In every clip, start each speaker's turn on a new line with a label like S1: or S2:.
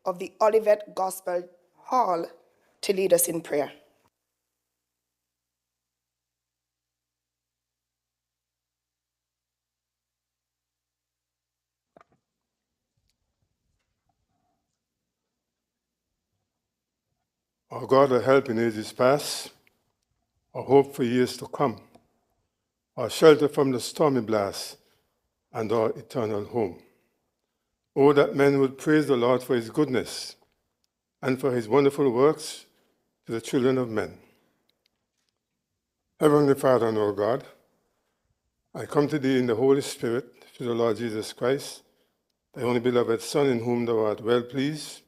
S1: of the Olivet Gospel Hall to lead us in prayer.
S2: Our God, our help in ages past, our hope for years to come, our shelter from the stormy blast, and our eternal home. Oh, that men would praise the Lord for his goodness and for his wonderful works to the children of men. Heavenly Father and our God, I come to thee in the Holy Spirit, through the Lord Jesus Christ, thy only beloved Son, in whom thou art well pleased,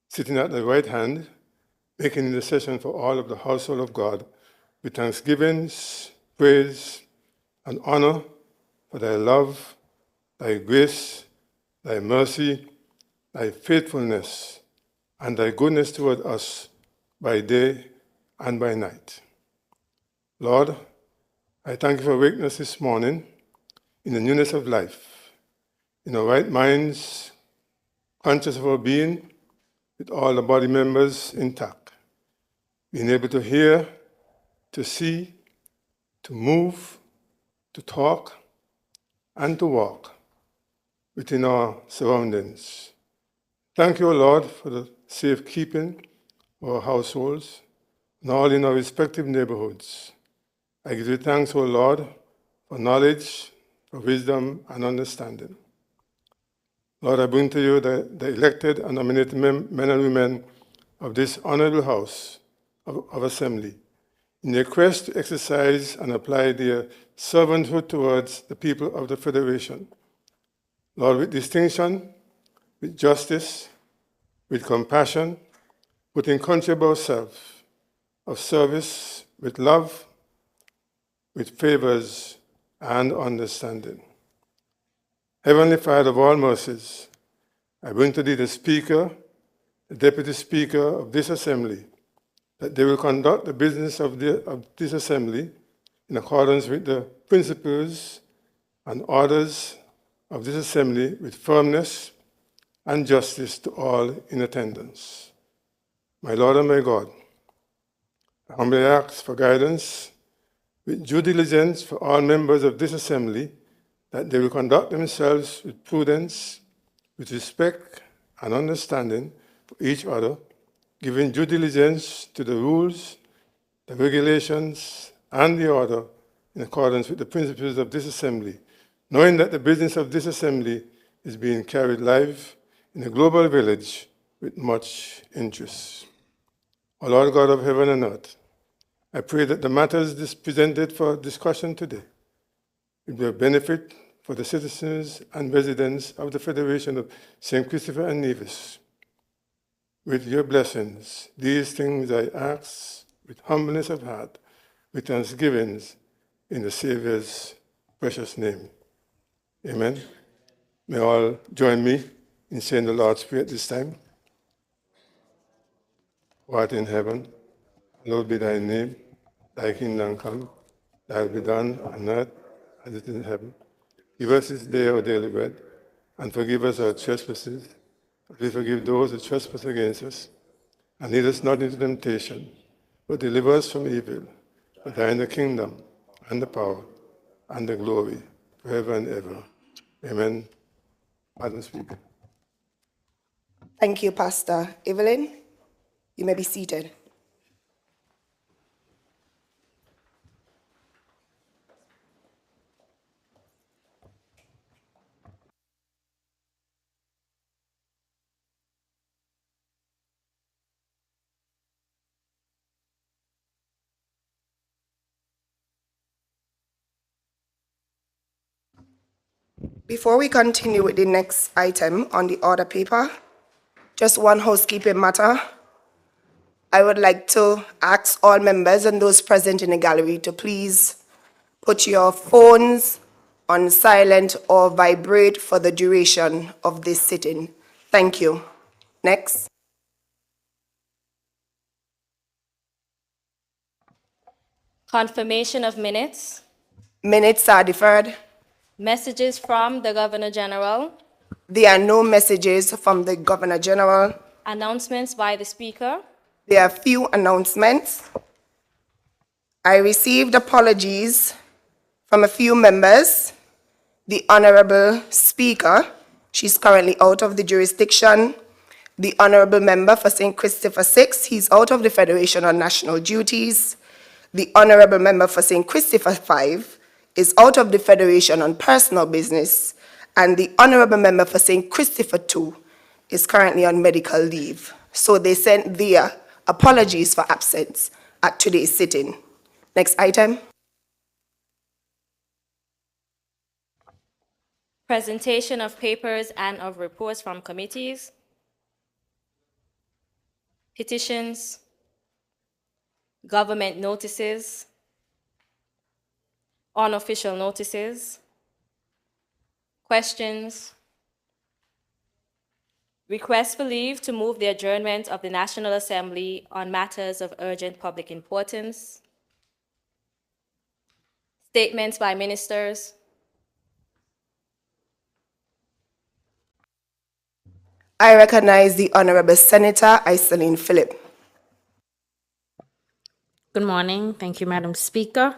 S2: sitting at thy right hand, making intercession for all of the household of God, with thanksgivings, praise, and honor for thy love, thy grace, thy mercy, thy faithfulness, and thy goodness toward us by day and by night. Lord, I thank you for waking us this morning in the newness of life, in our right minds, conscious of our being, with all the body members intact, being able to hear, to see, to move, to talk, and to walk within our surroundings. Thank you, Lord, for the safekeeping of our households and all in our respective neighborhoods. I give you thanks, O Lord, for knowledge, for wisdom, and understanding. Lord, I bring to you the elected and nominated men and women of this honorable house of assembly in their quest to exercise and apply their servanthood towards the people of the Federation. Lord, with distinction, with justice, with compassion, putting country above self, of service, with love, with favors and understanding. Heavenly Father of all mercies, I bring to thee the Speaker, the Deputy Speaker of this assembly, that they will conduct the business of this assembly in accordance with the principles and orders of this assembly with firmness and justice to all in attendance. My Lord and my God, I humbly ask for guidance with due diligence for all members of this assembly, that they will conduct themselves with prudence, with respect and understanding for each other, giving due diligence to the rules, the regulations, and the order in accordance with the principles of this assembly, knowing that the business of this assembly is being carried live in a global village with much interest. O Lord God of heaven and earth, I pray that the matters presented for discussion today will be a benefit for the citizens and residents of the Federation of St. Christopher and Nevis. With your blessings, these things I ask with humbleness of heart, with thanksgivings in the Savior's precious name. Amen. May all join me in saying the Lord's Prayer at this time. Who art in heaven, hallowed be thy name. Thy kingdom come, thy will be done on earth as it is in heaven. Give us this day our daily bread, and forgive us our trespasses, as we forgive those who trespass against us. And lead us not into temptation, but deliver us from evil. For thine is the kingdom, and the power, and the glory, forever and ever. Amen. Madam Speaker.
S1: Thank you, Pastor Evelyn. You may be seated. Before we continue with the next item on the order paper, just one housekeeping matter. I would like to ask all members and those present in the gallery to please put your phones on silent or vibrate for the duration of this sitting. Thank you. Next.
S3: Confirmation of minutes.
S1: Minutes are deferred.
S3: Messages from the Governor General.
S1: There are no messages from the Governor General.
S3: Announcements by the Speaker.
S1: There are few announcements. I received apologies from a few members. The Honorable Speaker, she's currently out of the jurisdiction. The Honorable Member for St. Christopher 6, he's out of the Federation on national duties. The Honorable Member for St. Christopher 5 is out of the Federation on personal business. And the Honorable Member for St. Christopher 2 is currently on medical leave. So they sent their apologies for absence at today's sitting. Next item.
S3: Presentation of papers and of reports from committees. Petitions. Government notices. Unofficial notices. Questions. Request for leave to move the adjournment of the National Assembly on matters of urgent public importance. Statements by ministers.
S1: I recognize the Honorable Senator Iselin Philip.
S4: Good morning. Thank you, Madam Speaker.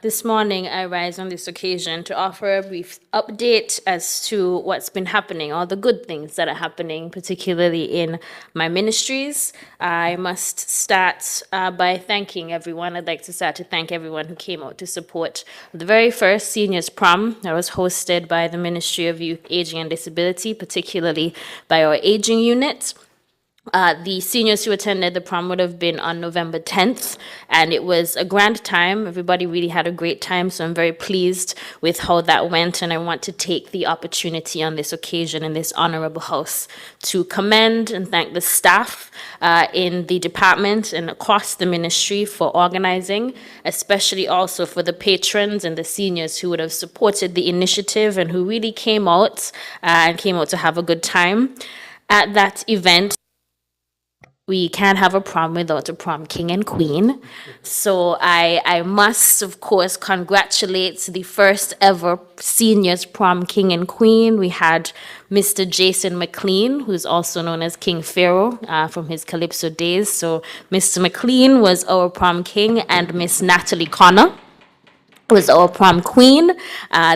S4: This morning, I rise on this occasion to offer a brief update as to what's been happening, all the good things that are happening, particularly in my ministries. I must start by thanking everyone. I'd like to start to thank everyone who came out to support the very first seniors prom that was hosted by the Ministry of Youth, Aging and Disability, particularly by our aging unit. The seniors who attended the prom would have been on November 10th, and it was a grand time. Everybody really had a great time, so I'm very pleased with how that went, and I want to take the opportunity on this occasion in this honorable house to commend and thank the staff in the department and across the ministry for organizing, especially also for the patrons and the seniors who would have supported the initiative and who really came out to have a good time. At that event, we can't have a prom without a prom king and queen. So I must, of course, congratulate the first ever seniors prom king and queen. We had Mr. Jason McLean, who's also known as King Pharaoh from his Calypso days. So Mr. McLean was our prom king, and Miss Natalie Connor was our prom queen.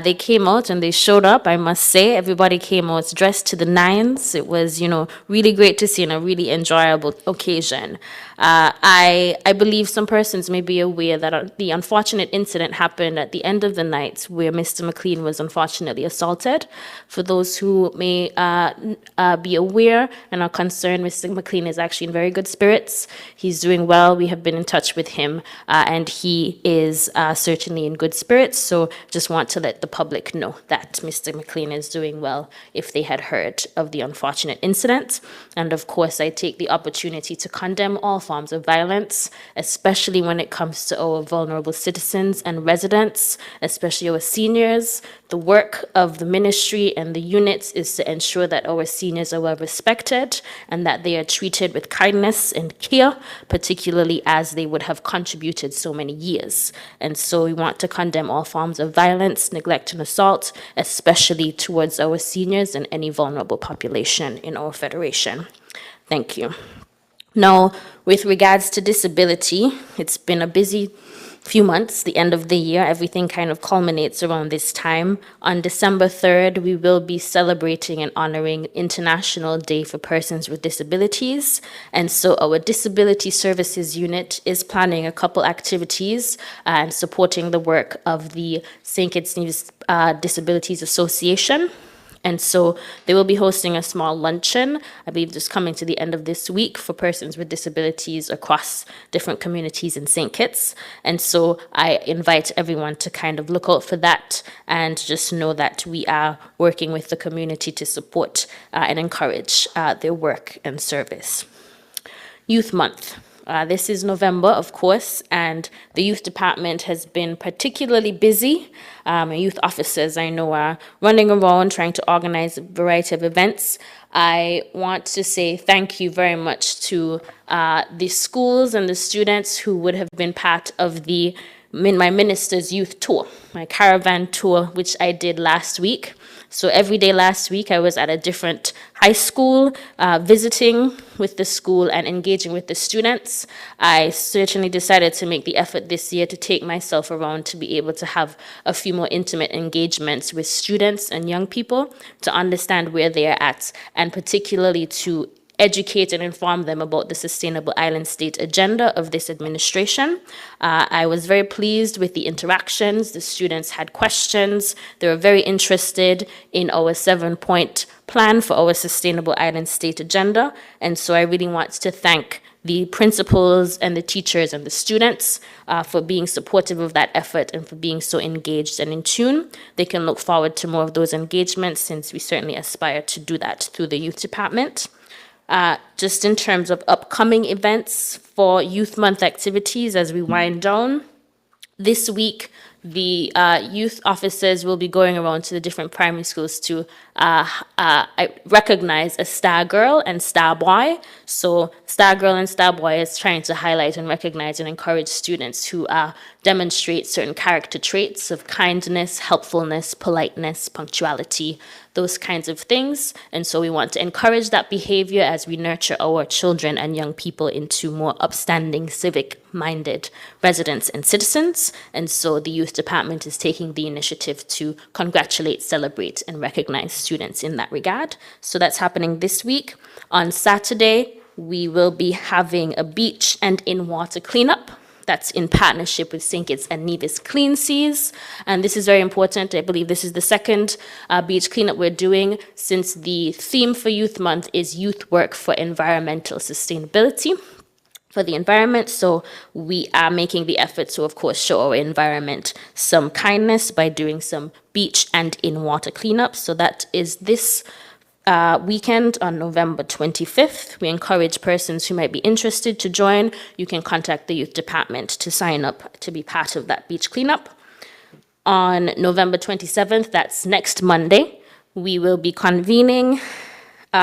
S4: They came out and they showed up. I must say, everybody came out dressed to the nines. It was, really great to see and a really enjoyable occasion. I believe some persons may be aware that the unfortunate incident happened at the end of the night where Mr. McLean was unfortunately assaulted. For those who may be aware and are concerned, Mr. McLean is actually in very good spirits. He's doing well. We have been in touch with him, and he is certainly in good spirits. So just want to let the public know that Mr. McLean is doing well if they had heard of the unfortunate incident. And of course, I take the opportunity to condemn all forms of violence, especially when it comes to our vulnerable citizens and residents, especially our seniors. The work of the ministry and the units is to ensure that our seniors are well respected and that they are treated with kindness and care, particularly as they would have contributed so many years. And so we want to condemn all forms of violence, neglect, and assault, especially towards our seniors and any vulnerable population in our federation. Thank you. Now, with regards to disability, it's been a busy few months, the end of the year. Everything kind of culminates around this time. On December 3rd, we will be celebrating and honoring International Day for Persons with Disabilities. And so our Disability Services Unit is planning a couple activities and supporting the work of the St. Kitts Nevis Disabilities Association. And so they will be hosting a small luncheon, I believe just coming to the end of this week, for persons with disabilities across different communities in St. Kitts. And so I invite everyone to kind of look out for that and just know that we are working with the community to support and encourage their work and service. Youth Month. This is November, of course, and the youth department has been particularly busy. Youth officers, I know, are running around trying to organize a variety of events. I want to say thank you very much to the schools and the students who would have been part of my minister's youth tour, my caravan tour, which I did last week. So every day last week, I was at a different high school, visiting with the school and engaging with the students. I certainly decided to make the effort this year to take myself around to be able to have a few more intimate engagements with students and young people to understand where they are at, and particularly to educate and inform them about the Sustainable Island State agenda of this administration. I was very pleased with the interactions. The students had questions. They were very interested in our 7-point plan for our Sustainable Island State agenda. And so I really want to thank the principals and the teachers and the students for being supportive of that effort and for being so engaged and in tune. They can look forward to more of those engagements, since we certainly aspire to do that through the youth department. Just in terms of upcoming events for Youth Month activities as we wind down, this week, the youth officers will be going around to the different primary schools to recognize a star girl and star boy. So star girl and star boy is trying to highlight and recognize and encourage students who demonstrate certain character traits of kindness, helpfulness, politeness, punctuality, those kinds of things. And so we want to encourage that behavior as we nurture our children and young people into more upstanding, civic-minded residents and citizens. And so the youth department is taking the initiative to congratulate, celebrate, and recognize students in that regard. So that's happening this week. On Saturday, we will be having a beach and in-water cleanup. That's in partnership with St. Kitts and Nevis Clean Seas. And this is very important. I believe this is the second beach cleanup we're doing, since the theme for Youth Month is Youth Work for Environmental Sustainability for the environment. So we are making the effort to, of course, show our environment some kindness by doing some beach and in-water cleanup. So that is this weekend on November 25th. We encourage persons who might be interested to join. You can contact the youth department to sign up to be part of that beach cleanup. On November 27th, that's next Monday, we will be convening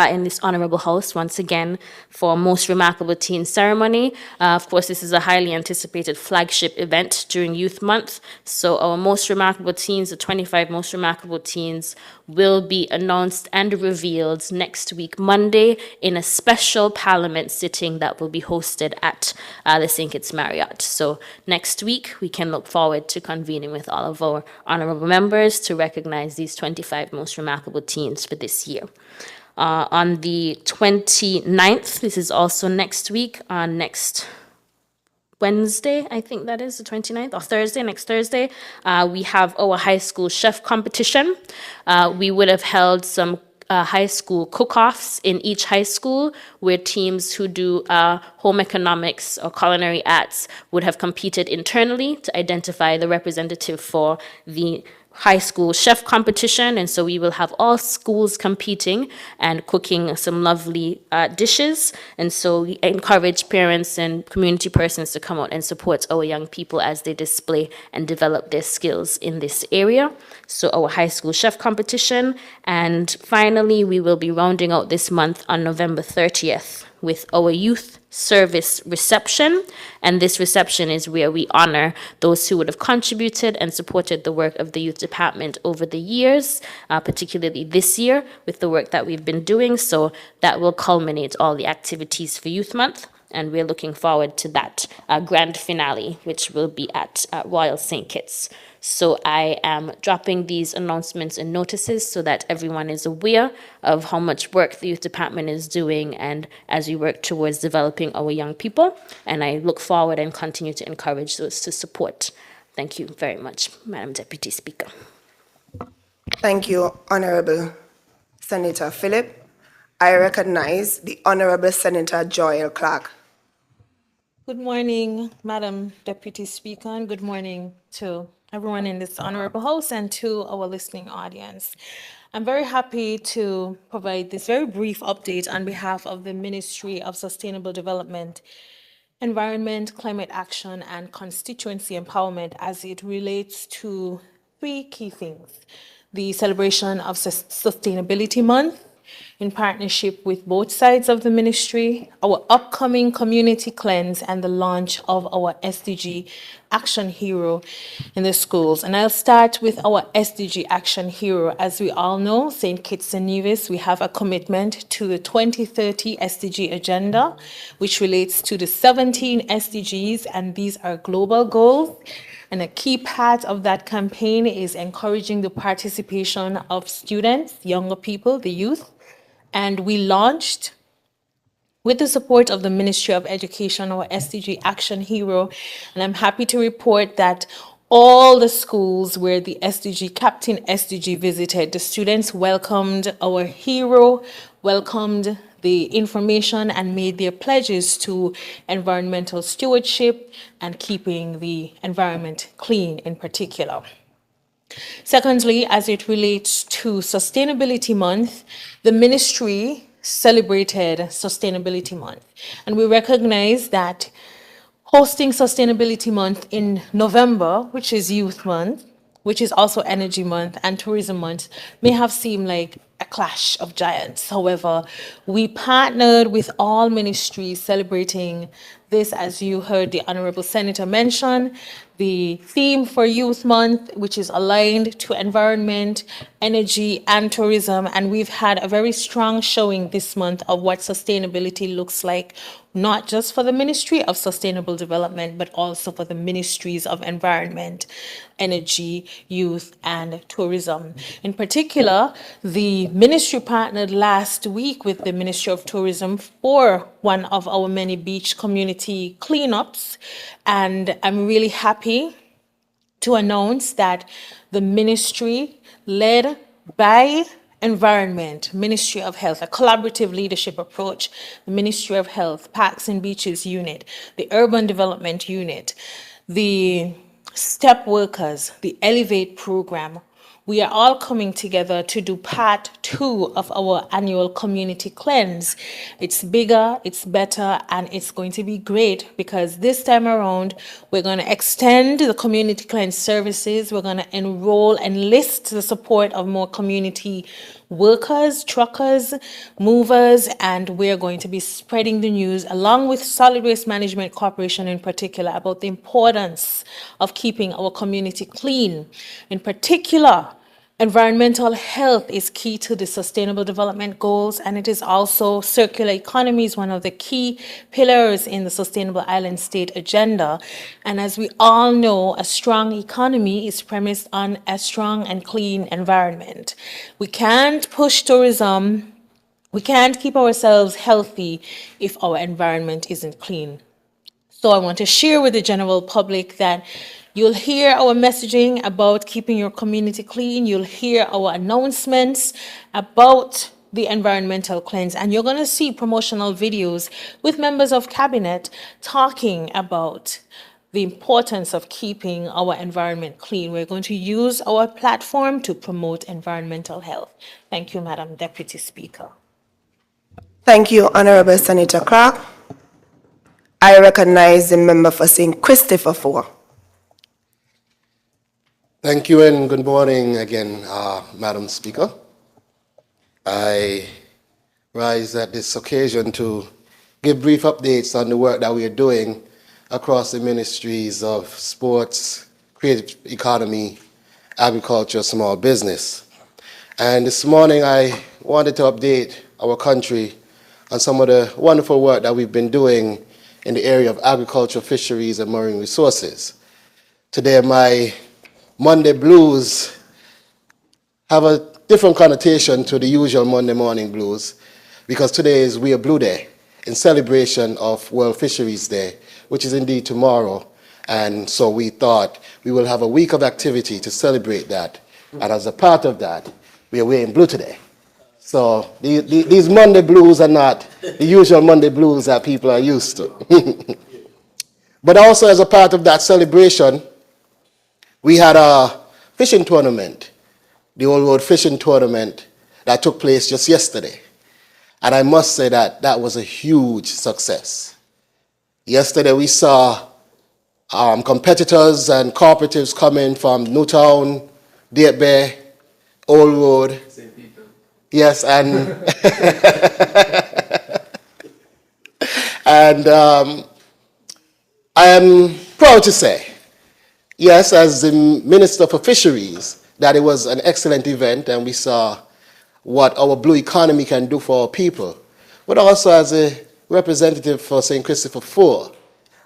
S4: in this honorable house once again for Most Remarkable Teen ceremony. Of course, this is a highly anticipated flagship event during Youth Month. So our Most Remarkable Teens, the 25 Most Remarkable Teens, will be announced and revealed next week, Monday, in a special Parliament sitting that will be hosted at the St. Kitts Marriott. So next week, we can look forward to convening with all of our honorable members to recognize these 25 Most Remarkable Teens for this year. On the 29th, this is also next week, on next Wednesday, I think that is the 29th, or Thursday, next Thursday, we have our high school chef competition. We would have held some high school cook-offs in each high school, where teams who do home economics or culinary arts would have competed internally to identify the representative for the high school chef competition. And so we will have all schools competing and cooking some lovely dishes. And so we encourage parents and community persons to come out and support our young people as they display and develop their skills in this area. So our high school chef competition. And finally, we will be rounding out this month on November 30th with our youth service reception. And this reception is where we honor those who would have contributed and supported the work of the youth department over the years, particularly this year with the work that we've been doing. So that will culminate all the activities for Youth Month. And we're looking forward to that grand finale, which will be at Royal St. Kitts. So I am dropping these announcements and notices so that everyone is aware of how much work the youth department is doing, and as we work towards developing our young people. And I look forward and continue to encourage those to support. Thank you very much, Madam Deputy Speaker.
S1: Thank you, Honorable Senator Phillip. I recognize the Honorable Senator Joel Clark.
S5: Good morning, Madam Deputy Speaker, and good morning to everyone in this honorable house and to our listening audience. I'm very happy to provide this very brief update on behalf of the Ministry of Sustainable Development, Environment, Climate Action, and Constituency Empowerment as it relates to three key things: the celebration of Sustainability Month, in partnership with both sides of the ministry, our upcoming community cleanse, and the launch of our SDG Action Hero in the schools. And I'll start with our SDG Action Hero. As we all know, St. Kitts and Nevis, we have a commitment to the 2030 SDG agenda, which relates to the 17 SDGs, and these are global goals. And a key part of that campaign is encouraging the participation of students, younger people, the youth. And we launched, with the support of the Ministry of Education, our SDG Action Hero. And I'm happy to report that all the schools where the Captain SDG visited, the students welcomed our hero, welcomed the information, and made their pledges to environmental stewardship and keeping the environment clean in particular. Secondly, as it relates to Sustainability Month, the ministry celebrated Sustainability Month. And we recognize that hosting Sustainability Month in November, which is Youth Month, which is also Energy Month and Tourism Month, may have seemed like a clash of giants. However, we partnered with all ministries celebrating this, as you heard the Honorable Senator mention, the theme for Youth Month, which is aligned to environment, energy, and tourism. And we've had a very strong showing this month of what sustainability looks like, not just for the Ministry of Sustainable Development, but also for the Ministries of Environment, Energy, Youth, and Tourism. In particular, the ministry partnered last week with the Ministry of Tourism for one of our many beach community cleanups. And I'm really happy to announce that the ministry, led by Environment, Ministry of Health, a collaborative leadership approach, the Ministry of Health, Parks and Beaches Unit, the Urban Development Unit, the STEP workers, the Elevate program, we are all coming together to do part 2 of our annual community cleanse. It's bigger, it's better, and it's going to be great because this time around, we're going to extend the community cleanse services. We're going to enroll and enlist the support of more community workers, truckers, movers, and we're going to be spreading the news along with Solid Waste Management Corporation in particular about the importance of keeping our community clean. In particular, environmental health is key to the Sustainable Development Goals, and it is also circular economy is one of the key pillars in the Sustainable Island State Agenda. And as we all know, a strong economy is premised on a strong and clean environment. We can't push tourism, we can't keep ourselves healthy if our environment isn't clean. So I want to share with the general public that you'll hear our messaging about keeping your community clean. You'll hear our announcements about the environmental cleanse, and you're going to see promotional videos with members of cabinet talking about the importance of keeping our environment clean. We're going to use our platform to promote environmental health. Thank you, Madam Deputy Speaker.
S1: Thank you, Honorable Senator Clark. I recognize the member for St. Christopher 4.
S6: Thank you and good morning again, Madam Speaker. I rise at this occasion to give brief updates on the work that we are doing across the ministries of sports, creative economy, agriculture, small business. And this morning I wanted to update our country on some of the wonderful work that we've been doing in the area of agriculture, fisheries, and marine resources. Today, my Monday blues have a different connotation to the usual Monday morning blues because today is We Are Blue Day in celebration of World Fisheries Day, which is indeed tomorrow. And so we thought we will have a week of activity to celebrate that. And as a part of that, we are wearing blue today. So these Monday blues are not the usual Monday blues that people are used to. But also as a part of that celebration, we had a fishing tournament, the Old Road Fishing Tournament that took place just yesterday. And I must say that that was a huge success. Yesterday we saw competitors and cooperatives coming from Newtown, Deep Bay, Old Road, Yes, and and I am proud to say, yes, as the Minister for Fisheries, that it was an excellent event and we saw what our blue economy can do for our people. But also as a representative for St. Christopher IV,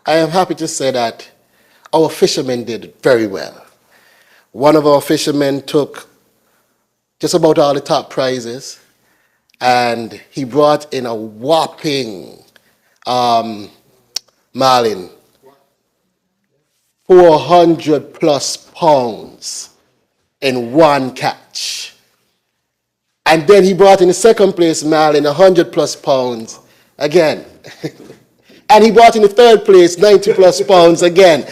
S6: I am happy to say that our fishermen did very well. One of our fishermen took just about all the top prizes, and he brought in a whopping marlin, 400 plus pounds in one catch. And then he brought in the second place marlin, 100 plus pounds again. And he brought in the third place, 90 plus pounds again.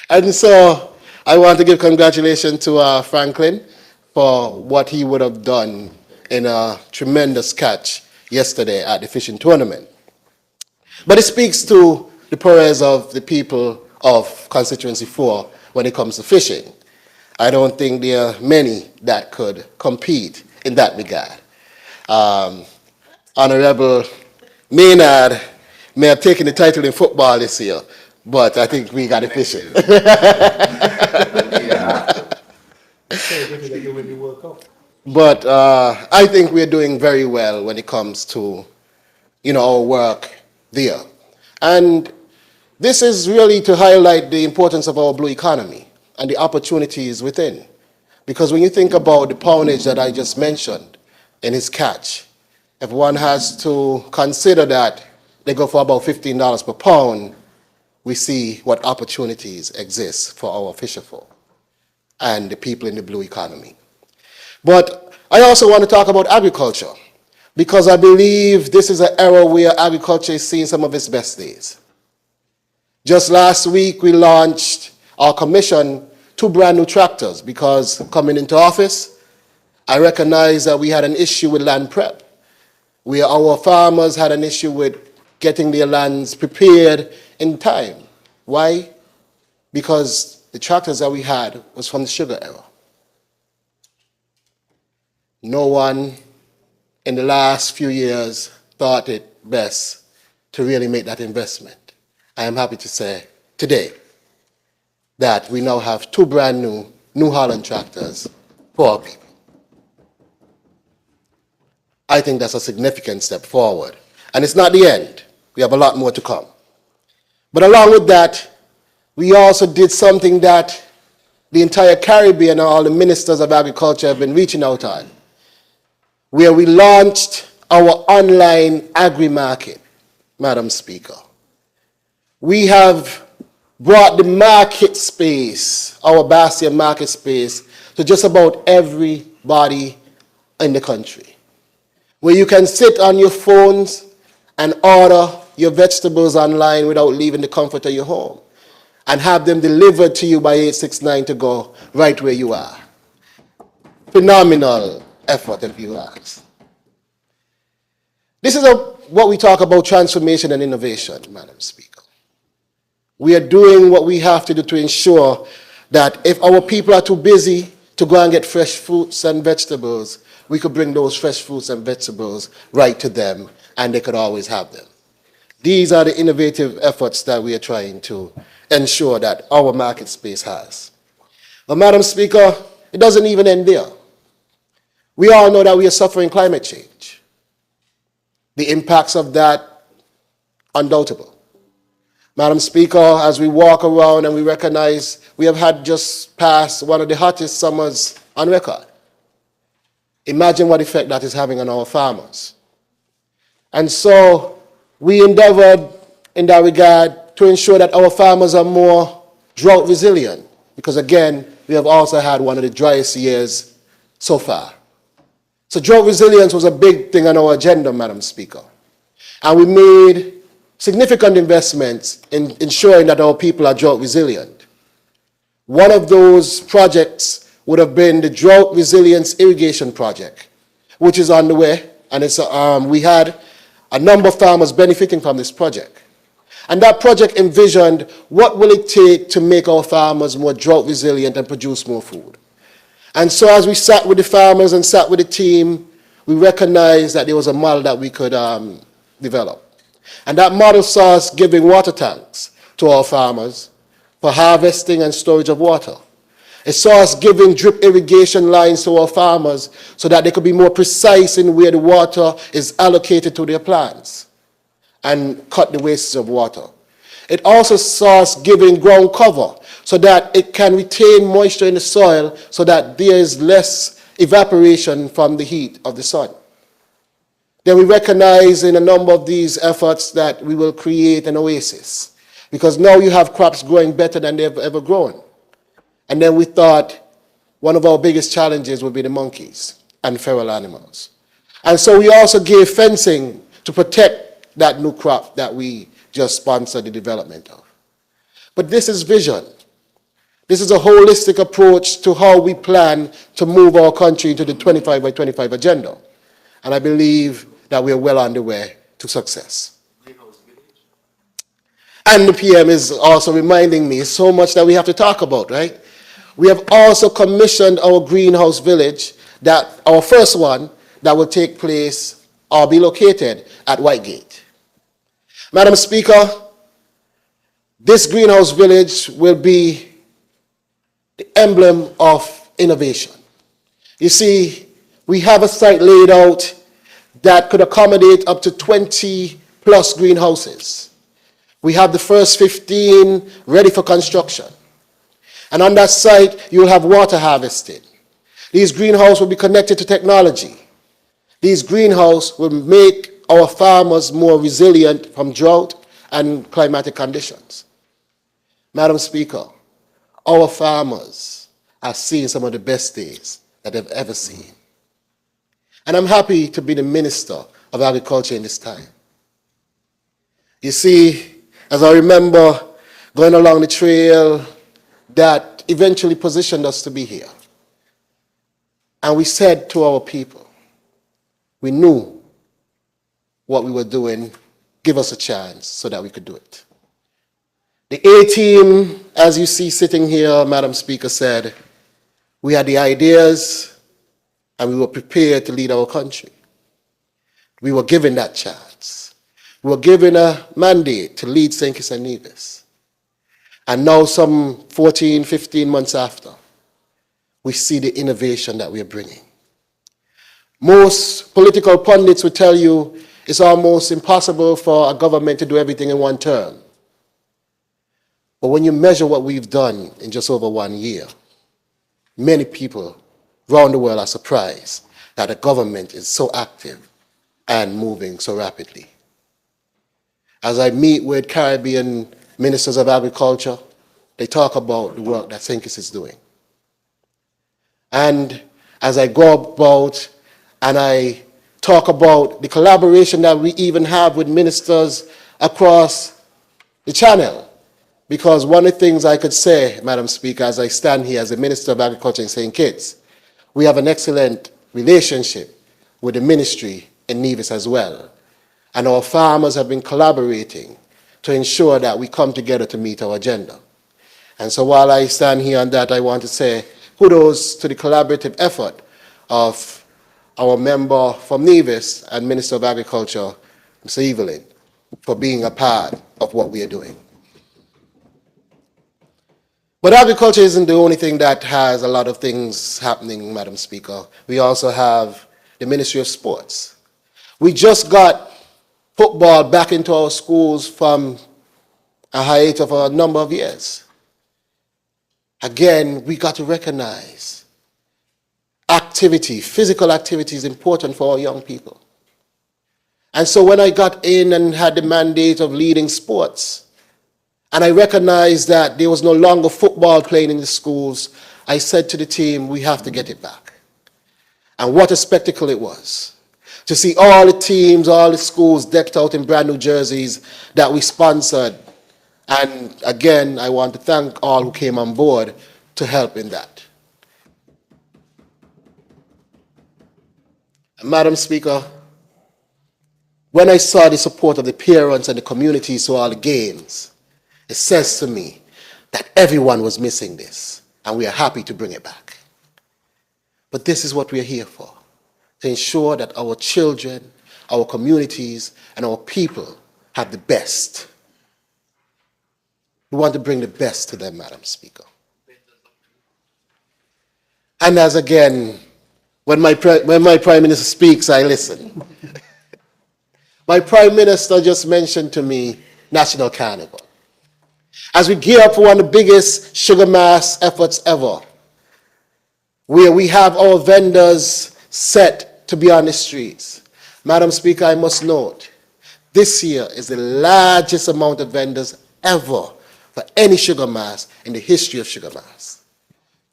S6: And so I want to give congratulations to Franklin for what he would have done in a tremendous catch yesterday at the fishing tournament. But it speaks to the prayers of the people of Constituency 4 when it comes to fishing. I don't think there are many that could compete in that regard. Honorable Maynard may have taken the title in football this year, but I think we got it fishing. But I think we're doing very well when it comes to, our work there. And this is really to highlight the importance of our blue economy and the opportunities within. Because when you think about the poundage that I just mentioned in his catch, if one has to consider that they go for about $15 per pound, we see what opportunities exist for our fisherfolk and the people in the blue economy. But I also want to talk about agriculture, because I believe this is an era where agriculture is seeing some of its best days. Just last week, we launched or commissioned 2 brand new tractors, because coming into office, I recognized that we had an issue with land prep, where our farmers had an issue with getting their lands prepared in time. Why? Because the tractors that we had was from the sugar era. No one in the last few years thought it best to really make that investment. I am happy to say today that we now have 2 brand new New Holland tractors for our people. I think that's a significant step forward. And it's not the end. We have a lot more to come. But along with that, we also did something that the entire Caribbean and all the ministers of agriculture have been reaching out on, where we launched our online agri-market, Madam Speaker. We have brought the market space, our Bastia market space, to just about everybody in the country, where you can sit on your phones and order your vegetables online without leaving the comfort of your home, and have them delivered to you by 869 to go right where you are. Phenomenal effort, if you ask. This is what we talk about transformation and innovation, Madam Speaker. We are doing what we have to do to ensure that if our people are too busy to go and get fresh fruits and vegetables, we could bring those fresh fruits and vegetables right to them, and they could always have them. These are the innovative efforts that we are trying to ensure that our market space has. But Madam Speaker, it doesn't even end there. We all know that we are suffering climate change. The impacts of that, undoubtable. Madam Speaker, as we walk around and we recognize we have had just passed one of the hottest summers on record. Imagine what effect that is having on our farmers. And so we endeavored in that regard to ensure that our farmers are more drought resilient, because again, we have also had one of the driest years so far. So drought resilience was a big thing on our agenda, Madam Speaker. And we made significant investments in ensuring that our people are drought resilient. One of those projects would have been the Drought Resilience Irrigation Project, which is on the way, and it's, we had a number of farmers benefiting from this project. And that project envisioned what will it take to make our farmers more drought resilient and produce more food. And so as we sat with the farmers and sat with the team, we recognized that there was a model that we could develop. And that model saw us giving water tanks to our farmers for harvesting and storage of water. It saw us giving drip irrigation lines to our farmers so that they could be more precise in where the water is allocated to their plants and cut the wastage of water. It also saw us giving ground cover so that it can retain moisture in the soil so that there is less evaporation from the heat of the sun. Then we recognize in a number of these efforts that we will create an oasis, because now you have crops growing better than they've ever grown. And then we thought one of our biggest challenges would be the monkeys and feral animals. And so we also gave fencing to protect that new crop that we just sponsored the development of. But this is vision. This is a holistic approach to how we plan to move our country into the 25 by 25 agenda. And I believe that we are well on the way to success. And the PM is also reminding me so much that we have to talk about, right? We have also commissioned our greenhouse village, that our first one, that will take place or be located at Whitegate. Madam Speaker, this greenhouse village will be the emblem of innovation. You see, we have a site laid out that could accommodate up to 20 plus greenhouses. We have the first 15 ready for construction. And on that site, you'll have water harvested. These greenhouses will be connected to technology. These greenhouses will make our farmers more resilient from drought and climatic conditions. Madam Speaker, our farmers are seeing some of the best days that they've ever seen. And I'm happy to be the Minister of Agriculture in this time. You see, as I remember going along the trail that eventually positioned us to be here, and we said to our people, we knew what we were doing, give us a chance so that we could do it. The A-team, as you see sitting here, Madam Speaker, said, we had the ideas and we were prepared to lead our country. We were given that chance. We were given a mandate to lead St. Kitts and Nevis. And now some 14, 15 months after, we see the innovation that we are bringing. Most political pundits would tell you it's almost impossible for a government to do everything in one term. But when you measure what we've done in just over 1 year, many people around the world are surprised that the government is so active and moving so rapidly. As I meet with Caribbean ministers of agriculture, they talk about the work that St. Kitts is doing. And as I go about and I talk about the collaboration that we even have with ministers across the channel, because one of the things I could say, Madam Speaker, as I stand here as the Minister of Agriculture in St. Kitts, we have an excellent relationship with the ministry in Nevis as well. And our farmers have been collaborating to ensure that we come together to meet our agenda. And so while I stand here on that, I want to say kudos to the collaborative effort of our member from Nevis and Minister of Agriculture, Mr. Evelyn, for being a part of what we are doing. But agriculture isn't the only thing that has a lot of things happening, Madam Speaker. We also have the Ministry of Sports. We just got football back into our schools from a hiatus of a number of years. Again, we got to recognize activity, physical activity is important for our young people. And so when I got in and had the mandate of leading sports, and I recognized that there was no longer football playing in the schools, I said to the team, we have to get it back. And what a spectacle it was to see all the teams, all the schools decked out in brand new jerseys that we sponsored. And again, I want to thank all who came on board to help in that. Madam Speaker, when I saw the support of the parents and the communities to all the games, it says to me that everyone was missing this, and we are happy to bring it back. But this is what we are here for, to ensure that our children, our communities, and our people have the best. We want to bring the best to them, Madam Speaker. And as again, when my Prime Minister speaks, I listen. My Prime Minister just mentioned to me National Carnival. As we gear up for one of the biggest sugar mass efforts ever, where we have our vendors set to be on the streets. Madam Speaker, I must note, this year is the largest amount of vendors ever for any sugar mass in the history of sugar mass.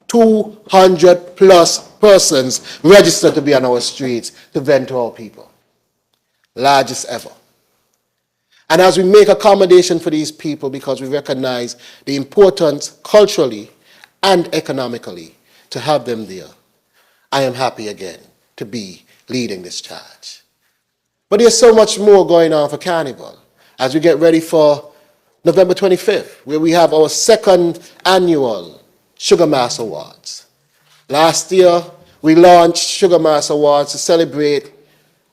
S6: 200 plus persons registered to be on our streets to vend to our people. Largest ever. And as we make accommodation for these people because we recognize the importance culturally and economically to have them there, I am happy again to be leading this charge. But there's so much more going on for Carnival as we get ready for November 25th, where we have our second annual Sugar Mass Awards. Last year, we launched Sugar Mass Awards to celebrate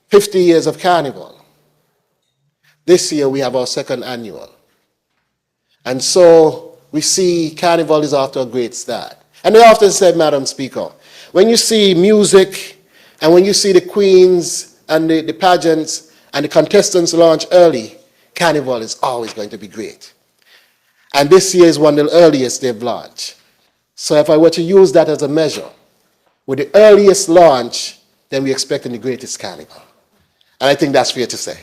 S6: 50 years of Carnival. This year, we have our second annual. And so we see Carnival is off to a great start. And they often said, Madam Speaker, when you see music and when you see the queens and the pageants and the contestants launch early, Carnival is always going to be great. And this year is one of the earliest they've launched. So if I were to use that as a measure, with the earliest launch, then we're expecting the greatest Carnival. And I think that's fair to say.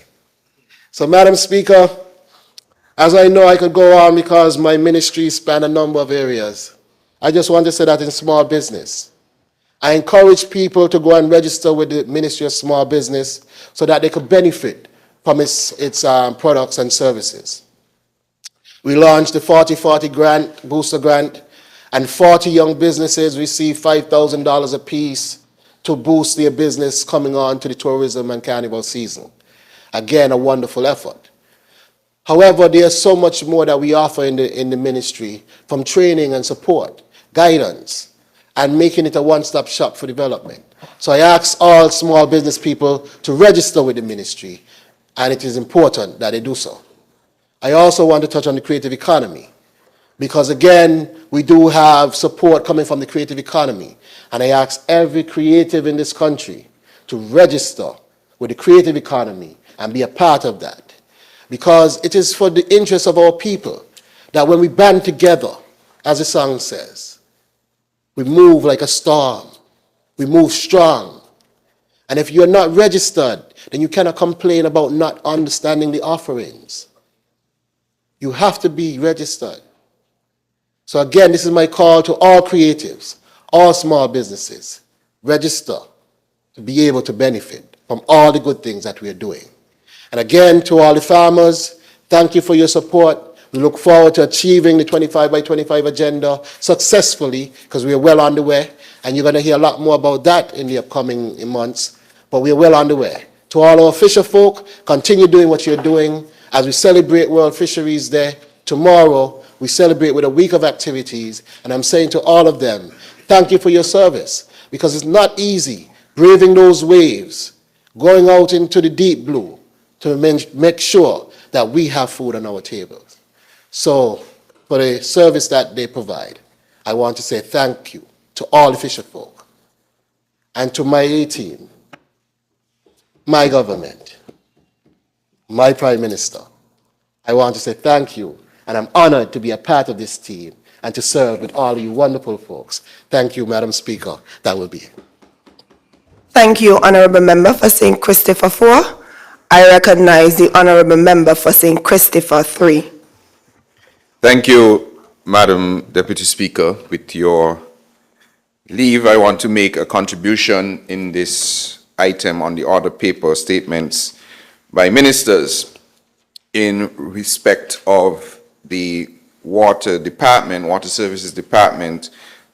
S6: So, Madam Speaker, as I know I could go on because my ministry span a number of areas, I just want to say that in small business, I encourage people to go and register with the Ministry of Small Business so that they could benefit from its products and services. We launched the 40-40 grant, booster grant, and 40 young businesses receive $5,000 apiece to boost their business coming on to the tourism and carnival season. Again, a wonderful effort. However, there's so much more that we offer in the ministry, from training and support, guidance, and making it a one-stop shop for development. So I ask all small business people to register with the ministry, and it is important that they do so. I also want to touch on the creative economy, because again, we do have support coming from the creative economy, and I ask every creative in this country to register with the creative economy and be a part of that, because it is for the interest of our people that when we band together, as the song says, we move like a storm, we move strong. And if you're not registered, then you cannot complain about not understanding the offerings. You have to be registered. So again, this is my call to all creatives, all small businesses. Register to be able to benefit from all the good things that we are doing. And again, to all the farmers, thank you for your support. We look forward to achieving the 25 by 25 agenda successfully, because we are well on the way. And you're going to hear a lot more about that in the upcoming months. But we are well on the way. To all our fisher folk, continue doing what you're doing as we celebrate World Fisheries Day. Tomorrow, we celebrate with a week of activities. And I'm saying to all of them, thank you for your service, because it's not easy braving those waves, going out into the deep blue to make sure that we have food on our tables. So, for the service that they provide, I want to say thank you to all the fisher folk and to my A-team, my government, my Prime Minister. I want to say thank you, and I'm honored to be a part of this team and to serve with all you wonderful folks. Thank you, Madam Speaker. That will be it.
S1: Thank you, Honourable Member for St. Christopher 4. I recognize the Honourable Member for St. Christopher 3.
S7: Thank you, Madam Deputy Speaker. With your leave, I want to make a contribution in this item on the order paper statements by ministers in respect of the Water Department, Water Services Department,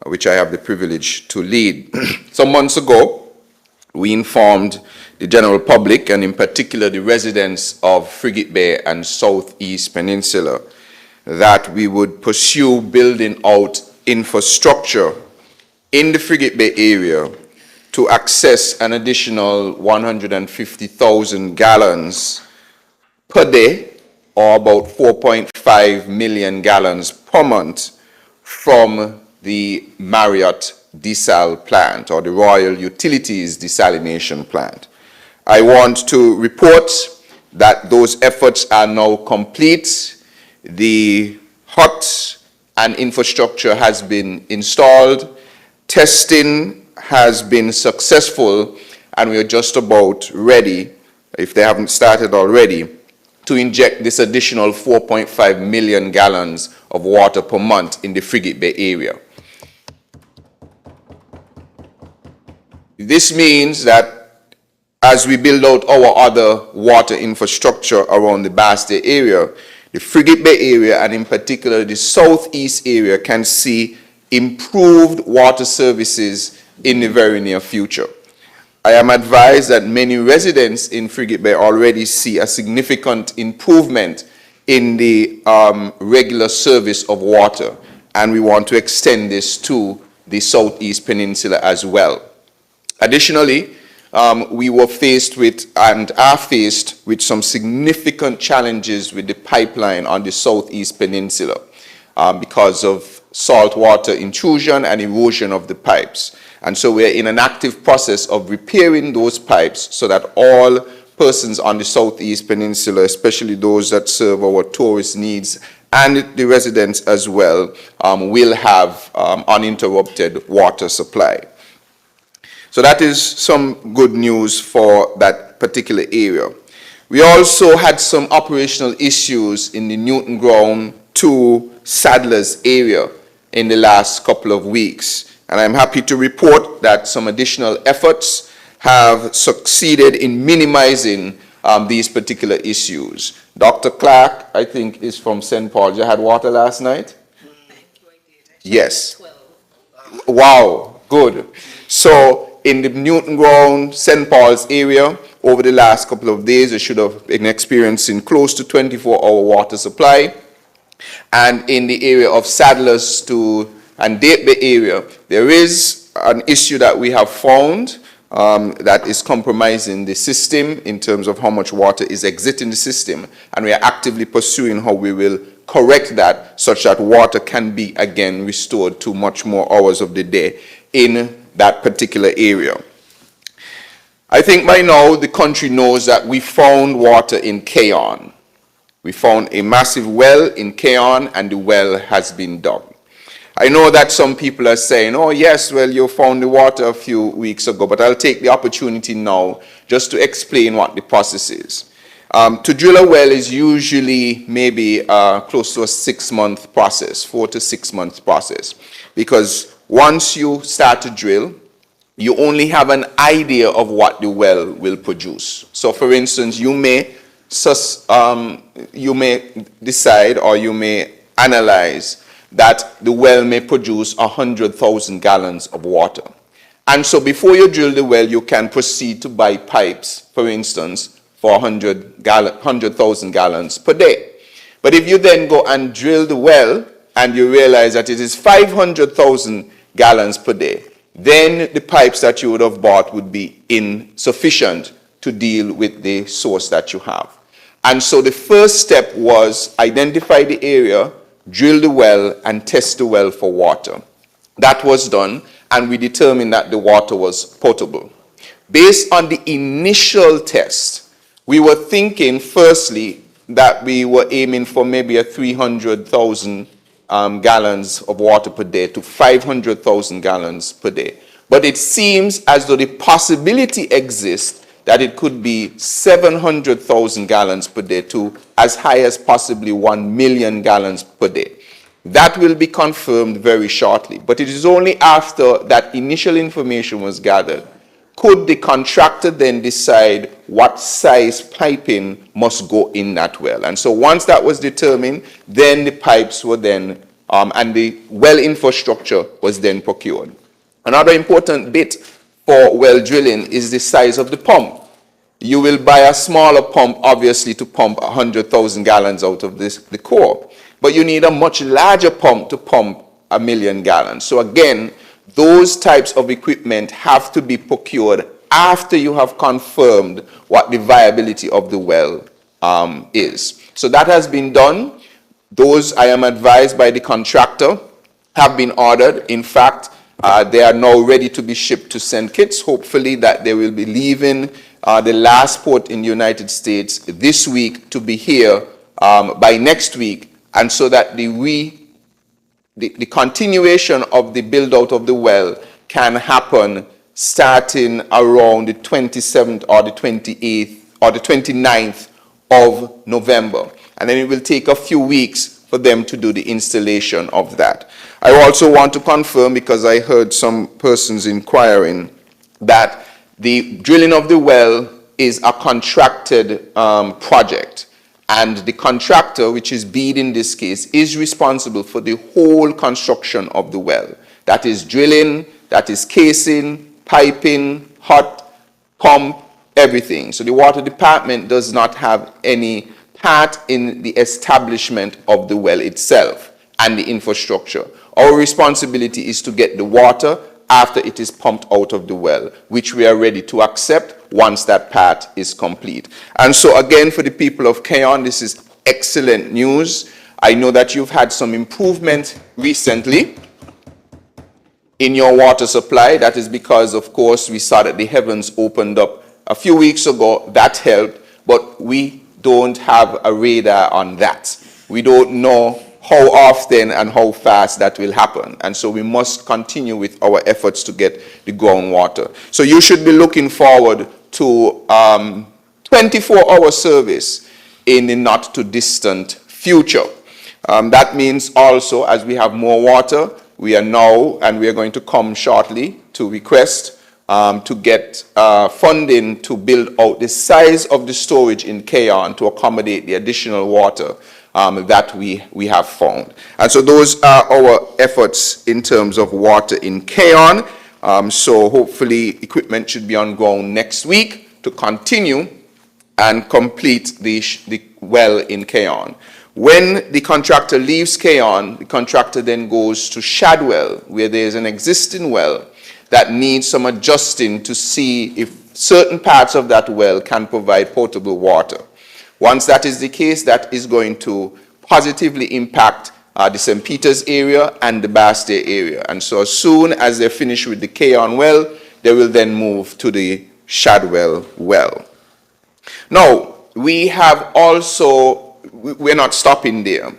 S7: which I have the privilege to lead. Some months ago, we informed the general public, and in particular the residents of Frigate Bay and Southeast Peninsula, that we would pursue building out infrastructure in the Frigate Bay area to access an additional 150,000 gallons per day, or about 4.5 million gallons per month, from the Marriott desal plant, or the Royal Utilities desalination plant. I want to report that those efforts are now complete. The hut and infrastructure has been installed. Testing has been successful, and we are just about ready, if they haven't started already, to inject this additional 4.5 million gallons of water per month in the Frigate Bay area. This means that as we build out our other water infrastructure around the Bastille area, the Frigate Bay area, and in particular the southeast area, can see improved water services in the very near future. I am advised that many residents in Frigate Bay already see a significant improvement in the regular service of water, and we want to extend this to the Southeast Peninsula as well. Additionally, we were faced with and are faced with some significant challenges with the pipeline on the Southeast Peninsula because of saltwater intrusion and erosion of the pipes. And so we're in an active process of repairing those pipes so that all persons on the Southeast Peninsula, especially those that serve our tourist needs and the residents as well, will have uninterrupted water supply. So that is some good news for that particular area. We also had some operational issues in the Newton Ground to Sadler's area in the last couple of weeks. And I'm happy to report that some additional efforts have succeeded in minimizing these particular issues. Dr. Clark, I think, is from St. Paul. You had water last night? Yes. Wow, good. So in the Newton Ground, St. Paul's area, over the last couple of days, you should have been experiencing close to 24-hour water supply. And in the area of Sadler's and Date Bay area, there is an issue that we have found that is compromising the system in terms of how much water is exiting the system. And we are actively pursuing how we will correct that such that water can be again restored to much more hours of the day in that particular area. I think by now the country knows that we found water in Keon. We found a massive well in Keon, and the well has been dug. I know that some people are saying, oh yes, well, you found the water a few weeks ago, but I'll take the opportunity now just to explain what the process is. To drill a well is usually maybe close to a 6-month process, 4 to 6 months process, because once you start to drill, you only have an idea of what the well will produce. So for instance, you may decide, or you may analyze that the well may produce 100,000 gallons of water. And so before you drill the well, you can proceed to buy pipes, for instance, for 100,000 gallons per day. But if you then go and drill the well and you realize that it is 500,000 gallons per day, then the pipes that you would have bought would be insufficient to deal with the source that you have. And so the first step was identify the area, drill the well, and test the well for water. That was done, and we determined that the water was potable. Based on the initial test, we were thinking, firstly, that we were aiming for maybe a 300,000 gallons of water per day to 500,000 gallons per day. But it seems as though the possibility exists that it could be 700,000 gallons per day to as high as possibly 1 million gallons per day. That will be confirmed very shortly. But it is only after that initial information was gathered could the contractor then decide what size piping must go in that well. And so once that was determined, then the pipes were then, and the well infrastructure was then procured. Another important bit for well drilling is the size of the pump. You will buy a smaller pump, obviously, to pump 100,000 gallons out of the core. But you need a much larger pump to pump 1,000,000 gallons. So again, those types of equipment have to be procured after you have confirmed what the viability of the well is. So that has been done. Those, I am advised by the contractor, have been ordered. In fact, they are now ready to be shipped to St. Kitts. Hopefully that they will be leaving the last port in the United States this week to be here by next week, and so that the continuation of the build out of the well can happen starting around the 27th or the 28th or the 29th of November. And then it will take a few weeks for them to do the installation of that. I also want to confirm, because I heard some persons inquiring, that the drilling of the well is a contracted project. And the contractor, which is BEAD in this case, is responsible for the whole construction of the well. That is drilling, that is casing, piping, hot, pump, everything. So the water department does not have any part in the establishment of the well itself and the infrastructure. Our responsibility is to get the water after it is pumped out of the well, which we are ready to accept once that part is complete. And so again, for the people of Keyon, this is excellent news. I know that you've had some improvement recently in your water supply. That is because, of course, we saw that the heavens opened up a few weeks ago. That helped, but we don't have a radar on that. We don't know how often and how fast that will happen. And so we must continue with our efforts to get the groundwater. So you should be looking forward to 24-hour service in the not too distant future. That means also, as we have more water, we are now, and we are going to come shortly to request to get funding to build out the size of the storage in Keyon to accommodate the additional water that we have found. And so those are our efforts in terms of water in Keyon. So hopefully equipment should be on ground next week to continue and complete the well in Keyon. When the contractor leaves Keyon, the contractor then goes to Shadwell, where there is an existing well that needs some adjusting to see if certain parts of that well can provide potable water. Once that is the case, that is going to positively impact the St. Peter's area and the Bastille area. And so as soon as they're finished with the Keyon well, they will then move to the Shadwell well. Now, we have also, we're not stopping there.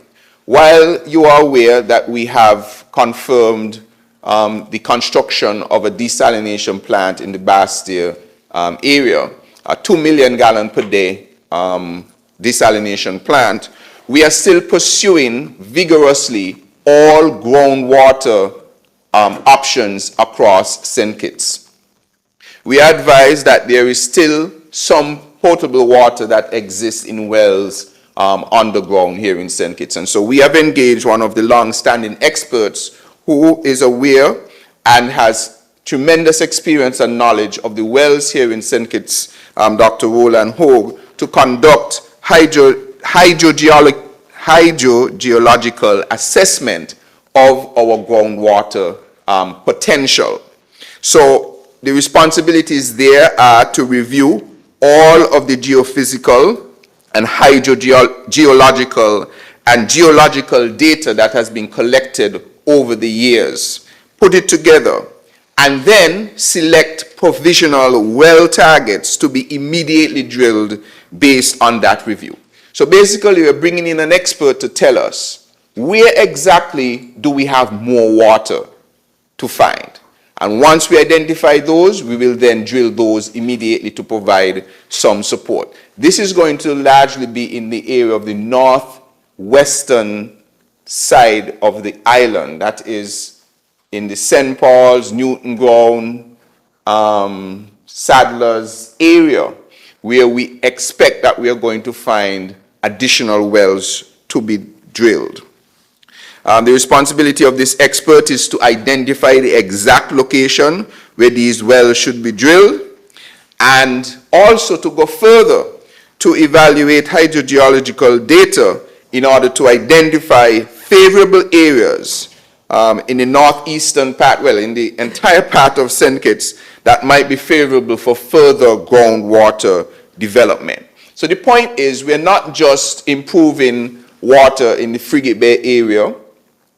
S7: While you are aware that we have confirmed the construction of a desalination plant in the Bastille area, a 2 million gallon per day desalination plant, we are still pursuing vigorously all groundwater options across St. Kitts. We are advised that there is still some potable water that exists in wells underground here in St. Kitts. And so we have engaged one of the long-standing experts who is aware and has tremendous experience and knowledge of the wells here in St. Kitts, Dr. Roland Hogue, to conduct hydrogeological assessment of our groundwater potential. So the responsibilities there are to review all of the geophysical and hydrogeological and geological data that has been collected over the years, put it together, and then select provisional well targets to be immediately drilled based on that review. So basically, we're bringing in an expert to tell us where exactly do we have more water to find. And once we identify those, we will then drill those immediately to provide some support. This is going to largely be in the area of the northwestern side of the island. That is in the St. Paul's, Newton Ground, Sadler's area, where we expect that we are going to find additional wells to be drilled. The responsibility of this expert is to identify the exact location where these wells should be drilled, and also to go further to evaluate hydrogeological data in order to identify favorable areas in the northeastern part, well, in the entire part of St. Kitts that might be favorable for further groundwater development. So the point is, we're not just improving water in the Frigate Bay area,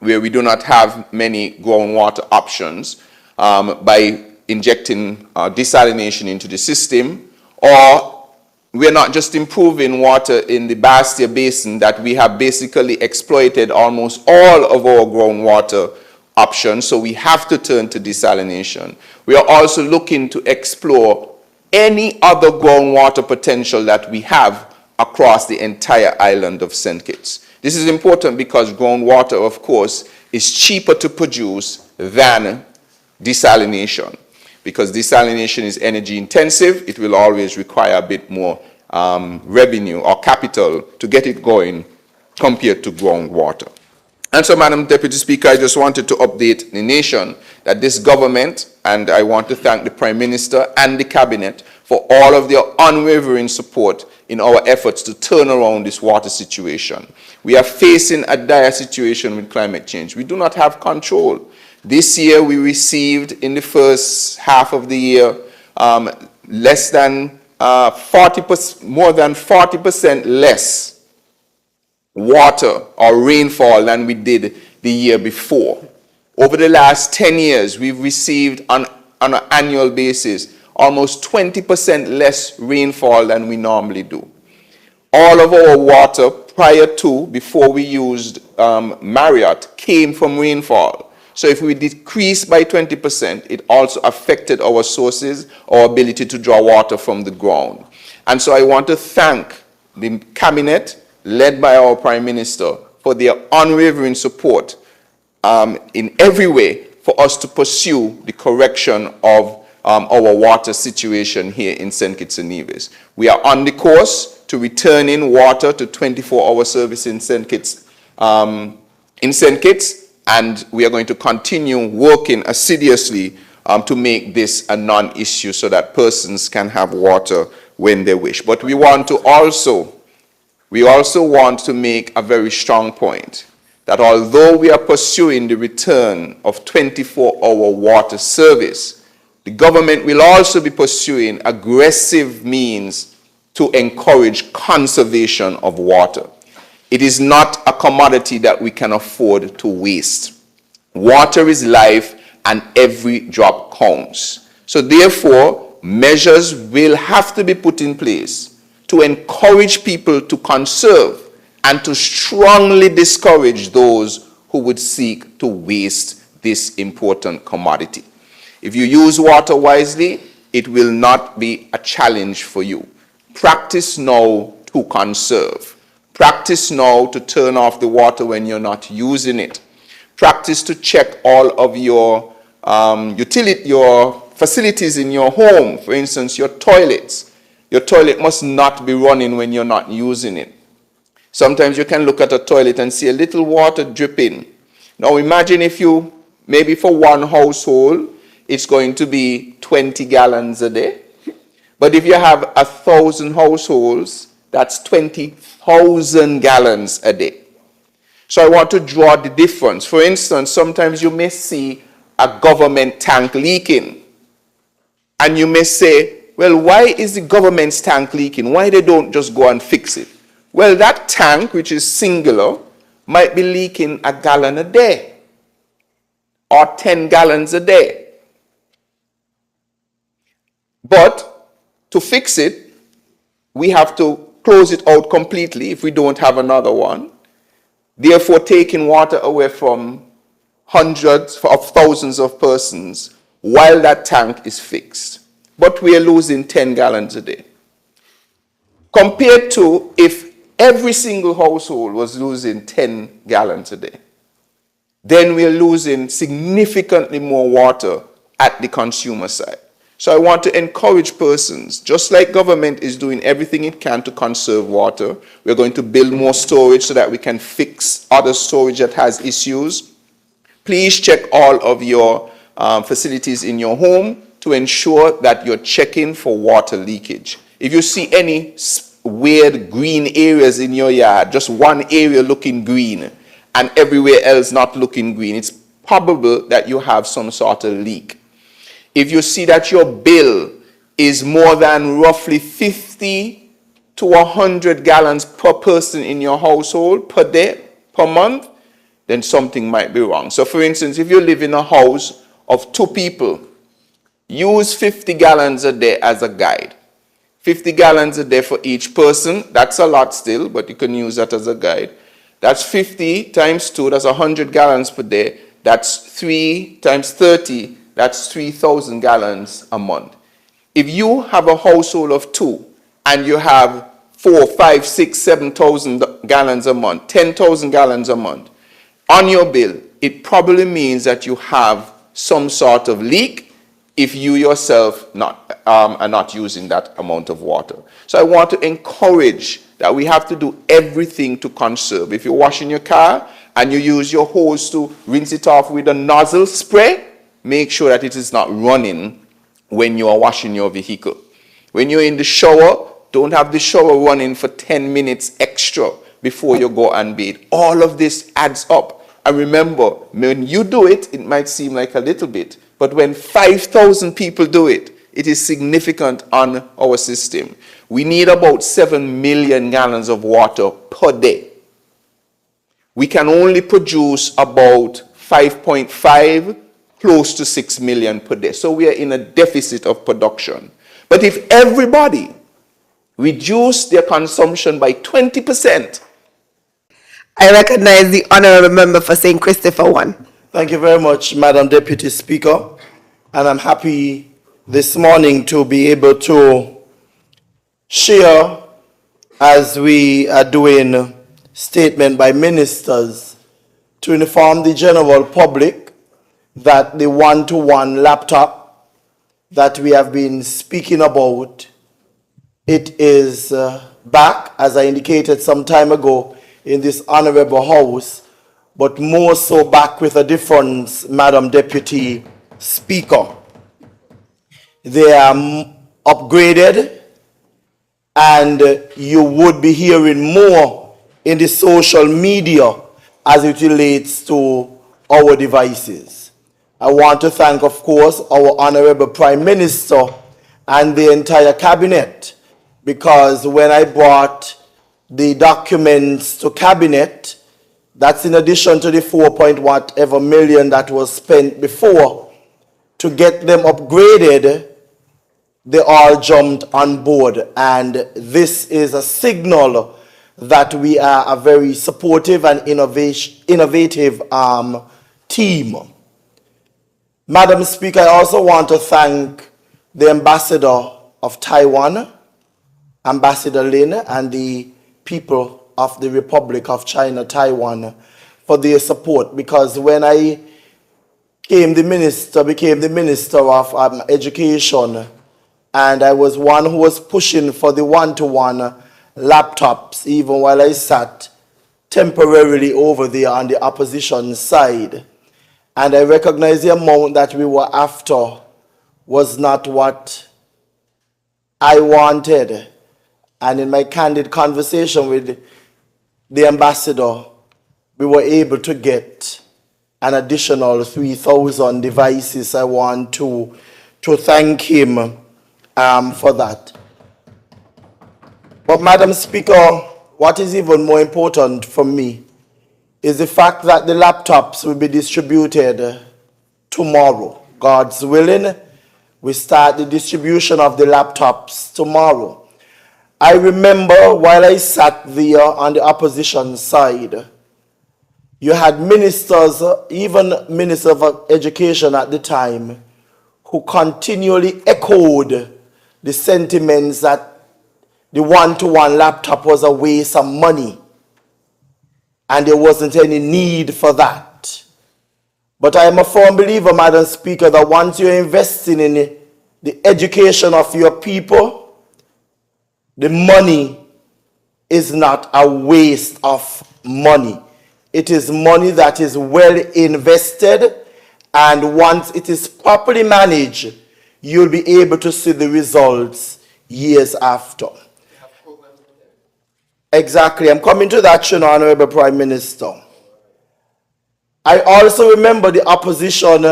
S7: where we do not have many groundwater options, by injecting desalination into the system, or we're not just improving water in the Bastia Basin that we have basically exploited almost all of our groundwater options, so we have to turn to desalination. We are also looking to explore any other groundwater potential that we have across the entire island of St. Kitts. This is important because groundwater, of course, is cheaper to produce than desalination. Because desalination is energy intensive, it will always require a bit more revenue or capital to get it going compared to groundwater. And so, Madam Deputy Speaker, I just wanted to update the nation that this government, and I want to thank the Prime Minister and the Cabinet for all of their unwavering support in our efforts to turn around this water situation. We are facing a dire situation with climate change. We do not have control. This year we received in the first half of the year less than 40%, more than 40% less water or rainfall than we did the year before. Over the last 10 years, we've received on an annual basis almost 20% less rainfall than we normally do. All of our water prior to, before we used Marriott, came from rainfall. So if we decreased by 20%, it also affected our sources, our ability to draw water from the ground. And so I want to thank the Cabinet, led by our Prime Minister, for their unwavering support in every way for us to pursue the correction of our water situation here in St. Kitts and Nevis. We are on the course to returning water to 24-hour service in St. Kitts, and we are going to continue working assiduously to make this a non-issue so that persons can have water when they wish. But we also want to make a very strong point that although we are pursuing the return of 24-hour water service, the government will also be pursuing aggressive means to encourage conservation of water. It is not a commodity that we can afford to waste. Water is life, and every drop counts. So therefore, measures will have to be put in place to encourage people to conserve and to strongly discourage those who would seek to waste this important commodity. If you use water wisely, it will not be a challenge for you. Practice now to conserve. Practice now to turn off the water when you're not using it. Practice to check all of your your facilities in your home. For instance, your toilets. Your toilet must not be running when you're not using it. Sometimes you can look at a toilet and see a little water dripping. Now imagine if you, maybe for one household, it's going to be 20 gallons a day. But if you have 1,000 households, that's 20,000 gallons a day. So I want to draw the difference. For instance, sometimes you may see a government tank leaking. And you may say, well, why is the government's tank leaking? Why they don't just go and fix it? Well, that tank, which is singular, might be leaking 1 gallon a day or 10 gallons a day. But to fix it, we have to close it out completely if we don't have another one, therefore taking water away from hundreds of thousands of persons while that tank is fixed. But we are losing 10 gallons a day. Compared to if every single household was losing 10 gallons a day, then we are losing significantly more water at the consumer side. So I want to encourage persons, just like government is doing everything it can to conserve water, we're going to build more storage so that we can fix other storage that has issues. Please check all of your facilities in your home to ensure that you're checking for water leakage. If you see any weird green areas in your yard, just one area looking green and everywhere else not looking green, it's probable that you have some sort of leak. If you see that your bill is more than roughly 50 to 100 gallons per person in your household per day, per month, then something might be wrong. So for instance, if you live in a house of 2 people, use 50 gallons a day as a guide. 50 gallons a day for each person. That's a lot still, but you can use that as a guide. That's 50 times 2, that's 100 gallons per day. That's 3 times 30, that's 3,000 gallons a month. If you have a household of 2 and you have 4, 5, 6, 7,000 gallons a month, 10,000 gallons a month, on your bill, it probably means that you have some sort of leak if you yourself are not using that amount of water. So I want to encourage that we have to do everything to conserve. If you're washing your car and you use your hose to rinse it off with a nozzle spray, make sure that it is not running when you are washing your vehicle. When you're in the shower, don't have the shower running for 10 minutes extra before you go and bathe. All of this adds up. And remember, when you do it, it might seem like a little bit, but when 5,000 people do it, it is significant on our system. We need about 7 million gallons of water per day. We can only produce about 5.5, close to 6 million per day. So we are in a deficit of production. But if everybody reduce their consumption by 20%,
S1: I recognize the honorable member for St. Christopher one.
S8: Thank you very much, Madam Deputy Speaker. And I'm happy this morning to be able to share, as we are doing statement by ministers, to inform the general public that the one-to-one laptop that we have been speaking about, it is back, as I indicated some time ago, in this honorable house, but more so back with a difference, Madam Deputy Speaker. They are upgraded, and you would be hearing more in the social media as it relates to our devices. I want to thank, of course, our Honorable Prime Minister and the entire cabinet, because when I brought the documents to cabinet, that's in addition to the 4 million that was spent before, to get them upgraded, they all jumped on board. And this is a signal that we are a very supportive and innovative team. Madam Speaker, I also want to thank the Ambassador of Taiwan, Ambassador Lin, and the people of the Republic of China, Taiwan, for their support, because when I became the Minister of Education, and I was one who was pushing for the one-to-one laptops, even while I sat temporarily over there on the opposition side. And I recognize the amount that we were after was not what I wanted. And in my candid conversation with the ambassador, we were able to get an additional 3,000 devices. I want to thank him for that. But Madam Speaker, what is even more important for me is the fact that the laptops will be distributed tomorrow. God's willing, we start the distribution of the laptops tomorrow. I remember while I sat there on the opposition side, you had ministers, even Minister of Education at the time, who continually echoed the sentiments that the one-to-one laptop was a waste of money and there wasn't any need for that. But I am a firm believer, Madam Speaker, that once you're investing in the the education of your people, the money is not a waste of money. It is money that is well invested, and once it is properly managed, you'll be able to see the results years after. Exactly. I'm coming to that, Honorable Prime Minister. I also remember the opposition,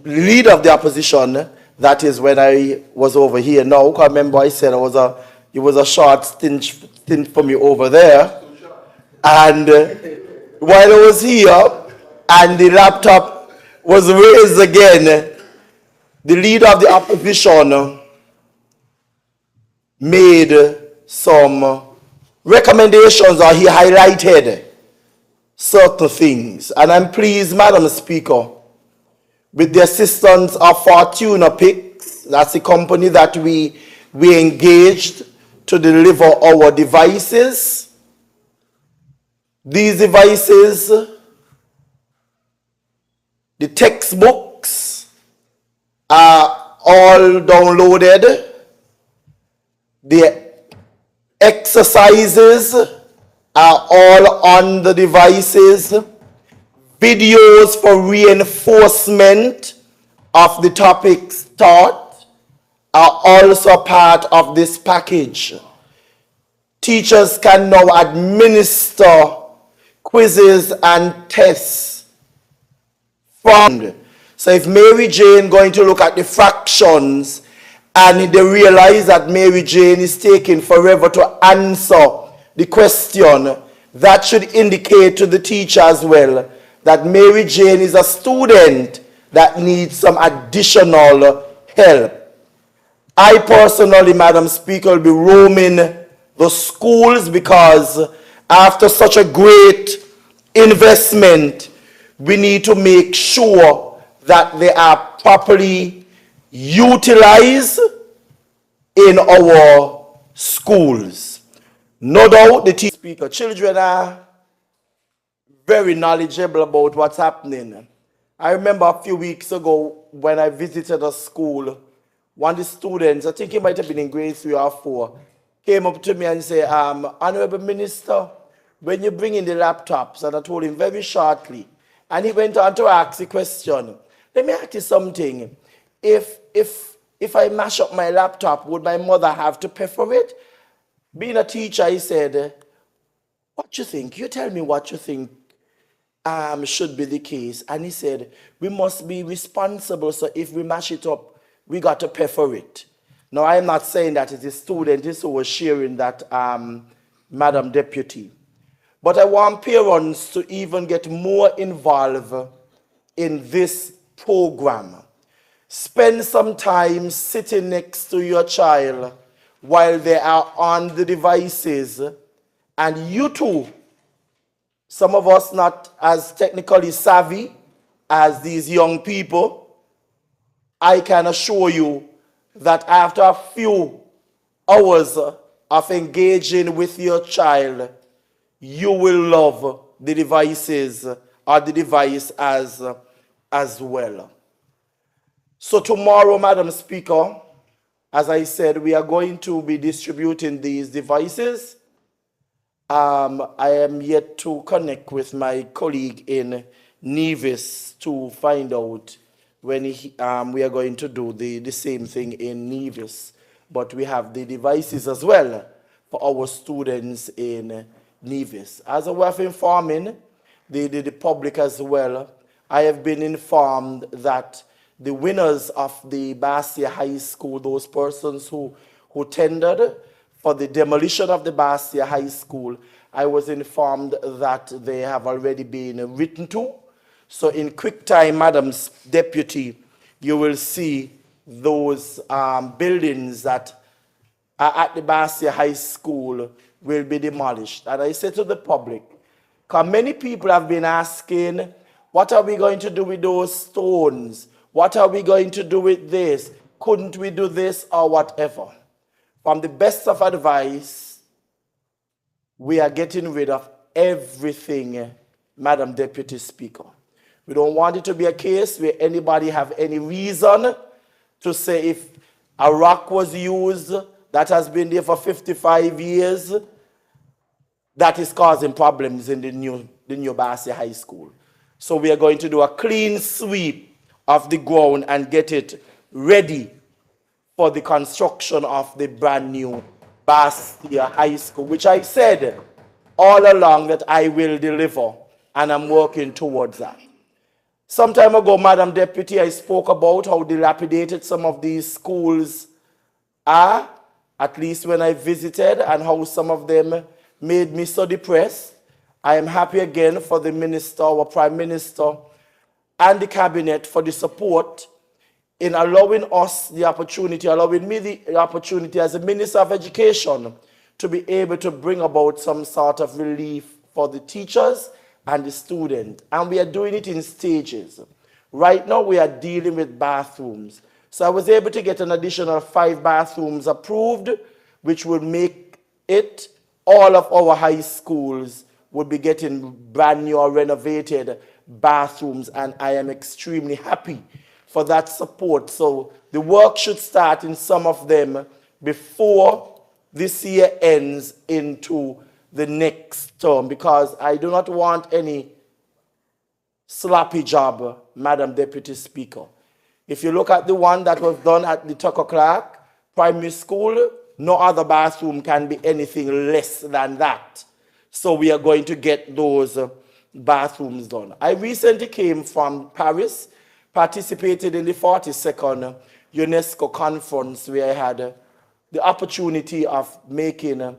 S8: leader of the opposition, that is when I was over here. Now, I remember I said it was a short stint for me over there. And while I was here and the laptop was raised again, the leader of the opposition made some recommendations, or he highlighted certain things. And I'm pleased, Madam Speaker, with the assistance of Fortuna Picks, that's the company that we engaged to deliver our devices. These devices, the textbooks are all downloaded. The exercises are all on the devices. Videos for reinforcement of the topics taught are also part of this package. Teachers can now administer quizzes and tests from. So if Mary Jane going to look at the fractions and they realize that Mary Jane is taking forever to answer the question, that should indicate to the teacher as well that Mary Jane is a student that needs some additional help. I personally, Madam Speaker, will be roaming the schools, because after such a great investment, we need to make sure that they are properly utilized in our schools. No doubt the speaker, children are very knowledgeable about what's happening. I remember a few weeks ago when I visited a school, one of the students, I think he might have been in grade 3 or 4, came up to me and said, Honorable Minister, when you bring in the laptops, and I told him very shortly, and he went on to ask the question, let me ask you something. If I mash up my laptop, would my mother have to pay for it? Being a teacher, he said, what you think? You tell me what you think should be the case. And he said, we must be responsible, so if we mash it up, we got to pay for it. Now, I am not saying that it is students who was sharing that, Madam Deputy. But I want parents to even get more involved in this program. Spend some time sitting next to your child while they are on the devices, and you too, some of us not as technically savvy as these young people, I can assure you that after a few hours of engaging with your child, you will love the devices or the device as well. So tomorrow, Madam Speaker, as I said, we are going to be distributing these devices. I am yet to connect with my colleague in Nevis to find out when we are going to do the same thing in Nevis. But we have the devices as well for our students in Nevis. As a way of informing the public as well, I have been informed that the winners of the Bastia High School, those persons who tendered for the demolition of the Bastia High School, I was informed that they have already been written to. So in quick time, Madam Deputy, you will see those buildings that are at the Bastia High School will be demolished. And I say to the public, because many people have been asking, what are we going to do with those stones? What are we going to do with this? Couldn't we do this or whatever? From the best of advice, we are getting rid of everything, Madam Deputy Speaker. We don't want it to be a case where anybody have any reason to say if A rock was used that has been there for 55 years that is causing problems in the new Bassi High School. So we are going to do a clean sweep of the ground and get it ready for the construction of the brand new Bastia High School, which I said all along that I will deliver, and I'm working towards that. Some time ago, Madam Deputy, I spoke about how dilapidated some of these schools are, at least when I visited, and how some of them made me so depressed. I am happy again for the minister, our Prime Minister, and the Cabinet for the support in allowing us the opportunity, allowing me the opportunity as a Minister of Education to be able to bring about some sort of relief for the teachers and the students. And we are doing it in stages. Right now, we are dealing with bathrooms. So I was able to get an additional 5 bathrooms approved, which will make it all of our high schools would be getting brand new or renovated bathrooms, and I am extremely happy for that support. So the work should start in some of them before this year ends into the next term, because I do not want any sloppy job, Madam Deputy Speaker. If you look at the one that was done at the Tucker Clark Primary School, no other bathroom can be anything less than that. So we are going to get those bathrooms done. I recently came from Paris, participated in the 42nd UNESCO conference, where I had the opportunity of making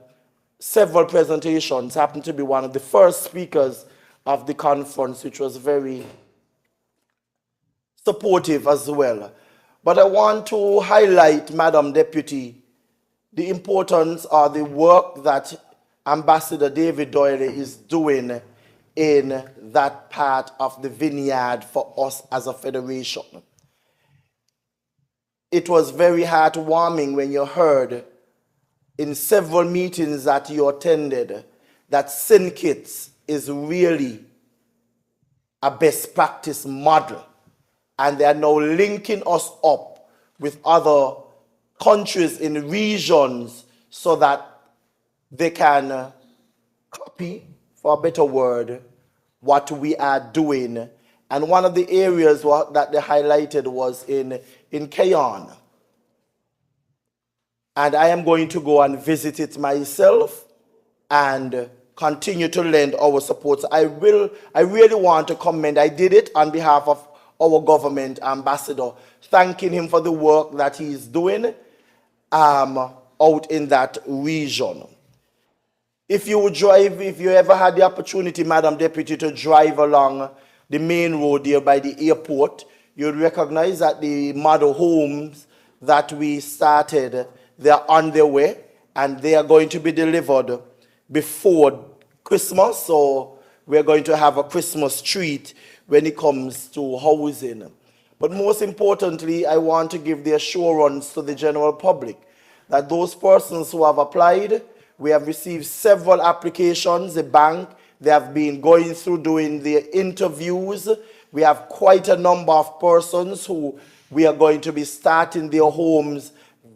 S8: several presentations. Happened to be one of the first speakers of the conference, which was very supportive as well. But I want to highlight, Madam Deputy, the importance of the work that Ambassador David Doyle is doing in that part of the vineyard for us as a federation. It was very heartwarming when you heard in several meetings that you attended that St. Kitts is really a best practice model, and they are now linking us up with other countries in regions so that they can copy, for a better word, what we are doing. And one of the areas that they highlighted was in Cayon. And I am going to go and visit it myself and continue to lend our support. I really want to commend, I did it on behalf of our government ambassador, thanking him for the work that he's doing out in that region. If you ever had the opportunity, Madam Deputy, to drive along the main road here by the airport, you'll recognize that the model homes that we started, they're on their way, and they are going to be delivered before Christmas. So we're going to have a Christmas treat when it comes to housing. But most importantly, I want to give the assurance to the general public that those persons who have applied, we have received several applications. The bank, they have been going through doing their interviews. We have quite a number of persons who we are going to be starting their homes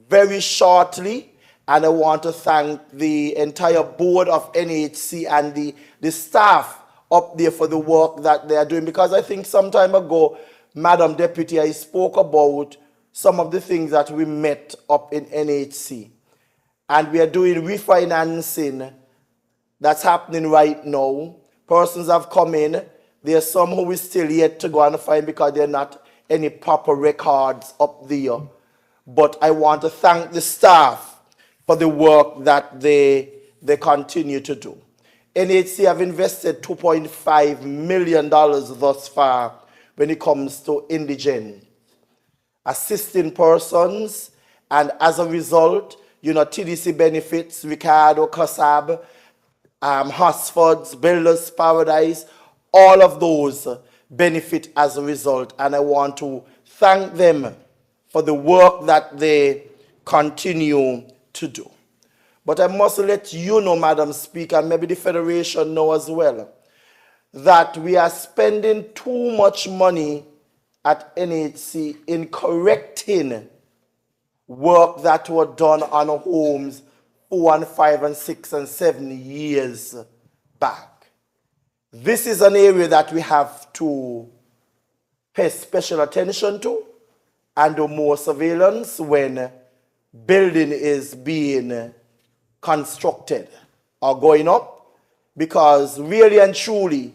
S8: very shortly. And I want to thank the entire board of NHC and the staff up there for the work that they are doing. Because I think some time ago, Madam Deputy, I spoke about some of the things that we met up in NHC. And we are doing refinancing that's happening right now. Persons have come in. There are some who we still yet to go and find because there are not any proper records up there. But I want to thank the staff for the work that they continue to do. NHC have invested $2.5 million thus far when it comes to indigent assisting persons, and as a result, TDC benefits, Ricardo, COSAB, Hosfords, Builders Paradise, all of those benefit as a result. And I want to thank them for the work that they continue to do. But I must let you know, Madam Speaker, and maybe the Federation know as well, that we are spending too much money at NHC in correcting work that were done on homes 4 and 5 and 6 and 7 years back. This is an area that we have to pay special attention to and do more surveillance when building is being constructed or going up, because really and truly,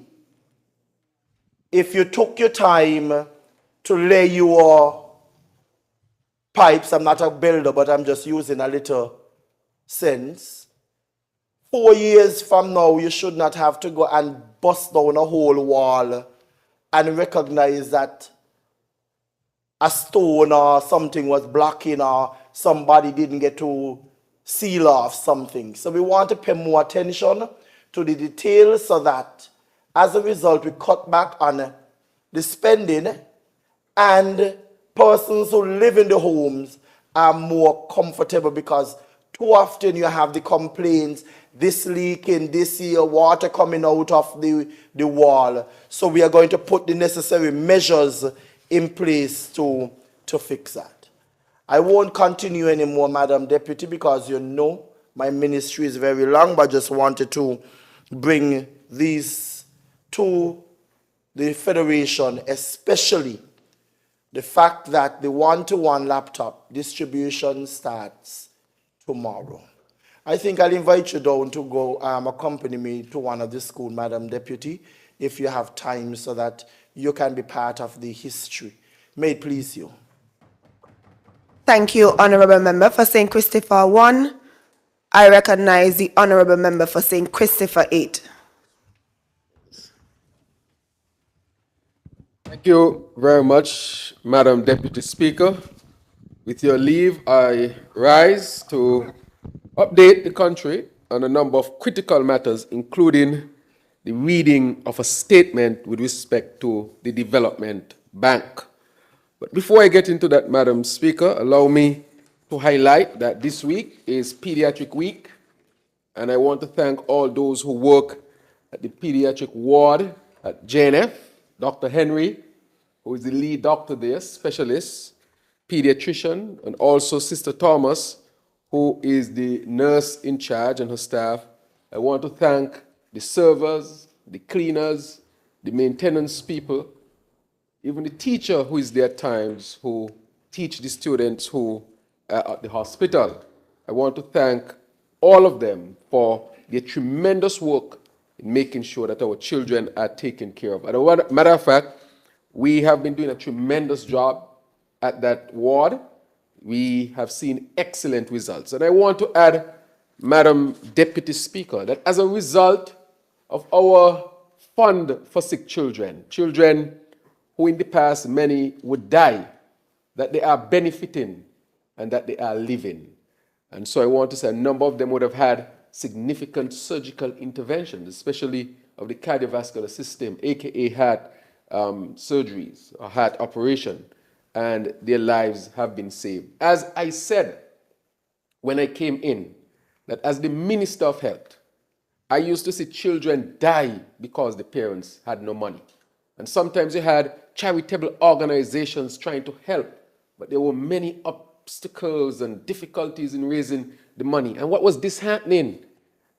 S8: if you took your time to lay your pipes, I'm not a builder, but I'm just using a little sense, 4 years from now, you should not have to go and bust down a whole wall and recognize that a stone or something was blocking or somebody didn't get to seal off something. So we want to pay more attention to the details so that as a result we cut back on the spending and persons who live in the homes are more comfortable, because too often you have the complaints, this leaking, this here, water coming out of the wall. So we are going to put the necessary measures in place to fix that. I won't continue anymore, Madam Deputy, because you know my ministry is very long, but just wanted to bring these to the Federation, especially the fact that the one-to-one laptop distribution starts tomorrow. I think I'll invite you down to go accompany me to one of the schools, Madam Deputy, if you have time, so that you can be part of the history. May it please you.
S1: Thank you, Honorable Member for St. Christopher 1. I recognize the Honorable Member for St. Christopher 8.
S9: Thank you very much, Madam Deputy Speaker. With your leave, I rise to update the country on a number of critical matters, including the reading of a statement with respect to the Development Bank. But before I get into that, Madam Speaker, allow me to highlight that this week is Pediatric Week, and I want to thank all those who work at the pediatric ward at JNF, Dr. Henry, who is the lead doctor there, specialist, pediatrician, and also Sister Thomas, who is the nurse in charge, and her staff. I want to thank the servers, the cleaners, the maintenance people, even the teacher who is there at times, who teach the students who are at the hospital. I want to thank all of them for their tremendous work in making sure that our children are taken care of. As a matter of fact, we have been doing a tremendous job at that ward. We have seen excellent results. And I want to add, Madam Deputy Speaker, that as a result of our fund for sick children, children who in the past many would die, that they are benefiting and that they are living. And so I want to say a number of them would have had significant surgical interventions, especially of the cardiovascular system, aka heart surgeries or heart operation, and their lives have been saved. As I said when I came in, that as the Minister of Health, I used to see children die because the parents had no money. And sometimes you had charitable organizations trying to help, but there were many obstacles and difficulties in raising the money. And what was disheartening,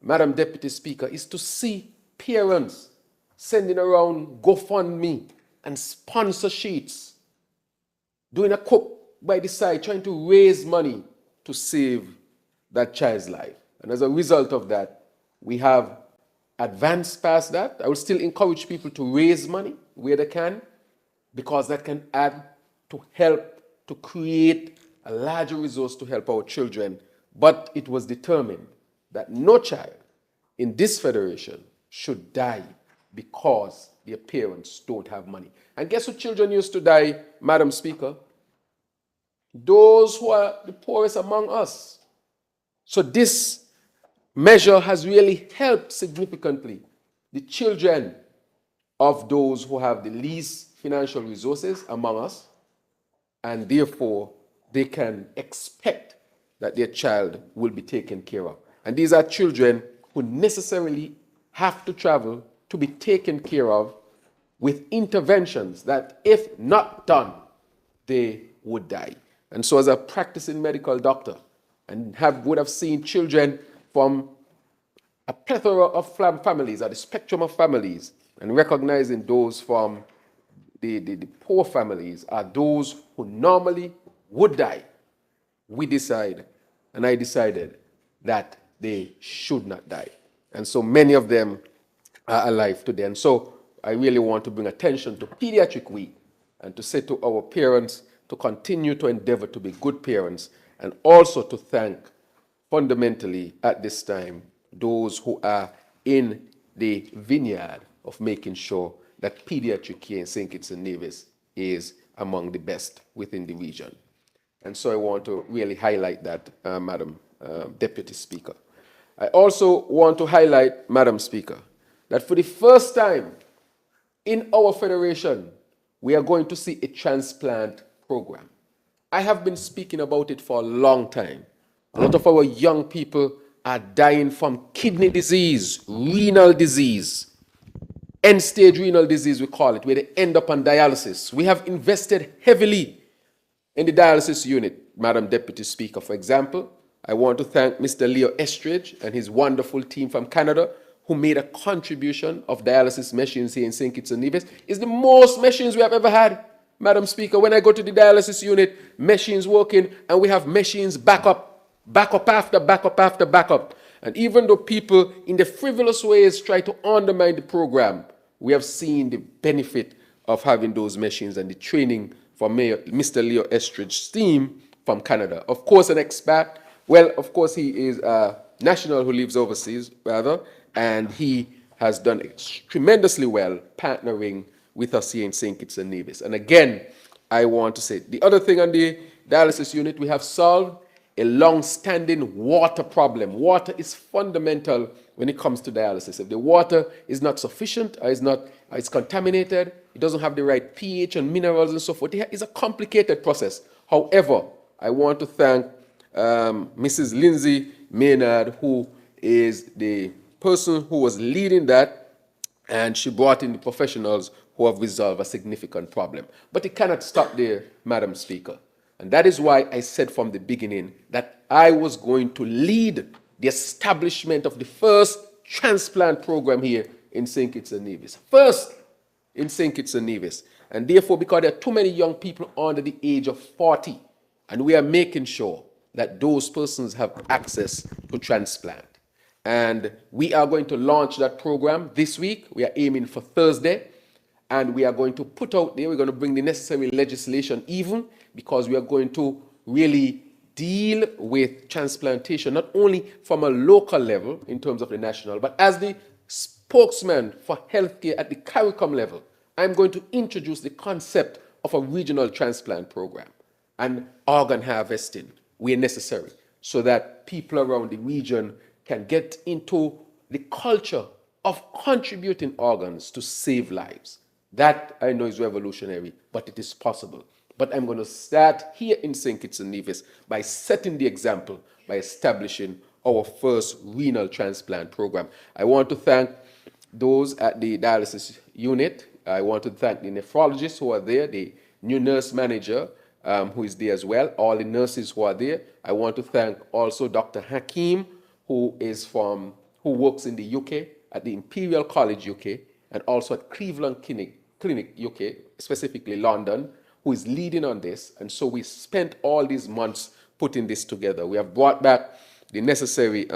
S9: Madam Deputy Speaker, is to see parents sending around GoFundMe and sponsor sheets, doing a cook by the side, trying to raise money to save that child's life. And as a result of that, we have advanced past that. I would still encourage people to raise money where they can, because that can add to help to create a larger resource to help our children. But it was determined that no child in this federation should die because their parents don't have money. And guess who children used to die, Madam Speaker? Those who are the poorest among us. So this measure has really helped significantly the children of those who have the least financial resources among us, and therefore they can expect that their child will be taken care of. And these are children who necessarily have to travel to be taken care of with interventions that, if not done, they would die. And so as a practicing medical doctor, and would have seen children from a plethora of families, or the spectrum of families, and recognizing those from the poor families are those who normally would die, I decided that they should not die. And so many of them are alive today. And so I really want to bring attention to Pediatric Week and to say to our parents to continue to endeavor to be good parents, and also to thank fundamentally at this time those who are in the vineyard of making sure that pediatric care in St. Kitts and Nevis is among the best within the region. And so I want to really highlight that, Madam Deputy Speaker. I also want to highlight, Madam Speaker, that for the first time in our federation, we are going to see a transplant program. I have been speaking about it for a long time. A lot of our young people are dying from kidney disease, renal disease, end-stage renal disease, we call it, where they end up on dialysis. We have invested heavily in the dialysis unit, Madam Deputy Speaker. For example, I want to thank Mr. Leo Estridge and his wonderful team from Canada who made a contribution of dialysis machines here in St. Kitts and Nevis. It's the most machines we have ever had, Madam Speaker. When I go to the dialysis unit, machines working, and we have machines backup after backup. And even though people in the frivolous ways try to undermine the program, we have seen the benefit of having those machines and the training from Mr. Leo Estridge's team from Canada. Of course, an expat. Well, of course, he is a national who lives overseas, rather, and he has done tremendously well partnering with us here in St. Kitts and Nevis. And again, I want to say, the other thing on the dialysis unit, we have solved a long-standing water problem. Water is fundamental when it comes to dialysis. If the water is not sufficient or it's contaminated, it doesn't have the right pH and minerals and so forth, it's a complicated process. However, I want to thank Mrs. Lindsay Maynard, who is the person who was leading that, and she brought in the professionals who have resolved a significant problem. But it cannot stop there, Madam Speaker. And that is why I said from the beginning that I was going to lead the establishment of the first transplant program here in St. Kitts and Nevis. First in St. Kitts and Nevis. And therefore, because there are too many young people under the age of 40, and we are making sure that those persons have access to transplant. And we are going to launch that program this week. We are aiming for Thursday. And we are going to put out there, we're going to bring the necessary legislation even, because we are going to really deal with transplantation, not only from a local level in terms of the national, but as the spokesman for healthcare at the CARICOM level, I'm going to introduce the concept of a regional transplant program and organ harvesting where necessary, so that people around the region can get into the culture of contributing organs to save lives. That I know is revolutionary, but it is possible. But I'm going to start here in St. Kitts and Nevis by setting the example, by establishing our first renal transplant program. I want to thank those at the dialysis unit. I want to thank the nephrologists who are there, the new nurse manager who is there as well, all the nurses who are there. I want to thank also Dr. Hakim, who works in the UK, at the Imperial College UK, and also at Cleveland Clinic UK, specifically London, who is leading on this. And so we spent all these months putting this together. We have brought back the necessary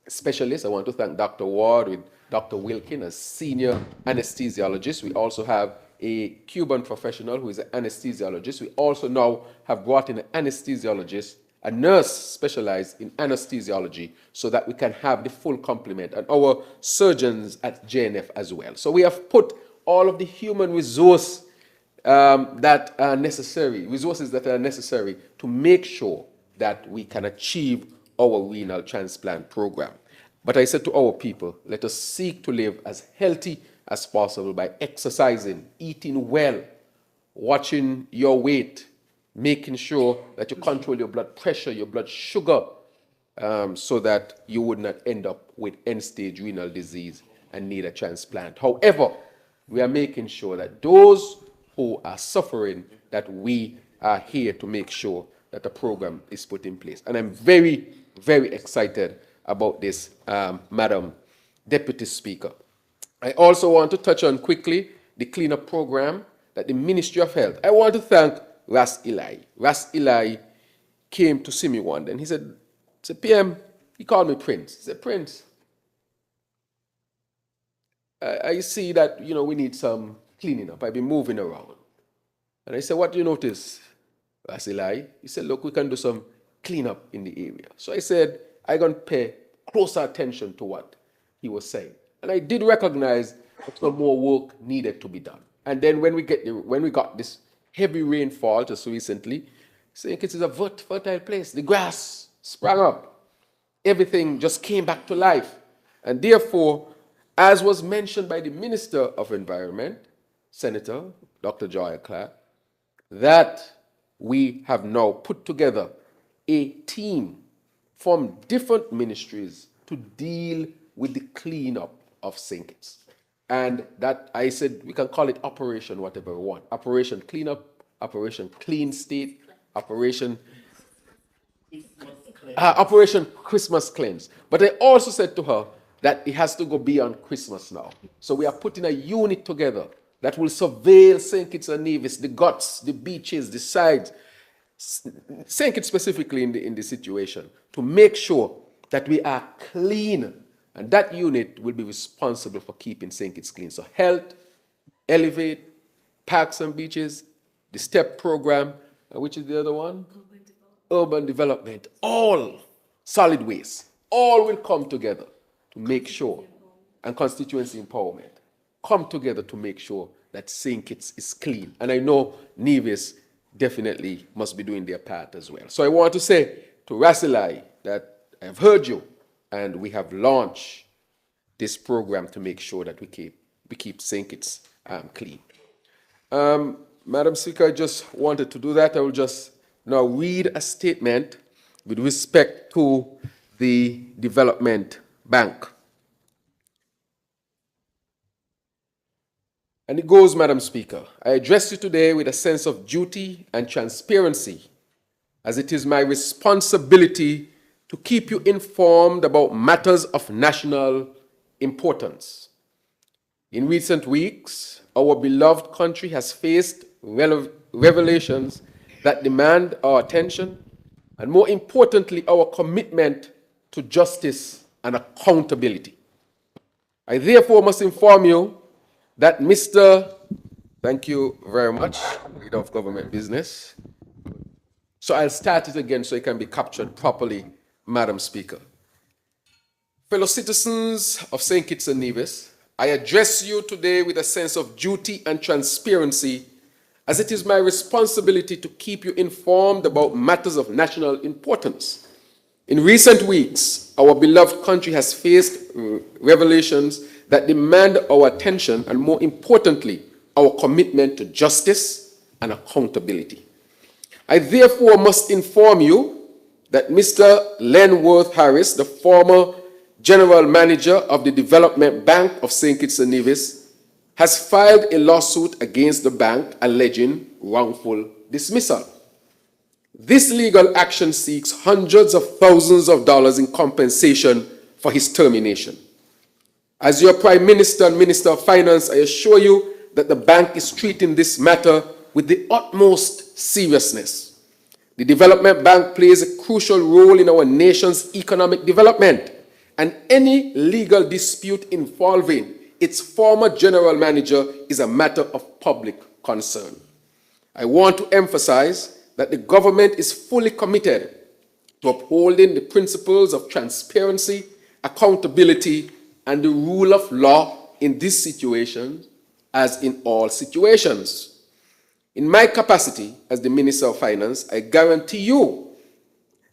S9: specialists. I want to thank Dr. Ward with Dr. Wilkin as senior anesthesiologist. We also have a Cuban professional who is an anesthesiologist. We also now have brought in an anesthesiologist, a nurse specialized in anesthesiology, so that we can have the full complement, and our surgeons at JNF as well. So we have put all of the human resources that are necessary to make sure that we can achieve our renal transplant program. But I said to our people, let us seek to live as healthy as possible by exercising, eating well, watching your weight, making sure that you control your blood pressure, your blood sugar, so that you would not end up with end-stage renal disease and need a transplant. However, we are making sure that those who are suffering, that we are here to make sure that the program is put in place. And I'm very, very excited about this, Madam Deputy Speaker. I also want to touch on quickly the cleanup program that the Ministry of Health. I want to thank Ras Eli. Ras Eli came to see me one day and he said, PM, he called me Prince. He said, Prince, I see that, we need some cleaning up. I've been moving around. And I said, what do you notice, Ras Eli? He said, look, we can do some cleanup in the area. So I said, I'm going to pay closer attention to what he was saying. And I did recognize that some more work needed to be done. And then when we got this heavy rainfall just recently, St. Kitts is a fertile place. The grass sprang up. Everything just came back to life. And therefore, as was mentioned by the Minister of Environment, Senator Dr. Joy Clark, that we have now put together a team from different ministries to deal with the cleanup of St. Kitts. And that, I said, we can call it Operation whatever we want. Operation Cleanup, Operation Clean State, Operation Christmas Cleanse. But I also said to her that it has to go beyond Christmas now. So we are putting a unit together that will surveil St. Kitts and Nevis, the guts, the beaches, the sides, St. Kitts specifically in the situation, to make sure that we are clean. And that unit will be responsible for keeping St. Kitts clean. So health, elevate, parks and beaches, the STEP program, which is the other one? Urban development, all solid waste, all will come together to make sure, and constituency empowerment, come together to make sure that St. Kitts is clean. And I know Nevis definitely must be doing their part as well. So I want to say to Ras Eli that I've heard you, and we have launched this program to make sure that we keep St. Kitts clean. Madam Speaker, I just wanted to do that. I will just now read a statement with respect to the Development Bank. And it goes, Madam Speaker, I address you today with a sense of duty and transparency, as it is my responsibility to keep you informed about matters of national importance. In recent weeks, our beloved country has faced revelations that demand our attention and, more importantly, our commitment to justice and accountability. I therefore must inform you that thank you very much, Leader of Government Business. So I'll start it again so it can be captured properly, Madam Speaker. Fellow citizens of St. Kitts and Nevis, I address you today with a sense of duty and transparency, as it is my responsibility to keep you informed about matters of national importance. In recent weeks, our beloved country has faced revelations that demand our attention and, more importantly, our commitment to justice and accountability. I therefore must inform you that Mr. Len Worth Harris, the former General Manager of the Development Bank of St. Kitts and Nevis, has filed a lawsuit against the bank alleging wrongful dismissal. This legal action seeks hundreds of thousands of dollars in compensation for his termination. As your Prime Minister and Minister of Finance, I assure you that the bank is treating this matter with the utmost seriousness. The Development Bank plays a crucial role in our nation's economic development, and any legal dispute involving its former general manager is a matter of public concern. I want to emphasize that the government is fully committed to upholding the principles of transparency, accountability, and the rule of law in this situation, as in all situations. In my capacity as the Minister of Finance, I guarantee you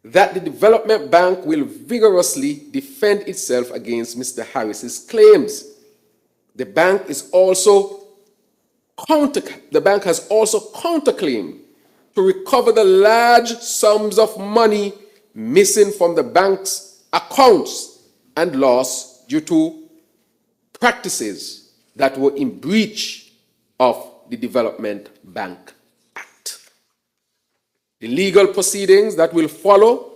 S9: that the Development Bank will vigorously defend itself against Mr. Harris's claims. The bank has also counterclaimed to recover the large sums of money missing from the bank's accounts and lost due to practices that were in breach of the Development Bank Act. The legal proceedings that will follow,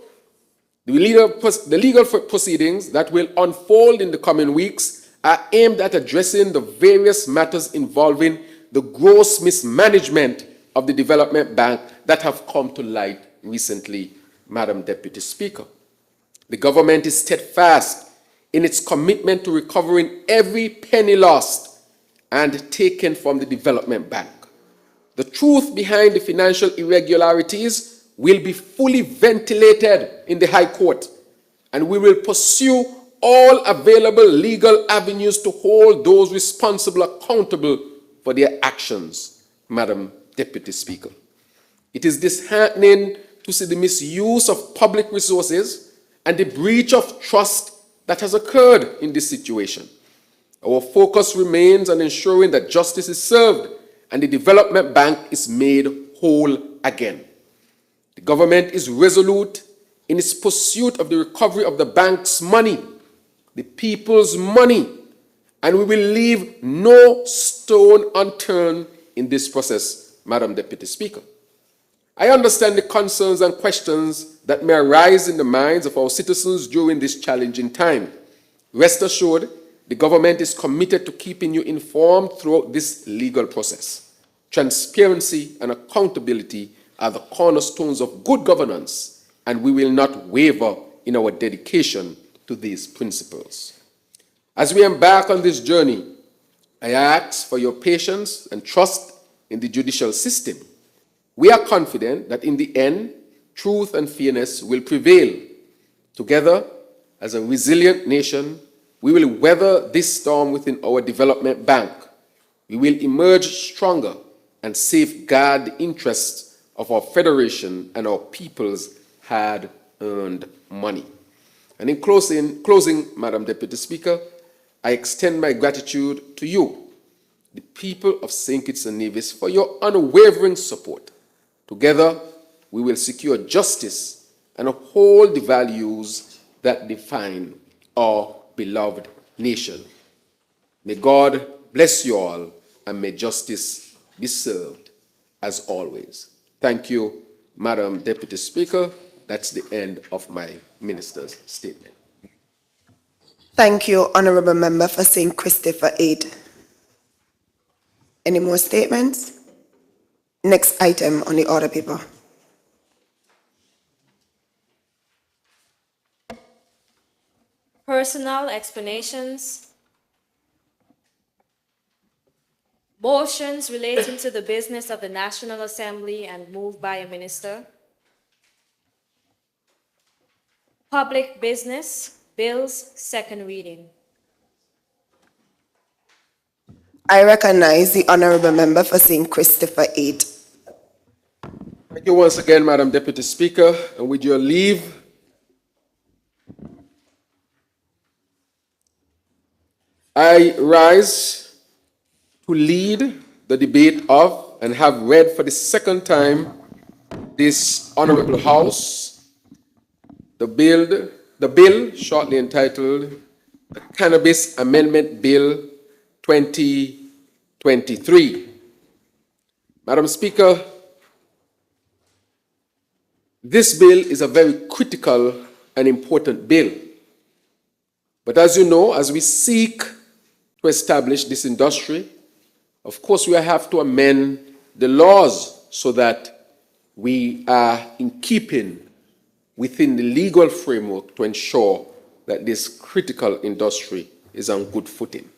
S9: the legal proceedings that will unfold in the coming weeks are aimed at addressing the various matters involving the gross mismanagement of the Development Bank that have come to light recently, Madam Deputy Speaker. The government is steadfast in its commitment to recovering every penny lost and taken from the Development Bank. The truth behind the financial irregularities will be fully ventilated in the High Court, and we will pursue all available legal avenues to hold those responsible accountable for their actions, Madam Deputy Speaker. It is disheartening to see the misuse of public resources and the breach of trust that has occurred in this situation. Our focus remains on ensuring that justice is served and the Development Bank is made whole again. The government is resolute in its pursuit of the recovery of the bank's money, the people's money, and we will leave no stone unturned in this process, Madam Deputy Speaker. I understand the concerns and questions that may arise in the minds of our citizens during this challenging time. Rest assured, the government is committed to keeping you informed throughout this legal process. Transparency and accountability are the cornerstones of good governance, and we will not waver in our dedication to these principles. As we embark on this journey, I ask for your patience and trust in the judicial system. We are confident that in the end, truth and fairness will prevail. Together, as a resilient nation, we will weather this storm within our development bank. We will emerge stronger and safeguard the interests of our federation and our people's hard-earned money. And in closing, Madam Deputy Speaker, I extend my gratitude to you, the people of St. Kitts and Nevis, for your unwavering support. Together, we will secure justice and uphold the values that define our beloved nation. May God bless you all, and may justice be served as always. Thank you, Madam Deputy Speaker. That's the end of my minister's statement.
S1: Thank you, Honourable Member for St. Christopher 8. Any more statements? Next item on the order paper.
S3: Personal explanations. Motions relating to the business of the National Assembly and moved by a minister. Public business, bills, second reading.
S1: I recognize the Honourable Member for St. Christopher 8.
S9: Thank you once again, Madam Deputy Speaker, and with your leave, I rise to lead the debate of and have read for the second time this Honourable House the bill shortly entitled the Cannabis Amendment Bill 2023. Madam Speaker, this bill is a very critical and important bill. But as you know, as we seek to establish this industry, of course we have to amend the laws so that we are in keeping within the legal framework to ensure that this critical industry is on good footing.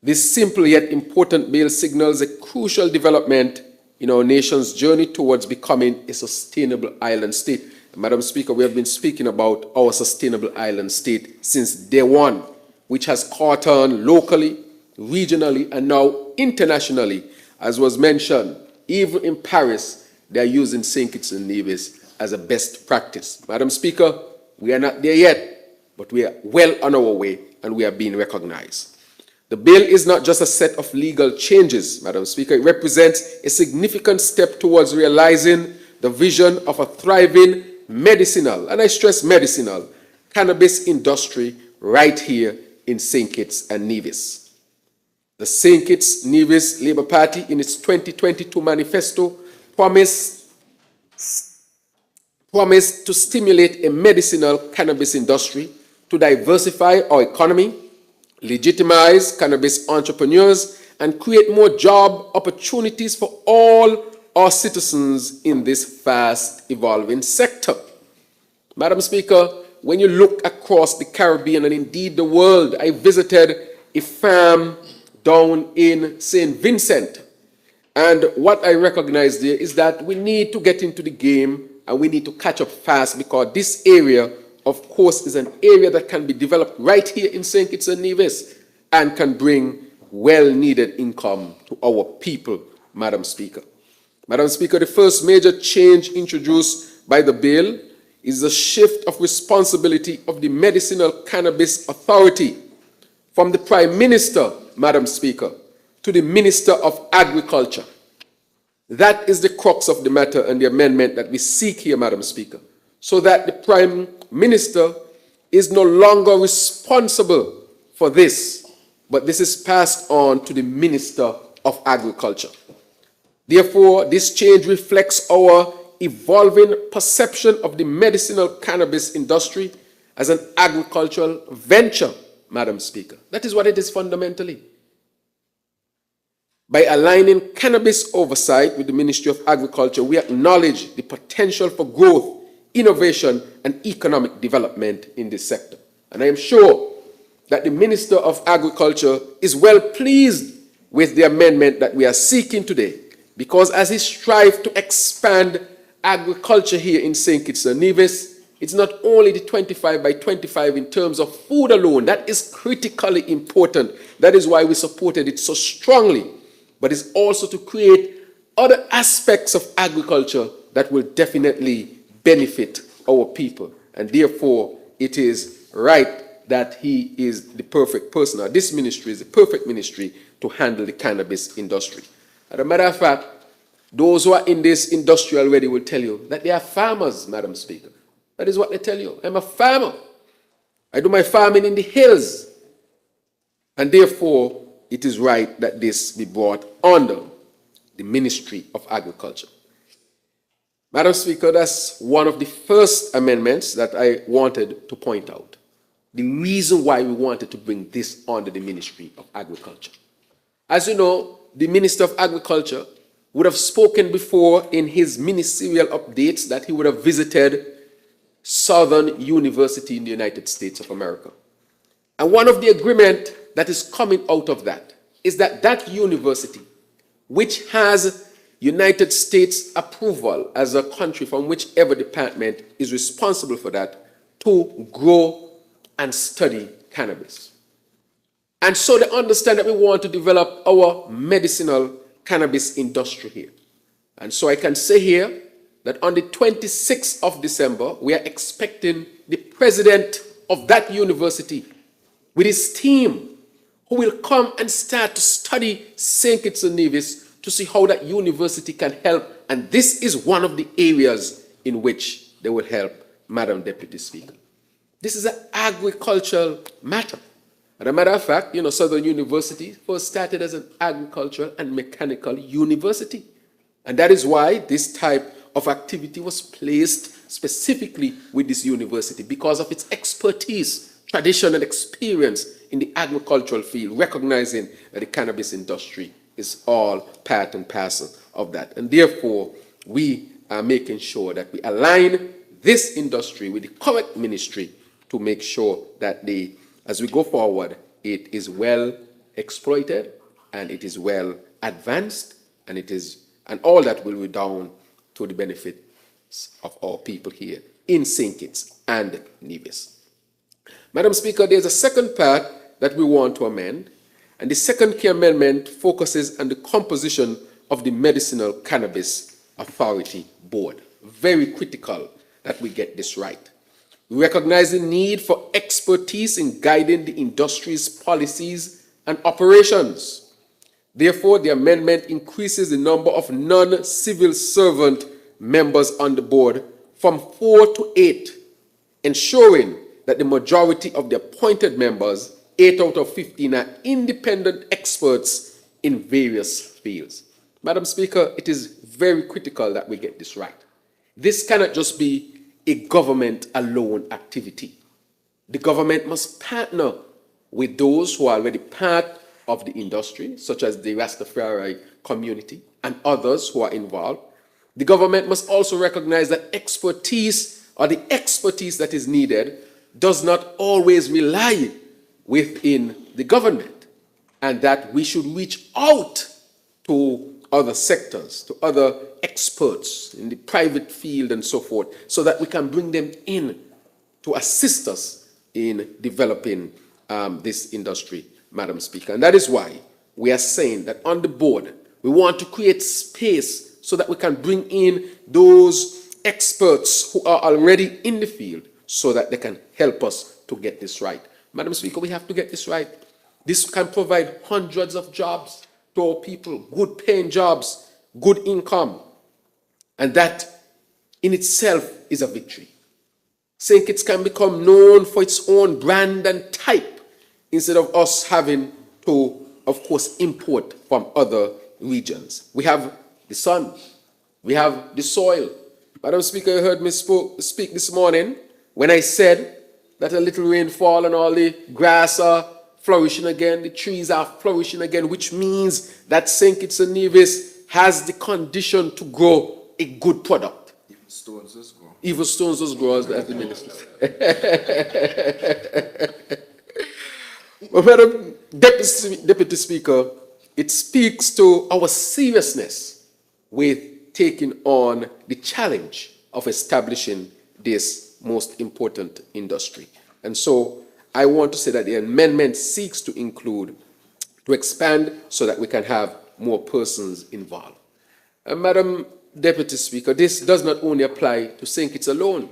S9: This simple yet important bill signals a crucial development in our nation's journey towards becoming a sustainable island state. Madam Speaker, we have been speaking about our sustainable island state since day one, which has caught on locally, regionally, and now internationally. As was mentioned, even in Paris, they are using St. Kitts and Nevis as a best practice. Madam Speaker, we are not there yet, but we are well on our way and we are being recognized. The bill is not just a set of legal changes, Madam Speaker. It represents a significant step towards realizing the vision of a thriving medicinal, and I stress medicinal, cannabis industry right here in St. Kitts and Nevis. The St. Kitts Nevis Labour Party, in its 2022 manifesto, promised promise to stimulate a medicinal cannabis industry, to diversify our economy, legitimize cannabis entrepreneurs, and create more job opportunities for all our citizens in this fast evolving sector. Madam Speaker, when you look across the Caribbean and indeed the world, I visited a farm down in St. Vincent. And what I recognize there is that we need to get into the game and we need to catch up fast, because this area, of course, is an area that can be developed right here in St. Kitts and Nevis and can bring well-needed income to our people, Madam Speaker. Madam Speaker, the first major change introduced by the bill is the shift of responsibility of the Medicinal Cannabis Authority from the Prime Minister, Madam Speaker, to the Minister of Agriculture. That is the crux of the matter and the amendment that we seek here, Madam Speaker, so that the Prime Minister is no longer responsible for this, but this is passed on to the Minister of Agriculture. Therefore, this change reflects our evolving perception of the medicinal cannabis industry as an agricultural venture, Madam Speaker. That is what it is fundamentally. By aligning cannabis oversight with the Ministry of Agriculture, we acknowledge the potential for growth, innovation, and economic development in this sector. And I am sure that the Minister of Agriculture is well pleased with the amendment that we are seeking today, because as he strives to expand agriculture here in St. Kitts and Nevis, it's not only the 25 by 25 in terms of food alone. That is critically important. That is why we supported it so strongly. But it's also to create other aspects of agriculture that will definitely benefit our people. And therefore, it is right that he is the perfect person, or this ministry is the perfect ministry to handle the cannabis industry. As a matter of fact, those who are in this industry already will tell you that they are farmers, Madam Speaker. That is what they tell you. I'm a farmer. I do my farming in the hills. And therefore, it is right that this be brought under the Ministry of Agriculture. Madam Speaker, that's one of the first amendments that I wanted to point out. The reason why we wanted to bring this under the Ministry of Agriculture. As you know, the Minister of Agriculture would have spoken before in his ministerial updates that he would have visited Southern University in the United States of America. And one of the agreement that is coming out of that is that that university, which has United States approval as a country from whichever department is responsible for that, to grow and study cannabis. And so they understand that we want to develop our medicinal cannabis industry here. And so I can say here that on the 26th of December, we are expecting the president of that university with his team, who will come and start to study St. Kitts and Nevis to see how that university can help. And this is one of the areas in which they will help, Madam Deputy Speaker. This is an agricultural matter. As a matter of fact, Southern University first started as an agricultural and mechanical university. And that is why this type of activity was placed specifically with this university, because of its expertise, tradition, and experience in the agricultural field, recognizing that the cannabis industry is all part and parcel of that. And therefore, we are making sure that we align this industry with the correct ministry to make sure that as we go forward, it is well exploited and it is well advanced, and all that will be down to the benefit of our people here in St. Kitts and Nevis. Madam Speaker, there's a second part that we want to amend, and the second key amendment focuses on the composition of the Medicinal Cannabis Authority Board. Very critical that we get this right. We recognize the need for expertise in guiding the industry's policies and operations. Therefore, the amendment increases the number of non-civil servant members on the board from 4 to 8, ensuring that the majority of the appointed members, 8 out of 15, are independent experts in various fields. Madam Speaker, it is very critical that we get this right. This cannot just be a government alone activity. The government must partner with those who are already part of the industry, such as the Rastafari community and others who are involved. The government must also recognize that expertise or the expertise that is needed does not always rely within the government, and that we should reach out to other sectors, to other experts in the private field and so forth, so that we can bring them in to assist us in developing this industry, Madam Speaker. And that is why we are saying that on the board, we want to create space so that we can bring in those experts who are already in the field so that they can help us to get this right. Madam Speaker, we have to get this right. This can provide hundreds of jobs to our people, good paying jobs, good income. And that in itself is a victory. St. Kitts can become known for its own brand and type instead of us having to, of course, import from other regions. We have the sun, we have the soil. Madam Speaker, you heard me speak this morning when I said that a little rainfall and all the grass are flourishing again, the trees are flourishing again, which means that St. Kitts and Nevis has the condition to grow a good product.
S7: Even stones just grow.
S9: Even stones just grow, as the minister said. Well, Madam Deputy Speaker, it speaks to our seriousness with taking on the challenge of establishing this most important industry. And so I want to say that the amendment seeks to expand so that we can have more persons involved. Madam Deputy Speaker, this does not only apply to St. Kitts alone,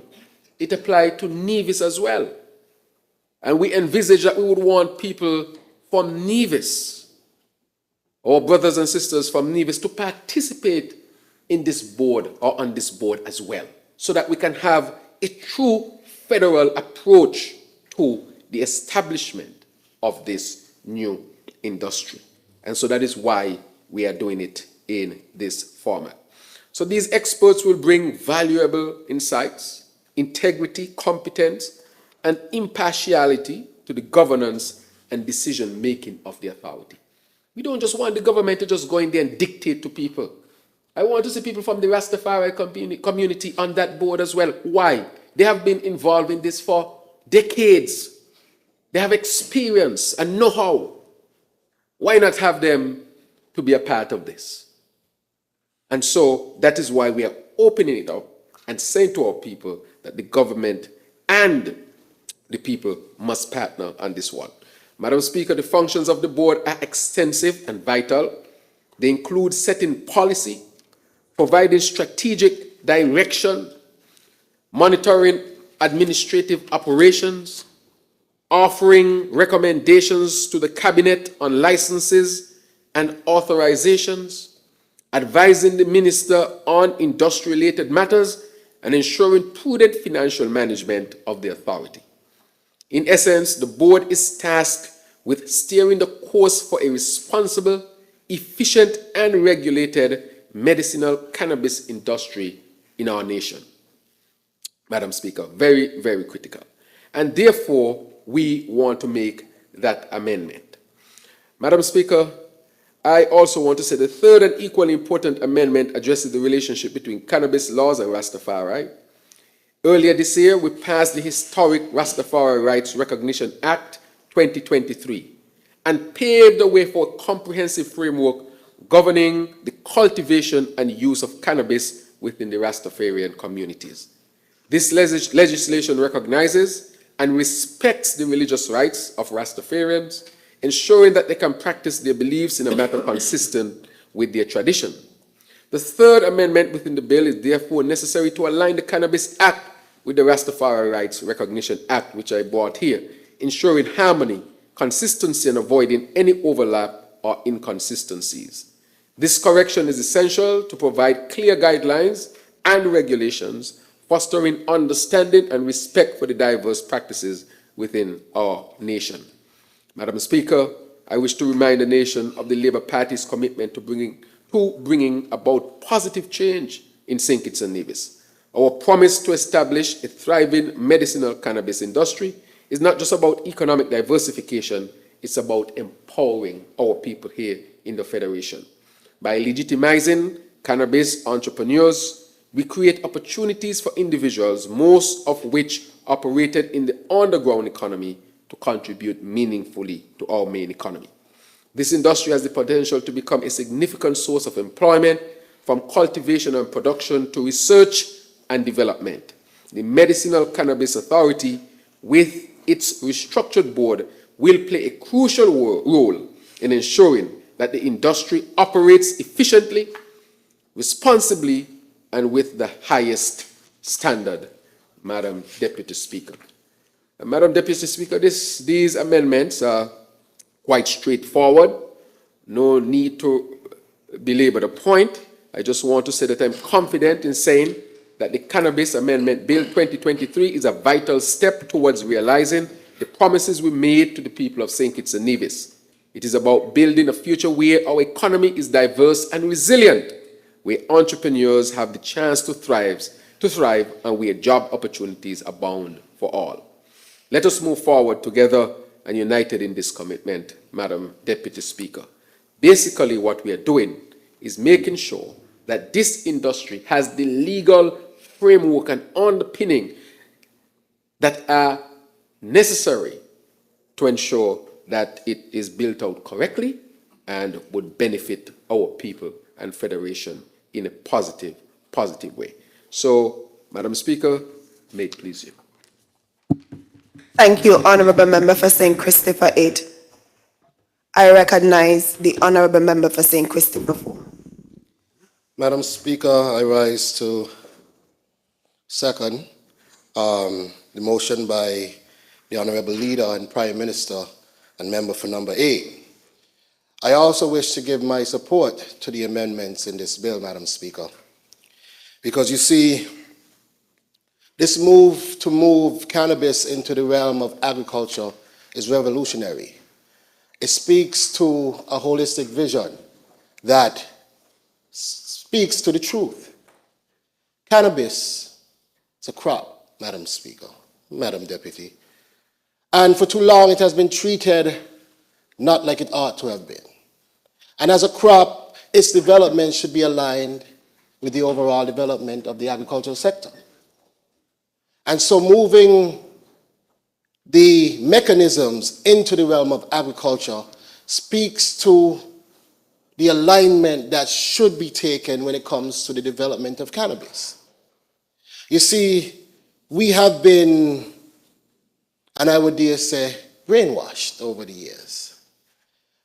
S9: it applies to Nevis as well. And we envisage that we would want people from Nevis, our brothers and sisters from Nevis, to participate in this board or on this board as well, so that we can have a true federal approach to the establishment of this new industry. And so that is why we are doing it in this format. So these experts will bring valuable insights, integrity, competence, and impartiality to the governance and decision-making of the authority. We don't just want the government to just go in there and dictate to people. I want to see people from the Rastafari community on that board as well. Why? They have been involved in this for decades. They have experience and know-how. Why not have them to be a part of this? And so that is why we are opening it up and saying to our people that the government and the people must partner on this one. Madam Speaker, the functions of the board are extensive and vital. They include setting policy, providing strategic direction, monitoring administrative operations, offering recommendations to the cabinet on licenses and authorizations, advising the minister on industry-related matters, and ensuring prudent financial management of the authority. In essence, the board is tasked with steering the course for a responsible, efficient, and regulated medicinal cannabis industry in our nation. Madam Speaker, very, very critical. And therefore, we want to make that amendment. Madam Speaker, I also want to say the third and equally important amendment addresses the relationship between cannabis laws and Rastafari. Earlier this year, we passed the historic Rastafari Rights Recognition Act 2023 and paved the way for a comprehensive framework governing the cultivation and use of cannabis within the Rastafarian communities. This legislation recognizes and respects the religious rights of Rastafarians, ensuring that they can practice their beliefs in a manner consistent with their tradition. The third amendment within the bill is therefore necessary to align the Cannabis Act with the Rastafari Rights Recognition Act, which I brought here, ensuring harmony, consistency, and avoiding any overlap or inconsistencies. This correction is essential to provide clear guidelines and regulations, fostering understanding and respect for the diverse practices within our nation. Madam Speaker, I wish to remind the nation of the Labour Party's commitment to bringing about positive change in St. Kitts and Nevis. Our promise to establish a thriving medicinal cannabis industry is not just about economic diversification, it's about empowering our people here in the Federation. By legitimizing cannabis entrepreneurs, we create opportunities for individuals, most of which operated in the underground economy, to contribute meaningfully to our main economy. This industry has the potential to become a significant source of employment, from cultivation and production to research and development. The Medicinal Cannabis Authority, with its restructured board, will play a crucial role in ensuring that the industry operates efficiently, responsibly, and with the highest standard, Madam Deputy Speaker. Madam Deputy Speaker, these amendments are quite straightforward. No need to belabor the point. I just want to say that I'm confident in saying that the Cannabis Amendment Bill 2023 is a vital step towards realizing the promises we made to the people of St. Kitts and Nevis. It is about building a future where our economy is diverse and resilient, where entrepreneurs have the chance to thrive, and where job opportunities abound for all. Let us move forward together and united in this commitment, Madam Deputy Speaker. Basically, what we are doing is making sure that this industry has the legal framework and underpinning that are necessary to ensure that it is built out correctly and would benefit our people and Federation in a positive way. So, Madam Speaker, may it please you.
S1: Thank you, Honourable Member for St. Christopher 8. I recognize the Honourable Member for St. Christopher 4.
S6: Madam Speaker, I rise to second the motion by the Honourable Leader and Prime Minister and member for number 8. I also wish to give my support to the amendments in this bill, Madam Speaker, because you see, this move to move cannabis into the realm of agriculture is revolutionary. It speaks to a holistic vision that speaks to the truth. Cannabis is a crop, Madam Speaker, Madam Deputy, and for too long it has been treated not like it ought to have been. And as a crop, its development should be aligned with the overall development of the agricultural sector. And so moving the mechanisms into the realm of agriculture speaks to the alignment that should be taken when it comes to the development of cannabis. You see, we have been, and I would dare say, brainwashed over the years,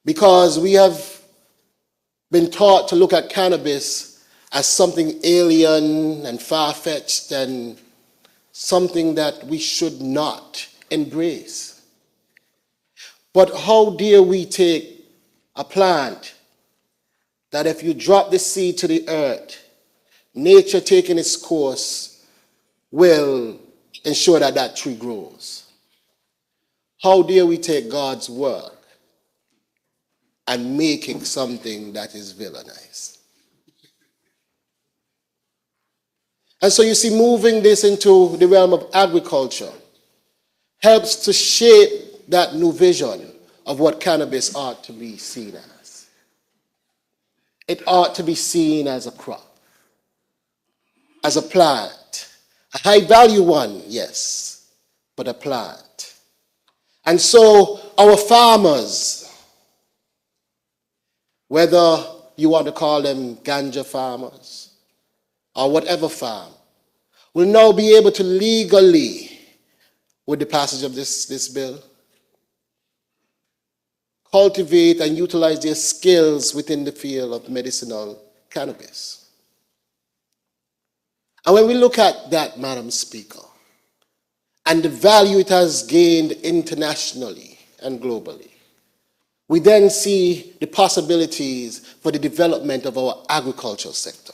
S6: because we have been taught to look at cannabis as something alien and far-fetched and something that we should not embrace. But how dare we take a plant that if you drop the seed to the earth, nature taking its course will ensure that that tree grows? How dare we take God's work and make it something that is villainized? And so you see, moving this into the realm of agriculture helps to shape that new vision of what cannabis ought to be seen as. It ought to be seen as a crop, as a plant, a high-value one, yes, but a plant. And so our farmers, whether you want to call them ganja farmers or whatever farm, will now be able to legally, with the passage of this bill, cultivate and utilize their skills within the field of medicinal cannabis. And when we look at that, Madam Speaker, and the value it has gained internationally and globally, we then see the possibilities for the development of our agricultural sector.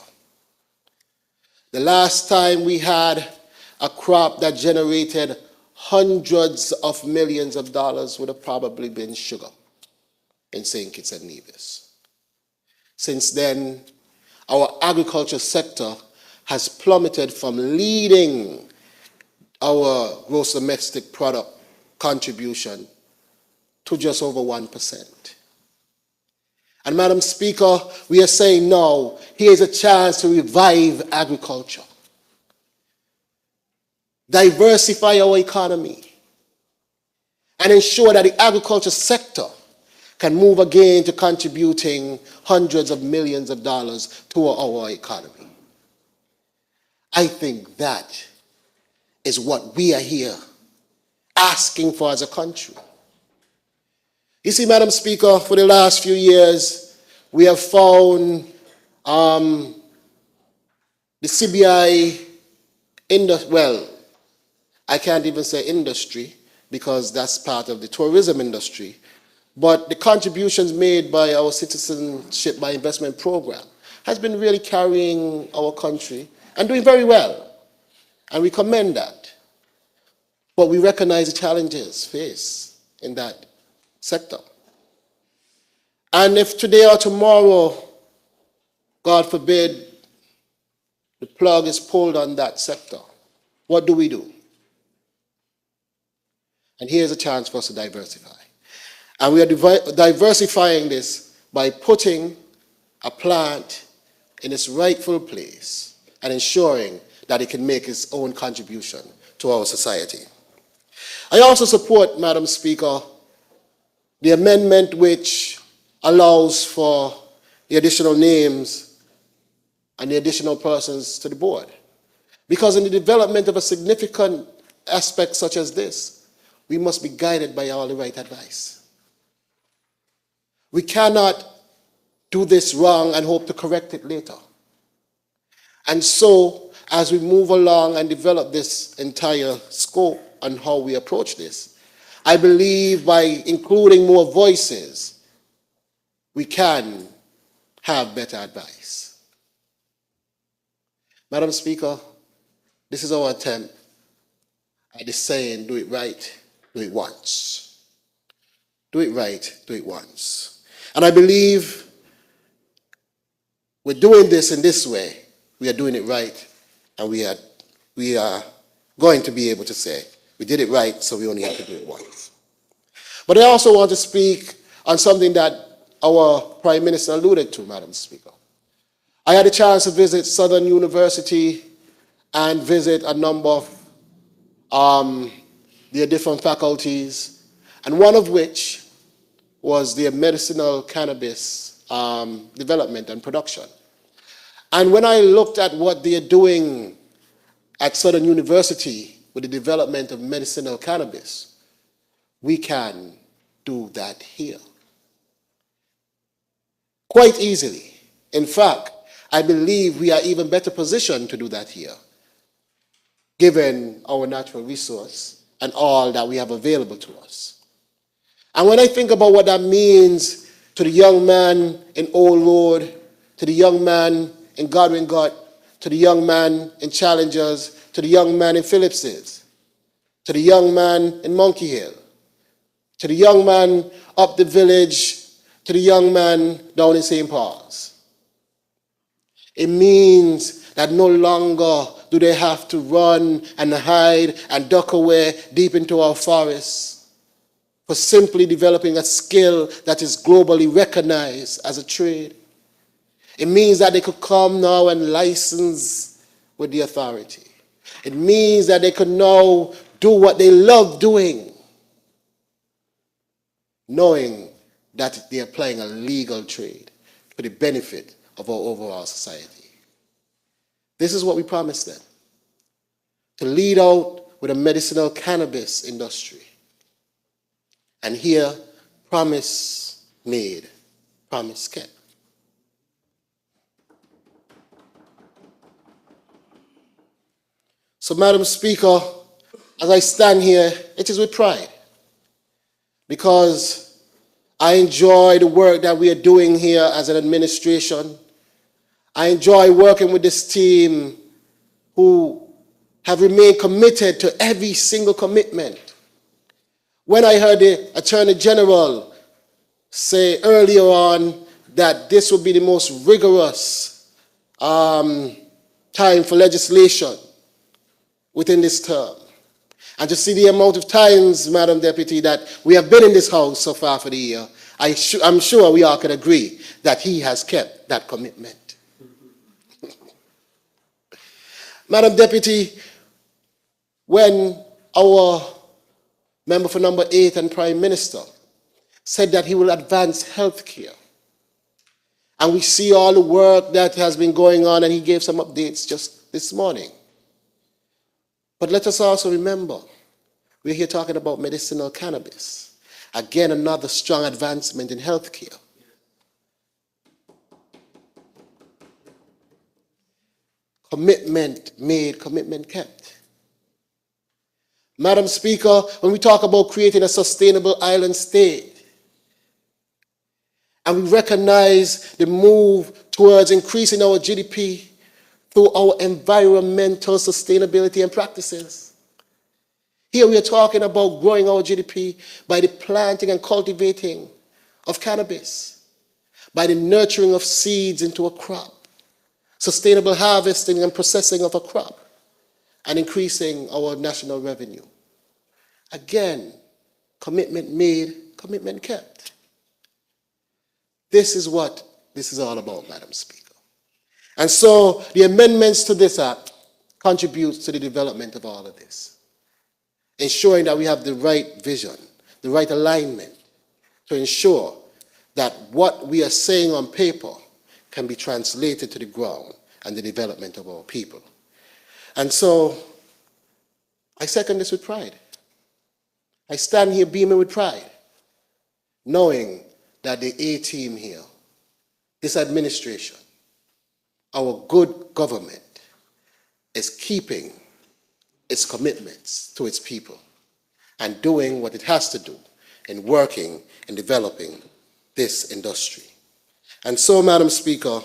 S6: The last time we had a crop that generated hundreds of millions of dollars would have probably been sugar in St. Kitts and Nevis. Since then, our agriculture sector has plummeted from leading our gross domestic product contribution to just over 1%. And Madam Speaker, we are saying now, here's a chance to revive agriculture, diversify our economy, and ensure that the agriculture sector can move again to contributing hundreds of millions of dollars to our economy. I think that is what we are here asking for as a country. You see, Madam Speaker, for the last few years, we have found the CBI, I can't even say industry because that's part of the tourism industry, but the contributions made by our Citizenship by Investment program has been really carrying our country and doing very well, and we commend that. But we recognize the challenges faced in that sector. And if today or tomorrow, God forbid, the plug is pulled on that sector, what do we do? And here's a chance for us to diversify. And we are diversifying this by putting a plant in its rightful place and ensuring that it can make its own contribution to our society. I also support, Madam Speaker, the amendment which allows for the additional names and the additional persons to the board. Because in the development of a significant aspect such as this, we must be guided by all the right advice. We cannot do this wrong and hope to correct it later. And so, as we move along and develop this entire scope on how we approach this, I believe by including more voices, we can have better advice. Madam Speaker, this is our attempt at the saying, do it right, do it once. Do it right, do it once. And I believe we're doing this in this way. We are doing it right, and we are going to be able to say, we did it right, so we only have to do it once. But I also want to speak on something that our Prime Minister alluded to, Madam Speaker. I had a chance to visit Southern University and visit a number of their different faculties, and one of which was their medicinal cannabis development and production. And when I looked at what they're doing at Southern University with the development of medicinal cannabis, we can do that here quite easily. In fact, I believe we are even better positioned to do that here, given our natural resource and all that we have available to us. And when I think about what that means to the young man in Old Road, to the young man in Godwin Gut, to the young man in Challengers, to the young man in Phillips's, to the young man in Monkey Hill, to the young man up the village, to the young man down in St. Paul's. It means that no longer do they have to run and hide and duck away deep into our forests for simply developing a skill that is globally recognized as a trade. It means that they could come now and license with the authority. It means that they could now do what they love doing, knowing that they are playing a legal trade for the benefit of our overall society. This is what we promised them, to lead out with a medicinal cannabis industry. And here, promise made, promise kept. So, Madam Speaker, as I stand here, it is with pride, because I enjoy the work that we are doing here as an administration. I enjoy working with this team who have remained committed to every single commitment. When I heard the Attorney General say earlier on that this would be the most rigorous time for legislation within this term. And to see the amount of times, Madam Deputy, that we have been in this house so far for the year, I'm sure we all can agree that he has kept that commitment. Madam Deputy, when our member for number 8 and Prime Minister said that he will advance health care, and we see all the work that has been going on, and he gave some updates just this morning. But let us also remember, we're here talking about medicinal cannabis. Again, another strong advancement in healthcare. Commitment made, commitment kept. Madam Speaker, when we talk about creating a sustainable island state, and we recognize the move towards increasing our GDP through our environmental sustainability and practices. Here we are talking about growing our GDP by the planting and cultivating of cannabis, by the nurturing of seeds into a crop, sustainable harvesting and processing of a crop, and increasing our national revenue. Again, commitment made, commitment kept. This is what this is all about, Madam Speaker. And so the amendments to this act contribute to the development of all of this, ensuring that we have the right vision, the right alignment to ensure that what we are saying on paper can be translated to the ground and the development of our people. And so I second this with pride. I stand here beaming with pride, knowing that the A-team here, this administration, our good government, is keeping its commitments to its people and doing what it has to do in working and developing this industry. And so, Madam Speaker,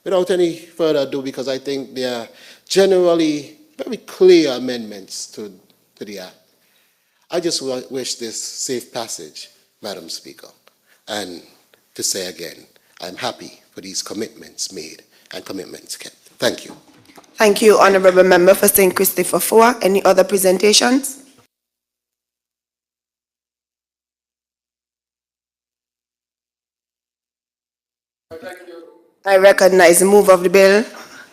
S6: without any further ado, because I think they are generally very clear amendments to the Act, I just wish this safe passage, Madam Speaker, and to say again, I'm happy for these commitments made and commitments kept. Thank you.
S1: Thank you, Honourable Member for St. Christopher Four. Any other presentations? I recognize the move of the bill,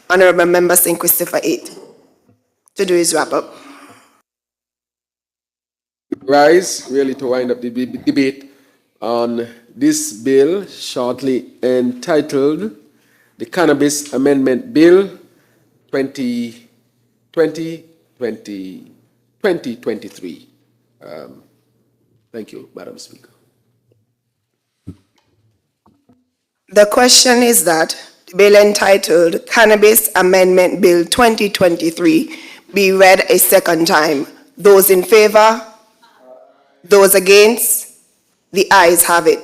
S1: Honourable Member St. Christopher 8, to do his wrap-up.
S9: Rise, really, to wind up the debate on this bill, shortly entitled the Cannabis Amendment Bill 2023. Thank you, Madam Speaker.
S1: The question is that the bill entitled Cannabis Amendment Bill 2023 be read a second time. Those in favor? Those against? The ayes have it.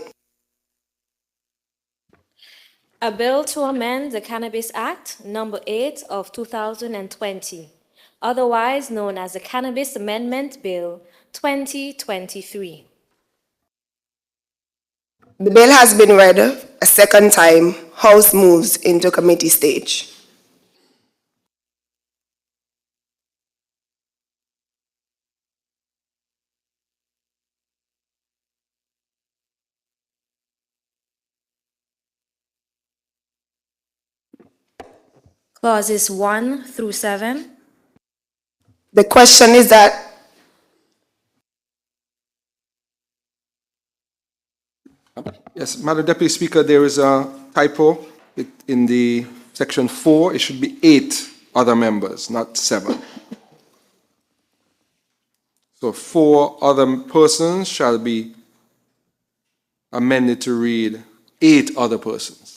S3: A bill to amend the Cannabis Act, number 8 of 2020, otherwise known as the Cannabis Amendment Bill 2023.
S1: The bill has been read a second time. House moves into committee stage.
S3: Clauses 1 through 7.
S1: The question is that
S10: Yes, Madam Deputy Speaker, there is a typo in the section 4. It should be 8 other members, not 7. So 4 other persons shall be amended to read 8 other persons.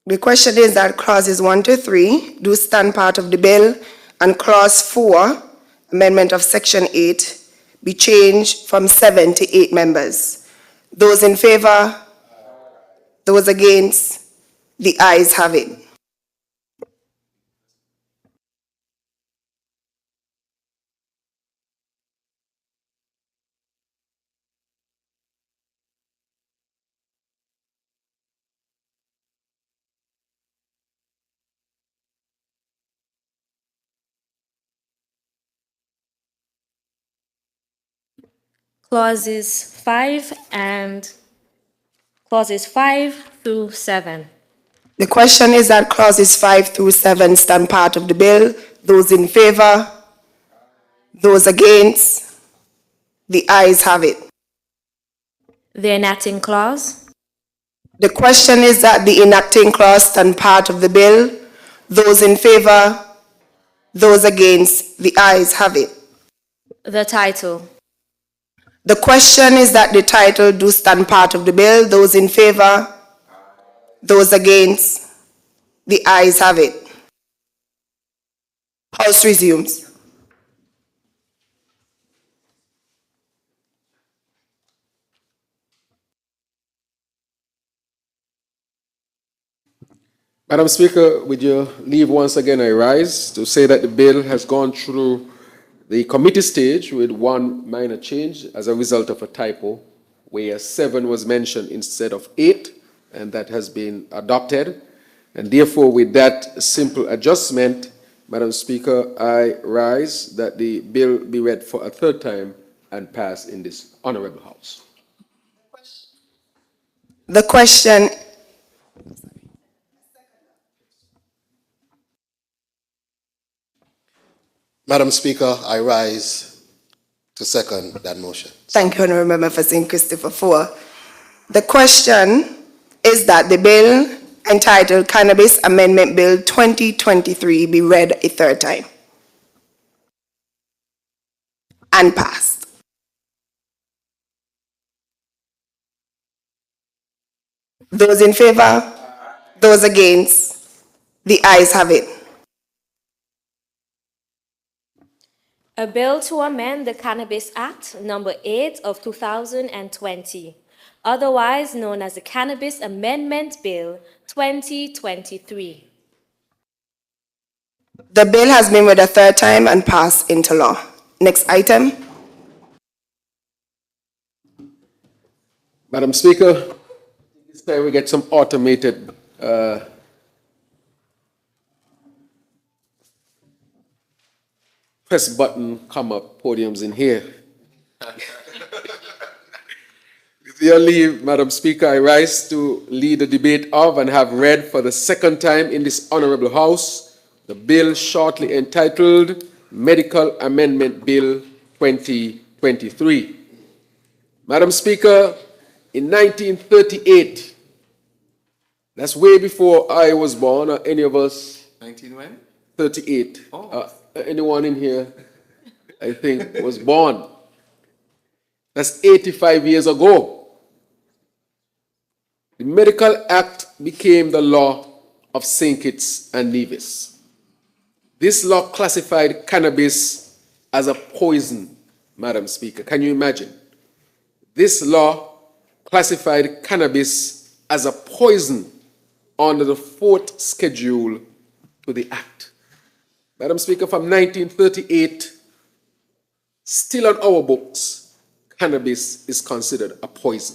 S1: The question is that clauses 1 to 3 do stand part of the bill, and clause 4, amendment of section 8, be changed from 7 to 8 members. Those in favor? Those against? The ayes have it.
S3: Clauses 5 through 7.
S1: The question is that clauses 5 through 7 stand part of the bill. Those in favor? Those against? The ayes have it.
S3: The enacting clause.
S1: The question is that the enacting clause stand part of the bill. Those in favor? Those against? The ayes have it.
S3: The title.
S1: The question is that the title do stand part of the bill. Those in favor? Those against? The ayes have it. House resumes.
S9: Madam Speaker, with your leave once again, I rise to say that the bill has gone through the committee stage with one minor change as a result of a typo, where 7 was mentioned instead of 8, and that has been adopted. And therefore, with that simple adjustment, Madam Speaker, I rise that the bill be read for a third time and pass in this honorable House.
S1: The question.
S6: Madam Speaker, I rise to second that motion.
S1: Thank you, Honourable Member for St. Christopher 4. The question is that the bill entitled Cannabis Amendment Bill 2023 be read a third time and passed. Those in favor? Those against? The ayes have it.
S3: A bill to amend the Cannabis Act, number 8 of 2020, otherwise known as the Cannabis Amendment Bill 2023.
S1: The bill has been read a third time and passed into law. Next item.
S9: Madam Speaker, this time we get some automated press button come up podiums in here. With your leave, Madam Speaker, I rise to lead the debate of and have read for the second time in this honorable House the bill shortly entitled Medical Amendment Bill 2023. Madam Speaker, in 1938, that's way before I was born or any of us.
S10: 19 when?
S9: 38. Anyone in here, I think, was born. That's 85 years ago. The Medical Act became the law of St. Kitts and Nevis. This law classified cannabis as a poison, Madam Speaker. Can you imagine? This law classified cannabis as a poison under the 4th schedule to the Act. Madam Speaker, from 1938, still on our books, cannabis is considered a poison.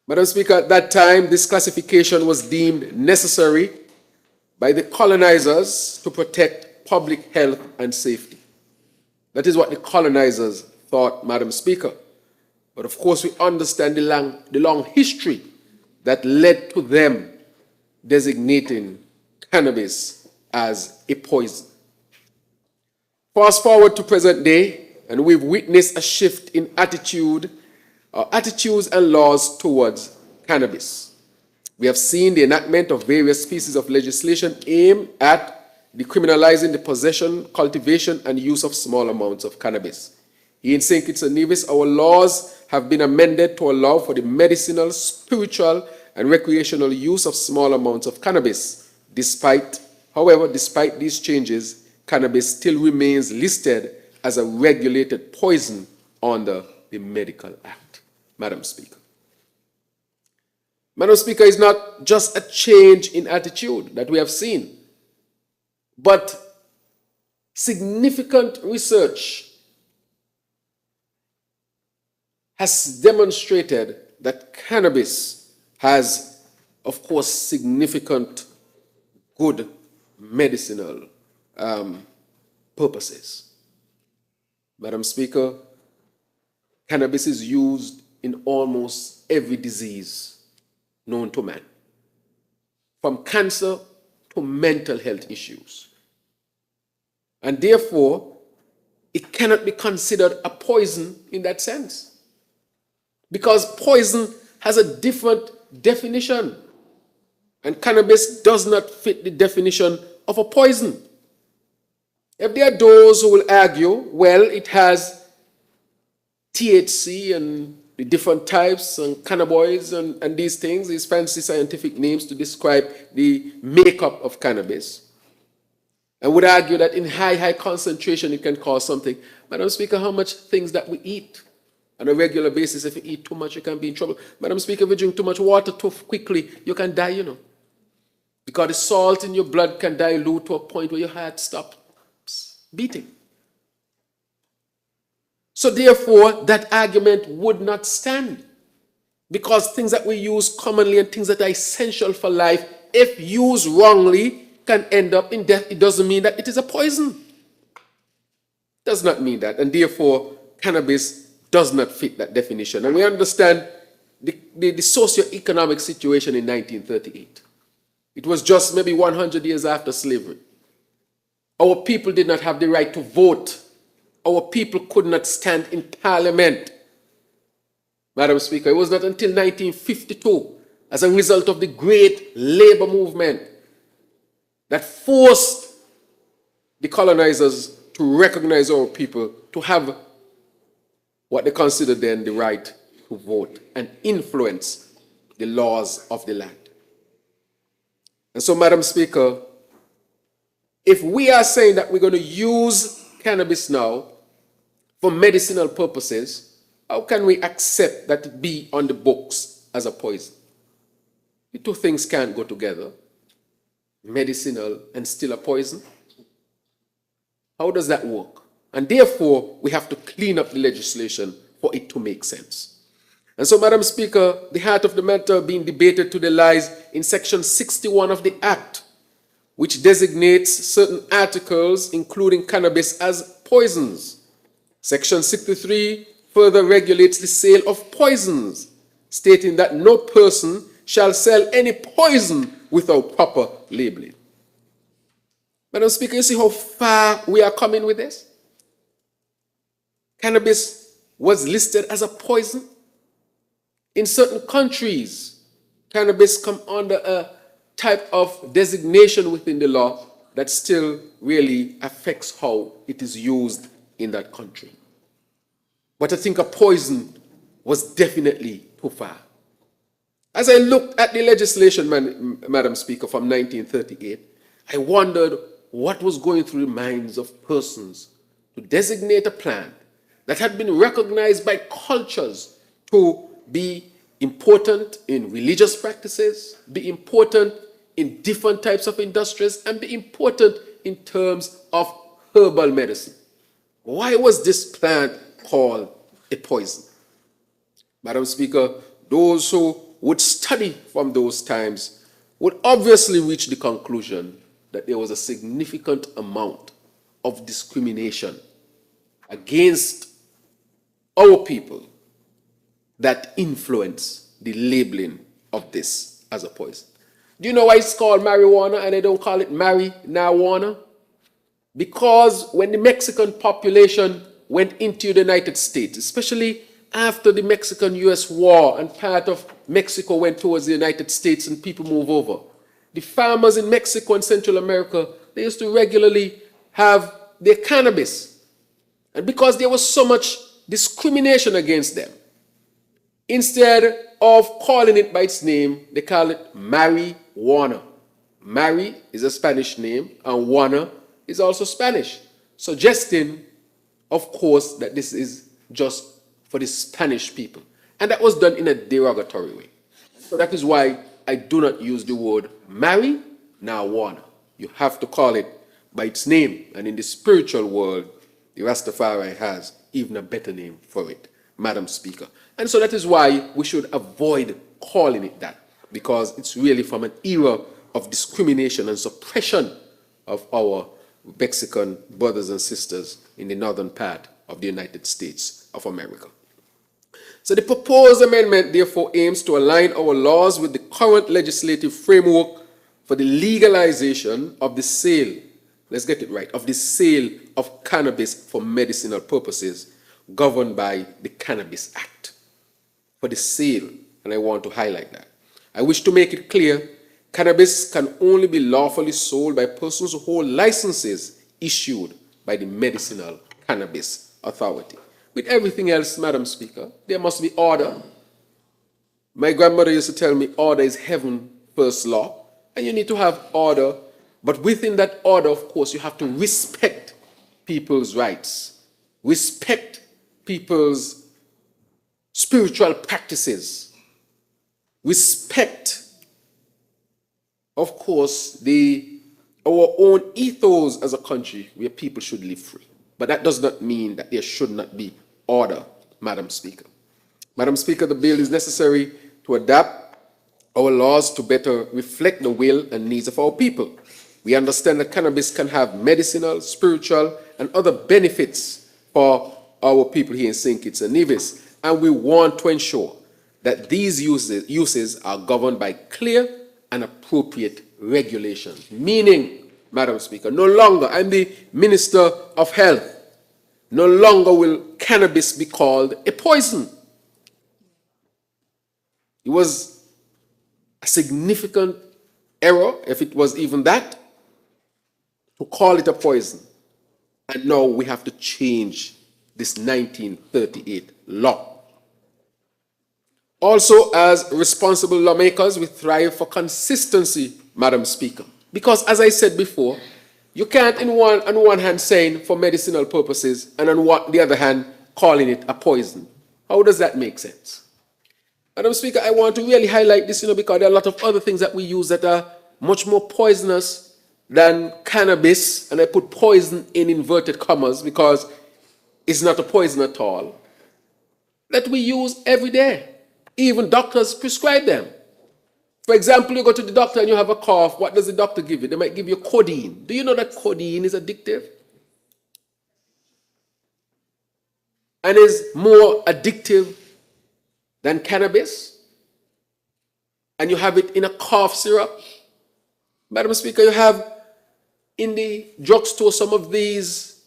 S9: Madam Speaker, at that time, this classification was deemed necessary by the colonizers to protect public health and safety. That is what the colonizers thought, Madam Speaker. But of course, we understand the long history that led to them designating cannabis as a poison. Fast forward to present day, and we've witnessed a shift in attitudes and laws towards cannabis. We have seen the enactment of various pieces of legislation aimed at decriminalizing the possession, cultivation, and use of small amounts of cannabis. Here in St. Kitts and Nevis, our laws have been amended to allow for the medicinal, spiritual, and recreational use of small amounts of cannabis. However, despite these changes, cannabis still remains listed as a regulated poison under the Medical Act. Madam Speaker. Madam Speaker, it's not just a change in attitude that we have seen, but significant research has demonstrated that cannabis has, of course, significant good medicinal purposes. Madam Speaker, cannabis is used in almost every disease known to man, from cancer to mental health issues. And therefore, it cannot be considered a poison in that sense, because poison has a different definition, and cannabis does not fit the definition of a poison. If there are those who will argue, well, it has THC and the different types and cannabinoids and these things, these fancy scientific names to describe the makeup of cannabis, and would argue that in high concentration it can cause something. Madam Speaker, how much things that we eat on a regular basis, if you eat too much, you can be in trouble. Madam Speaker, if you drink too much water too quickly, you can die, you know. Because the salt in your blood can dilute to a point where your heart stops beating. So therefore, that argument would not stand, because things that we use commonly and things that are essential for life, if used wrongly, can end up in death. It doesn't mean that it is a poison. It does not mean that. And therefore, cannabis does not fit that definition. And we understand the socio-economic situation in 1938. It was just maybe 100 years after slavery. Our people did not have the right to vote. Our people could not stand in parliament. Madam Speaker, it was not until 1952, as a result of the great labor movement, that forced the colonizers to recognize our people to have what they considered then the right to vote and influence the laws of the land. And so, Madam Speaker, if we are saying that we're going to use cannabis now for medicinal purposes, how can we accept that it be on the books as a poison? The two things can't go together, medicinal and still a poison. How does that work? And therefore, we have to clean up the legislation for it to make sense. And so, Madam Speaker, the heart of the matter being debated today lies in Section 61 of the Act, which designates certain articles, including cannabis, as poisons. Section 63 further regulates the sale of poisons, stating that no person shall sell any poison without proper labeling. Madam Speaker, you see how far we are coming with this? Cannabis was listed as a poison. In certain countries, cannabis come under a type of designation within the law that still really affects how it is used in that country. But I think a poison was definitely too far. As I looked at the legislation, Madam Speaker, from 1938, I wondered what was going through the minds of persons to designate a plant that had been recognized by cultures to be important in religious practices, be important in different types of industries, and be important in terms of herbal medicine. Why was this plant called a poison? Madam Speaker, those who would study from those times would obviously reach the conclusion that there was a significant amount of discrimination against our people that influence the labeling of this as a poison. Do you know why it's called marijuana and they don't call it marijuana? Because when the Mexican population went into the United States, especially after the Mexican-US war and part of Mexico went towards the United States and people moved over, the farmers in Mexico and Central America, they used to regularly have their cannabis. And because there was so much discrimination against them, Instead of calling it by its name, they call it marijuana. Mari is a Spanish name, and Juana is also Spanish, suggesting, of course, that this is just for the Spanish people. And that was done in a derogatory way. So that is why I do not use the word marry, marijuana. You have to call it by its name. And in the spiritual world, the Rastafari has even a better name for it, Madam Speaker. And so that is why we should avoid calling it that, because it's really from an era of discrimination and suppression of our Mexican brothers and sisters in the northern part of the United States of America. So the proposed amendment therefore aims to align our laws with the current legislative framework for the legalization of the sale, let's get it right, of the sale of cannabis for medicinal purposes governed by the Cannabis Act. For the sale, and I want to highlight that. I wish to make it clear, cannabis can only be lawfully sold by persons who hold licenses issued by the Medicinal Cannabis Authority. With everything else, Madam Speaker, there must be order. My grandmother used to tell me order is heaven first law, and you need to have order, but within that order, of course, you have to respect people's rights, respect people's spiritual practices, respect, of course, our own ethos as a country where people should live free. But that does not mean that there should not be order, Madam Speaker. Madam Speaker, the bill is necessary to adapt our laws to better reflect the will and needs of our people. We understand that cannabis can have medicinal, spiritual, and other benefits for our people here in St. Kitts and Nevis, and we want to ensure that these uses are governed by clear and appropriate regulations. Meaning, Madam Speaker, no longer, I'm the Minister of Health, no longer will cannabis be called a poison. It was a significant error, if it was even that, to call it a poison. And now we have to change this 1938 law. Also, as responsible lawmakers, we thrive for consistency, Madam Speaker. Because, as I said before, you can't on one hand saying for medicinal purposes and on the other hand calling it a poison. How does that make sense? Madam Speaker, I want to really highlight this, because there are a lot of other things that we use that are much more poisonous than cannabis, and I put poison in inverted commas because it's not a poison at all, that we use every day. Even doctors prescribe them. For example, you go to the doctor and you have a cough. What does the doctor give you? They might give you codeine. Do you know that codeine is addictive? And is more addictive than cannabis? And you have it in a cough syrup? Madam Speaker, you have in the drugstore some of these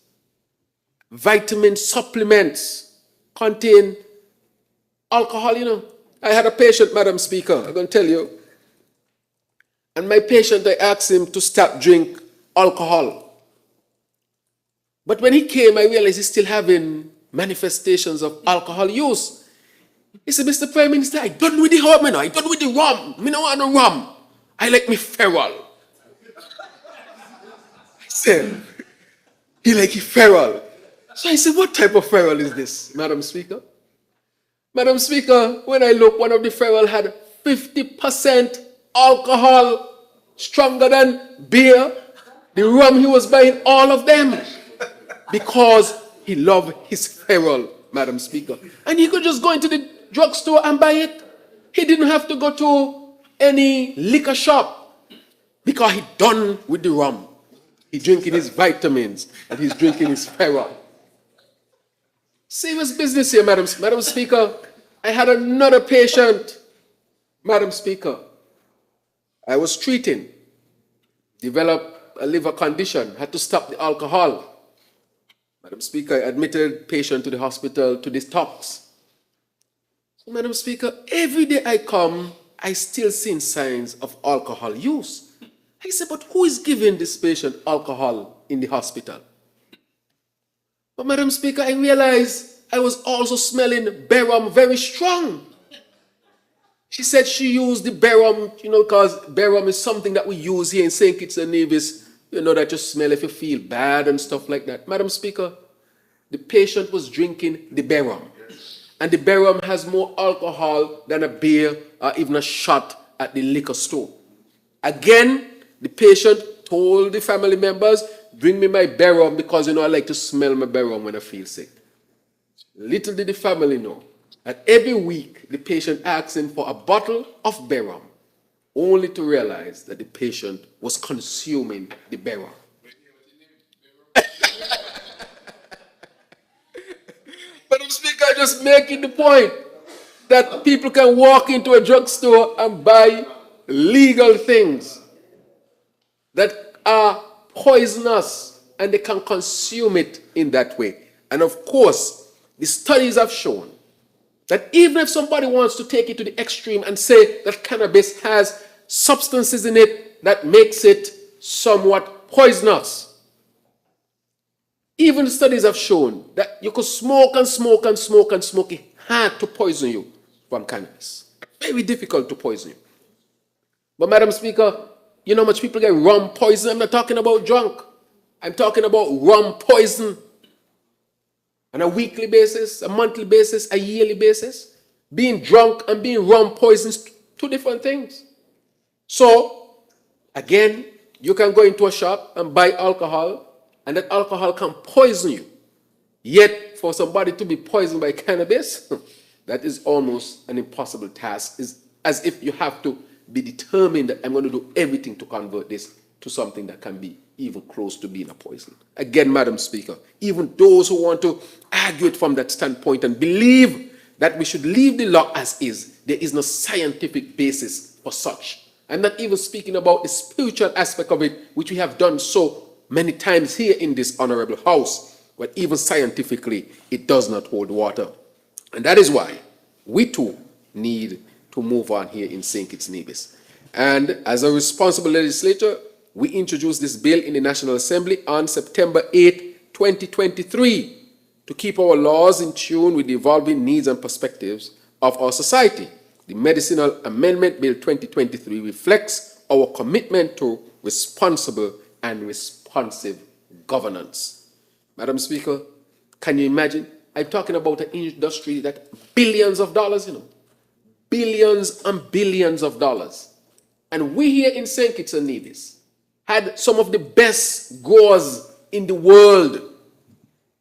S9: vitamin supplements contain alcohol, I had a patient, Madam Speaker, I'm going to tell you. And my patient, I asked him to stop drink alcohol. But when he came, I realized he's still having manifestations of alcohol use. He said, Mr. Prime Minister, I done with the rum, I done with the rum. I don't want no rum. I like me feral. I said, he like he feral. So I said, what type of feral is this, Madam Speaker? Madam Speaker, when I look, one of the feral had 50% alcohol, stronger than beer. The rum, he was buying all of them because he loved his feral, Madam Speaker. And he could just go into the drugstore and buy it. He didn't have to go to any liquor shop because he done with the rum. He's drinking his vitamins and he's drinking his feral. Serious business here, Madam Speaker. I had another patient, Madam Speaker. I was treating, developed a liver condition, had to stop the alcohol. Madam Speaker, I admitted patient to the hospital to detox. So, Madam Speaker, every day I come, I still see signs of alcohol use. I said, but who is giving this patient alcohol in the hospital? But Madam Speaker, I realized I was also smelling Berum very strong. She said she used the Berum, because Berum is something that we use here in St. Kitts and Nevis, that you smell if you feel bad and stuff like that. Madam Speaker, the patient was drinking the Berum. And the Berum has more alcohol than a beer or even a shot at the liquor store. Again, the patient told the family members, bring me my Berum because, I like to smell my Berum when I feel sick. Little did the family know that every week the patient asked him for a bottle of Berum, only to realize that the patient was consuming the Berum. But I'm speaking, just making the point that people can walk into a drugstore and buy legal things that are poisonous and they can consume it in that way. And of course, the studies have shown that even if somebody wants to take it to the extreme and say that cannabis has substances in it that makes it somewhat poisonous, even the studies have shown that you could smoke and smoke and smoke and smoke. It hard to poison you from cannabis. Very difficult to poison you. But Madam Speaker, you know how much people get rum poison? I'm not talking about drunk. I'm talking about rum poison. On a weekly basis, a monthly basis, a yearly basis. Being drunk and being rum poison is two different things. So, again, you can go into a shop and buy alcohol, and that alcohol can poison you. Yet, for somebody to be poisoned by cannabis, that is almost an impossible task. It's as if you have to be determined that I'm going to do everything to convert this to something that can be even close to being a poison. Again, Madam Speaker, even those who want to argue it from that standpoint and believe that we should leave the law as is, there is no scientific basis for such. I'm not even speaking about the spiritual aspect of it, which we have done so many times here in this honorable house, but even scientifically, it does not hold water. And that is why we too need to move on here in St. Kitts Nevis. And as a responsible legislator, we introduced this bill in the National Assembly on September 8, 2023, to keep our laws in tune with the evolving needs and perspectives of our society. The Medicinal Amendment Bill 2023 reflects our commitment to responsible and responsive governance. Madam Speaker, can you imagine? I'm talking about an industry that billions of dollars, billions and billions of dollars. And we here in St. Kitts and Nevis had some of the best growers in the world.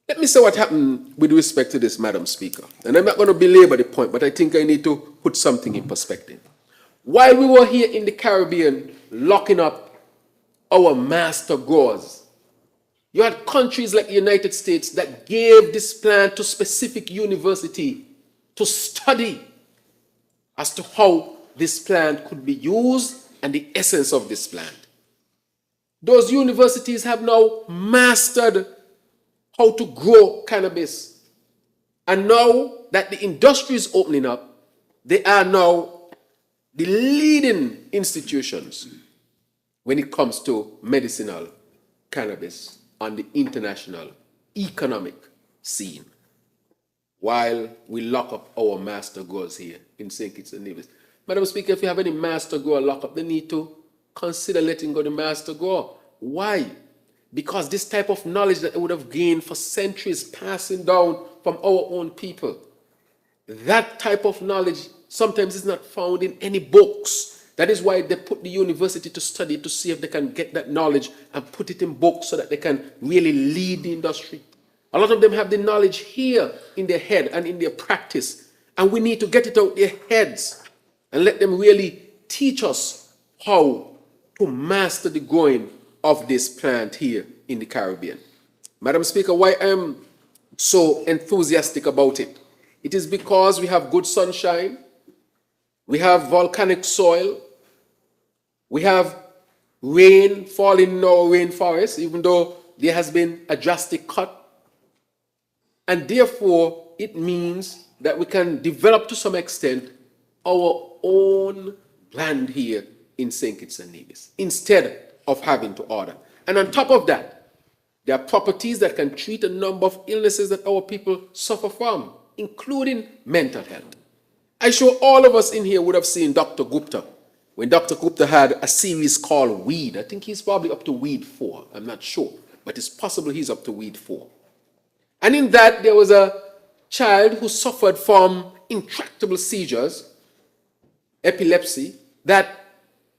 S9: Let me say what happened with respect to this, Madam Speaker. And I'm not going to belabor the point, but I think I need to put something in perspective. While we were here in the Caribbean locking up our master growers, you had countries like the United States that gave this plant to specific university to study as to how this plant could be used and the essence of this plant. Those universities have now mastered how to grow cannabis. And now that the industry is opening up, they are now the leading institutions when it comes to medicinal cannabis on the international economic scene. While we lock up our master growers here in St. Kitts and Nevis. Madam Speaker, if you have any master grower lock up, they need to consider letting go the master grower. Why? Because this type of knowledge that they would have gained for centuries passing down from our own people, that type of knowledge sometimes is not found in any books. That is why they put the university to study to see if they can get that knowledge and put it in books so that they can really lead the industry. A lot of them have the knowledge here in their head and in their practice, and we need to get it out their heads and let them really teach us how to master the growing of this plant here in the Caribbean. Madam Speaker, why I am so enthusiastic about it? It is because we have good sunshine, we have volcanic soil, we have rain falling in our rainforest, even though there has been a drastic cut. And therefore, it means that we can develop to some extent our own land here in St. Kitts and Nevis, instead of having to order. And on top of that, there are properties that can treat a number of illnesses that our people suffer from, including mental health. I'm sure all of us in here would have seen Dr. Gupta when Dr. Gupta had a series called Weed. I think he's probably up to Weed 4. I'm not sure, but it's possible he's up to Weed 4. And in that, there was a child who suffered from intractable seizures, epilepsy, that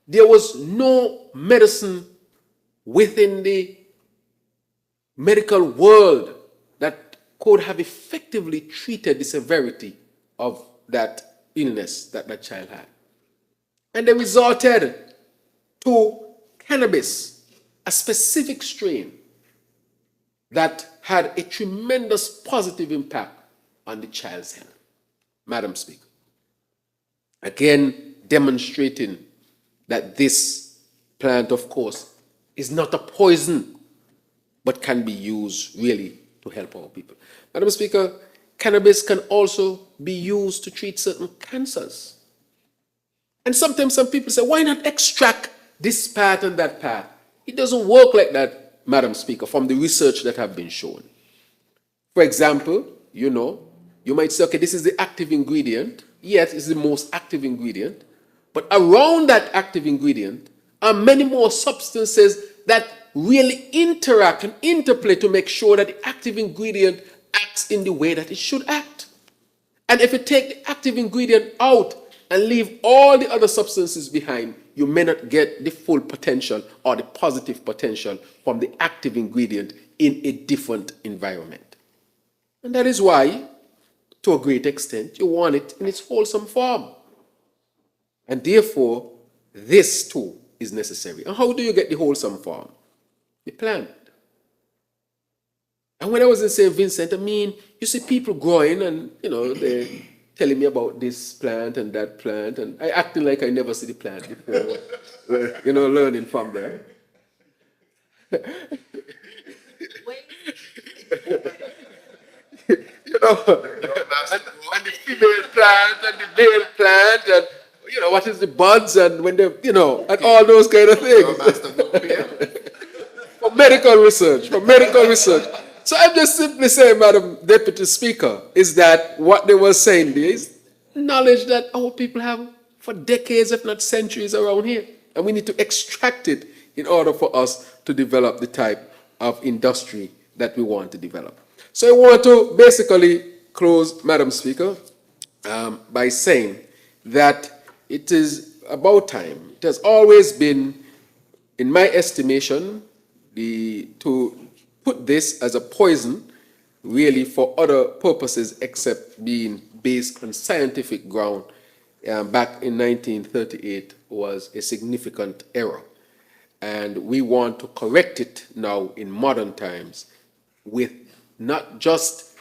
S9: there was no medicine within the medical world that could have effectively treated the severity of that illness that that child had. And they resorted to cannabis, a specific strain that had a tremendous positive impact on the child's health. Madam Speaker, again demonstrating that this plant, of course, is not a poison, but can be used really to help our people. Madam Speaker, cannabis can also be used to treat certain cancers. And sometimes some people say, why not extract this part and that part? It doesn't work like that, Madam Speaker, from the research that have been shown. For example, you might say, okay, this is the active ingredient. Yes, it's the most active ingredient. But around that active ingredient are many more substances that really interact and interplay to make sure that the active ingredient acts in the way that it should act. And if you take the active ingredient out and leave all the other substances behind, you may not get the full potential or the positive potential from the active ingredient in a different environment. And that is why, to a great extent, you want it in its wholesome form. And therefore, this too is necessary. And how do you get the wholesome form? The plant. And when I was in St. Vincent, you see people growing and, they're telling me about this plant and that plant, and I acting like I never see the plant before, learning from there. And the female plant and the male plant, and what is the buds, and when they, and all those kind of things. For medical research. So I'm just simply saying, Madam Deputy Speaker, is that what they were saying there is knowledge that our people have for decades, if not centuries, around here. And we need to extract it in order for us to develop the type of industry that we want to develop. So I want to basically close, Madam Speaker, by saying that it is about time. It has always been, in my estimation, to put this as a poison, really for other purposes except being based on scientific ground, back in 1938 was a significant error. And we want to correct it now in modern times with not just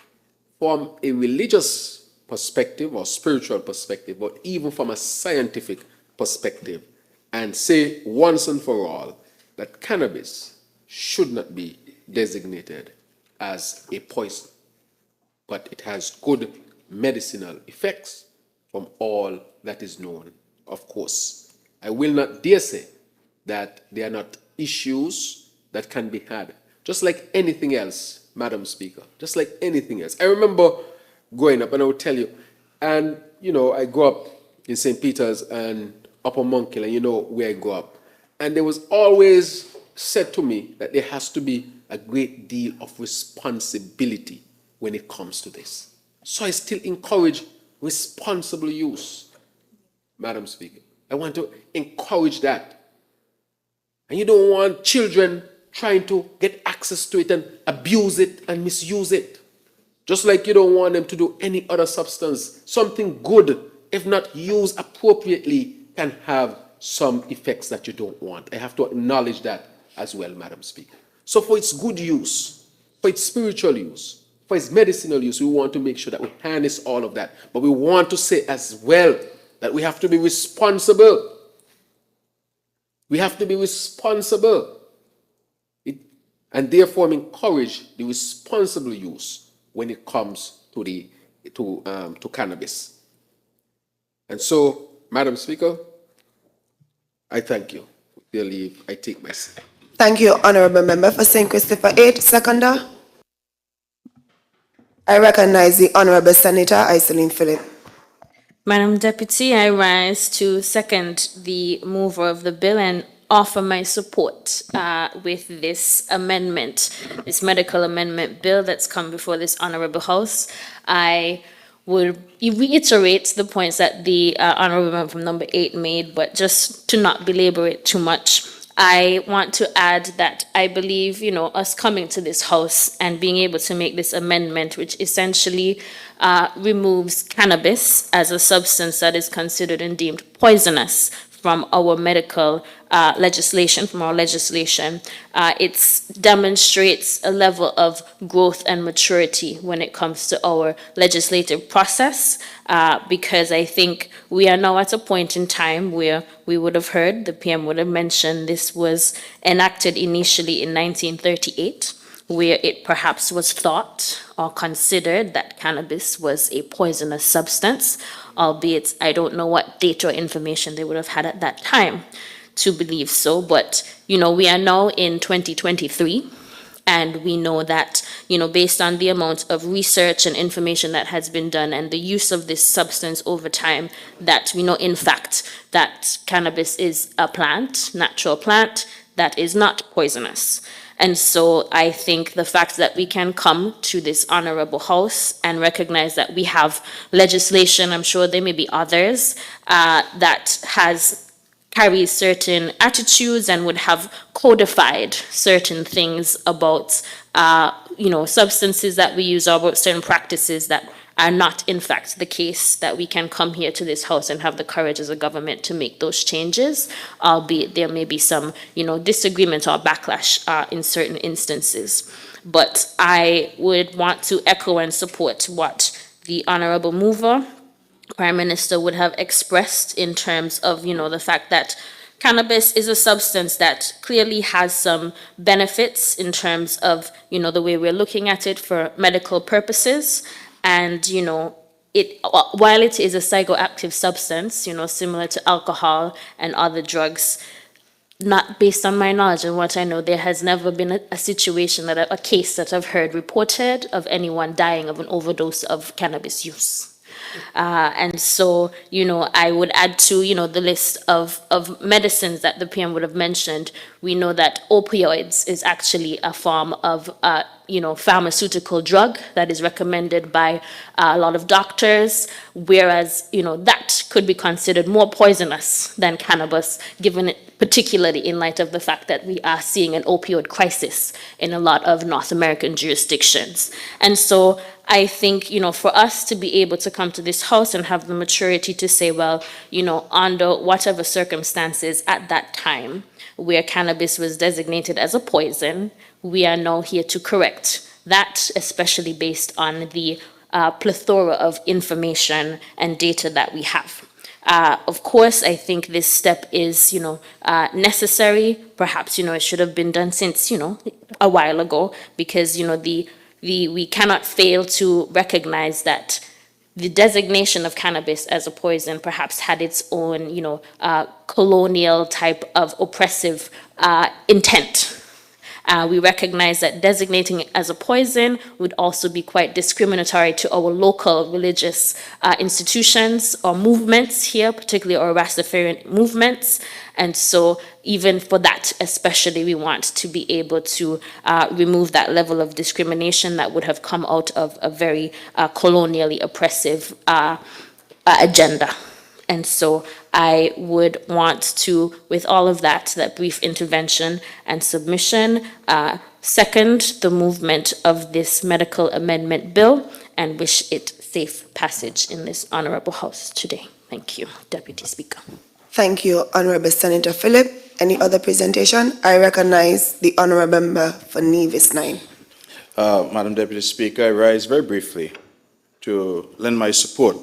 S9: from a religious perspective or spiritual perspective, but even from a scientific perspective, and say once and for all that cannabis should not be designated as a poison, but it has good medicinal effects from all that is known. Of course, I will not dare say that there are not issues that can be had, just like anything else, Madam Speaker, just like anything else. I remember growing up, and I will tell you, and I grew up in St. Peter's and Upper Monkey, and where I grew up, and there was always said to me that there has to be a great deal of responsibility when it comes to this. So I still encourage responsible use, Madam Speaker. I want to encourage that. And you don't want children trying to get access to it and abuse it and misuse it. Just like you don't want them to do any other substance. Something good, if not used appropriately, can have some effects that you don't want. I have to acknowledge that as well, Madam Speaker. So for its good use, for its spiritual use, for its medicinal use, we want to make sure that we harness all of that. But we want to say as well that we have to be responsible. We have to be responsible. And therefore encourage the responsible use when it comes to cannabis. And so, Madam Speaker, I thank you. With your leave, I take my seat.
S1: Thank you, Honourable Member for St. Christopher 8. Seconder. I recognize the Honourable Senator Iselin Philip.
S4: Madam Deputy, I rise to second the mover of the bill and offer my support with this amendment, this medical amendment bill that's come before this honorable House. I would reiterate the points that the honorable member from number 8 made, but just to not belabor it too much, I want to add that I believe, us coming to this House and being able to make this amendment, which essentially removes cannabis as a substance that is considered and deemed poisonous from our medical legislation, it demonstrates a level of growth and maturity when it comes to our legislative process, because I think we are now at a point in time where we would have heard, the PM would have mentioned, this was enacted initially in 1938, where it perhaps was thought or considered that cannabis was a poisonous substance, albeit I don't know what data or information they would have had at that time to believe so. But, we are now in 2023, and we know that, based on the amount of research and information that has been done and the use of this substance over time, that we know, in fact, that cannabis is a plant, natural plant, that is not poisonous. And so I think the fact that we can come to this honorable House and recognize that we have legislation, I'm sure there may be others, that carries certain attitudes and would have codified certain things about, substances that we use, or about certain practices that are not, in fact, the case, that we can come here to this House and have the courage as a government to make those changes, albeit there may be some, disagreement or backlash in certain instances. But I would want to echo and support what the honorable mover, Prime Minister, would have expressed in terms of, the fact that cannabis is a substance that clearly has some benefits in terms of, the way we're looking at it for medical purposes. And, while it is a psychoactive substance, similar to alcohol and other drugs, not based on my knowledge and what I know, there has never been a situation, a case that I've heard reported of anyone dying of an overdose of cannabis use. And so, I would add to, the list of medicines that the PM would have mentioned. We know that opioids is actually a form of, pharmaceutical drug that is recommended by a lot of doctors, whereas, that could be considered more poisonous than cannabis, given it, particularly in light of the fact that we are seeing an opioid crisis in a lot of North American jurisdictions. And so I think, for us to be able to come to this House and have the maturity to say, well, under whatever circumstances at that time where cannabis was designated as a poison, we are now here to correct that, especially based on the plethora of information and data that we have. Of course, I think this step is, necessary. Perhaps, it should have been done since, a while ago, because, we cannot fail to recognize that the designation of cannabis as a poison perhaps had its own, colonial type of oppressive intent. We recognize that designating it as a poison would also be quite discriminatory to our local religious institutions or movements here, particularly our Rastafarian movements. And so even for that, especially, we want to be able to remove that level of discrimination that would have come out of a very colonially oppressive agenda. And so I would want to, with all of that brief intervention and submission, second the movement of this medical amendment bill and wish it safe passage in this honorable House today. Thank you, Deputy Speaker.
S1: Thank you, Honorable Senator Phillip. Any other presentation? I recognize the Honorable Member for Nevis 9.
S11: Madam Deputy Speaker, I rise very briefly to lend my support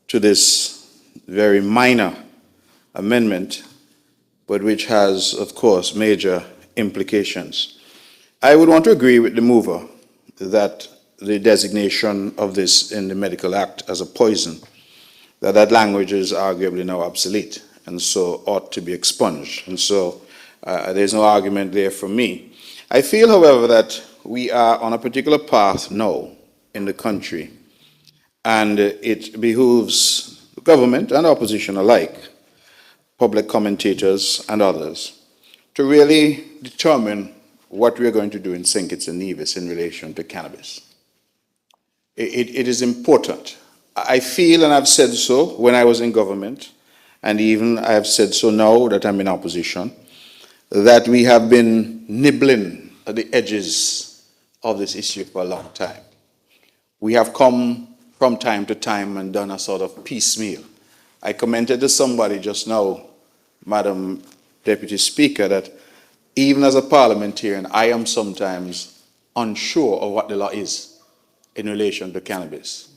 S11: to this very minor amendment, but which has, of course, major implications. I would want to agree with the mover that the designation of this in the Medical Act as a poison, that language is arguably now obsolete and so ought to be expunged. And so there's no argument there for me. I feel, however, that we are on a particular path now in the country, and it behooves government and opposition alike, public commentators and others, to really determine what we're going to do in St. Kitts and Nevis in relation to cannabis. It is important. I feel, and I've said so when I was in government, and even I have said so now that I'm in opposition, that we have been nibbling at the edges of this issue for a long time. We have come from time to time and done a sort of piecemeal. I commented to somebody just now, Madam Deputy Speaker, that even as a parliamentarian, I am sometimes unsure of what the law is in relation to cannabis.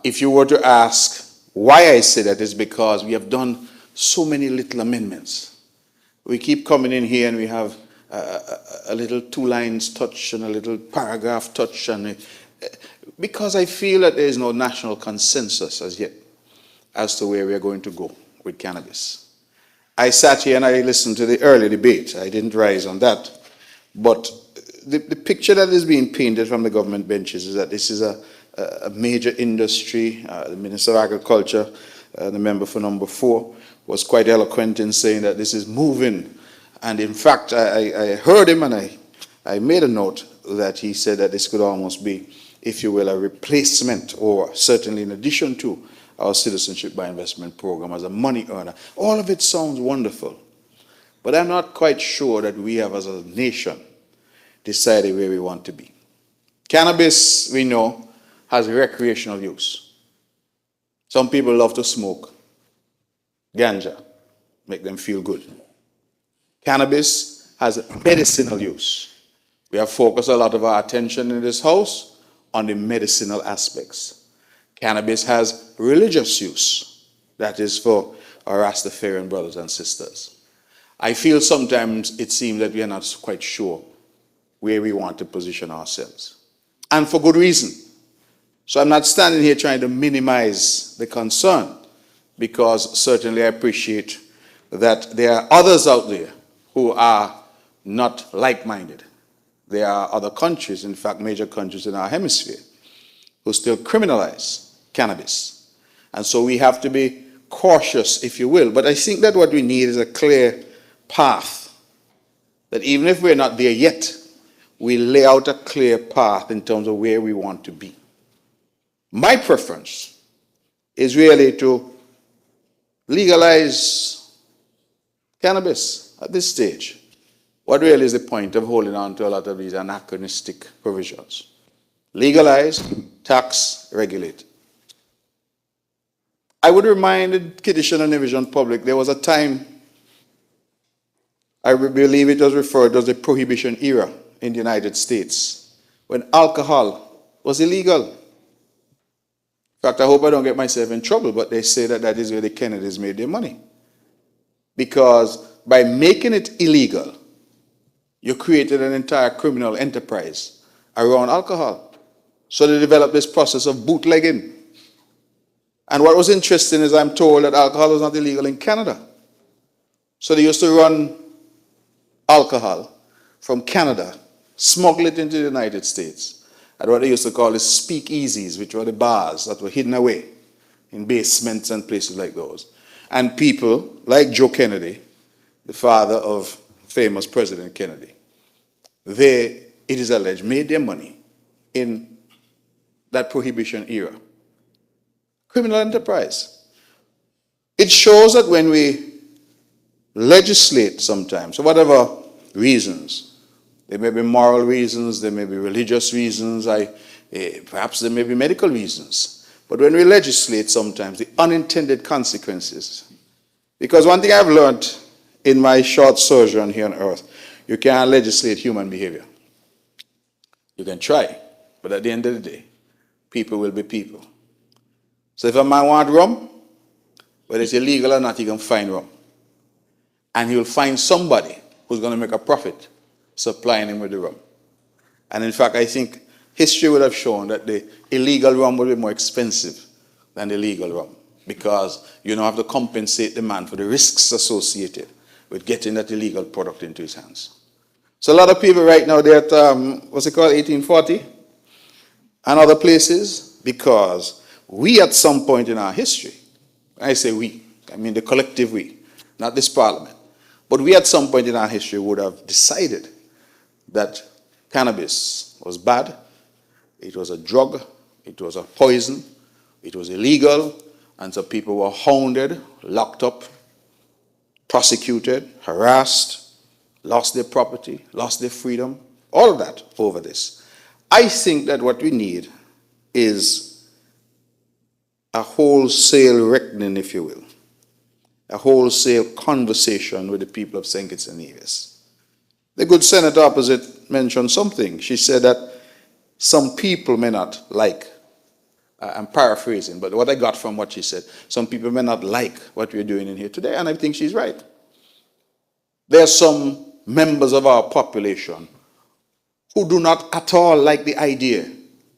S11: If you were to ask why I say that, is because we have done so many little amendments. We keep coming in here and we have a little 2 lines touch and a little paragraph touch, and because I feel that there is no national consensus as yet as to where we are going to go with cannabis. I sat here and I listened to the early debate. I didn't rise on that. But the picture that is being painted from the government benches is that this is a major industry. The Minister of Agriculture, the member for number 4, was quite eloquent in saying that this is moving. And in fact, I heard him and I made a note that he said that this could almost be, if you will, a replacement, or certainly in addition to our citizenship by investment program as a money earner. All of it sounds wonderful, but I'm not quite sure that we have as a nation decided where we want to be. Cannabis, we know, has recreational use. Some people love to smoke ganja, make them feel good. Cannabis has medicinal use. We have focused a lot of our attention in this house on the medicinal aspects. Cannabis has religious use. That is for our Rastafarian brothers and sisters. I feel sometimes it seems that we are not quite sure where we want to position ourselves. And for good reason. So I'm not standing here trying to minimize the concern, because certainly I appreciate that there are others out there who are not like-minded. There are other countries, in fact major countries in our hemisphere, who still criminalize cannabis. And so we have to be cautious, if you will. But I think that what we need is a clear path, that even if we're not there yet, we lay out a clear path in terms of where we want to be. My preference is really to legalize cannabis at this stage. What really is the point of holding on to a lot of these anachronistic provisions? Legalize, tax, regulate. I would remind the Kiddishan and Nevis public, there was a time, I believe it was referred to as the Prohibition era in the United States, when alcohol was illegal. In fact, I hope I don't get myself in trouble, but they say that that is where the Kennedys made their money. Because by making it illegal, you created an entire criminal enterprise around alcohol. So they developed this process of bootlegging. And what was interesting is I'm told that alcohol was not illegal in Canada. So they used to run alcohol from Canada, smuggle it into the United States, at what they used to call the speakeasies, which were the bars that were hidden away in basements and places like those. And people like Joe Kennedy, the father of famous President Kennedy, they, it is alleged, made their money in that Prohibition era. Criminal enterprise. It shows that when we legislate sometimes, for whatever reasons, there may be moral reasons, there may be religious reasons, perhaps there may be medical reasons, but when we legislate sometimes, the unintended consequences. Because one thing I've learned in my short sojourn here on earth, you can't legislate human behavior. You can try, but at the end of the day, people will be people. So if a man wants rum, whether it's illegal or not, he can find rum. And he will find somebody who's going to make a profit supplying him with the rum. And in fact, I think history would have shown that the illegal rum will be more expensive than the legal rum, because you don't have to compensate the man for the risks associated with getting that illegal product into his hands. So a lot of people right now, they're at, what's it called, 1840 and other places, because we at some point in our history, when I say we, I mean the collective we, not this parliament, but we at some point in our history would have decided that cannabis was bad, it was a drug, it was a poison, it was illegal, and so people were hounded, locked up, prosecuted, harassed, lost their property, lost their freedom, all of that over this. I think that what we need is a wholesale reckoning, if you will, a wholesale conversation with the people of St. Kitts and Nevis. The good senator opposite mentioned something. She said that some people may not like, I'm paraphrasing, but what I got from what she said, some people may not like what we're doing in here today, and I think she's right. There are some members of our population who do not at all like the idea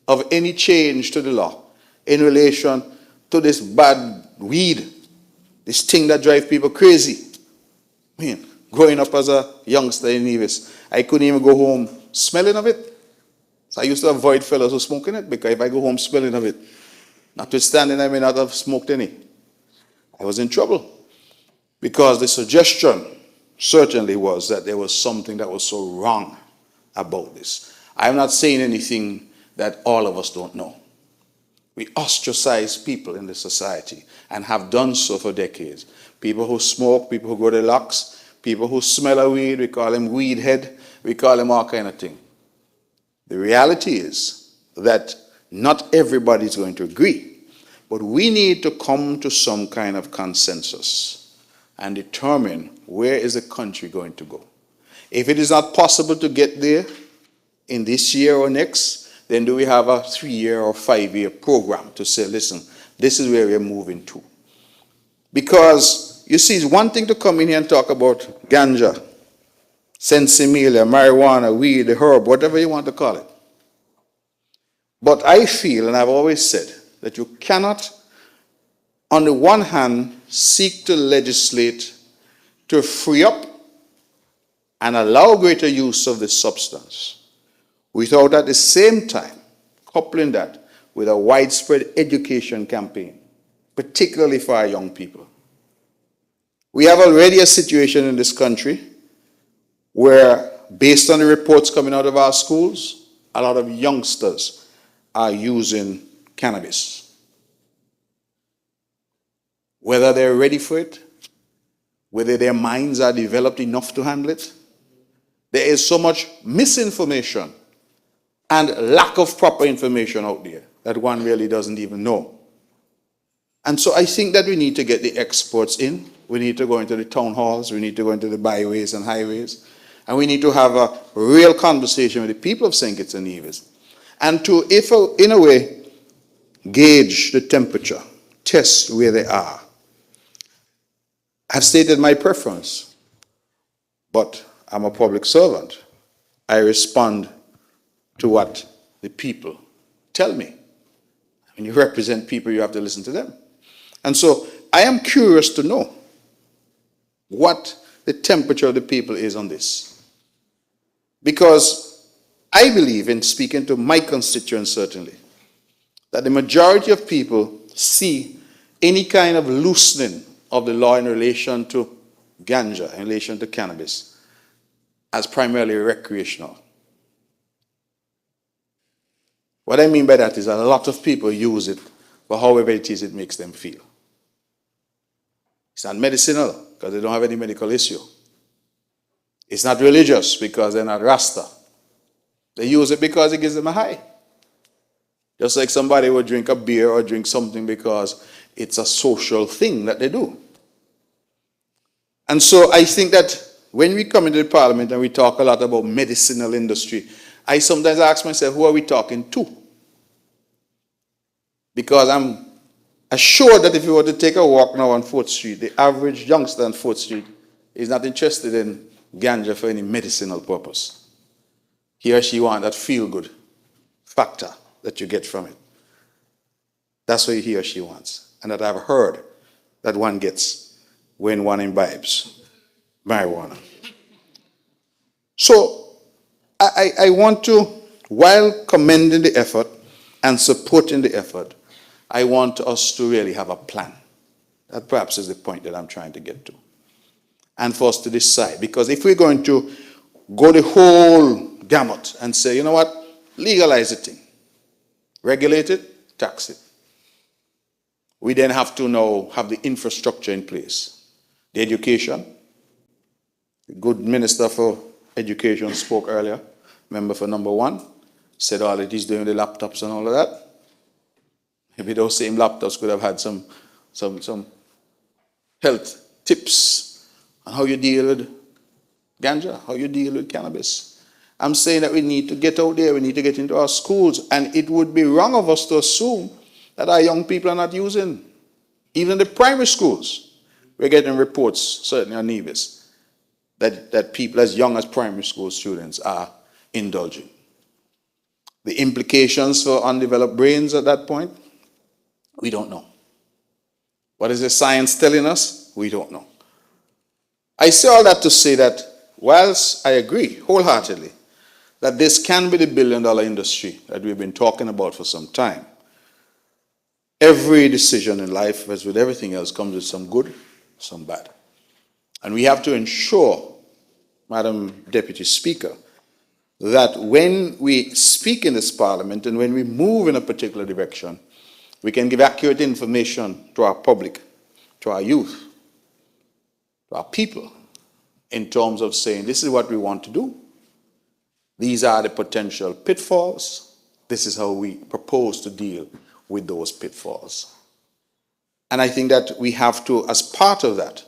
S11: of any change to the law in relation to this bad weed, this thing that drives people crazy. I mean, growing up as a youngster in Nevis, I couldn't even go home smelling of it. So I used to avoid fellows who smoking it, because if I go home smelling of it, notwithstanding I may not have smoked any, I was in trouble. Because the suggestion certainly was that there was something that was so wrong about this. I'm not saying anything that all of us don't know. We ostracize people in the society and have done so for decades. People who smoke, people who grow their locks, people who smell a weed, we call them weed head, we call them all kind of thing. The reality is that not everybody is going to agree, but we need to come to some kind of consensus and determine where is the country going to go. If it is not possible to get there in this year or next, then do we have a 3-year or 5-year program to say, listen, this is where we're moving to? Because, you see, it's one thing to come in here and talk about ganja, sensimilia, marijuana, weed, the herb, whatever you want to call it. But I feel, and I've always said, that you cannot, on the one hand, seek to legislate to free up and allow greater use of this substance, without at the same time coupling that with a widespread education campaign, particularly for our young people. We have already a situation in this country where, based on the reports coming out of our schools, a lot of youngsters are using cannabis. Whether they're ready for it, whether their minds are developed enough to handle it, there is so much misinformation and lack of proper information out there that one really doesn't even know. And so I think that we need to get the experts in. We need to go into the town halls. We need to go into the byways and highways. And we need to have a real conversation with the people of St. Kitts and Nevis. And to, in a way, gauge the temperature, test where they are. I've stated my preference, but I'm a public servant. I respond to what the people tell me. When you represent people, you have to listen to them. And so I am curious to know what the temperature of the people is on this. Because I believe, in speaking to my constituents certainly, that the majority of people see any kind of loosening of the law in relation to ganja, in relation to cannabis, as primarily recreational. What I mean by that is that a lot of people use it for however it is it makes them feel. It's not medicinal because they don't have any medical issue. It's not religious because they're not Rasta. They use it because it gives them a high. Just like somebody would drink a beer or drink something because it's a social thing that they do. And so I think that when we come into the parliament and we talk a lot about medicinal industry, I sometimes ask myself, who are we talking to? Because I'm assured that if you were to take a walk now on 4th Street, the average youngster on 4th Street is not interested in ganja for any medicinal purpose. He or she wants that feel-good factor that you get from it. That's what he or she wants. And that I've heard that one gets when one imbibes marijuana. So I want to, while commending the effort and supporting the effort, I want us to really have a plan. That perhaps is the point that I'm trying to get to. And for us to decide. Because if we're going to go the whole gamut and say, you know what, legalize the thing, regulate it, tax it. We then have to now have the infrastructure in place. The education. The good minister for education spoke earlier, member for number 1, said all that he's doing with the laptops and all of that. Maybe those same laptops could have had some health tips on how you deal with ganja, how you deal with cannabis. I'm saying that we need to get out there, we need to get into our schools, and it would be wrong of us to assume that our young people are not using. Even the primary schools, we're getting reports, certainly on Nevis, that people as young as primary school students are indulging. The implications for undeveloped brains at that point, we don't know. What is the science telling us? We don't know. I say all that to say that whilst I agree wholeheartedly that this can be the billion-dollar industry that we've been talking about for some time, every decision in life, as with everything else, comes with some good, some bad. And we have to ensure, Madam Deputy Speaker, that when we speak in this Parliament and when we move in a particular direction, we can give accurate information to our public, to our youth, to our people, in terms of saying, this is what we want to do. These are the potential pitfalls. This is how we propose to deal with those pitfalls. And I think that we have to, as part of that,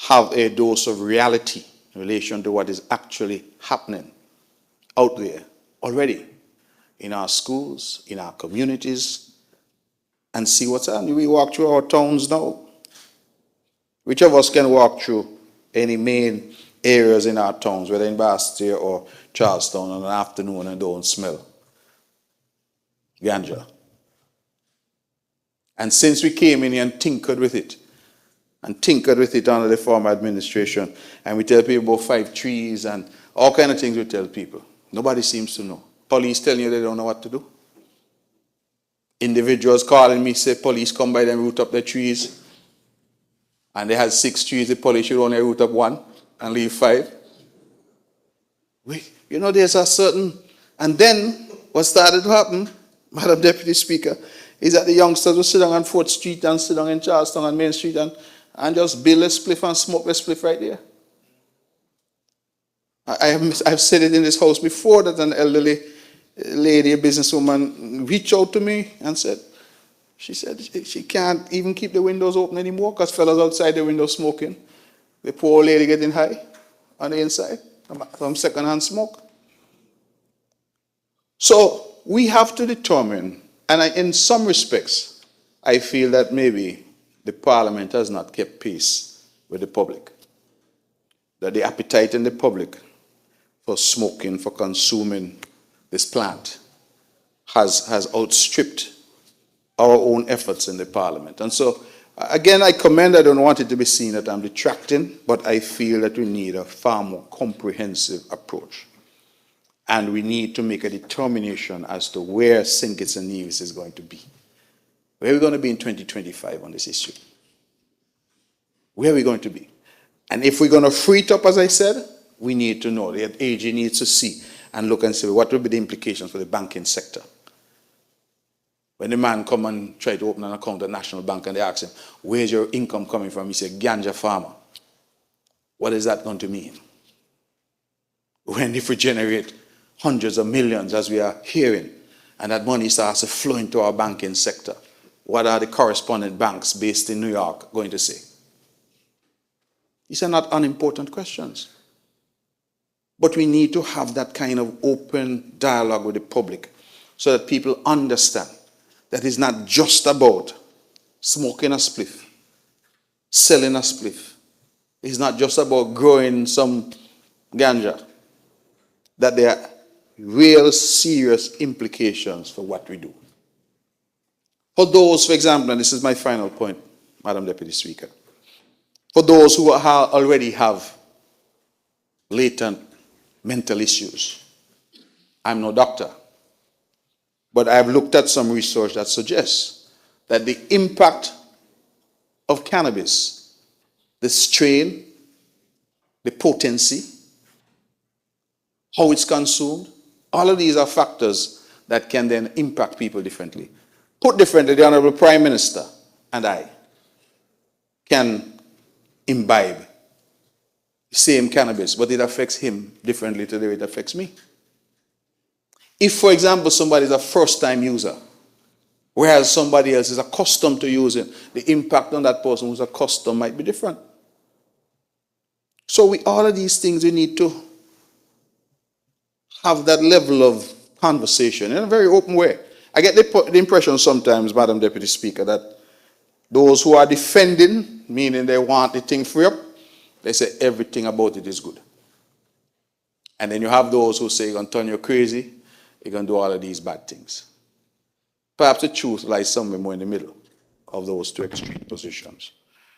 S11: have a dose of reality in relation to what is actually happening out there already in our schools, in our communities, and see what's happening. We walk through our towns now. Which of us can walk through any main areas in our towns, whether in Bastille or Charlestown, on an afternoon and don't smell ganja? And since we came in here and tinkered with it under the former administration, and we tell people about 5 trees and all kind of things we tell people, nobody seems to know. Police telling you they don't know what to do. Individuals calling me, say police come by them, root up their trees, and they had 6 trees, the police should only root up 1 and leave 5. You know, there's a certain, and then what started to happen, Madam Deputy Speaker, is that the youngsters will sit down on 4th Street and sit down in Charlestown and Main Street and just build a spliff and smoke a spliff right there. I've said it in this house before that an elderly lady, a businesswoman, reached out to me and said, she said she can't even keep the windows open anymore because fellas outside the window smoking. The poor lady getting high on the inside from secondhand smoke. So we have to determine, and in some respects, I feel that maybe the Parliament has not kept pace with the public. That the appetite in the public for smoking, for consuming this plant has outstripped our own efforts in the Parliament. And so, again, I don't want it to be seen that I'm detracting, but I feel that we need a far more comprehensive approach. And we need to make a determination as to where St. Kitts and Nevis is going to be. Where are we going to be in 2025 on this issue? Where are we going to be? And if we're going to free it up, as I said, we need to know. The AG needs to see and look and say, what will be the implications for the banking sector? When the man come and try to open an account at National Bank and they ask him, where's your income coming from? He said, ganja farmer. What is that going to mean? When if we generate hundreds of millions, as we are hearing, and that money starts to flow into our banking sector, what are the correspondent banks based in New York going to say? These are not unimportant questions. But we need to have that kind of open dialogue with the public so that people understand that it's not just about smoking a spliff, selling a spliff. It's not just about growing some ganja. That there are real serious implications for what we do. For those, for example, and this is my final point, Madam Deputy Speaker, for those who already have latent mental issues. I'm no doctor, but I've looked at some research that suggests that the impact of cannabis, the strain, the potency, how it's consumed, all of these are factors that can then impact people differently. Put differently, the Honorable Prime Minister and I can imbibe the same cannabis, but it affects him differently to the way it affects me. If, for example, somebody is a first-time user, whereas somebody else is accustomed to using, the impact on that person who's accustomed might be different. So all of these things, we need to have that level of conversation in a very open way. I get the impression sometimes, Madam Deputy Speaker, that those who are defending, meaning they want the thing free up, they say everything about it is good. And then you have those who say you're going to turn you crazy, you're going to do all of these bad things. Perhaps the truth lies somewhere more in the middle of those two extreme positions.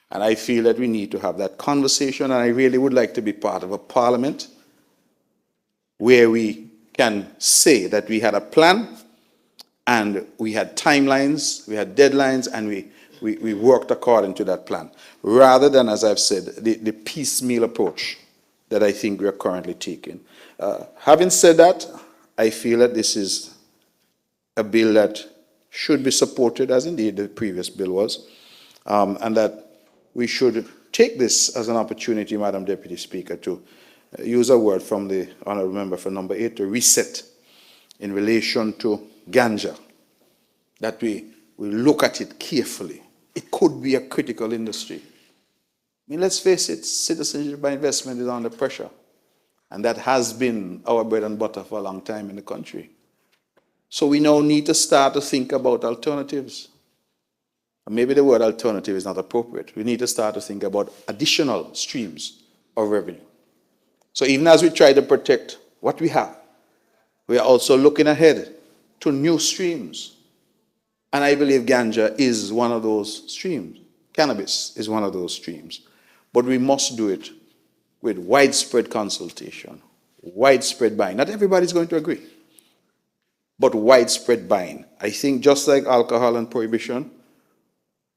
S11: And I feel that we need to have that conversation, and I really would like to be part of a parliament where we can say that we had a plan and we had timelines, we had deadlines, and we worked according to that plan, rather than, as I've said, the piecemeal approach that I think we are currently taking. Having said that, I feel that this is a bill that should be supported, as indeed the previous bill was, and that we should take this as an opportunity, Madam Deputy Speaker, to use a word from the Honourable Member for number 8, to reset in relation to ganja, that we look at it carefully. It could be a critical industry. I mean, let's face it, citizenship by investment is under pressure, and that has been our bread and butter for a long time in the country. So we now need to start to think about alternatives. Maybe the word alternative is not appropriate. We need to start to think about additional streams of revenue. So even as we try to protect what we have, we are also looking ahead to new streams. And I believe ganja is one of those streams. Cannabis is one of those streams. But we must do it with widespread consultation, widespread buying. Not everybody's going to agree, but widespread buying. I think just like alcohol and prohibition,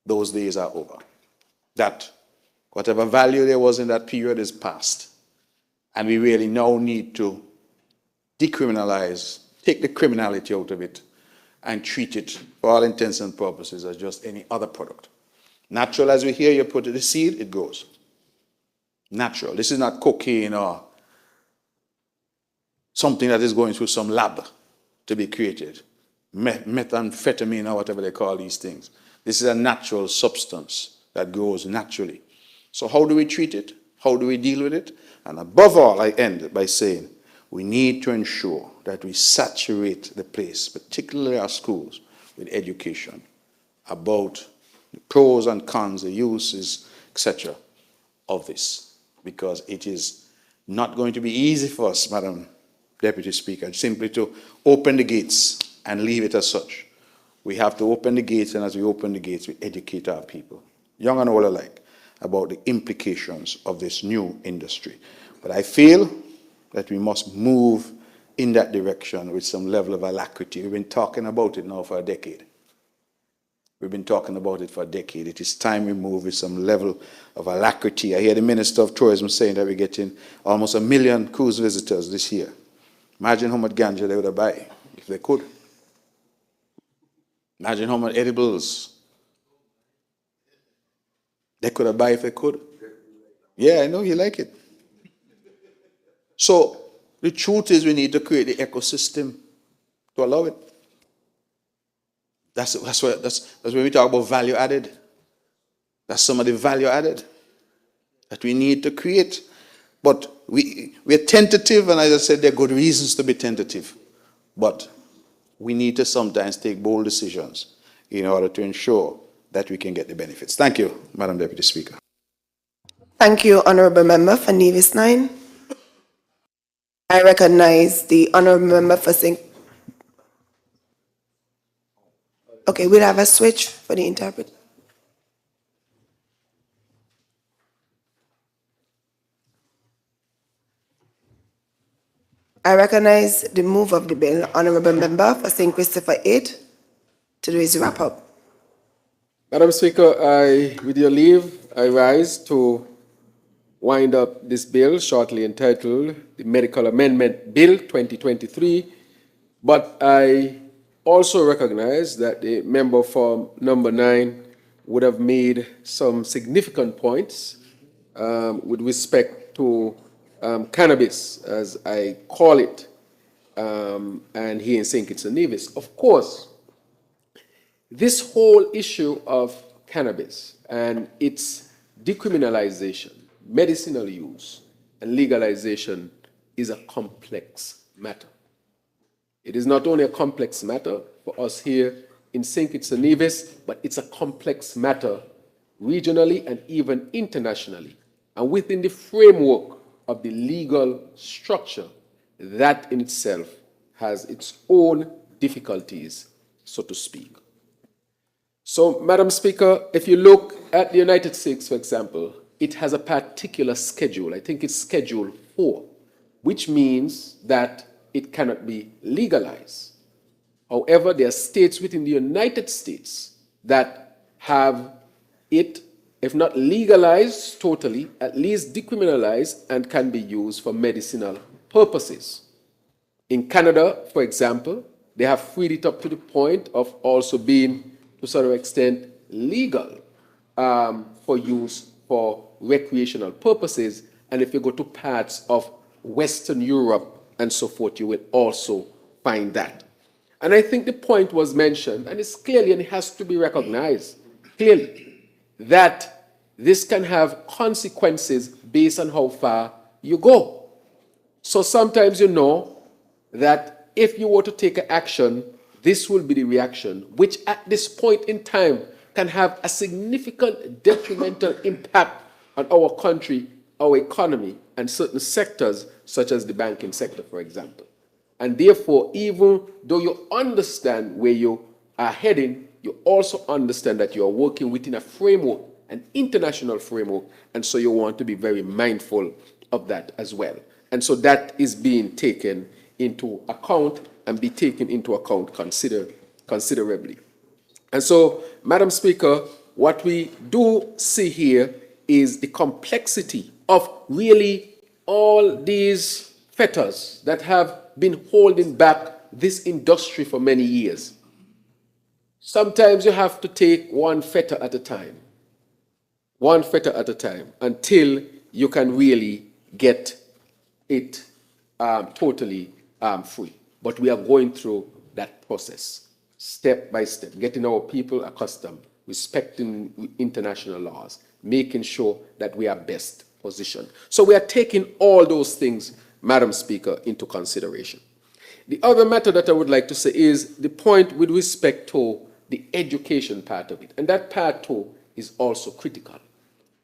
S11: those days are over. That whatever value there was in that period is past. And we really now need to decriminalize, take the criminality out of it, and treat it, for all intents and purposes, as just any other product. Natural, as we hear, you put the seed, it grows. Natural. This is not cocaine or something that is going through some lab to be created. Methamphetamine or whatever they call these things. This is a natural substance that grows naturally. So how do we treat it? How do we deal with it? And above all, I end by saying we need to ensure that we saturate the place, particularly our schools, with education about the pros and cons, the uses, etc. of this. Because it is not going to be easy for us, Madam Deputy Speaker, simply to open the gates and leave it as such. We have to open the gates, and as we open the gates, we educate our people, young and old alike, about the implications of this new industry. But I feel that we must move in that direction with some level of alacrity. We've been talking about it now for a decade. We've been talking about it for a decade. It is time we move with some level of alacrity. I hear the Minister of Tourism saying that we're getting almost 1 million cruise visitors this year. Imagine how much ganja they would have buy if they could. Imagine how much edibles they could have buy if they could. Yeah, I know you like it. So the truth is we need to create the ecosystem to allow it. That's when we talk about value added. That's some of the value added that we need to create. But we're tentative, and as I said, there are good reasons to be tentative. But we need to sometimes take bold decisions in order to ensure that we can get the benefits. Thank you, Madam Deputy Speaker.
S1: Thank you, Honourable Member for Nevis 9. I recognize the Honourable Member for St. Okay, we'll have a switch for the interpreter. I recognize the move of the bill, Honourable Member for St. Christopher 8, to do his wrap-up.
S9: Madam Speaker, with your leave, I rise to wind up this bill shortly entitled the Medical Amendment Bill 2023, but I also recognize that the member for number 9 would have made some significant points with respect to cannabis, as I call it, and here in St. Kitts and Nevis. Of course, this whole issue of cannabis and its decriminalization, medicinal use, and legalization is a complex matter. It is not only a complex matter for us here in St. Kitts and Nevis, but it's a complex matter regionally and even internationally. And within the framework of the legal structure, that in itself has its own difficulties, so to speak. So, Madam Speaker, if you look at the United States, for example, it has a particular schedule. I think it's Schedule 4, which means that it cannot be legalized. However, there are states within the United States that have it, if not legalized totally, at least decriminalized and can be used for medicinal purposes. In Canada, for example, they have freed it up to the point of also being, to a certain extent, legal for use for recreational purposes. And if you go to parts of Western Europe and so forth, you will also find that. And I think the point was mentioned, and it's clearly, and it has to be recognized clearly, that this can have consequences based on how far you go. So sometimes you know that if you were to take an action, this will be the reaction, which at this point in time can have a significant detrimental impact on our country, our economy, and certain sectors, such as the banking sector, for example. And therefore, even though you understand where you are heading, you also understand that you are working within a framework, an international framework, and so you want to be very mindful of that as well. And so that is being taken into account and be taken into account considerably. And so, Madam Speaker, what we do see here is the complexity of really all these fetters that have been holding back this industry for many years. Sometimes you have to take one fetter at a time, until you can really get it totally free. But we are going through that process, step by step, getting our people accustomed, respecting international laws, making sure that we are best positioned. So we are taking all those things, Madam Speaker, into consideration. The other matter that I would like to say is the point with respect to the education part of it. And that part too is also critical.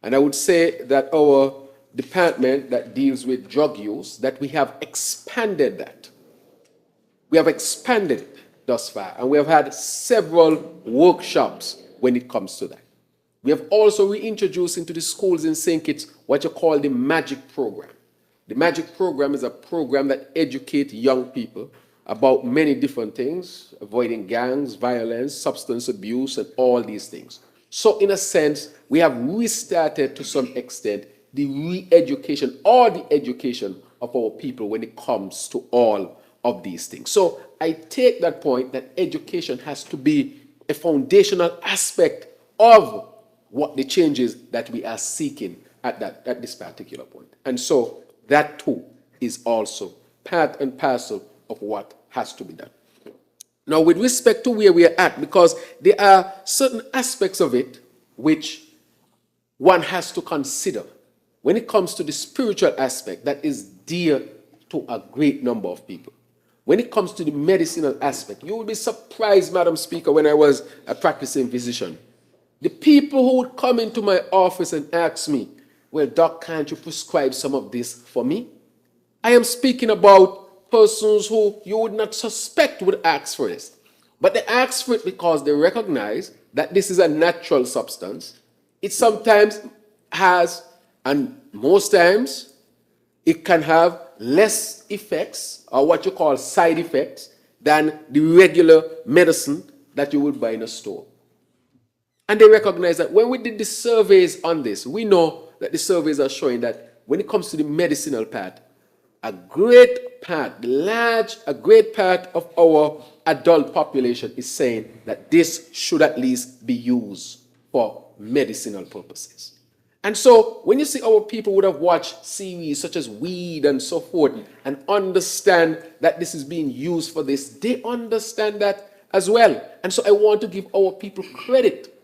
S9: And I would say that our department that deals with drug use, that we have expanded that. We have expanded it thus far, and we have had several workshops when it comes to that. We have also reintroduced into the schools in St. Kitts what you call the MAGIC program. The MAGIC program is a program that educates young people about many different things, avoiding gangs, violence, substance abuse, and all these things. So in a sense, we have restarted to some extent the re-education or the education of our people when it comes to all of these things. So I take that point that education has to be a foundational aspect of what the changes that we are seeking at this particular point. And so that too is also part and parcel of what has to be done. Now, with respect to where we are at, because there are certain aspects of it which one has to consider when it comes to the spiritual aspect that is dear to a great number of people. When it comes to the medicinal aspect, you will be surprised, Madam Speaker, when I was a practicing physician. The people who would come into my office and ask me, well, Doc, can't you prescribe some of this for me? I am speaking about persons who you would not suspect would ask for this. But they ask for it because they recognize that this is a natural substance. It sometimes has, and most times, it can have less effects, or what you call side effects, than the regular medicine that you would buy in a store. And they recognize that when we did the surveys on this, we know that the surveys are showing that when it comes to the medicinal part, a great part of our adult population is saying that this should at least be used for medicinal purposes. And so when you see our people would have watched series such as weed and so forth and understand that this is being used for this, they understand that as well. And so I want to give our people credit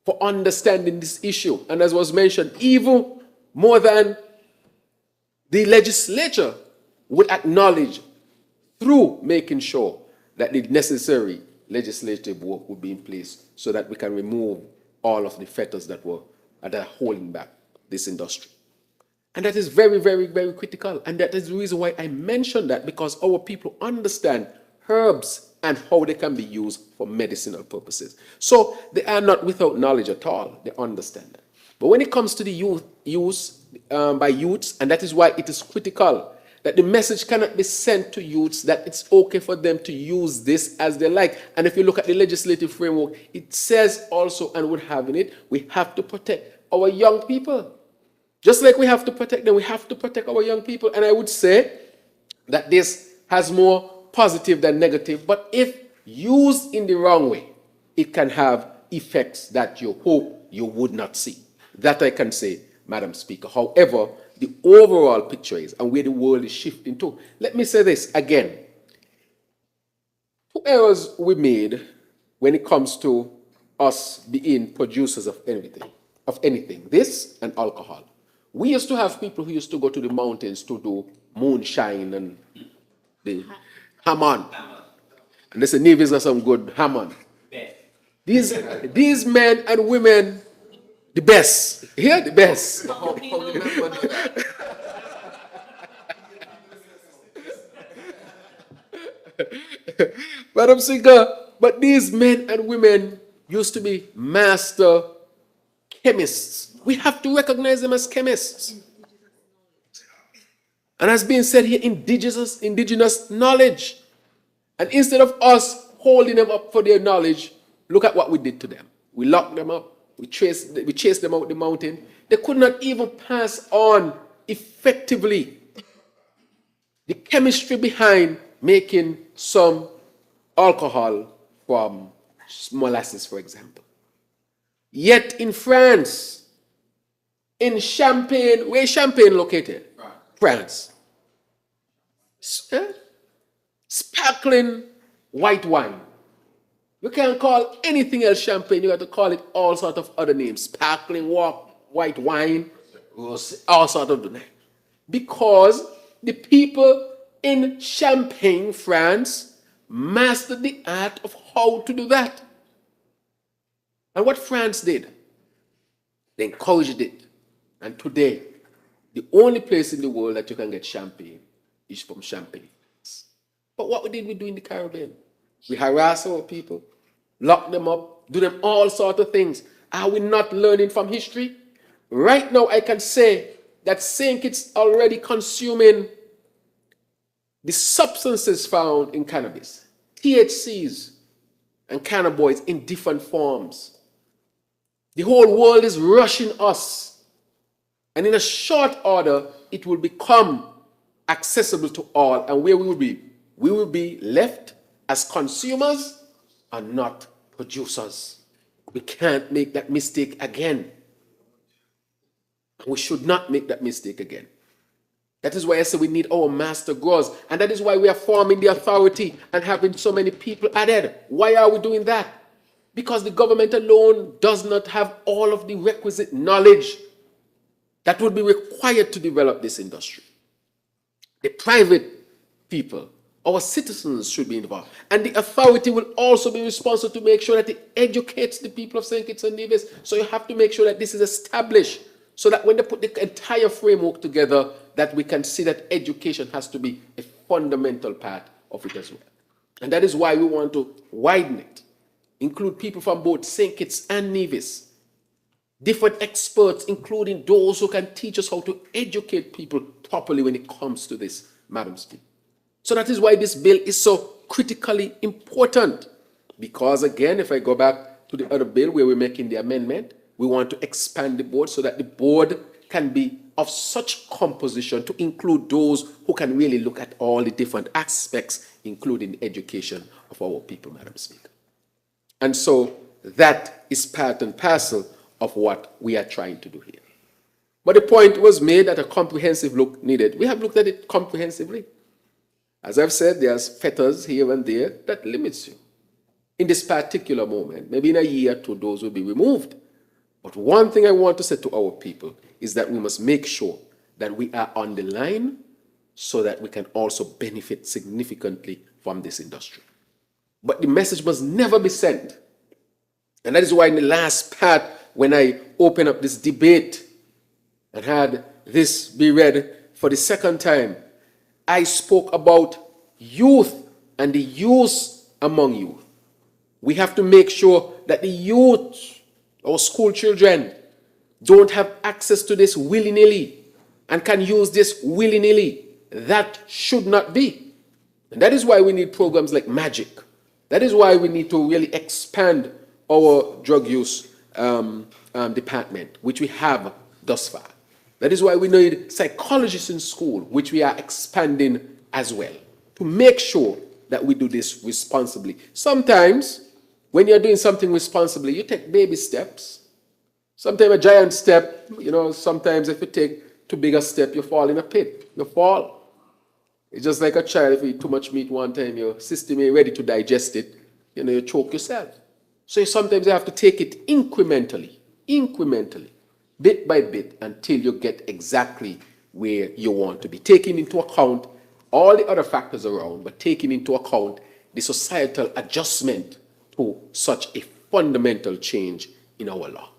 S9: for understanding this issue. And as was mentioned, even more than the legislature would acknowledge through making sure that the necessary legislative work would be in place so that we can remove all of the fetters that are holding back this industry. And that is very, very, very critical. And that is the reason why I mentioned that, because our people understand herbs and how they can be used for medicinal purposes. So they are not without knowledge at all. They understand that. But when it comes to the use by youths, and that is why it is critical that the message cannot be sent to youths that it's okay for them to use this as they like. And if you look at the legislative framework, it says also, and would have in it, we have to protect our young people. Just like we have to protect them, we have to protect our young people. And I would say that this has more positive than negative, but if used in the wrong way, it can have effects that you hope you would not see. That I can say, Madam Speaker. However, the overall picture is, and where the world is shifting to. Let me say this again. 2 errors we made when it comes to us being producers of anything, this and alcohol. We used to have people who used to go to the mountains to do moonshine and the Hammond. And they say, Nevis got some good Hammond. These men and women, the best. Here, the best. Madam Speaker, but these men and women used to be master chemists. We have to recognize them as chemists. And as being said here, indigenous knowledge. And instead of us holding them up for their knowledge, look at what we did to them. We locked them up. We chased them out the mountain. They could not even pass on effectively the chemistry behind making some alcohol from molasses, for example. Yet in France, in Champagne, where is Champagne located? France. Sparkling white wine. You can't call anything else champagne. You have to call it all sorts of other names. Sparkling white wine, all sorts of names. Because the people in Champagne, France, mastered the art of how to do that. And what France did, they encouraged it. And today, the only place in the world that you can get champagne is from Champagne. But what did we do in the Caribbean? We harass our people, lock them up, do them all sorts of things. Are we not learning from history? Right now, I can say that St. Kitts already consuming the substances found in cannabis, THCs and cannabinoids in different forms. The whole world is rushing us. And in a short order, it will become accessible to all. And where we will be? We will be left as consumers and not producers. We can't make that mistake again. We should not make that mistake again. That is why I say we need our master growers. And that is why we are forming the authority and having so many people added. Why are we doing that? Because the government alone does not have all of the requisite knowledge that would be required to develop this industry. The private people, our citizens should be involved. And the authority will also be responsible to make sure that it educates the people of St. Kitts and Nevis. So you have to make sure that this is established so that when they put the entire framework together, that we can see that education has to be a fundamental part of it as well. And that is why we want to widen it, include people from both St. Kitts and Nevis, different experts, including those who can teach us how to educate people properly when it comes to this, Madam Speaker. So that is why this bill is so critically important. Because again, if I go back to the other bill where we're making the amendment. We want to expand the board so that the board can be of such composition to include those who can really look at all the different aspects, including the education of our people, Madam Speaker. And so that is part and parcel of what we are trying to do here. But the point was made that a comprehensive look needed. We have looked at it comprehensively. As I've said, there's fetters here and there that limits you. In this particular moment, maybe in a year or two, those will be removed. But one thing I want to say to our people is that we must make sure that we are on the line so that we can also benefit significantly from this industry. But the message must never be sent. And that is why in the last part, when I opened up this debate and had this be read for the second time, I spoke about youth and the youth among youth. We have to make sure that the youth, our school children, don't have access to this willy-nilly and can use this willy-nilly. That should not be. And that is why we need programs like MAGIC. That is why we need to really expand our drug use department, which we have thus far. That is why we need psychologists in school, which we are expanding as well, to make sure that we do this responsibly. Sometimes, when you're doing something responsibly, you take baby steps. Sometimes a giant step, sometimes if you take too big a step, you fall in a pit. You fall. It's just like a child, if you eat too much meat one time, your system ain't ready to digest it, you choke yourself. So sometimes you have to take it incrementally, bit by bit, until you get exactly where you want to be. Taking into account all the other factors around, but taking into account the societal adjustment to such a fundamental change in our law.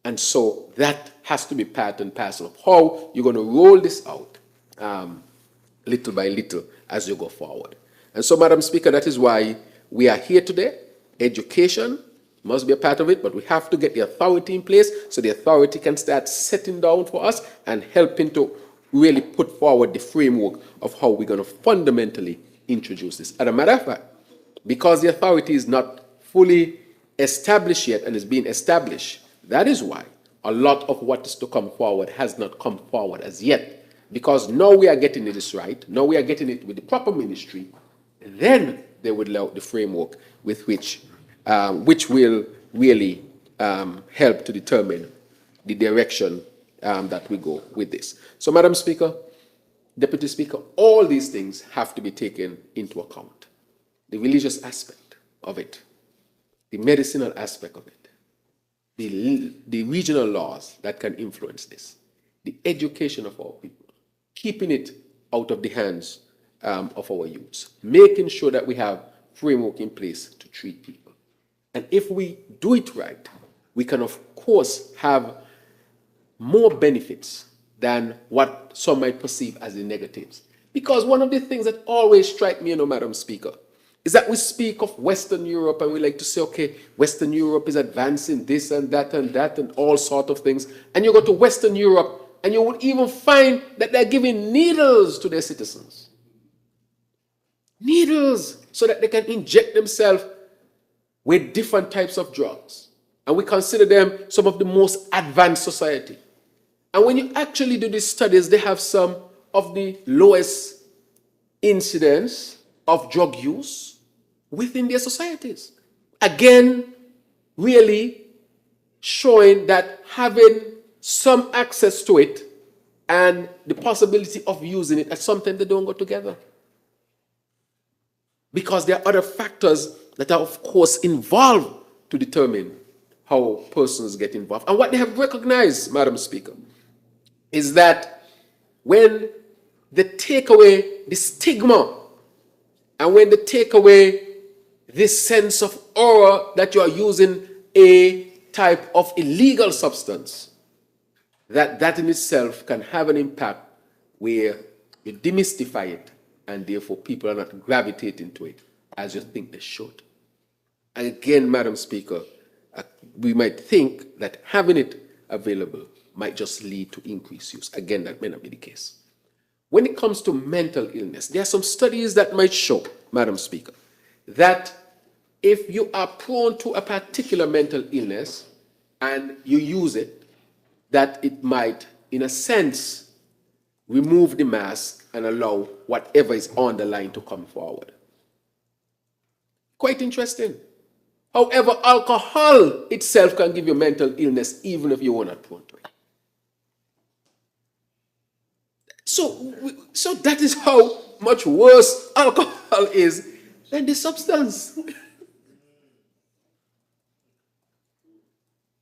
S9: And so that has to be part and parcel of how you're going to roll this out little by little as you go forward. And so, Madam Speaker, that is why we are here today. Education must be a part of it, but we have to get the authority in place so the authority can start setting down for us and helping to really put forward the framework of how we're going to fundamentally introduce this. As a matter of fact, because the authority is not fully established yet and is being established, that is why a lot of what is to come forward has not come forward as yet. Because now we are getting this right, now we are getting it with the proper ministry, then they would allow the framework with which will really help to determine the direction that we go with this. So, Madam Speaker, Deputy Speaker, all these things have to be taken into account. The religious aspect of it, the medicinal aspect of it, the regional laws that can influence this, the education of our people, keeping it out of the hands of our youths, making sure that we have framework in place to treat people. And if we do it right, we can, of course, have more benefits than what some might perceive as the negatives. Because one of the things that always strike me, Madam Speaker, is that we speak of Western Europe and we like to say, okay, Western Europe is advancing this and that and all sorts of things. And you go to Western Europe and you would even find that they're giving needles to their citizens. Needles, so that they can inject themselves with different types of drugs. And we consider them some of the most advanced society. And when you actually do these studies, they have some of the lowest incidence of drug use within their societies. Again, really showing that having some access to it and the possibility of using it, at sometimes they don't go together. Because there are other factors that are, of course, involved to determine how persons get involved. And what they have recognized, Madam Speaker, is that when they take away the stigma and when they take away this sense of horror that you are using a type of illegal substance, that in itself can have an impact where you demystify it and therefore people are not gravitating to it as you think they should. And again, Madam Speaker, we might think that having it available might just lead to increased use. Again, that may not be the case. When it comes to mental illness, there are some studies that might show, Madam Speaker, that if you are prone to a particular mental illness and you use it, that it might, in a sense, remove the mask and allow whatever is on the line to come forward. Quite interesting. However, alcohol itself can give you mental illness even if you were not prone to it. So that is how much worse alcohol is than the substance.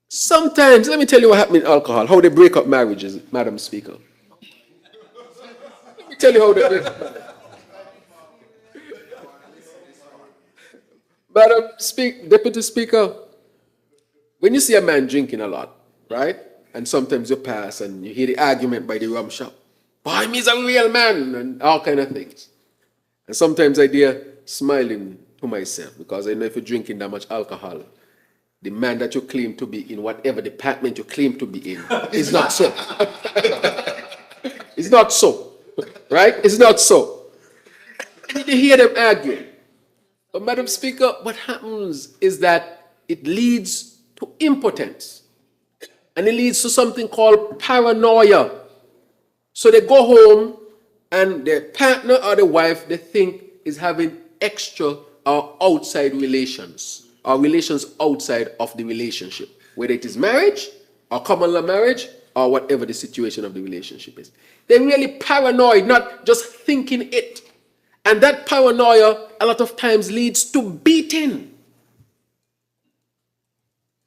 S9: Sometimes, let me tell you what happened in alcohol, how they break up marriages, Madam Speaker. Let me tell you how they break up marriages. Deputy Speaker, when you see a man drinking a lot, right? And sometimes you pass and you hear the argument by the rum shop. Boy, he's a real man, and all kind of things. And sometimes I dare smiling to myself because I know if you're drinking that much alcohol, the man that you claim to be in whatever department you claim to be in is not so. It's not so, right? It's not so. And you hear them arguing. But Madam Speaker, what happens is that it leads to impotence. And it leads to something called paranoia. So they go home and their partner or the wife, they think, is having extra or outside relations, or relations outside of the relationship, whether it is marriage or common law marriage or whatever the situation of the relationship is. They're really paranoid, not just thinking it. And that paranoia a lot of times leads to beating.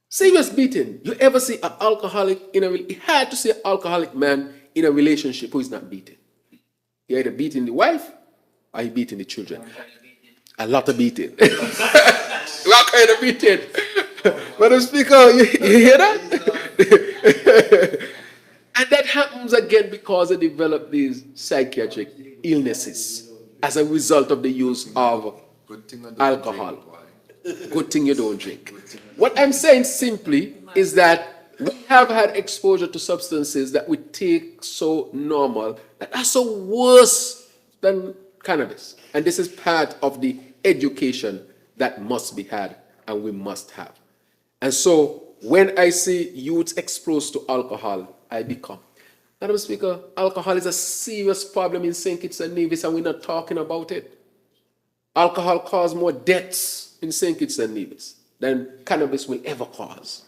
S9: Serious beating. You ever see an alcoholic it's hard to see an alcoholic man in a relationship who is not beaten. He either beating the wife or he beating the children. A lot of beating. What kind of beating? Madam Speaker, you hear that? And that happens again because they develop these psychiatric illnesses as a result of the use of alcohol. Good thing you don't drink. What I'm saying simply is that we have had exposure to substances that we take so normal, that are so worse than cannabis. And this is part of the education that must be had and we must have. And so when I see youths exposed to alcohol, I become. Madam Speaker, alcohol is a serious problem in St. Kitts and Nevis and we're not talking about it. Alcohol causes more deaths in St. Kitts and Nevis than cannabis will ever cause.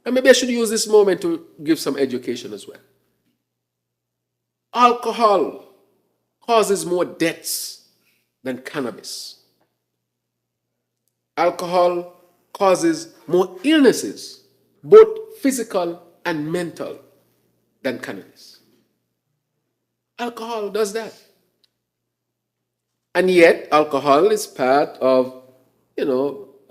S9: And maybe I should use this moment to give some education as well. Alcohol causes more deaths than cannabis. Alcohol causes more illnesses, both physical and mental, than cannabis. Alcohol does that. And yet, alcohol is part of,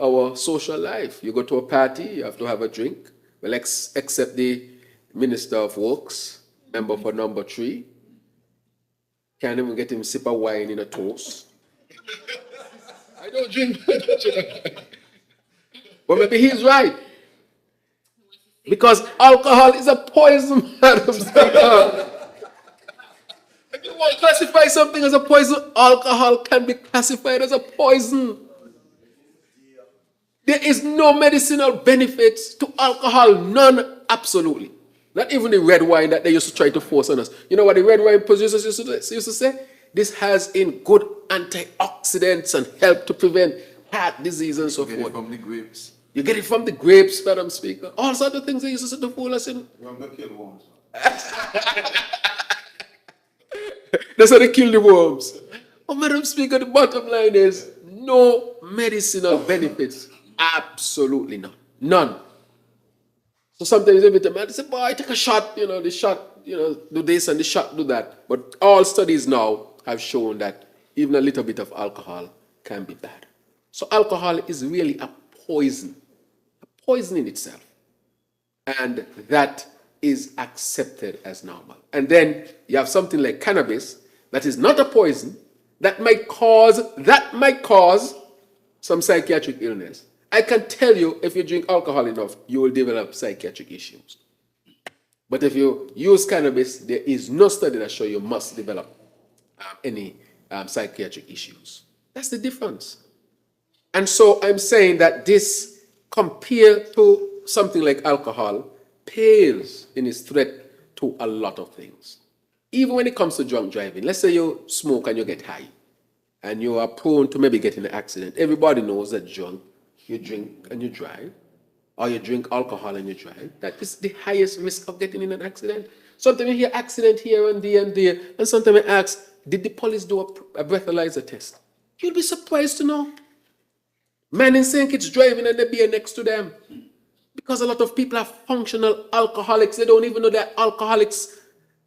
S9: our social life. You go to a party, you have to have a drink. Well, except the Minister of Works, member for number 3. Can't even get him sip of wine in a toast. I don't drink. But maybe he's right. Because alcohol is a poison, Madam Speaker. If you want to classify something as a poison, alcohol can be classified as a poison. There is no medicinal benefits to alcohol, none, absolutely. Not even the red wine that they used to try to force on us. You know what the red wine producers used to say? This has in good antioxidants and help to prevent heart disease and so forth. You get it from the grapes. You get it from the grapes, Madam Speaker. All sorts of things they used to say to fool us in. That's how they kill the worms. Oh, Madam Speaker, the bottom line is no medicinal benefits. Absolutely none. None. So sometimes every time I say, boy, take a shot, the shot, do this and the shot do that. But all studies now have shown that even a little bit of alcohol can be bad. So alcohol is really a poison in itself. And that is accepted as normal. And then you have something like cannabis that is not a poison, that might cause some psychiatric illness. I can tell you, if you drink alcohol enough, you will develop psychiatric issues. But if you use cannabis, there is no study that shows you must develop any psychiatric issues. That's the difference. And so I'm saying that this, compared to something like alcohol, pales in its threat to a lot of things. Even when it comes to drunk driving, let's say you smoke and you get high, and you are prone to maybe getting an accident. Everybody knows that drunk, you drink and you drive, or you drink alcohol and you drive. That is the highest risk of getting in an accident. Sometimes you hear accident here and there, and sometimes you ask, did the police do a breathalyzer test? You'll be surprised to know. Men in St. Kitts driving and the beer next to them. Because a lot of people are functional alcoholics. They don't even know they're alcoholics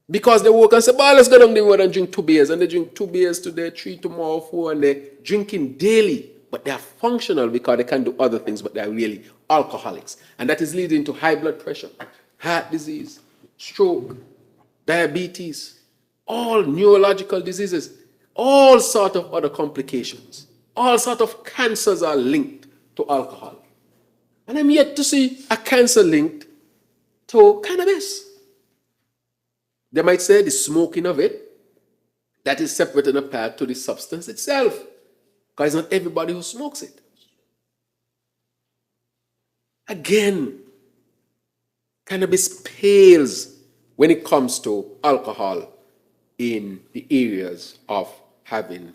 S9: because they work and say, well, let's go down the road and drink 2 beers. And they drink 2 beers today, 3 tomorrow, 4, and they're drinking daily. But they are functional because they can do other things, but they're really alcoholics. And that is leading to high blood pressure, heart disease, stroke, diabetes, all neurological diseases, all sort of other complications. All sort of cancers are linked to alcohol. And I'm yet to see a cancer linked to cannabis. They might say the smoking of it, that is separate and apart to the substance itself, because it's not everybody who smokes it. Again, cannabis pales when it comes to alcohol in the areas of having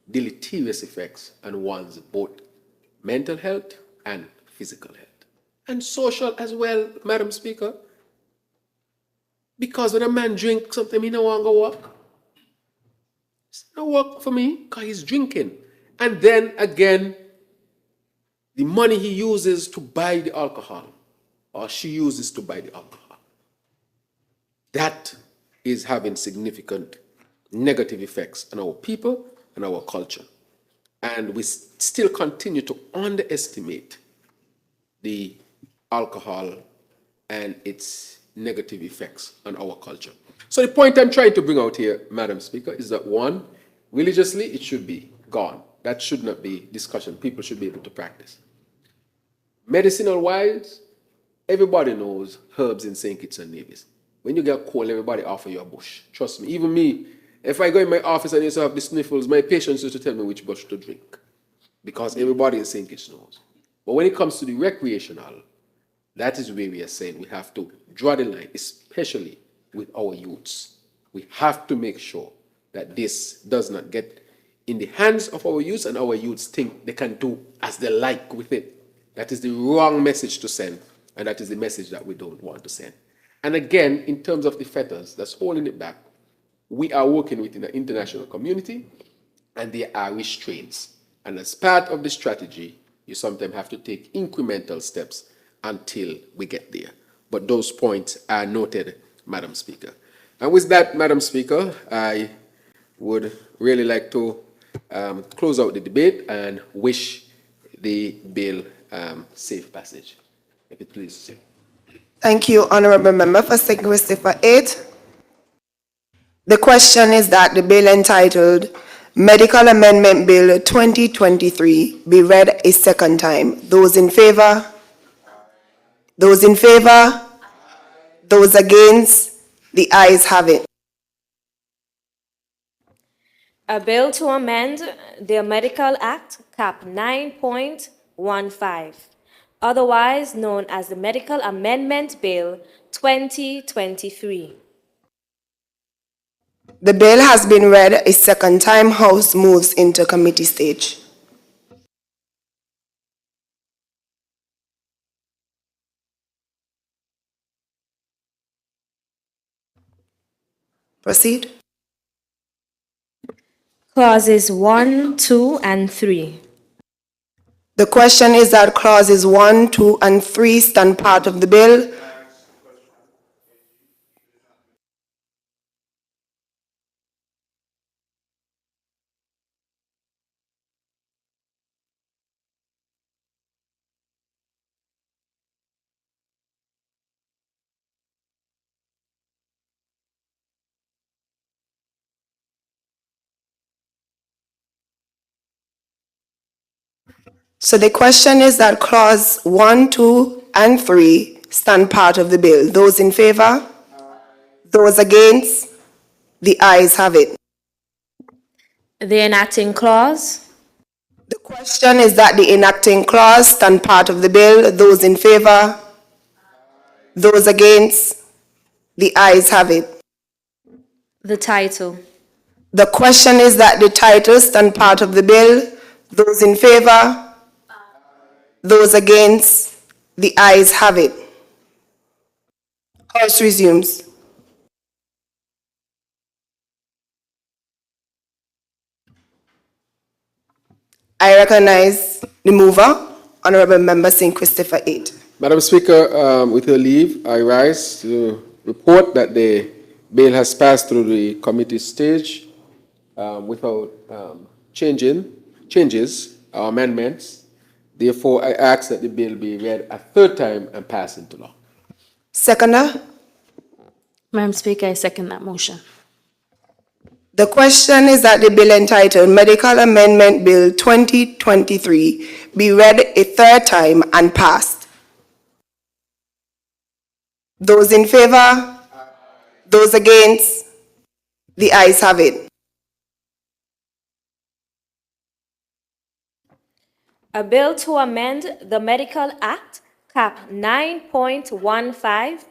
S9: deleterious effects on one's both mental health and physical health. And social as well, Madam Speaker. Because when a man drinks something, he don't want to go work. It's no work for me because he's drinking. And then again, the money he uses to buy the alcohol, or she uses to buy the alcohol, that is having significant negative effects on our people and our culture. And we still continue to underestimate the alcohol and its negative effects on our culture. So the point I'm trying to bring out here, Madam Speaker, is that one, religiously, it should be gone. That should not be discussion. People should be able to practice. Medicinal-wise, everybody knows herbs in St. Kitts and Nevis. When you get cold, everybody offer you a bush. Trust me, even me, if I go in my office and used to have the sniffles, my patients used to tell me which bush to drink because everybody in St. Kitts knows. But when it comes to the recreational, that is where we are saying we have to draw the line, especially with our youths. We have to make sure that this does not get in the hands of our youths and our youths think they can do as they like with it. That is the wrong message to send, and that is the message that we don't want to send. And again, in terms of the fetters that's holding it back, we are working within the international community, and there are restraints. And as part of the strategy, you sometimes have to take incremental steps until we get there. But those points are noted, Madam Speaker. And with that, Madam Speaker, I would really like to close out the debate and wish the bill safe passage. If it pleases you.
S1: Thank you, Honorable Member, for sticking with Stiffer 8. The question is that the bill entitled Medical Amendment Bill 2023 be read a second time. Those in favor? Those in favor? Those against? The ayes have it.
S3: A bill to amend the Medical Act, Cap 9.15, otherwise known as the Medical Amendment Bill 2023.
S1: The bill has been read a second time. House moves into committee stage. Proceed.
S3: Clauses 1, 2, and 3.
S1: The question is that clauses 1, 2, and 3 stand part of the bill. So the question is that clause 1, 2, and 3 stand part of the bill. Those in favor? Those against? The ayes have it.
S3: The enacting clause.
S1: The question is that the enacting clause stand part of the bill. Those in favor? Those against? The ayes have it.
S3: The title.
S1: The question is that the title stand part of the bill. Those in favor? Those against? The ayes have it. House resumes. I recognize the mover, Honorable Member St. Christopher 8.
S9: Madam Speaker, with your leave, I rise to report that the bill has passed through the committee stage without changes or amendments. Therefore, I ask that the bill be read a third time and pass into law.
S1: Seconder,
S4: Madam Speaker, I second that motion.
S1: the question is that the bill entitled Medical Amendment Bill 2023 be read a third time and passed. Those in favor? Those against? The ayes have it.
S3: A bill to amend the Medical Act, Cap 9.15,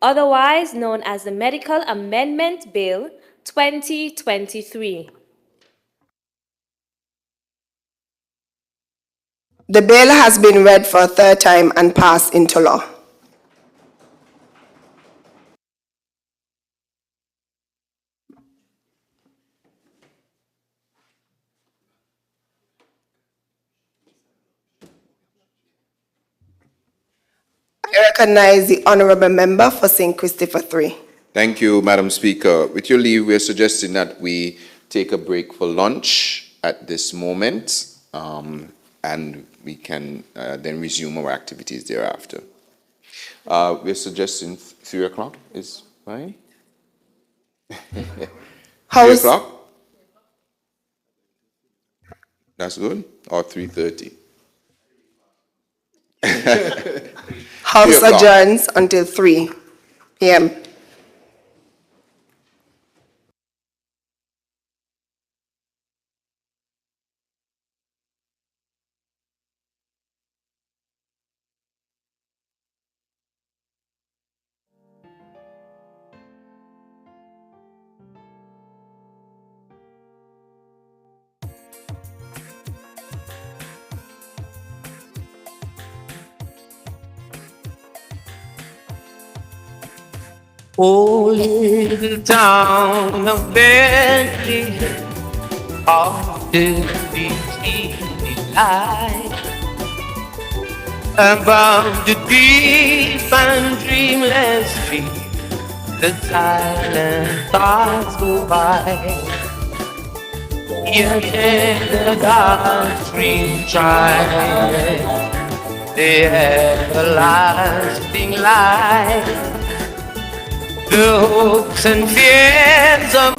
S3: otherwise known as the Medical Amendment Bill 2023.
S1: The bill has been read for a third time and passed into law. I recognize the Honorable Member for St. Christopher 3.
S7: Thank you, Madam Speaker. With your leave, we're suggesting that we take a break for lunch at this moment, and we can then resume our activities thereafter. We're suggesting 3 o'clock is fine? 3
S1: House,
S7: o'clock? That's good? Or 3:30?
S1: House
S7: 3 o'clock.
S1: adjourns until 3 p.m.
S12: Oh, little town of Bentley, off to the easy light. Above the deep and dreamless street, the silent thoughts go by. You hear the dark stream chime, the everlasting light. The hopes and fears of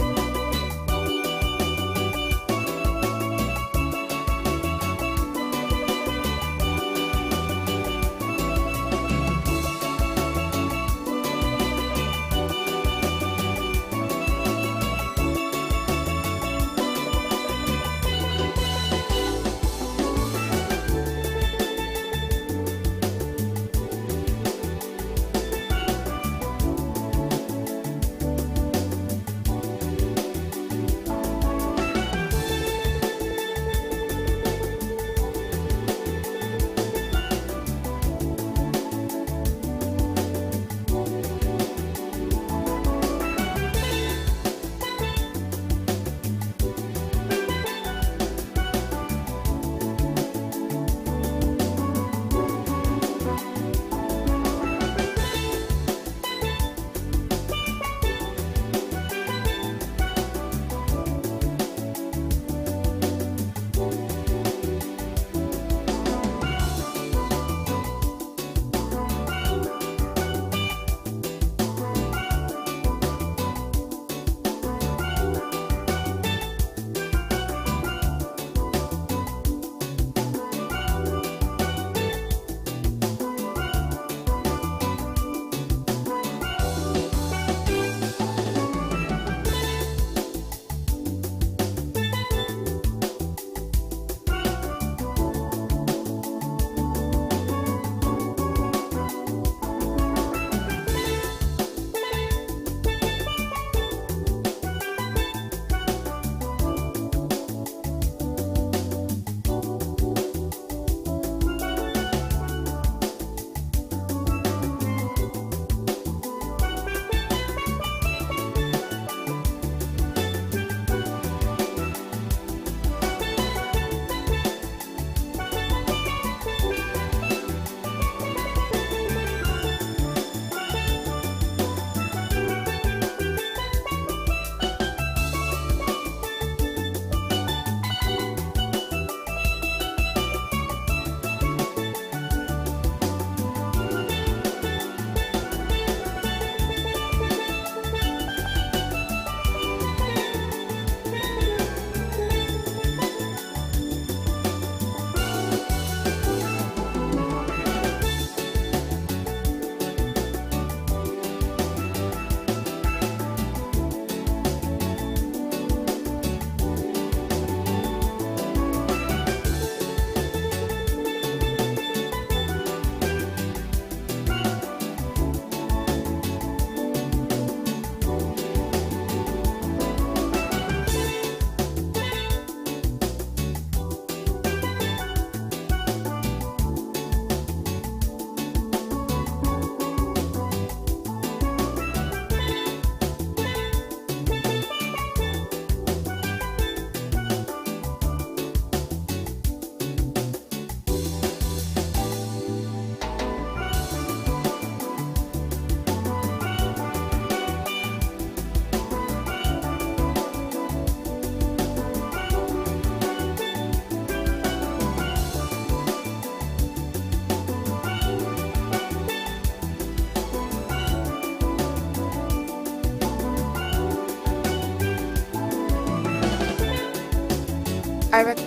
S1: I rec-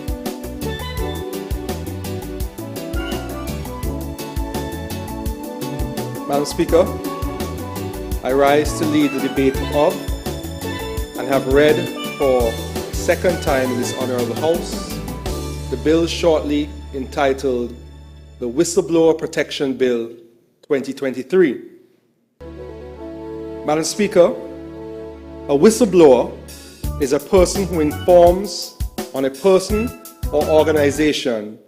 S10: Madam Speaker, I rise to lead the debate of and have read for the second time in this honorable House the bill shortly entitled the Whistleblower Protection Bill 2023. Madam Speaker, a whistleblower is a person who informs on a person or organization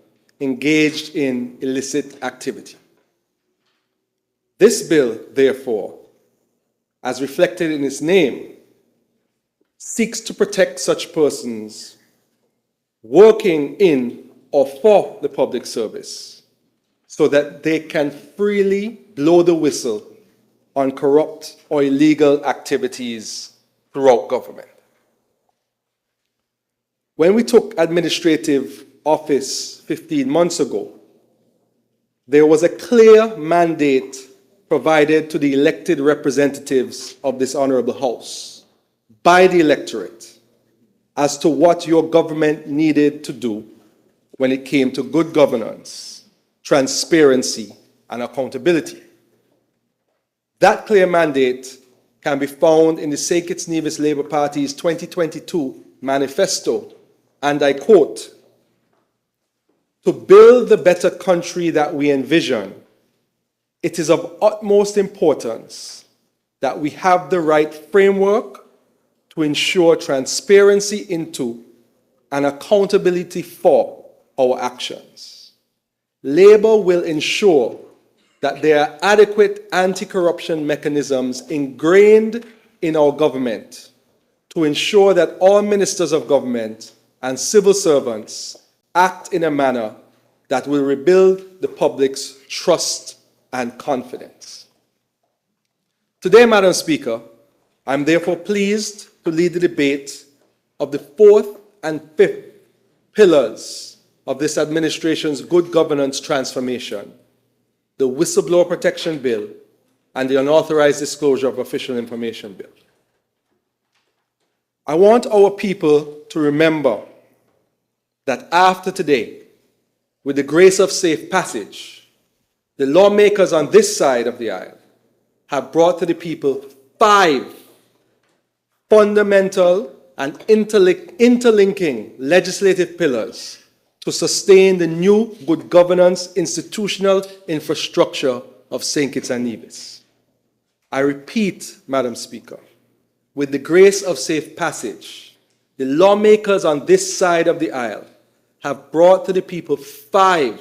S10: engaged in illicit activity. This bill, therefore, as reflected in its name, seeks to protect such persons working in or for the public service so that they can freely blow the whistle on corrupt or illegal activities throughout government. When we took administrative office 15 months ago, there was a clear mandate provided to the elected representatives of this honorable House by the electorate as to what your government needed to do when it came to good governance, transparency, and accountability. That clear mandate can be found in the St. Kitts Nevis Labour Party's 2022 manifesto, and I quote, "To build the better country that we envision, it is of utmost importance that we have the right framework to ensure transparency into and accountability for our actions. Labour will ensure that there are adequate anti-corruption mechanisms ingrained in our government to ensure that all ministers of government and civil servants act in a manner that will rebuild the public's trust and confidence." Today, Madam Speaker, I'm therefore pleased to lead the debate of the fourth and fifth pillars of this administration's good governance transformation, the Whistleblower Protection Bill and the Unauthorized Disclosure of Official Information Bill. I want our people to remember that after today, with the grace of safe passage, the lawmakers on this side of the aisle have brought to the people 5 fundamental and interlinking legislative pillars to sustain the new good governance institutional infrastructure of St. Kitts and Nevis. I repeat, Madam Speaker, with the grace of safe passage, the lawmakers on this side of the aisle have brought to the people 5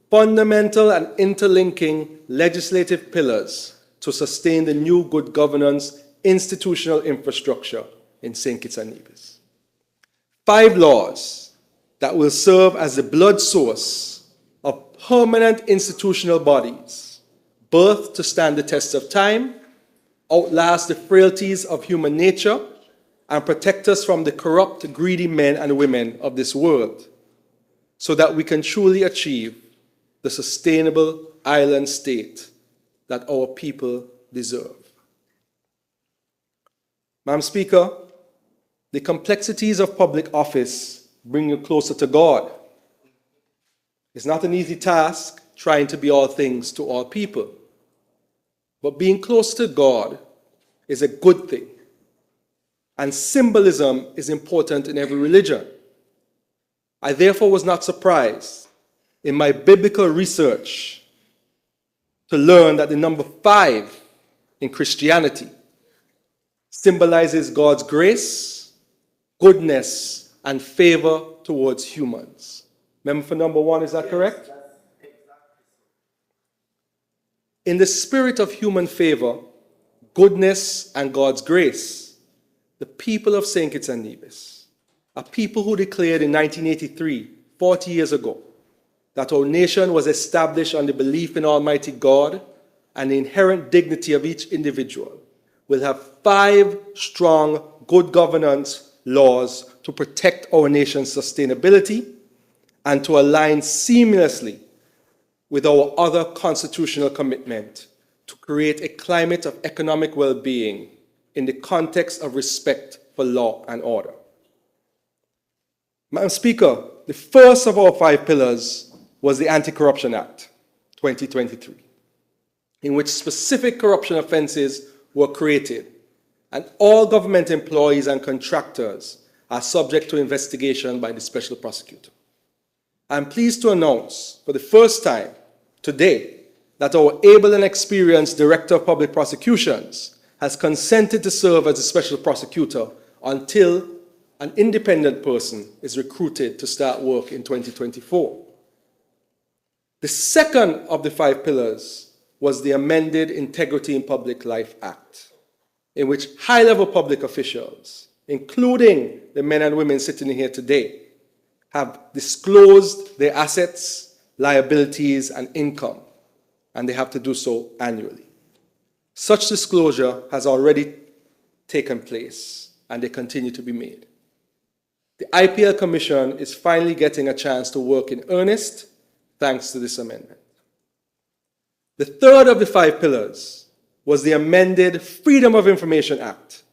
S10: fundamental and interlinking legislative pillars to sustain the new good governance institutional infrastructure in St. Kitts and Nevis. 5 laws that will serve as the blood source of permanent institutional bodies, birthed to stand the test of time, outlast the frailties of human nature, and protect us from the corrupt, greedy men and women of this world, so that we can truly achieve the sustainable island state that our people deserve. Madam Speaker, the complexities of public office bring you closer to God. It's not an easy task trying to be all things to all people, but being close to God is a good thing, and symbolism is important in every religion. I therefore was not surprised in my biblical research to learn that the number 5 in Christianity symbolizes God's grace, goodness, and favor towards humans. Remember for number 1, is that correct? In the spirit of human favor, goodness, and God's grace, the people of St. Kitts and Nevis, a people who declared in 1983, 40 years ago, that our nation was established on the belief in Almighty God and the inherent dignity of each individual, will have 5 strong good governance laws to protect our nation's sustainability and to align seamlessly with our other constitutional commitment to create a climate of economic well-being in the context of respect for law and order. Madam Speaker, the first of our 5 pillars was the Anti-Corruption Act, 2023, in which specific corruption offenses were created, and all government employees and contractors are subject to investigation by the special prosecutor. I'm pleased to announce for the first time today that our able and experienced Director of Public Prosecutions has consented to serve as a special prosecutor until an independent person is recruited to start work in 2024. The second of the 5 pillars was the amended Integrity in Public Life Act, in which high-level public officials, including the men and women sitting here today, have disclosed their assets, liabilities, and income, and they have to do so annually. Such disclosure has already taken place, and they continue to be made. The IPL Commission is finally getting a chance to work in earnest thanks to this amendment. The third of the 5 pillars was the amended Freedom of Information Act,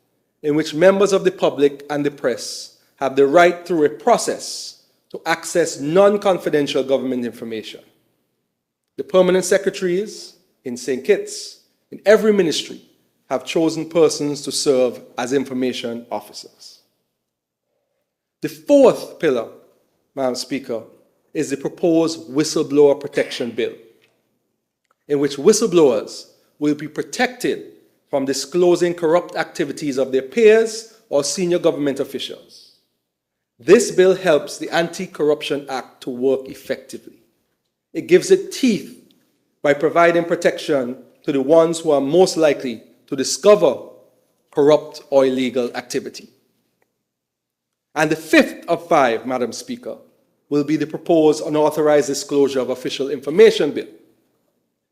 S10: in which members of the public and the press have the right through a process to access non-confidential government information. The permanent secretaries in St. Kitts, in every ministry, have chosen persons to serve as information officers. The fourth pillar, Madam Speaker, is the proposed Whistleblower Protection Bill, in which whistleblowers will be protected from disclosing corrupt activities of their peers or senior government officials. This bill helps the Anti-Corruption Act to work effectively. It gives it teeth by providing protection to the ones who are most likely to discover corrupt or illegal activity. And the fifth of 5, Madam Speaker, will be the proposed Unauthorized Disclosure of Official Information Bill,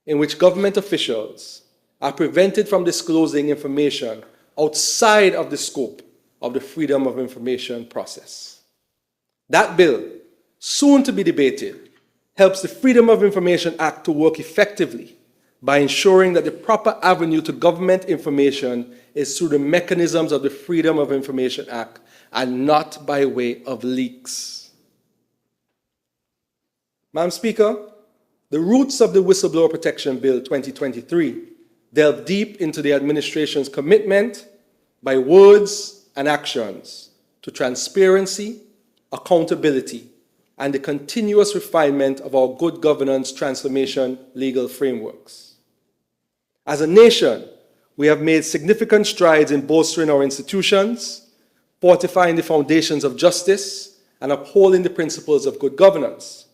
S10: in which government officials are prevented from disclosing information outside of the scope of the Freedom of Information process. That bill, soon to be debated, helps the Freedom of Information Act to work effectively by ensuring that the proper avenue to government information is through the mechanisms of the Freedom of Information Act and not by way of leaks. Madam Speaker, the roots of the Whistleblower Protection Bill 2023 delve deep into the administration's commitment by words and actions to transparency, accountability, and the continuous refinement of our good governance transformation legal frameworks. As a nation, we have made significant strides in bolstering our institutions, fortifying the foundations of justice, and upholding the principles of good governance.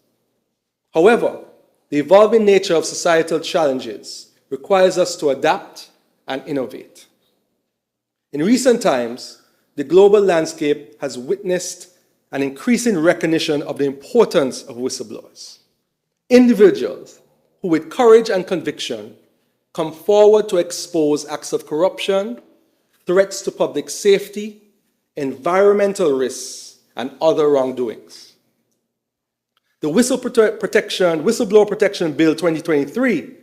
S10: However, the evolving nature of societal challenges requires us to adapt and innovate. In recent times, the global landscape has witnessed an increasing recognition of the importance of whistleblowers. Individuals who, with courage and conviction, come forward to expose acts of corruption, threats to public safety, environmental risks, and other wrongdoings. The Whistleblower Protection Bill 2023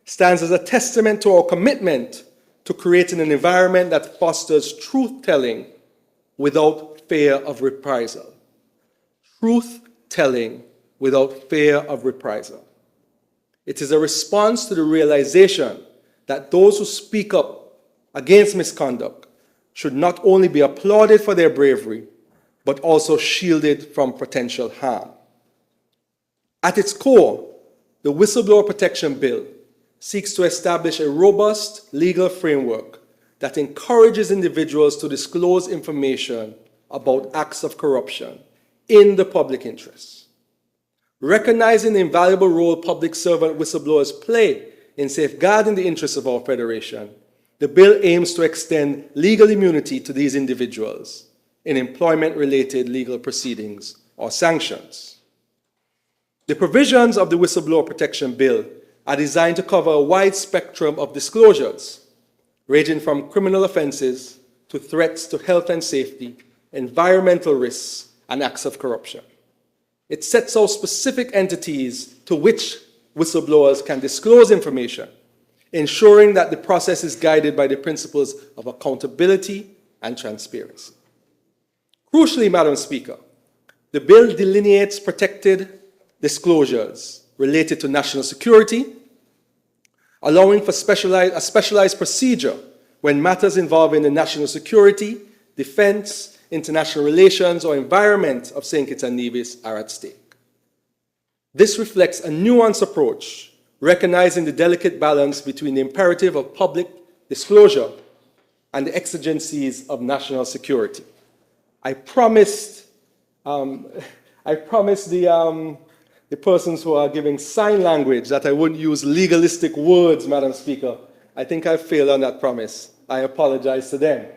S10: stands as a testament to our commitment to creating an environment that fosters truth-telling without fear of reprisal. Truth-telling without fear of reprisal. It is a response to the realization that those who speak up against misconduct should not only be applauded for their bravery, but also shielded from potential harm. At its core, the Whistleblower Protection Bill seeks to establish a robust legal framework that encourages individuals to disclose information about acts of corruption in the public interest. Recognizing the invaluable role public servant whistleblowers play in safeguarding the interests of our Federation, the bill aims to extend legal immunity to these individuals in employment-related legal proceedings or sanctions. The provisions of the Whistleblower Protection Bill are designed to cover a wide spectrum of disclosures, ranging from criminal offenses to threats to health and safety, environmental risks, and acts of corruption. It sets out specific entities to which whistleblowers can disclose information, ensuring that the process is guided by the principles of accountability and transparency. Crucially, Madam Speaker, The bill delineates protected disclosures related to national security, allowing for a specialized procedure when matters involving the national security, defense, international relations, or environment of St. Kitts and Nevis are at stake. This reflects a nuanced approach, recognizing the delicate balance between the imperative of public disclosure and the exigencies of national security. I promised the persons who are giving sign language that I wouldn't use legalistic words, Madam Speaker. I think I failed on that promise. I apologize to them.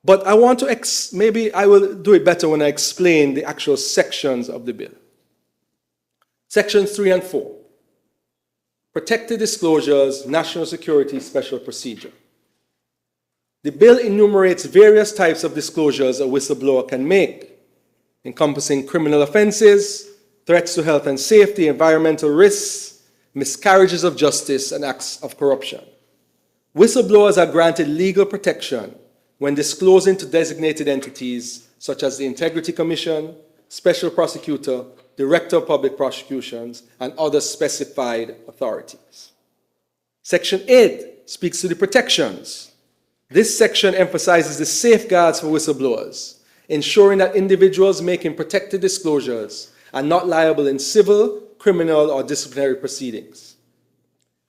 S10: But I want to, maybe I will do it better when I explain the actual sections of the bill. Sections 3 and 4. Protected disclosures, national security special procedure. The bill enumerates various types of disclosures a whistleblower can make, encompassing criminal offenses, threats to health and safety, environmental risks, miscarriages of justice, and acts of corruption. Whistleblowers are granted legal protection when disclosing to designated entities such as the Integrity Commission, Special Prosecutor, Director of Public Prosecutions, and other specified authorities. Section 8 speaks to the protections. This section emphasizes the safeguards for whistleblowers, ensuring that individuals making protected disclosures are not liable in civil, criminal, or disciplinary proceedings.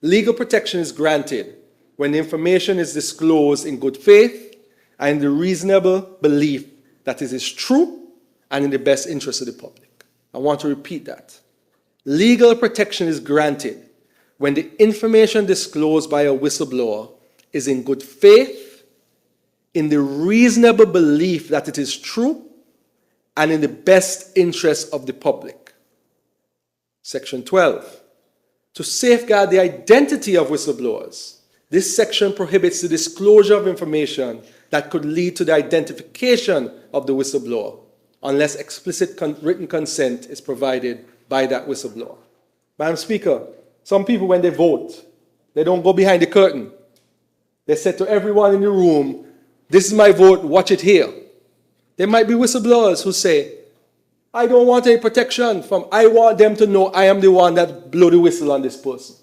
S10: Legal protection is granted when the information is disclosed in good faith and in the reasonable belief that it is true and in the best interest of the public. I want to repeat that. Legal protection is granted when the information disclosed by a whistleblower is in good faith, in the reasonable belief that it is true, and in the best interest of the public. Section 12. To safeguard the identity of whistleblowers, this section prohibits the disclosure of information that could lead to the identification of the whistleblower, unless explicit written consent is provided by that whistleblower. Madam Speaker, some people, when they vote, they don't go behind the curtain. They say to everyone in the room, "This is my vote, watch it here." There might be whistleblowers who say, "I don't want any protection from, I want them to know I am the one that blew the whistle on this person."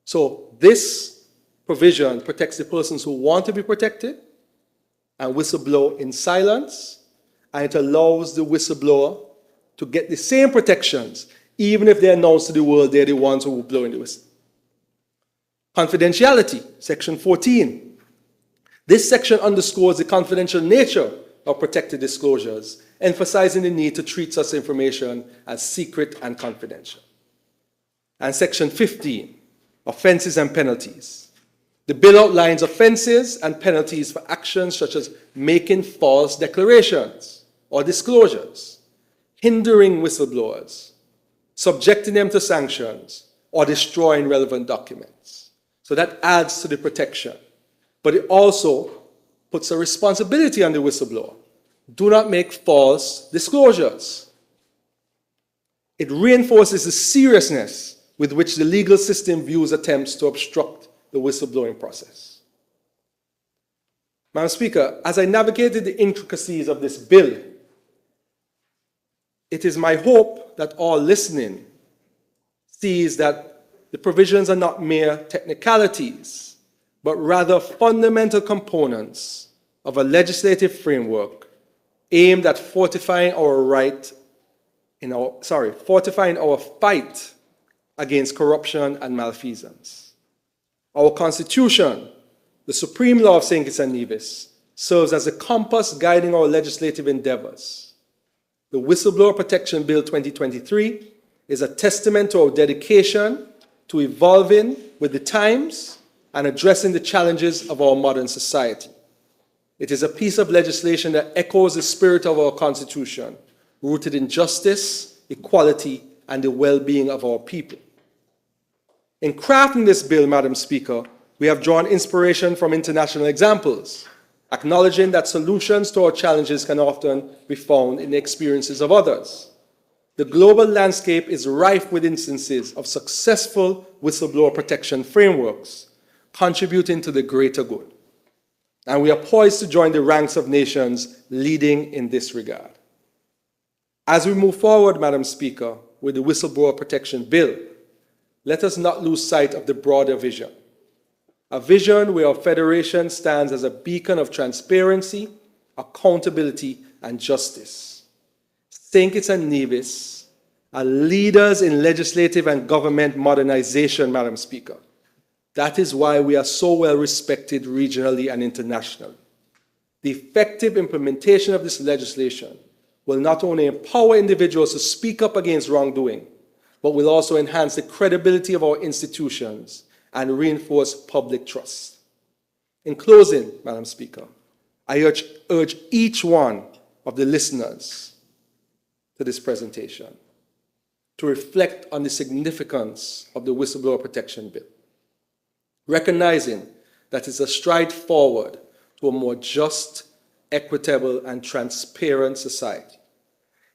S10: So this provision protects the persons who want to be protected and whistleblow in silence, and it allows the whistleblower to get the same protections even if they announce to the world they're the ones who are blowing the whistle. Confidentiality, section 14. This section underscores the confidential nature of protected disclosures, emphasizing the need to treat such information as secret and confidential. And section 15, offenses and penalties. The bill outlines offenses and penalties for actions such as making false declarations or disclosures, hindering whistleblowers, subjecting them to sanctions, or destroying relevant documents. So that adds to the protection. But it also puts a responsibility on the whistleblower. Do not make false disclosures. It reinforces the seriousness with which the legal system views attempts to obstruct the whistleblowing process. Madam Speaker, as I navigated the intricacies of this bill, it is my hope that all listening sees that the provisions are not mere technicalities, but rather fundamental components of a legislative framework aimed at fortifying our fight against corruption and malfeasance. Our Constitution, the supreme law of St. Kitts and Nevis, serves as a compass guiding our legislative endeavors. The Whistleblower Protection Bill 2023 is a testament to our dedication to evolving with the times and addressing the challenges of our modern society. It is a piece of legislation that echoes the spirit of our Constitution, rooted in justice, equality, and the well-being of our people. In crafting this bill, Madam Speaker, we have drawn inspiration from international examples, acknowledging that solutions to our challenges can often be found in the experiences of others. The global landscape is rife with instances of successful whistleblower protection frameworks, contributing to the greater good. And we are poised to join the ranks of nations leading in this regard. As we move forward, Madam Speaker, with the Whistleblower Protection Bill, let us not lose sight of the broader vision. A vision where our federation stands as a beacon of transparency, accountability, and justice. St. Kitts and Nevis are leaders in legislative and government modernization, Madam Speaker. That is why we are so well respected regionally and internationally. The effective implementation of this legislation will not only empower individuals to speak up against wrongdoing, but will also enhance the credibility of our institutions and reinforce public trust. In closing, Madam Speaker, I urge each one of the listeners to this presentation to reflect on the significance of the Whistleblower Protection Bill, recognizing that it's a stride forward to a more just, equitable, and transparent society.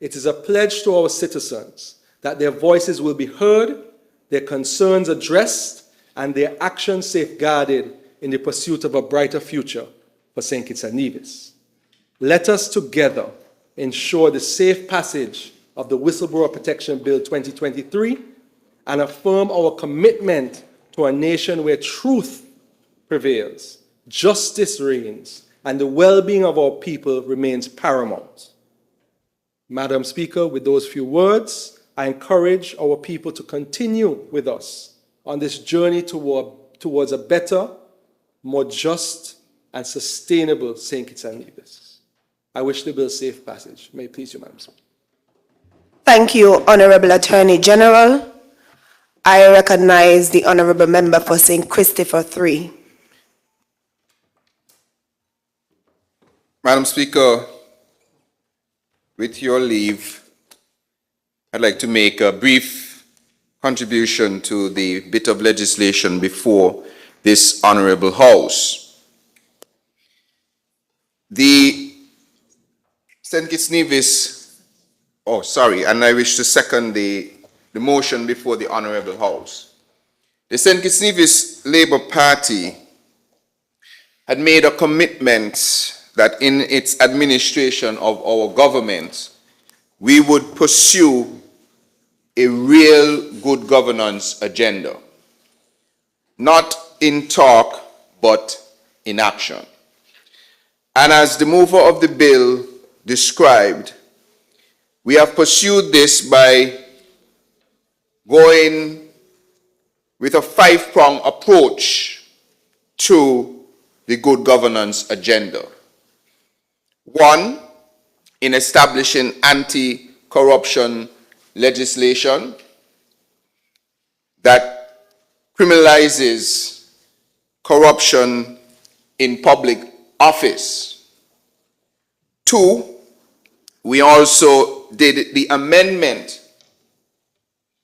S10: It is a pledge to our citizens that their voices will be heard, their concerns addressed, and their actions safeguarded in the pursuit of a brighter future for St. Kitts and Nevis. Let us together ensure the safe passage of the Whistleblower Protection Bill 2023 and affirm our commitment to a nation where truth prevails, justice reigns, and the well-being of our people remains paramount. Madam Speaker, with those few words, I encourage our people to continue with us on this journey towards a better, more just, and sustainable St. Kitts and Nevis. I wish the bill safe passage. May it please you, Madam Speaker.
S1: Thank you, Honorable Attorney General. I recognize the Honorable Member for St. Christopher 3.
S7: Madam Speaker, with your leave, I'd like to make a brief contribution to the bit of legislation before this Honorable House. The St. Kitts Nevis, and I wish to second the motion before the Honorable House. The St. Kitts Nevis Labour Party had made a commitment that in its administration of our government, we would pursue a real good governance agenda, not in talk, but in action. And as the mover of the bill described, we have pursued this by going with a five-pronged approach to the good governance agenda. One, in establishing anti-corruption legislation that criminalizes corruption in public office. Two, we also did the amendment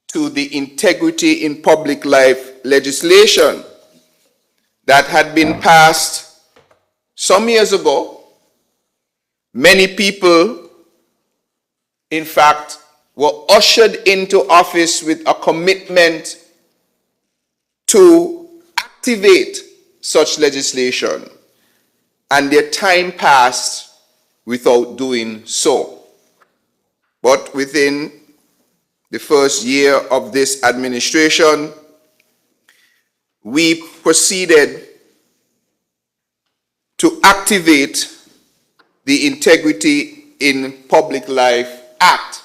S7: to the integrity in public life legislation that had been passed some years ago. Many people, in fact, were ushered into office with a commitment to activate such legislation, and their time passed without doing so. But within the first year of this administration, we proceeded to activate the Integrity in Public Life Act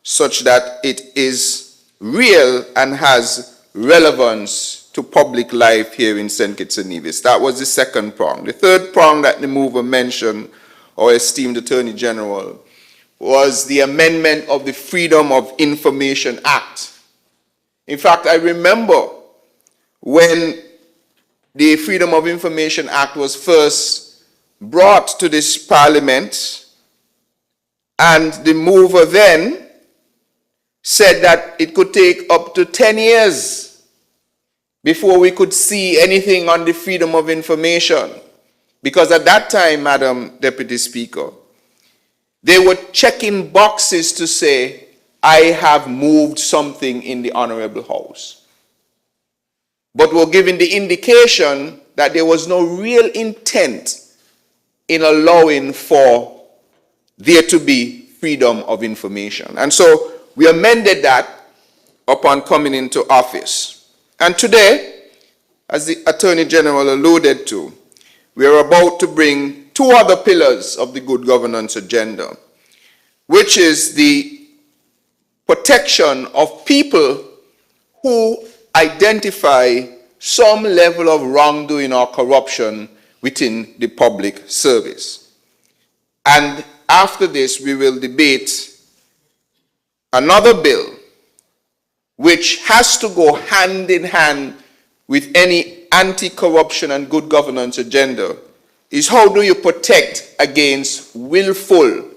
S7: such that it is real and has relevance to public life here in St. Kitts and Nevis. That was the second prong. The third prong that the mover mentioned, our esteemed Attorney General, was the amendment of the Freedom of Information Act. In fact, I remember when the Freedom of Information Act was first brought to this Parliament, and the mover then said that it could take up to 10 years before we could see anything on the freedom of information. Because at that time, Madam Deputy Speaker, they were checking boxes to say, I have moved something in the Honorable House. But were given the indication that there was no real intent in allowing for there to be freedom of information. And so we amended that upon coming into office. And today, as the Attorney General alluded to, we are about to bring two other pillars of the good governance agenda, which is the protection of people who identify some level of wrongdoing or corruption within the public service. And after this, we will debate another bill which has to go hand in hand with any anti-corruption and good governance agenda, is how do you protect against willful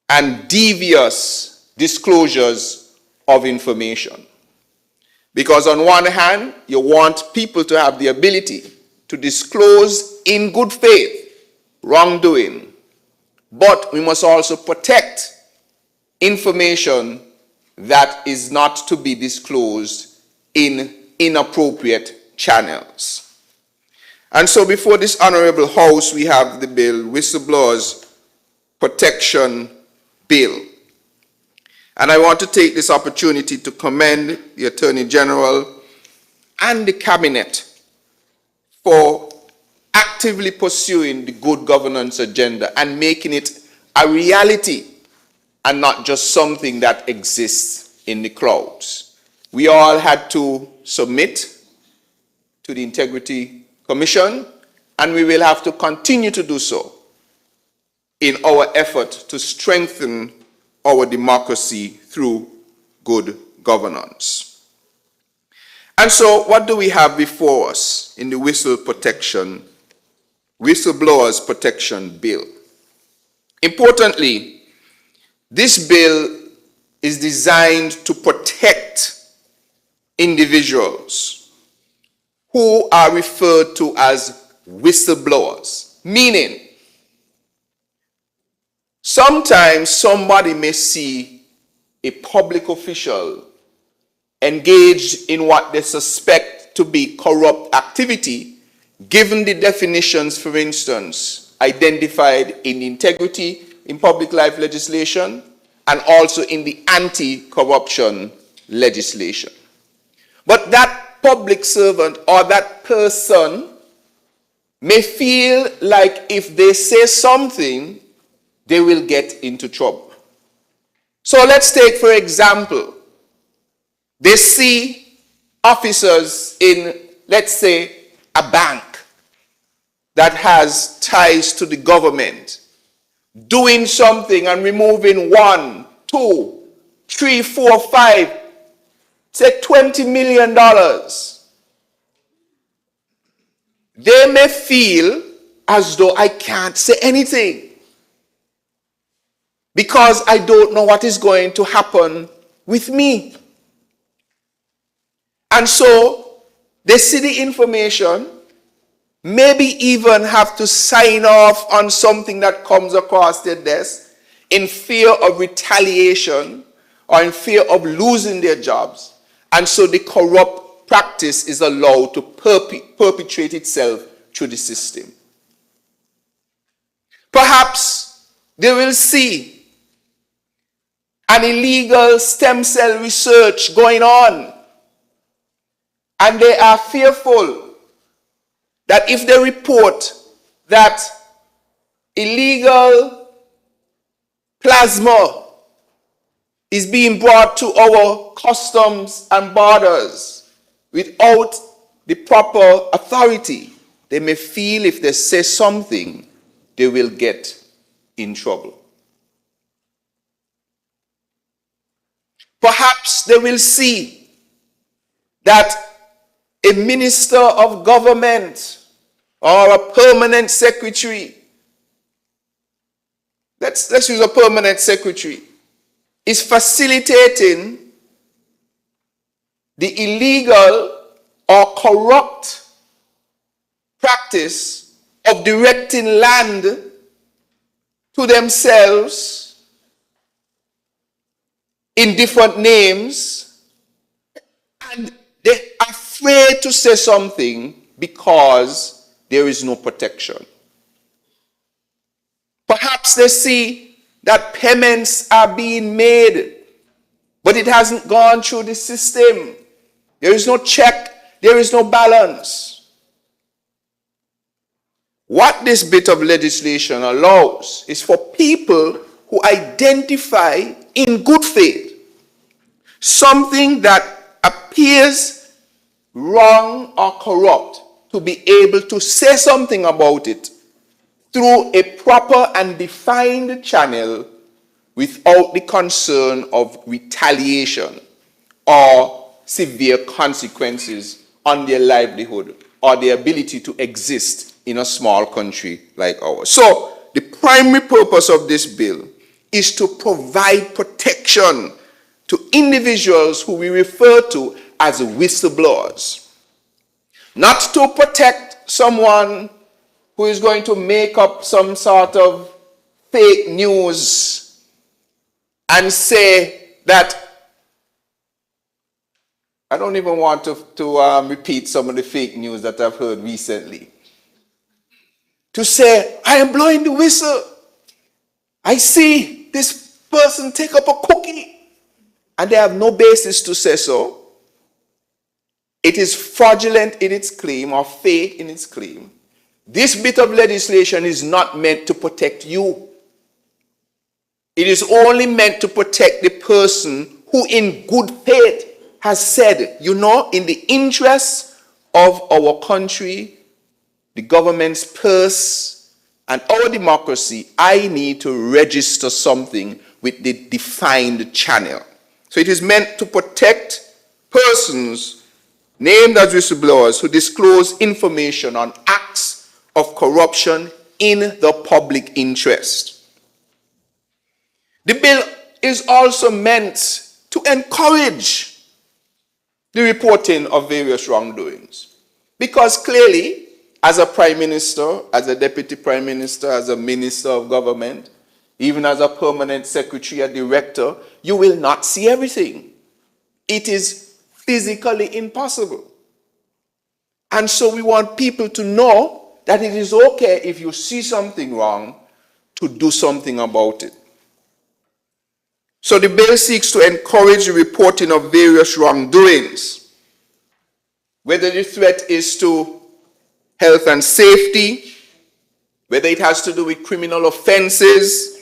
S7: and devious disclosures of information. Because on one hand, you want people to have the ability to disclose in good faith wrongdoing, but we must also protect information that is not to be disclosed in inappropriate channels. And so before this honorable House, we have the bill, Whistleblowers Protection Bill. And I want to take this opportunity to commend the Attorney General and the Cabinet for actively pursuing the good governance agenda and making it a reality and not just something that exists in the clouds. We all had to submit to the Integrity Commission, and we will have to continue to do so in our effort to strengthen our democracy through good governance. And so what do we have before us in the Whistleblowers Protection Bill? Importantly, this bill is designed to protect individuals who are referred to as whistleblowers, meaning sometimes somebody may see a public official engaged in what they suspect to be corrupt activity, given the definitions, for instance, identified in the integrity in public life legislation and also in the anti-corruption legislation. But that public servant or that person may feel like if they say something, they will get into trouble. So let's take, for example, they see officers in, let's say, a bank that has ties to the government doing something and removing 1, 2, 3, 4, 5, say $20 million. They may feel as though I can't say anything because I don't know what is going to happen with me. And so they see the information, maybe even have to sign off on something that comes across their desk in fear of retaliation or in fear of losing their jobs. And so the corrupt practice is allowed to perpetuate itself through the system. Perhaps they will see an illegal stem cell research going on, and they are fearful that if they report that illegal plasma is being brought to our customs and borders without the proper authority, they may feel if they say something, they will get in trouble. Perhaps they will see that a minister of government or a permanent secretary, let's use a permanent secretary, is facilitating the illegal or corrupt practice of directing land to themselves in different names, and they're afraid to say something because there is no protection. Perhaps they see that payments are being made, but it hasn't gone through the system. There is no check, there is no balance. What this bit of legislation allows is for people who identify in good faith something that appears wrong or corrupt to be able to say something about it through a proper and defined channel without the concern of retaliation or severe consequences on their livelihood or their ability to exist in a small country like ours. So, the primary purpose of this bill is to provide protection to individuals who we refer to as whistleblowers. Not to protect someone who is going to make up some sort of fake news and say that, I don't even want to repeat some of the fake news that I've heard recently. To say, I am blowing the whistle. I see this person take up a cookie. And they have no basis to say so. It is fraudulent in its claim or fake in its claim. This bit of legislation is not meant to protect you. It is only meant to protect the person who in good faith has said, you know, in the interest of our country, the government's purse, and our democracy, I need to register something with the defined channel. So it is meant to protect persons named as whistleblowers who disclose information on acts of corruption in the public interest. The bill is also meant to encourage the reporting of various wrongdoings. Because clearly, as a prime minister, as a deputy prime minister, as a minister of government, even as a permanent secretary, a director, you will not see everything. It is physically impossible. And so we want people to know that it is okay if you see something wrong to do something about it. So the bill seeks to encourage the reporting of various wrongdoings, whether the threat is to health and safety, whether it has to do with criminal offenses,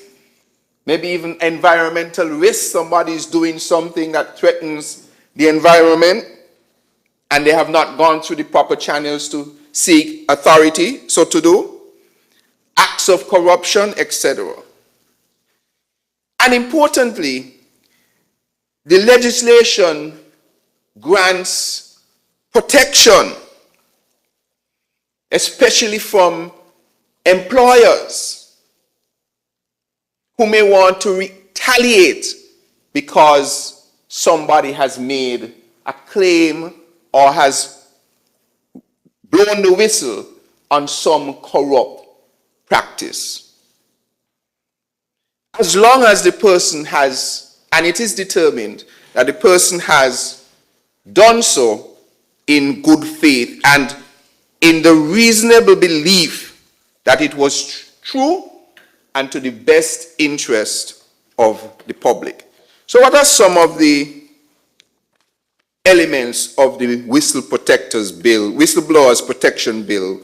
S7: maybe even environmental risks. Somebody is doing something that threatens the environment and they have not gone through the proper channels to seek authority so to do, acts of corruption, etc. And importantly, the legislation grants protection, especially from employers who may want to retaliate because somebody has made a claim or has blown the whistle on some corrupt practice. As long as the person has, and it is determined that the person has done so in good faith and in the reasonable belief that it was true and to the best interest of the public. So what are some of the elements of the Whistleblowers Protection Bill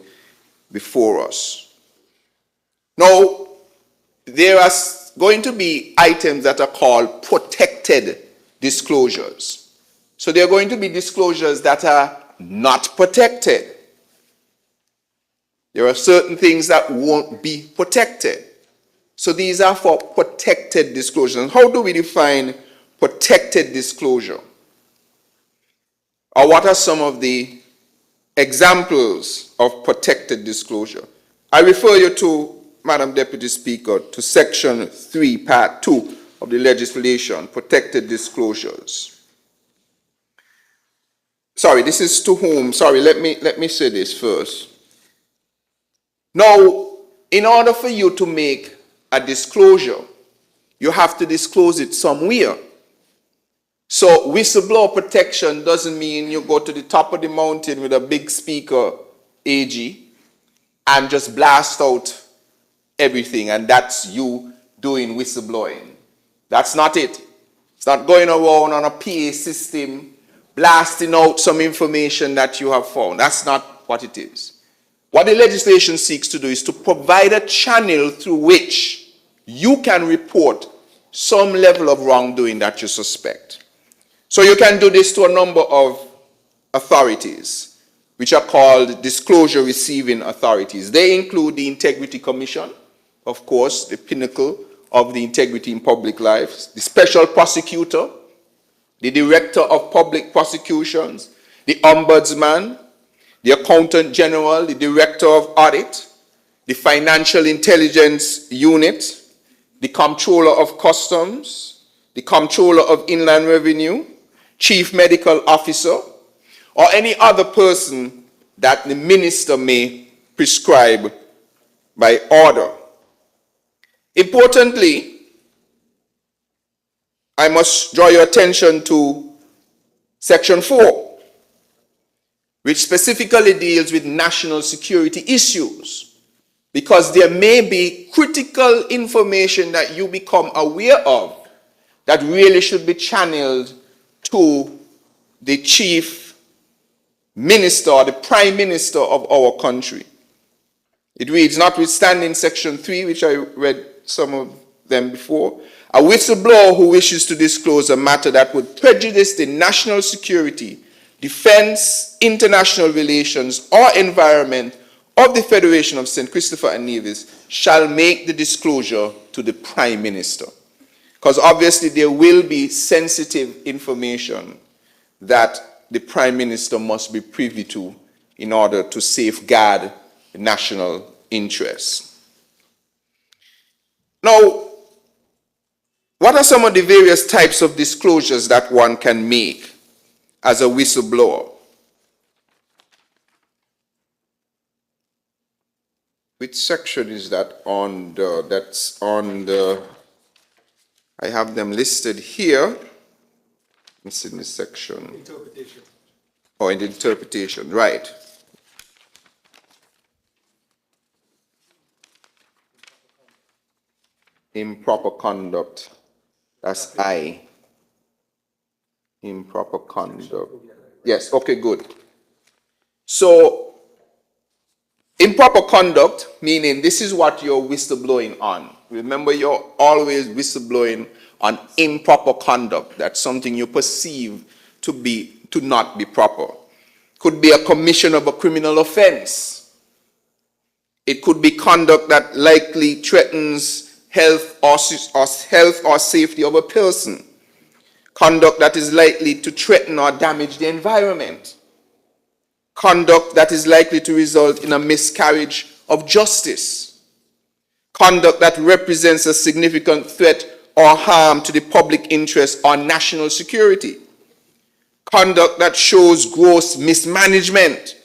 S7: before us? Now, there are going to be items that are called protected disclosures. So there are going to be disclosures that are not protected. There are certain things that won't be protected. So these are for protected disclosures. And how do we define protected disclosure? Or what are some of the examples of protected disclosure? I refer you to, Madam Deputy Speaker, to Section 3, Part 2 of the legislation, protected disclosures. Sorry, this is to whom? Sorry, let me say this first. Now, in order for you to make a disclosure, you have to disclose it somewhere. So whistleblower protection doesn't mean you go to the top of the mountain with a big speaker AG and just blast out everything, and that's you doing whistleblowing. That's not it. It's not going around on a PA system, blasting out some information that you have found. That's not what it is. What the legislation seeks to do is to provide a channel through which you can report some level of wrongdoing that you suspect. So you can do this to a number of authorities, which are called disclosure receiving authorities. They include the Integrity Commission, of course, the pinnacle of the integrity in public life, the special prosecutor, the director of public prosecutions, the ombudsman, the accountant general, the director of audit, the financial intelligence unit, the comptroller of customs, the comptroller of inland revenue, chief medical officer, or any other person that the minister may prescribe by order. Importantly, I must draw your attention to Section 4, which specifically deals with national security issues, because there may be critical information that you become aware of that really should be channeled to the chief minister or the prime minister of our country. It reads, notwithstanding Section 3, which I read some of them before, a whistleblower who wishes to disclose a matter that would prejudice the national security, defense, international relations, or environment of the Federation of St. Christopher and Nevis shall make the disclosure to the Prime Minister. Because obviously there will be sensitive information that the Prime Minister must be privy to in order to safeguard the national interests. Now, what are some of the various types of disclosures that one can make as a whistleblower? Which section is that on the, that's on the, I have them listed here. It's in this section. Interpretation. Oh, in the interpretation, right. Improper conduct. That's I. Improper conduct. Yes, okay, good. So, improper conduct, meaning this is what you're whistleblowing on. Remember, you're always whistleblowing on improper conduct. That's something you perceive to not be proper. Could be a commission of a criminal offense. It could be conduct that likely threatens health or safety of a person. Conduct that is likely to threaten or damage the environment. Conduct that is likely to result in a miscarriage of justice. Conduct that represents a significant threat or harm to the public interest or national security. Conduct that shows gross mismanagement,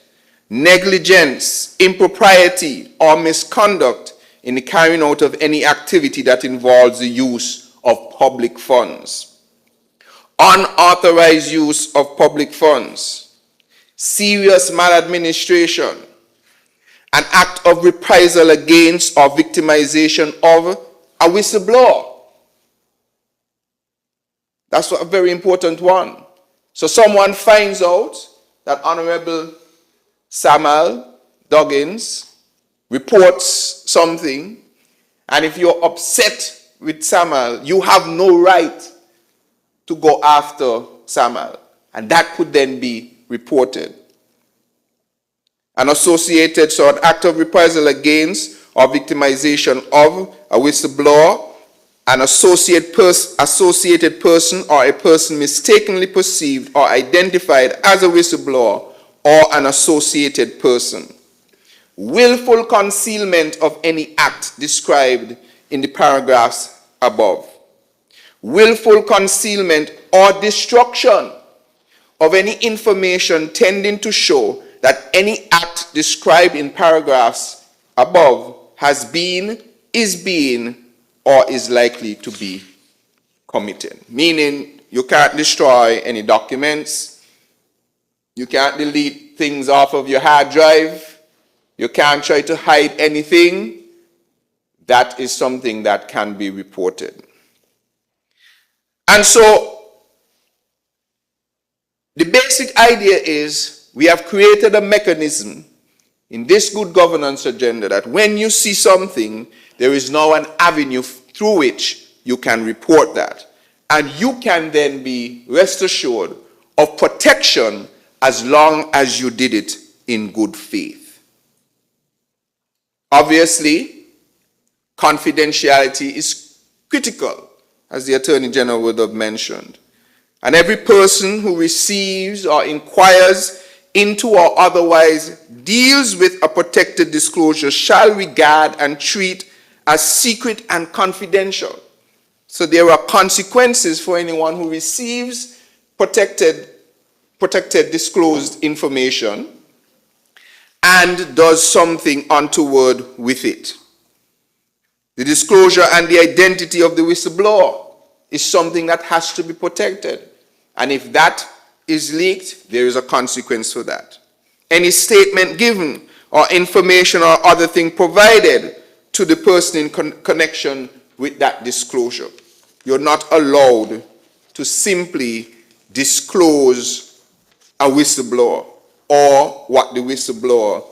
S7: negligence, impropriety, or misconduct in the carrying out of any activity that involves the use of public funds. Unauthorized use of public funds, serious maladministration, an act of reprisal against or victimization of a whistleblower. That's a very important one. So someone finds out that Honorable Samuel Duggins reports something, and if you're upset with Samuel, you have no right to go after Samuel, and that could then be reported. An act of reprisal against or victimization of a whistleblower, an associated person or a person mistakenly perceived or identified as a whistleblower or an associated person. Willful concealment of any act described in the paragraphs above. Willful concealment or destruction of any information tending to show that any act described in paragraphs above has been, is being, or is likely to be committed. Meaning, you can't destroy any documents, you can't delete things off of your hard drive, you can't try to hide anything. that is something that can be reported. And so the basic idea is we have created a mechanism in this good governance agenda that when you see something, there is now an avenue through which you can report that. And you can then be rest assured of protection as long as you did it in good faith. Obviously, confidentiality is critical, as the Attorney General would have mentioned. And every person who receives or inquires into or otherwise deals with a protected disclosure shall regard and treat as secret and confidential. So there are consequences for anyone who receives protected disclosed information and does something untoward with it. The disclosure and the identity of the whistleblower is something that has to be protected. And if that is leaked, there is a consequence for that. Any statement given or information or other thing provided to the person in connection with that disclosure. You're not allowed to simply disclose a whistleblower or what the whistleblower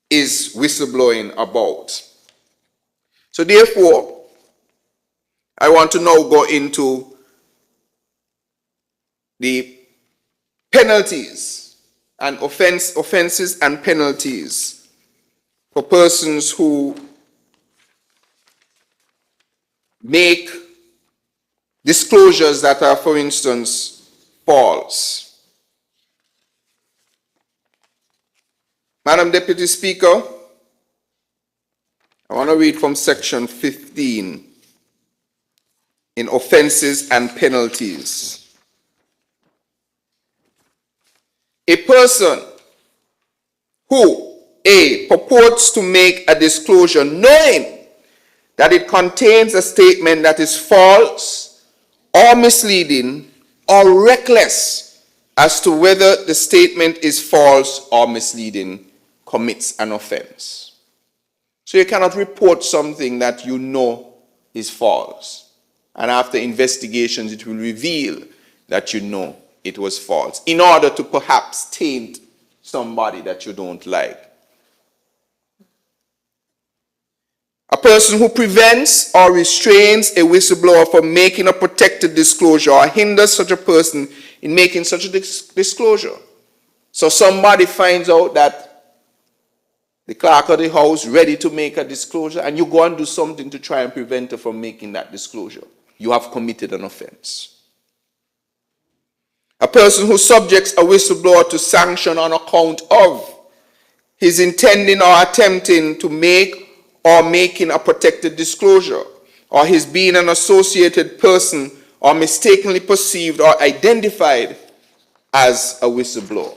S7: is whistleblowing about. So therefore, I want to now go into the penalties and offenses and penalties for persons who make disclosures that are, for instance, false. Madam Deputy Speaker, I want to read from section 15 in offenses and penalties. A person who, A, purports to make a disclosure knowing that it contains a statement that is false or misleading or reckless as to whether the statement is false or misleading, commits an offense. So you cannot report something that you know is false, and after investigations it will reveal that you know it was false, in order to perhaps taint somebody that you don't like. A person who prevents or restrains a whistleblower from making a protected disclosure or hinders such a person in making such a disclosure. So somebody finds out that the clerk of the house ready to make a disclosure, and you go and do something to try and prevent her from making that disclosure. You have committed an offense. A person who subjects a whistleblower to sanction on account of his intending or attempting to make or making a protected disclosure, or his being an associated person or mistakenly perceived or identified as a whistleblower.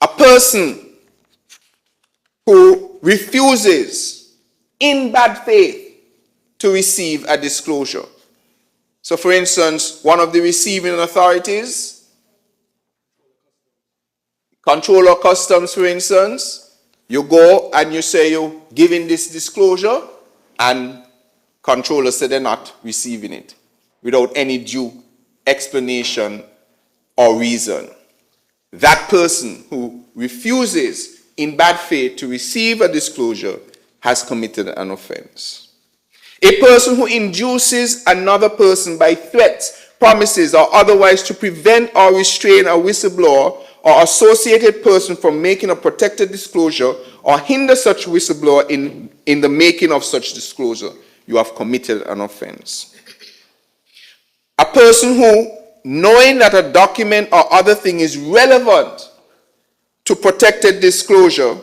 S7: A person who refuses in bad faith to receive a disclosure. So for instance, one of the receiving authorities, Controller Customs for instance, you go and you say you're giving this disclosure, and controller said they're not receiving it without any due explanation or reason. That person who refuses in bad faith to receive a disclosure has committed an offense. A person who induces another person by threats, promises, or otherwise to prevent or restrain a whistleblower or associated person from making a protected disclosure or hinder such whistleblower in the making of such disclosure, you have committed an offense. A person who, knowing that a document or other thing is relevant to protected disclosure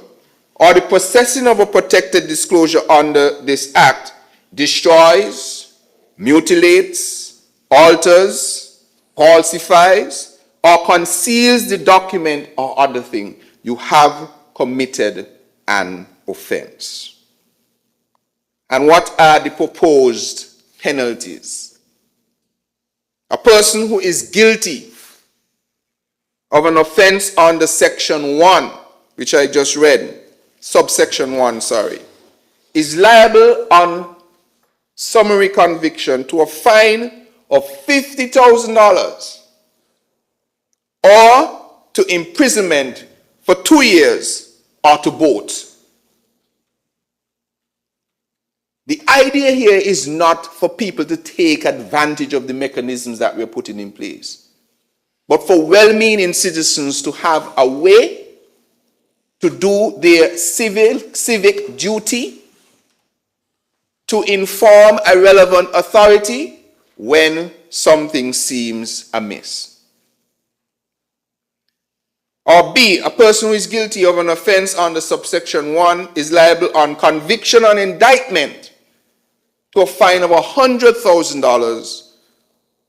S7: or the possessing of a protected disclosure under this act, destroys, mutilates, alters, falsifies, or conceals the document or other thing, you have committed an offense. And what are the proposed penalties? A person who is guilty of an offense under section 1, which I just read, subsection 1, is liable on summary conviction to a fine of $50,000 or to imprisonment for 2 years or to both. The idea here is not for people to take advantage of the mechanisms that we're putting in place, but for well-meaning citizens to have a way to do their civic duty, to inform a relevant authority when something seems amiss. Or B, a person who is guilty of an offense under subsection 1 is liable on conviction and indictment to a fine of $100,000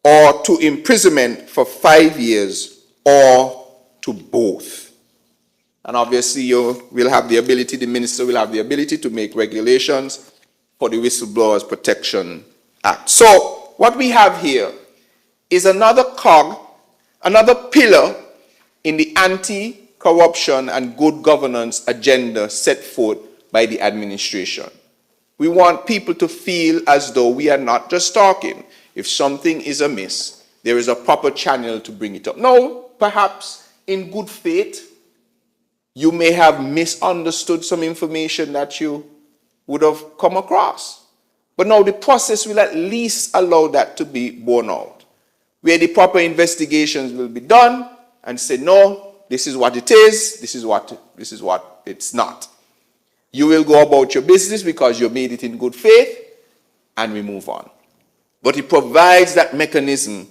S7: or to imprisonment for 5 years or to both. And obviously you will have the ability, the minister will have the ability to make regulations for the Whistleblowers Protection Act. So what we have here is another cog, another pillar in the anti-corruption and good governance agenda set forth by the administration. We want people to feel as though we are not just talking. If something is amiss, there is a proper channel to bring it up. Now, perhaps in good faith, you may have misunderstood some information that you would have come across. But now the process will at least allow that to be borne out, where the proper investigations will be done and say, no, this is what it is, this is what it's not. You will go about your business because you made it in good faith, and we move on. But it provides that mechanism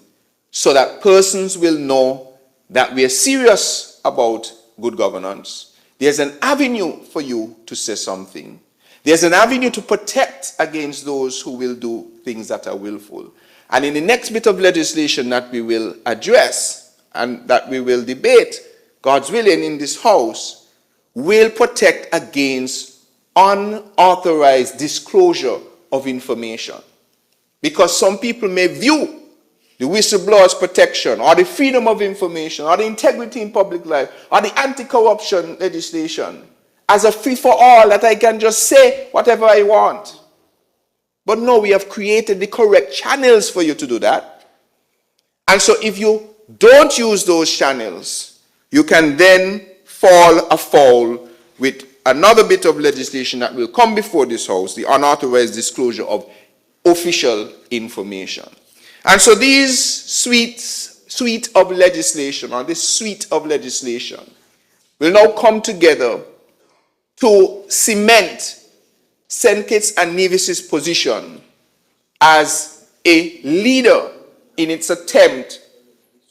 S7: so that persons will know that we are serious about good governance. There's an avenue for you to say something. There's an avenue to protect against those who will do things that are willful. And in the next bit of legislation that we will address and that we will debate, God's willing, in this house, will protect against unauthorized disclosure of information. Because some people may view the whistleblowers protection or the freedom of information or the integrity in public life or the anti-corruption legislation as a free-for-all that I can just say whatever I want. But no, we have created the correct channels for you to do that. And so if you don't use those channels, you can then fall afoul with another bit of legislation that will come before this house, the unauthorized disclosure of official information. And so this suite of legislation will now come together to cement St. Kitts and Nevis's position as a leader in its attempt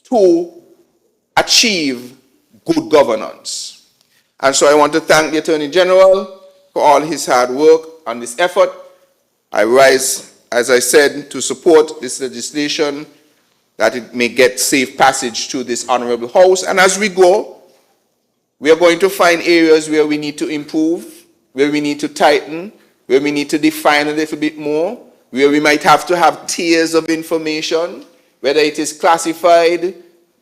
S7: to achieve good governance. And so I want to thank the Attorney General for all his hard work on this effort. I rise, as I said, to support this legislation, that it may get safe passage to this honorable house. And as we go, we are going to find areas where we need to improve, where we need to tighten, where we need to define a little bit more, where we might have to have tiers of information, whether it is classified,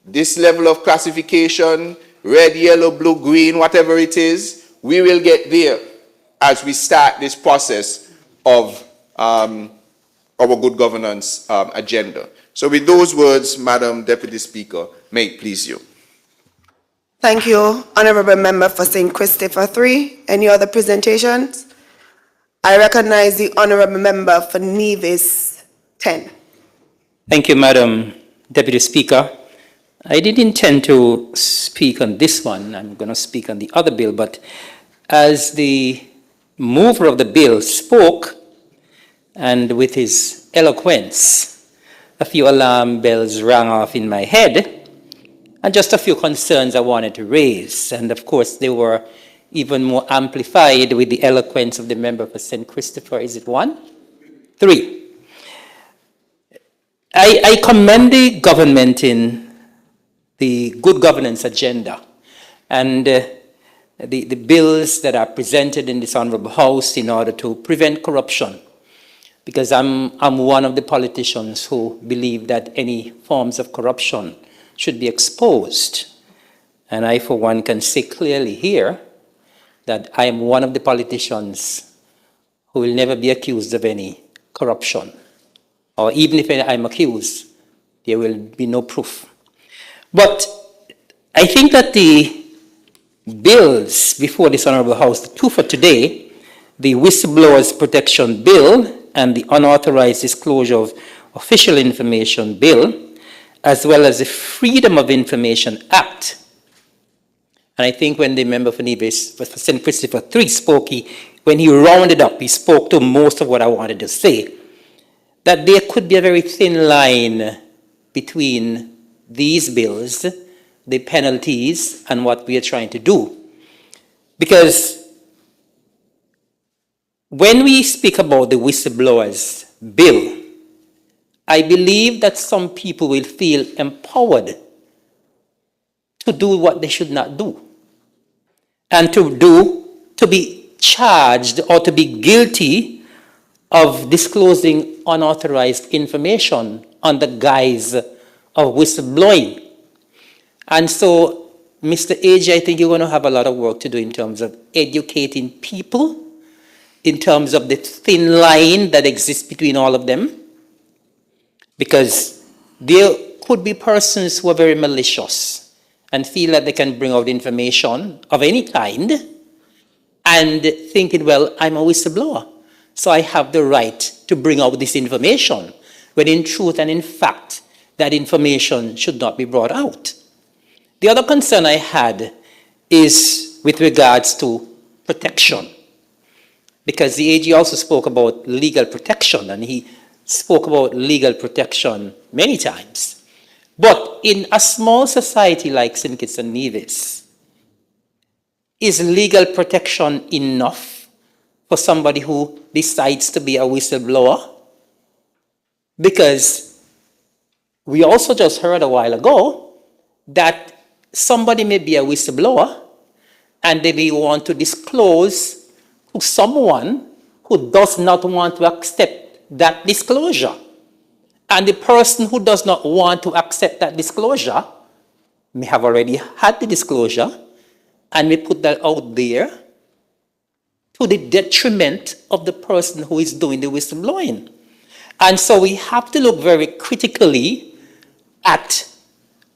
S7: this level of classification, red, yellow, blue, green, whatever it is, we will get there as we start this process of our good governance agenda. So with those words, Madam Deputy Speaker, may it please you.
S1: Thank you, Honorable Member for St. Christopher 3. Any other presentations? I recognize the Honorable Member for Nevis 10.
S13: Thank you, Madam Deputy Speaker. I didn't intend to speak on this one. I'm going to speak on the other bill, but as the mover of the bill spoke, and with his eloquence, a few alarm bells rang off in my head, and just a few concerns I wanted to raise. And of course, they were even more amplified with the eloquence of the member for St. Christopher. Is it 1? 3. I commend the government in the good governance agenda and the bills that are presented in this honorable house in order to prevent corruption. Because I'm one of the politicians who believe that any forms of corruption should be exposed. And I, for one, can say clearly here that I am one of the politicians who will never be accused of any corruption. Or even if I'm accused, there will be no proof. But I think that the bills before this Honorable House, the two for today, the Whistleblowers Protection Bill and the Unauthorized Disclosure of Official Information Bill, as well as the Freedom of Information Act. And I think when the member for Nevis, for St. Christopher 3 spoke, when he rounded up, he spoke to most of what I wanted to say, that there could be a very thin line between these bills, the penalties, and what we are trying to do. Because when we speak about the Whistleblowers Bill, I believe that some people will feel empowered to do what they should not do, and to be charged or to be guilty of disclosing unauthorized information on the guise of whistleblowing. And so, Mr. AG, I think you're going to have a lot of work to do in terms of educating people, in terms of the thin line that exists between all of them, because there could be persons who are very malicious and feel that they can bring out information of any kind and thinking, well, I'm a whistleblower, so I have the right to bring out this information, when in truth and in fact, that information should not be brought out. The other concern I had is with regards to protection, because the AG also spoke about legal protection, and he spoke about legal protection many times. But in a small society like St. Kitts and Nevis, is legal protection enough for somebody who decides to be a whistleblower? Because we also just heard a while ago that somebody may be a whistleblower and they may want to disclose to someone who does not want to accept that disclosure. And the person who does not want to accept that disclosure may have already had the disclosure and may put that out there to the detriment of the person who is doing the whistleblowing. And so we have to look very critically at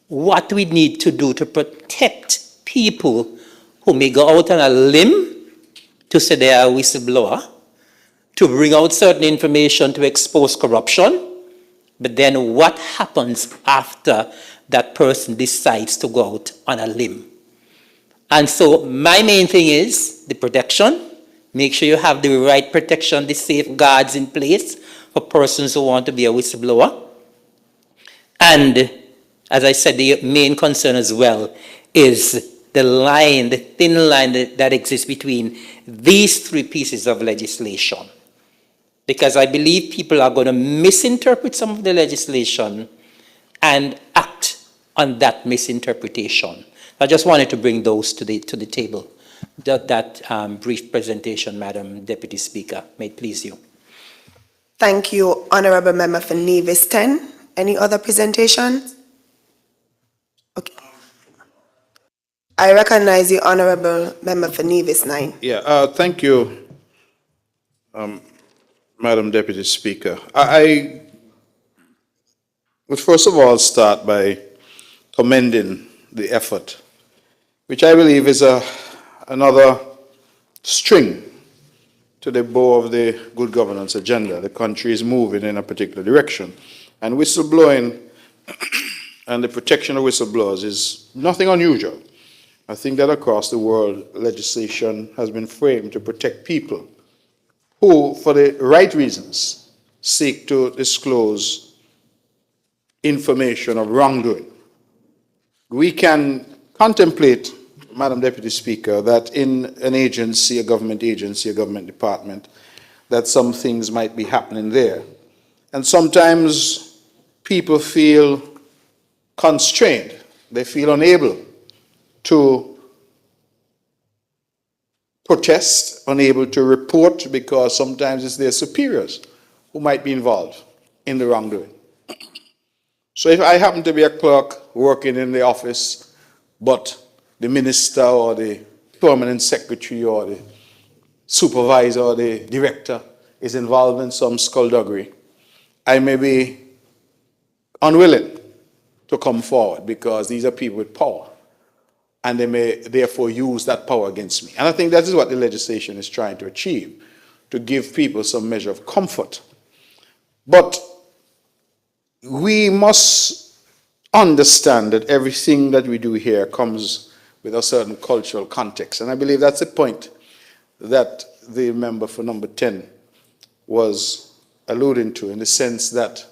S13: what we need to do to protect people who may go out on a limb to say they are a whistleblower, to bring out certain information to expose corruption, but then what happens after that person decides to go out on a limb? And so my main thing is the protection. Make sure you have the right protection, the safeguards in place for persons who want to be a whistleblower. And as I said, the main concern as well is the line, the thin line that exists between these three pieces of legislation. Because I believe people are going to misinterpret some of the legislation and act on that misinterpretation. I just wanted to bring those to the table. That brief presentation, Madam Deputy Speaker, may it please you.
S1: Thank you, Honorable Member for Nevis 10. Any other presentations? Okay. I recognize the Honorable Member for Nevis 9.
S11: Yeah, thank you, Madam Deputy Speaker. I would first of all start by commending the effort, which I believe is another string to the bow of the good governance agenda. The country is moving in a particular direction. And whistleblowing and the protection of whistleblowers is nothing unusual. I think that across the world, legislation has been framed to protect people who, for the right reasons, seek to disclose information of wrongdoing. We can contemplate, Madam Deputy Speaker, that in an agency, a government department, that some things might be happening there. And sometimes people feel constrained. They feel unable to protest, unable to report, because sometimes it's their superiors who might be involved in the wrongdoing. So if I happen to be a clerk working in the office, but the minister or the permanent secretary or the supervisor or the director is involved in some skullduggery, I may be unwilling to come forward because these are people with power and they may therefore use that power against me. And I think that is what the legislation is trying to achieve, to give people some measure of comfort. But we must understand that everything that we do here comes with a certain cultural context. And I believe that's the point that the member for number 10 was alluding to, in the sense that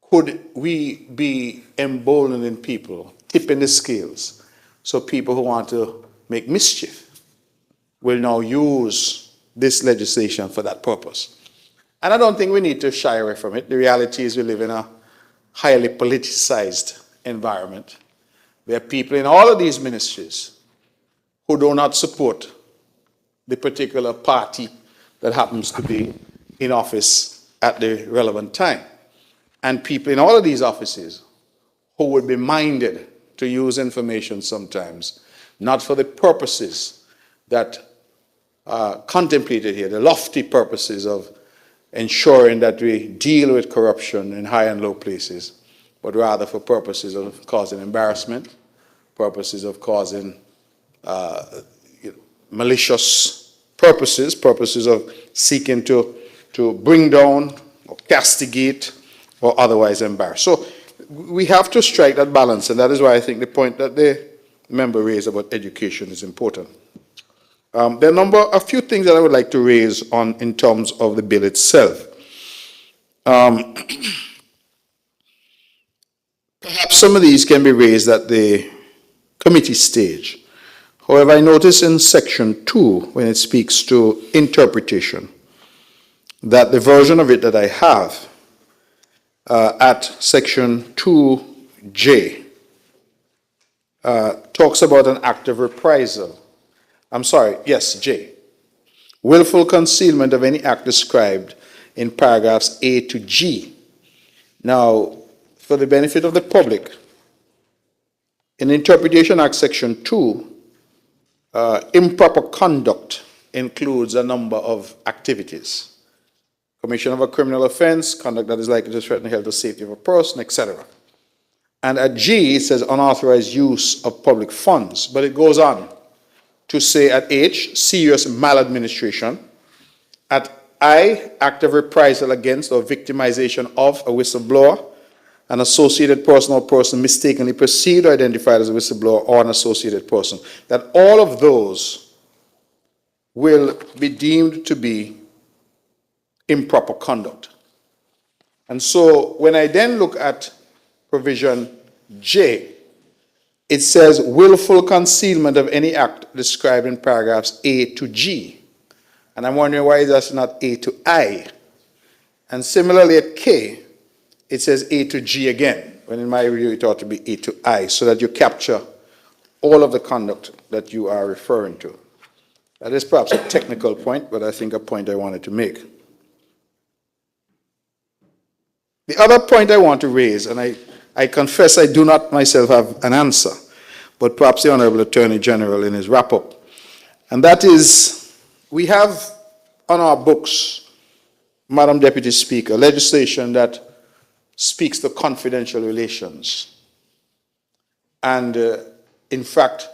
S11: could we be emboldening people, tipping the scales, so people who want to make mischief will now use this legislation for that purpose. And I don't think we need to shy away from it. The reality is we live in a highly politicized environment where people in all of these ministries who do not support the particular party that happens to be in office at the relevant time, and people in all of these offices who would be minded to use information sometimes, not for the purposes that are contemplated here, the lofty purposes of ensuring that we deal with corruption in high and low places, but rather for purposes of causing embarrassment, purposes of causing malicious purposes of seeking to bring down or castigate or otherwise embarrass. So we have to strike that balance, and that is why I think the point that the member raised about education is important. There are a few things that I would like to raise on in terms of the bill itself. Perhaps some of these can be raised at the committee stage. However, I notice in section 2, when it speaks to interpretation, that the version of it that I have at section 2J talks about an act of reprisal. I'm sorry, yes, J. Willful concealment of any act described in paragraphs A to G. Now, for the benefit of the public, in Interpretation Act section 2, improper conduct includes a number of activities. Commission of a criminal offense, conduct that is likely to threaten the health or safety of a person, etc. And at G, it says unauthorized use of public funds, but it goes on to say at H, serious maladministration. At I, act of reprisal against or victimization of a whistleblower, an associated person or person mistakenly perceived or identified as a whistleblower or an associated person. That all of those will be deemed to be improper conduct. And so when I then look at provision J, it says willful concealment of any act described in paragraphs A to G. And I'm wondering why that's not A to I. And similarly at K, it says A to G again, when in my review it ought to be A to I, so that you capture all of the conduct that you are referring to. That is perhaps a technical point, but I think a point I wanted to make. The other point I want to raise, and I confess I do not myself have an answer, but perhaps the Honorable Attorney General in his wrap-up, and that is, we have on our books, Madam Deputy Speaker, legislation that speaks to confidential relations and, in fact,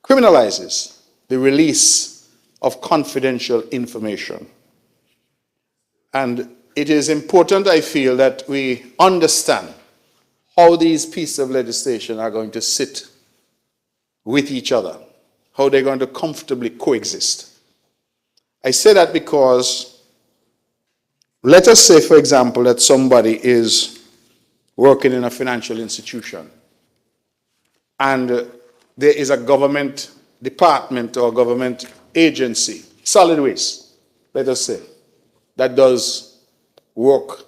S11: criminalizes the release of confidential information. And it is important, I feel, that we understand how these pieces of legislation are going to sit with each other, how they're going to comfortably coexist. I say that because, let us say, for example, that somebody is working in a financial institution and there is a government department or government agency, solid waste, let us say, that does work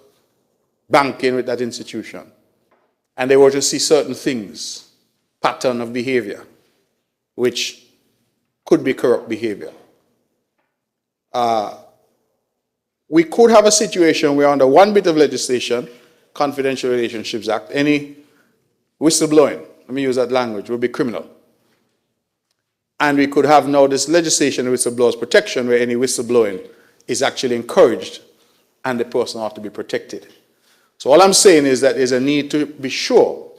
S11: banking with that institution, and they were to see certain things, pattern of behavior, which could be corrupt behavior. We could have a situation where under one bit of legislation, Confidential Relationships Act, any whistleblowing, let me use that language, will be criminal. And we could have now this legislation of whistleblowers protection where any whistleblowing is actually encouraged and the person ought to be protected. So all I'm saying is that there's a need to be sure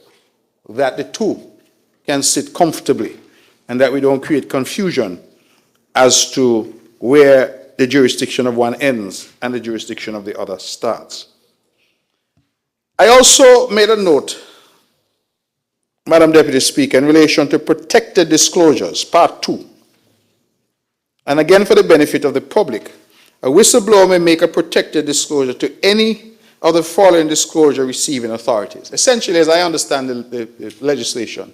S11: that the two can sit comfortably and that we don't create confusion as to where the jurisdiction of one ends and the jurisdiction of the other starts. I also made a note, Madam Deputy Speaker, in relation to protected disclosures, Part 2. And again, for the benefit of the public, a whistleblower may make a protected disclosure to any of the following disclosure receiving authorities. Essentially, as I understand the legislation,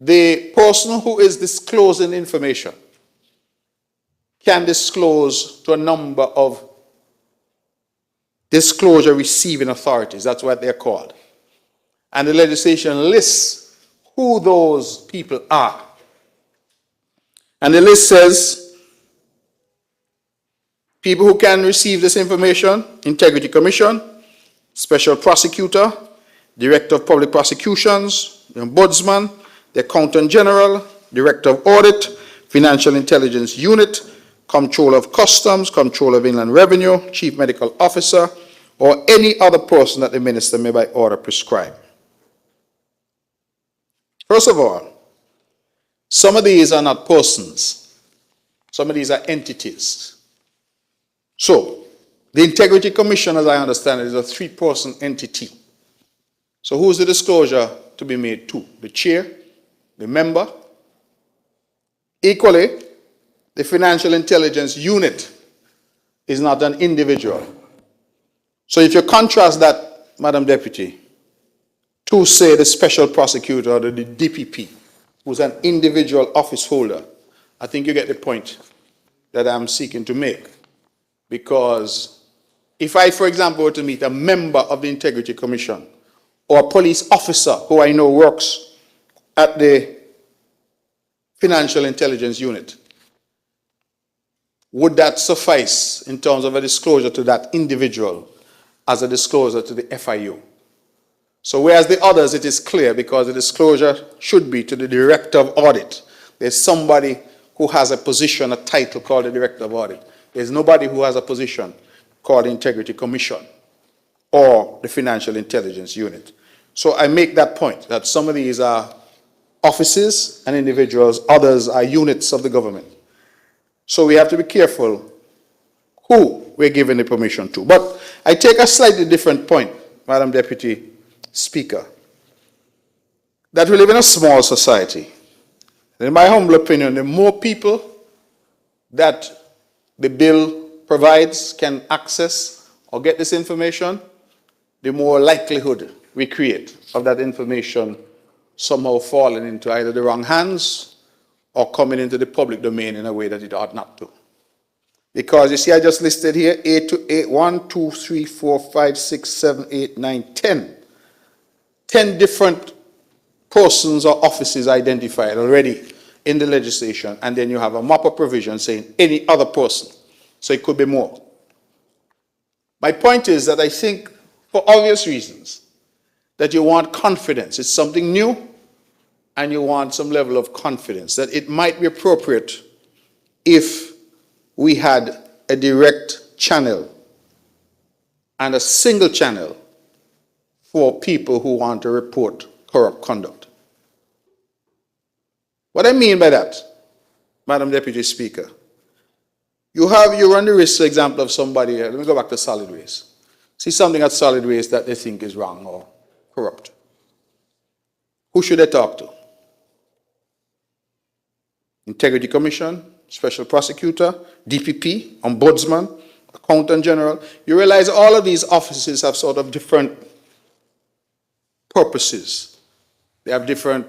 S11: the person who is disclosing information can disclose to a number of disclosure receiving authorities. That's what they're called. And the legislation lists who those people are. And the list says people who can receive this information: Integrity Commission, Special Prosecutor, Director of Public Prosecutions, the Ombudsman, the Accountant General, Director of Audit, Financial Intelligence Unit, Comptroller of Customs, Comptroller of Inland Revenue, Chief Medical Officer, or any other person that the Minister may by order prescribe. First of all, some of these are not persons. Some of these are entities. So, the Integrity Commission, as I understand it, is a three-person entity. So who's the disclosure to be made to? The chair, the member. Equally, the Financial Intelligence Unit is not an individual. So if you contrast that, Madam Deputy, to say the Special Prosecutor or the DPP, who's an individual office holder, I think you get the point that I'm seeking to make. Because if I, for example, were to meet a member of the Integrity Commission or a police officer who I know works at the Financial Intelligence Unit, would that suffice in terms of a disclosure to that individual as a disclosure to the FIU? So whereas the others, it is clear because the disclosure should be to the Director of Audit. There's somebody who has a position, a title called the Director of Audit. There's nobody who has a position called the Integrity Commission or the Financial Intelligence Unit. So I make that point, that some of these are offices and individuals, others are units of the government. So we have to be careful who we're giving the permission to. But I take a slightly different point, Madam Deputy Speaker, that we live in a small society. And in my humble opinion, the more people that the bill provides can access or get this information, the more likelihood we create of that information somehow falling into either the wrong hands or coming into the public domain in a way that it ought not to. Because you see, I just listed here 1, 2, 3, 4, 5, 6, 7, 8, 9, 10. 10 different persons or offices identified already in the legislation, and then you have a mop-up provision saying any other person. So it could be more. My point is that I think, for obvious reasons, that you want confidence. It's something new, and you want some level of confidence, that it might be appropriate if we had a direct channel and a single channel for people who want to report corrupt conduct. What I mean by that, Madam Deputy Speaker, you run the risk, for example, of somebody, let me go back to solid waste. See something at solid waste that they think is wrong or corrupt. Who should they talk to? Integrity Commission, Special Prosecutor, DPP, Ombudsman, Accountant General. You realize all of these offices have sort of different purposes. They have different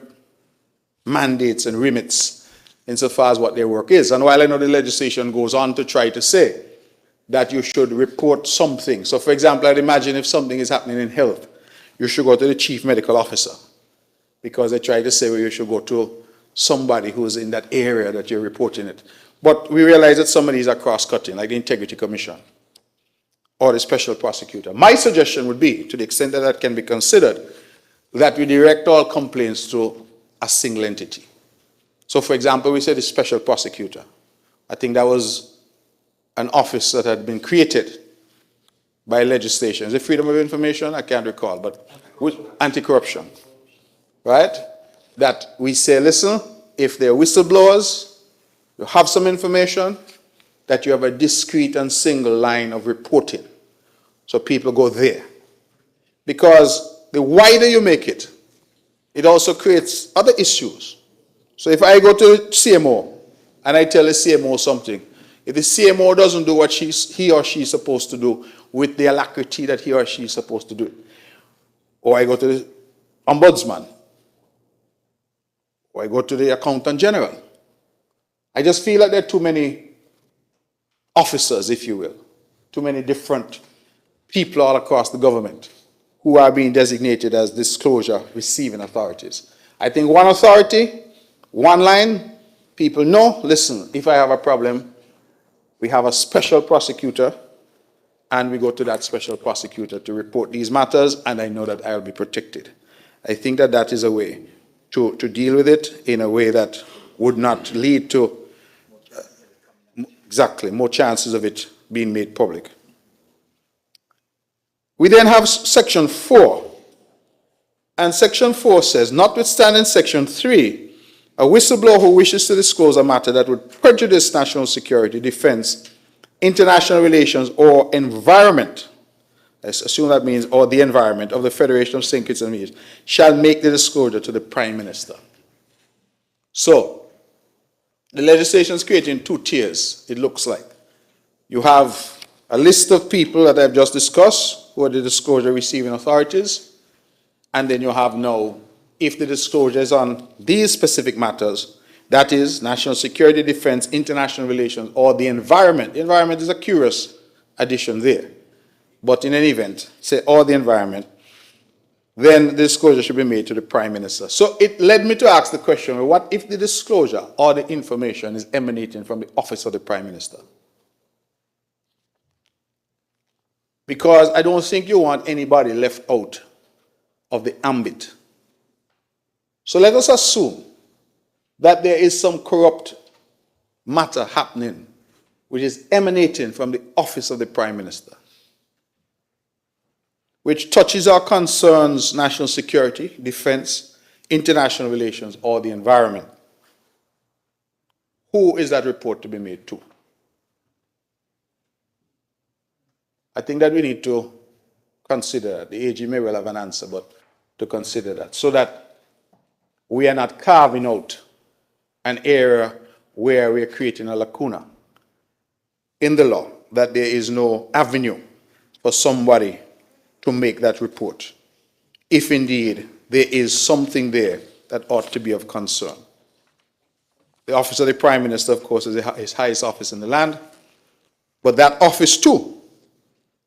S11: mandates and remits insofar as what their work is. And while I know the legislation goes on to try to say that you should report something. So for example, I'd imagine if something is happening in health, you should go to the Chief Medical Officer, because they try to say, well, you should go to somebody who's in that area that you're reporting it. But we realize that some of these are cross-cutting, like the Integrity Commission or the Special Prosecutor. My suggestion would be, to the extent that that can be considered, that we direct all complaints to a single entity. So, for example, we said the special prosecutor. I think that was an office that had been created by legislation. Is it freedom of information? I can't recall, but with anti-corruption, right? That we say, listen, if they're whistleblowers, you have some information, that you have a discrete and single line of reporting. So people go there. Because the wider you make it, it also creates other issues. So if I go to CMO and I tell the CMO something, if the CMO doesn't do what he or she is supposed to do with the alacrity that he or she is supposed to do, or I go to the ombudsman, or I go to the accountant general, I just feel like there are too many officers, if you will, too many different people all across the government who are being designated as disclosure receiving authorities. I think one authority, one line, people know, listen, if I have a problem, we have a special prosecutor, and we go to that special prosecutor to report these matters, and I know that I'll be protected. I think that that is a way to deal with it in a way that would not lead to exactly more chances of it being made public. We then have section 4. And section 4 says, notwithstanding section 3, a whistleblower who wishes to disclose a matter that would prejudice national security, defense, international relations, or environment, I assume that means, or the environment of the Federation of St. Kitts and Nevis, shall make the disclosure to the Prime Minister. So, the legislation is creating 2 tiers, it looks like. You have a list of people that I've just discussed, who are the disclosure receiving authorities, and then you have now, if the disclosure is on these specific matters, that is national security, defense, international relations, or the environment. The environment is a curious addition there. But in any event, say, or the environment, then the disclosure should be made to the Prime Minister. So it led me to ask the question, well, what if the disclosure or the information is emanating from the office of the Prime Minister? Because I don't think you want anybody left out of the ambit. So let us assume that there is some corrupt matter happening which is emanating from the office of the Prime Minister, which touches or concerns national security, defense, international relations, or the environment. Who is that report to be made to? I think that we need to consider, the AG may well have an answer, but to consider that, so that we are not carving out an area where we are creating a lacuna in the law, that there is no avenue for somebody to make that report, if indeed there is something there that ought to be of concern. The office of the Prime Minister, of course, is his highest office in the land, but that office too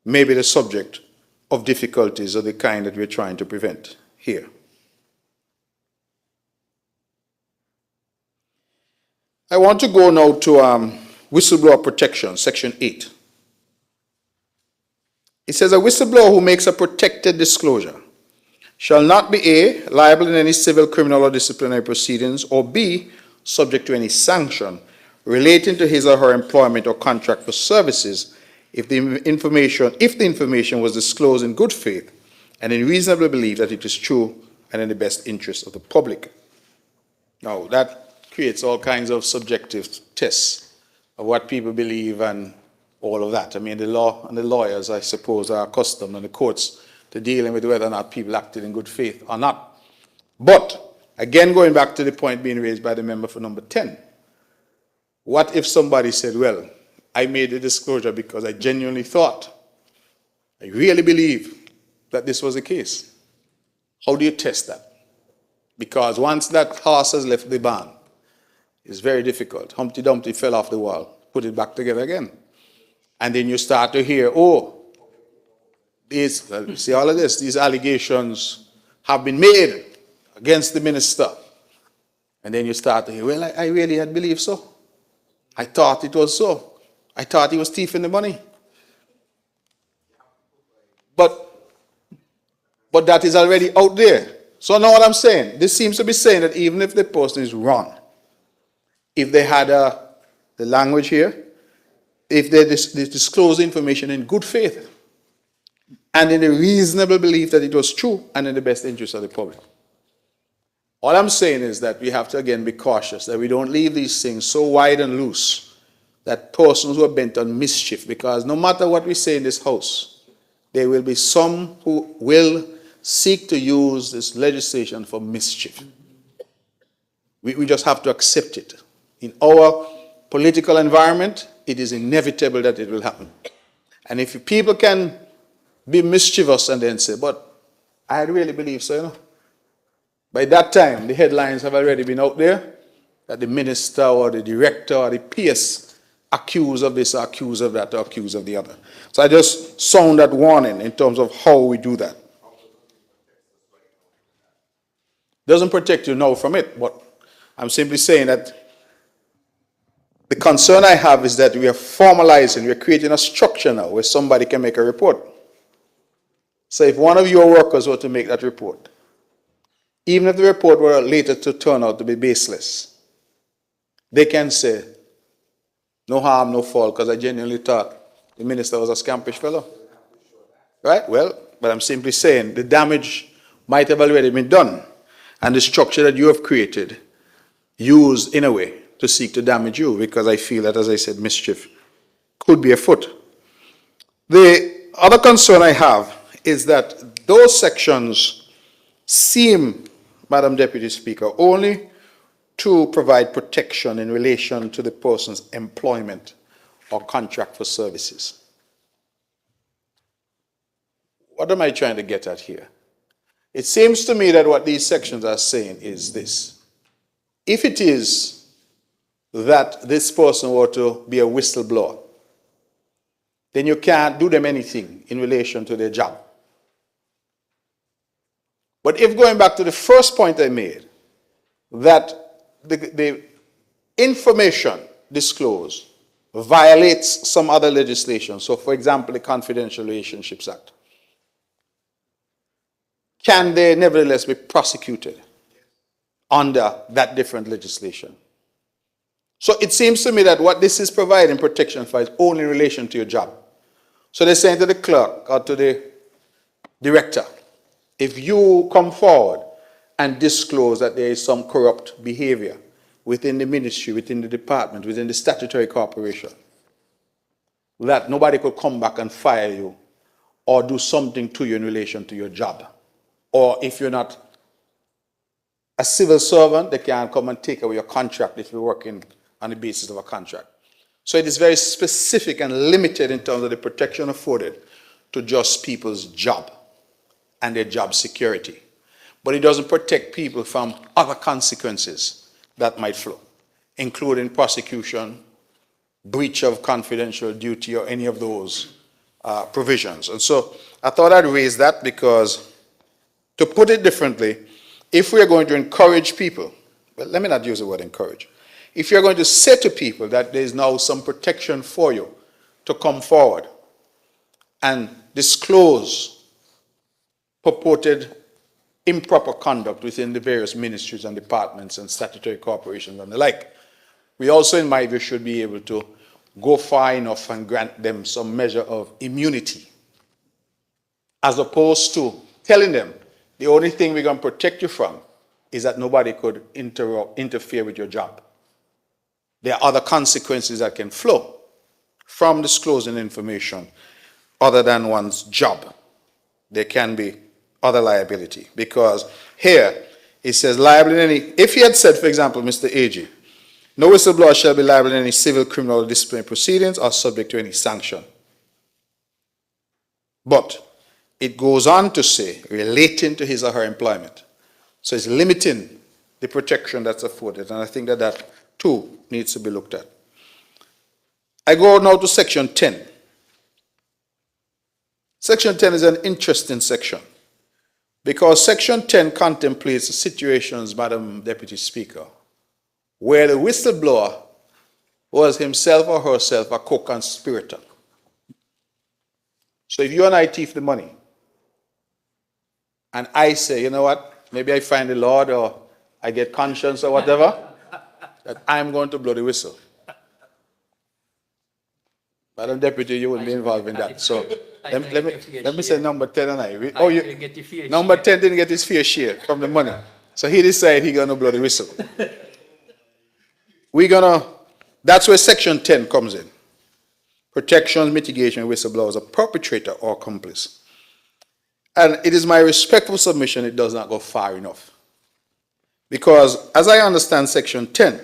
S11: may be the subject of difficulties of the kind that we're trying to prevent here. I want to go now to whistleblower protection, section 8. It says, a whistleblower who makes a protected disclosure shall not be A, liable in any civil, criminal, or disciplinary proceedings, or B, subject to any sanction relating to his or her employment or contract for services if the information was disclosed in good faith and in reasonable belief that it is true and in the best interest of the public. Now, that creates all kinds of subjective tests of what people believe and all of that. I mean, the law and the lawyers, I suppose, are accustomed, and the courts, to dealing with whether or not people acted in good faith or not. But, again, going back to the point being raised by the member for number 10, what if somebody said, well, I made the disclosure because I genuinely thought, I really believe that this was the case? How do you test that? Because once that horse has left the barn, it's very difficult. Humpty Dumpty fell off the wall, put it back together again. And then you start to hear, oh, see all of this, these allegations have been made against the minister. And then you start to hear, well, I really had believed so. I thought it was so. I thought he was thieving the money. But that is already out there. So now what I'm saying, this seems to be saying that even if the person is wrong, if they had the language here, if they disclose information in good faith and in a reasonable belief that it was true and in the best interest of the public. All I'm saying is that we have to again be cautious that we don't leave these things so wide and loose that persons who are bent on mischief, because no matter what we say in this house, there will be some who will seek to use this legislation for mischief. We just have to accept it. In our political environment, it is inevitable that it will happen. And if people can be mischievous and then say, but I really believe so, you know. By that time, the headlines have already been out there that the minister or the director or the PS accused of this or accused of that or accused of the other. So I just sound that warning in terms of how we do that. Doesn't protect you now from it, but I'm simply saying that the concern I have is that we are formalizing, we are creating a structure now where somebody can make a report. So if one of your workers were to make that report, even if the report were later to turn out to be baseless, they can say, no harm, no fault, because I genuinely thought the minister was a scampish fellow. Right? Well, but I'm simply saying the damage might have already been done, and the structure that you have created, used in a way to seek to damage you, because I feel that, as I said, mischief could be afoot. The other concern I have is that those sections seem, Madam Deputy Speaker, only to provide protection in relation to the person's employment or contract for services. What am I trying to get at here? It seems to me that what these sections are saying is this. If it is that this person were to be a whistleblower, then you can't do them anything in relation to their job. But if, going back to the first point I made, that the information disclosed violates some other legislation, so for example the Confidential Relationships Act, can they nevertheless be prosecuted under that different legislation? So it seems to me that what this is providing protection for is only in relation to your job. So they're saying to the clerk or to the director, if you come forward and disclose that there is some corrupt behavior within the ministry, within the department, within the statutory corporation, that nobody could come back and fire you or do something to you in relation to your job. Or if you're not a civil servant, they can come and take away your contract if you're working on the basis of a contract. So it is very specific and limited in terms of the protection afforded to just people's job and their job security. But it doesn't protect people from other consequences that might flow, including prosecution, breach of confidential duty, or any of those provisions. And so I thought I'd raise that because, to put it differently, if we are going to encourage people, well, let me not use the word encourage. If you're going to say to people that there is now some protection for you to come forward and disclose purported improper conduct within the various ministries and departments and statutory corporations and the like, we also, in my view, should be able to go far enough and grant them some measure of immunity, as opposed to telling them the only thing we're going to protect you from is that nobody could interfere with your job. There are other consequences that can flow from disclosing information other than one's job. There can be other liability, because here it says liable in any, if he had said, for example, Mr. AG, no whistleblower shall be liable in any civil, criminal, or disciplinary proceedings or subject to any sanction. But it goes on to say relating to his or her employment. So it's limiting the protection that's afforded, and I think that that too needs to be looked at. I go now to section 10. Section 10 is an interesting section, because section 10 contemplates situations, Madam Deputy Speaker, where the whistleblower was himself or herself a co-conspirator. So if you and I thief the money, and I say, you know what, maybe I find the Lord or I get conscience or whatever, that I'm going to blow the whistle. Madam Deputy, you will be involved in that. So let me say number 10 and number 10 didn't get his fair share from the money. So he decided he's going to blow the whistle. That's where section 10 comes in. Protection, mitigation, whistleblowers, a perpetrator or accomplice. And it is my respectful submission it does not go far enough. Because as I understand section 10,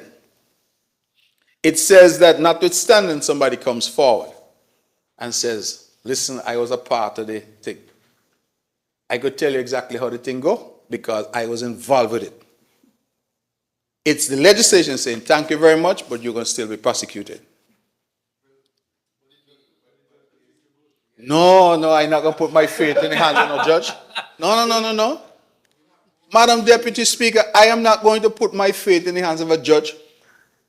S11: it says that notwithstanding somebody comes forward and says, listen, I was a part of the thing. I could tell you exactly how the thing go because I was involved with it. It's the legislation saying, thank you very much, but you're going to still be prosecuted. No, I'm not going to put my faith in the hands of no judge. No. Madam Deputy Speaker, I am not going to put my faith in the hands of a judge.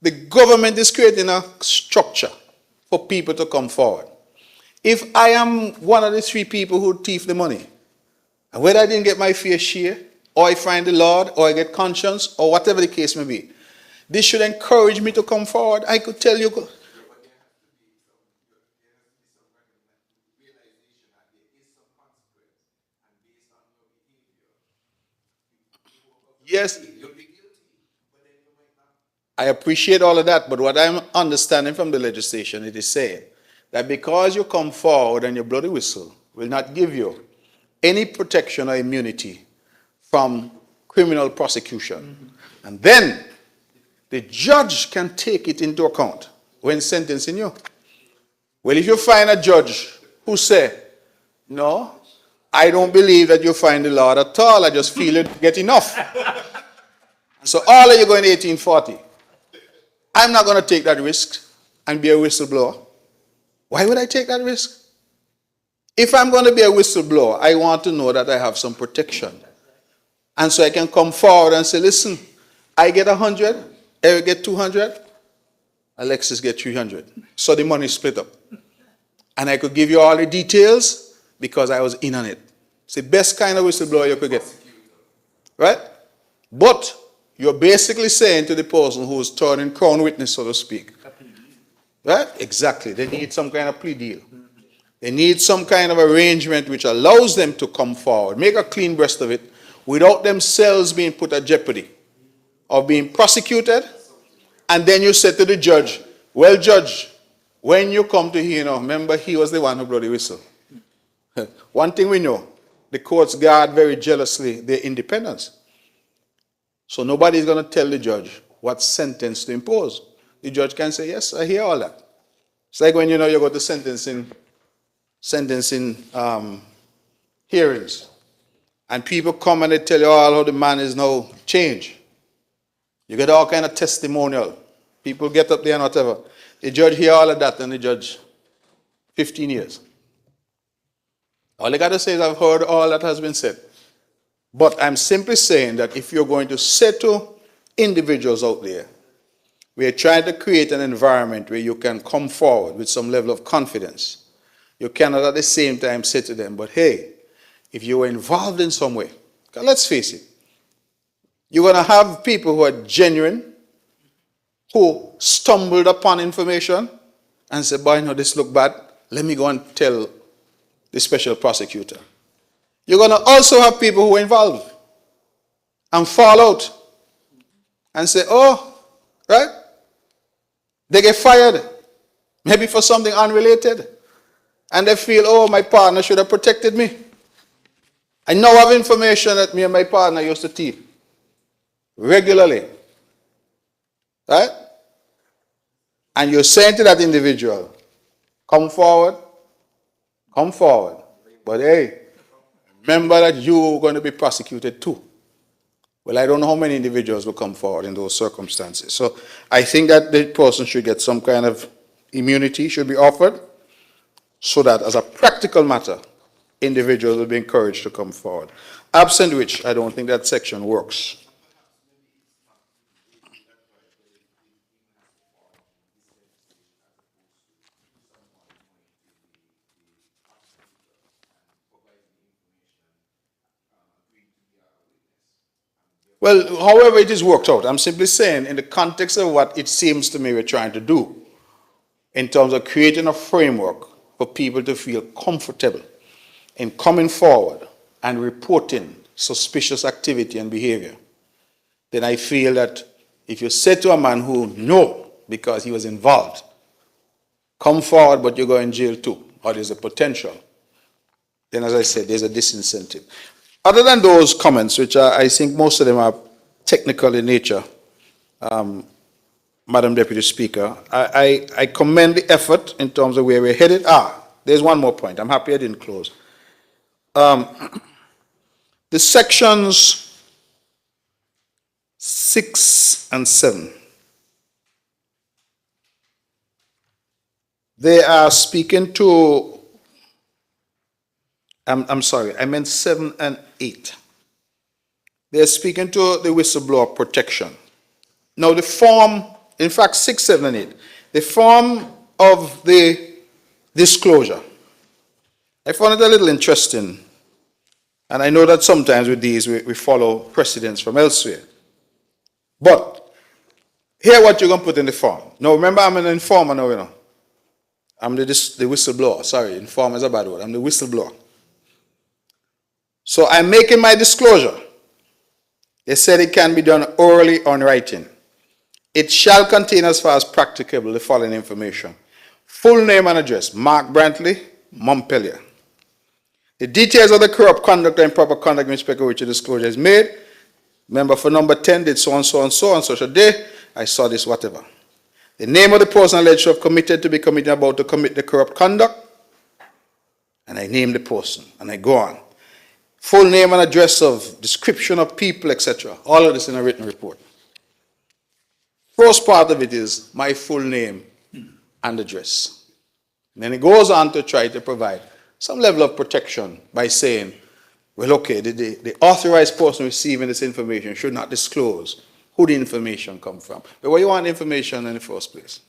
S11: The government is creating a structure for people to come forward. If I am one of the 3 people who thief the money, and whether I didn't get my fair share, or I find the Lord, or I get conscience, or whatever the case may be, this should encourage me to come forward. I could tell you. Yes, I appreciate all of that, but what I'm understanding from the legislation, it is saying that because you come forward and you blow the whistle, will not give you any protection or immunity from criminal prosecution. And then the judge can take it into account when sentencing you. Well, if you find a judge who say, no, I don't believe that you find the Lord at all, I just feel it get enough. So all of you going 1840. I'm not going to take that risk and be a whistleblower. Why would I take that risk? If I'm going to be a whistleblower, I want to know that I have some protection. And so I can come forward and say, listen, I get 100, Eric get 200, Alexis get 300. So the money is split up. And I could give you all the details because I was in on it. It's the best kind of whistleblower you could get. Right? But you're basically saying to the person who's turning crown witness, so to speak. Right? Exactly. They need some kind of plea deal. They need some kind of arrangement which allows them to come forward, make a clean breast of it, without themselves being put at jeopardy of being prosecuted. And then you say to the judge, well, judge, when you come to hear, remember he was the one who blew the whistle. One thing we know, the courts guard very jealously their independence. So nobody is going to tell the judge what sentence to impose. The judge can say, yes, I hear all that. It's like when you go to sentencing hearings, and people come and they tell you all how the man is now changed. You get all kind of testimonial. People get up there and whatever. The judge hear all of that and the judge, 15 years. All I got to say is I've heard all that has been said. But I'm simply saying that if you're going to say to individuals out there, we are trying to create an environment where you can come forward with some level of confidence. You cannot at the same time say to them, but hey, if you were involved in some way, let's face it, you're going to have people who are genuine, who stumbled upon information and said, boy, no, this look bad. Let me go and tell the special prosecutor. You're going to also have people who are involved and fall out and say, oh, right? They get fired, maybe for something unrelated. And they feel, oh, my partner should have protected me. I now have information that me and my partner used to thief regularly. Right? And you're saying to that individual, come forward. But hey, remember that you're going to be prosecuted too. Well, I don't know how many individuals will come forward in those circumstances. So I think that the person should get some kind of immunity, should be offered, so that as a practical matter, individuals will be encouraged to come forward. Absent which, I don't think that section works. Well, however it is worked out, I'm simply saying in the context of what it seems to me we're trying to do, in terms of creating a framework for people to feel comfortable in coming forward and reporting suspicious activity and behavior, then I feel that if you say to a man who know because he was involved, come forward but you go in jail too, or there's a potential, then as I said, there's a disincentive. Other than those comments, which I think most of them are technical in nature, Madam Deputy Speaker, I commend the effort in terms of where we're headed. There's one more point. I'm happy I didn't close. The sections 6 and 7, they are speaking to, I'm sorry, I meant 7 and 8. They're speaking to the whistleblower protection. Now the form, in fact 6, 7, and 8, the form of the disclosure, I found it a little interesting. And I know that sometimes with these we follow precedents from elsewhere. But here what you're going to put in the form. Now remember, I'm an informer now, you know. I'm the whistleblower. Sorry, informer is a bad word. I'm the whistleblower. So I'm making my disclosure. They said it can be done orally or in writing. It shall contain, as far as practicable, the following information. Full name and address, Mark Brantley, Montpelier. The details of the corrupt conduct or improper conduct in respect of which a disclosure is made. Member for number 10 did so and so and so on such a day. I saw this, whatever. The name of the person alleged to have committed to be committed about to commit the corrupt conduct. And I name the person and I go on. Full name and address of description of people, etc. All of this in a written report. First part of it is my full name and address. And then it goes on to try to provide some level of protection by saying, well, okay, the authorized person receiving this information should not disclose who the information comes from. But why you want information in the first place?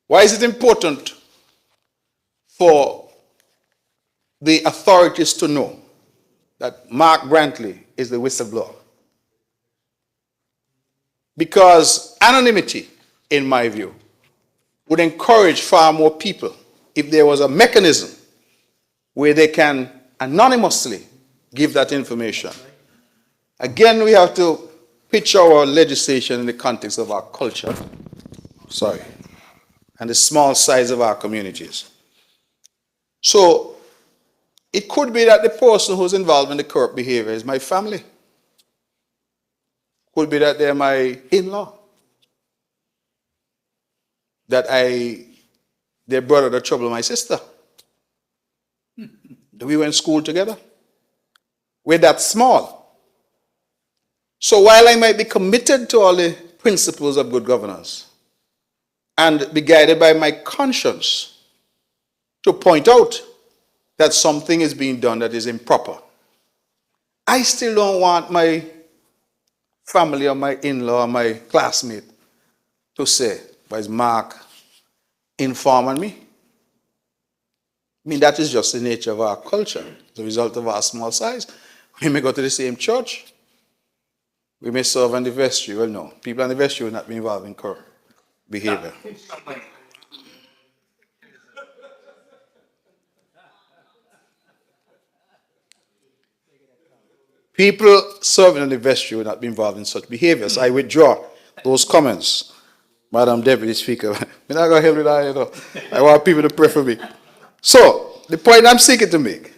S11: Why is it important for the authorities to know that Mark Brantley is the whistleblower? Because anonymity, in my view, would encourage far more people if there was a mechanism where they can anonymously give that information. Again, we have to pitch our legislation in the context of our culture, and the small size of our communities. So, it could be that the person who's involved in the corrupt behavior is my family. Could be that they're my in-law. That their brother that troubled my sister. We went to school together. We're that small. So while I might be committed to all the principles of good governance and be guided by my conscience to point out that something is being done that is improper, I still don't want my family or my in-law or my classmate to say, "Why is Mark informing me?" I mean, that is just the nature of our culture, the result of our small size. We may go to the same church. We may serve in the vestry. Well, no. People in the vestry will not be involved in corrupt behavior. People serving in the vestry will not be involved in such behavior. So I withdraw those comments, Madam Deputy Speaker. I'm not going to help with that, you know. I want people to pray for me. So, the point I'm seeking to make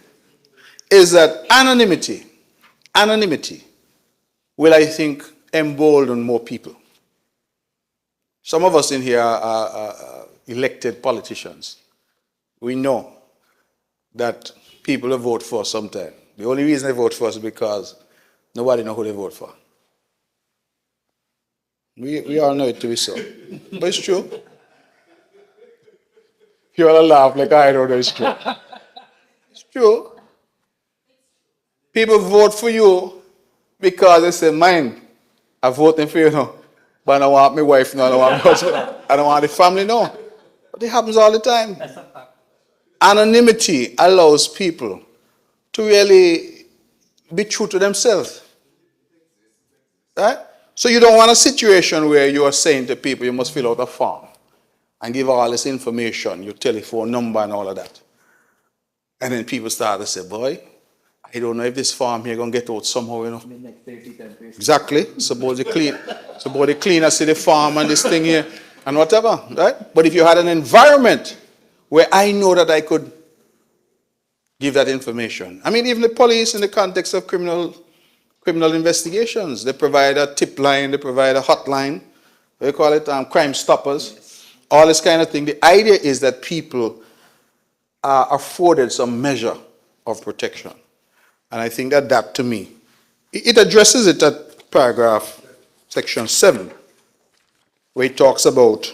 S11: is that anonymity will, I think, embolden more people. Some of us in here are elected politicians. We know that people will vote for us sometime. The only reason they vote for us is because nobody knows who they vote for. We all know it to be so. But it's true. You all laugh like I don't know it's true. It's true. People vote for you because they say, "Mine, I'm voting for you now. But I don't want my wife now, I don't want my husband, I don't want the family now." But it happens all the time. Anonymity allows people to really be true to themselves. right? So you don't want a situation where you are saying to people, you must fill out a form and give all this information, your telephone number and all of that. And then people start to say, boy, I don't know if this form here going to get out somehow, you know. Exactly. Suppose the cleaner see the form and this thing here and whatever, right? But if you had an environment where I know that I could give that information. I mean, even the police in the context of criminal investigations, they provide a tip line, they provide a hotline, they call it crime stoppers, all this kind of thing. The idea is that people are afforded some measure of protection. And I think that to me, it addresses it at paragraph section 7, where it talks about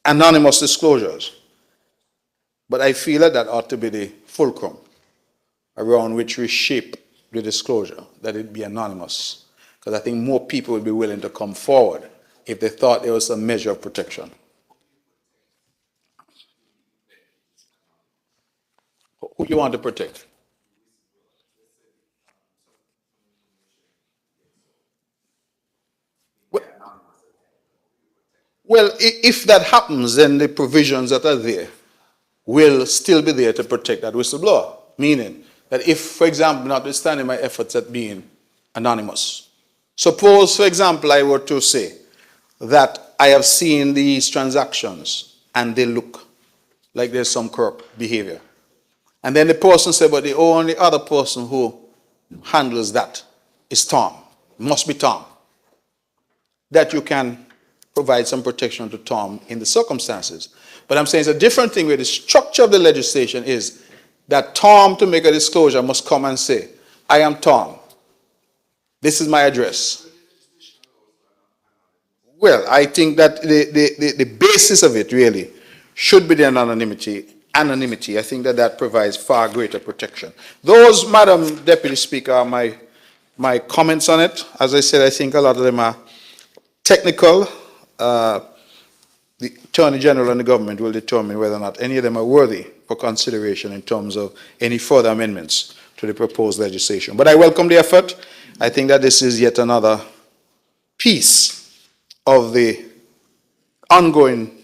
S11: anonymous disclosures. But I feel that ought to be the fulcrum around which we shape the disclosure, that it be anonymous. Because I think more people would be willing to come forward if they thought there was a measure of protection. Who do you want to protect? Well, if that happens, then the provisions that are there will still be there to protect that whistleblower. Meaning that if, for example, notwithstanding my efforts at being anonymous, suppose, for example, I were to say that I have seen these transactions and they look like there's some corrupt behavior. And then the person said, but the only other person who handles that is Tom. Must be Tom. That you can provide some protection to Tom in the circumstances. But I'm saying it's a different thing where the structure of the legislation is that Tom, to make a disclosure, must come and say, I am Tom. This is my address. Well, I think that the basis of it really should be the anonymity. I think that provides far greater protection. Those, Madam Deputy Speaker, are my comments on it. As I said, I think a lot of them are technical. The Attorney General and the government will determine whether or not any of them are worthy for consideration in terms of any further amendments to the proposed legislation. But I welcome the effort. I think that this is yet another piece of the ongoing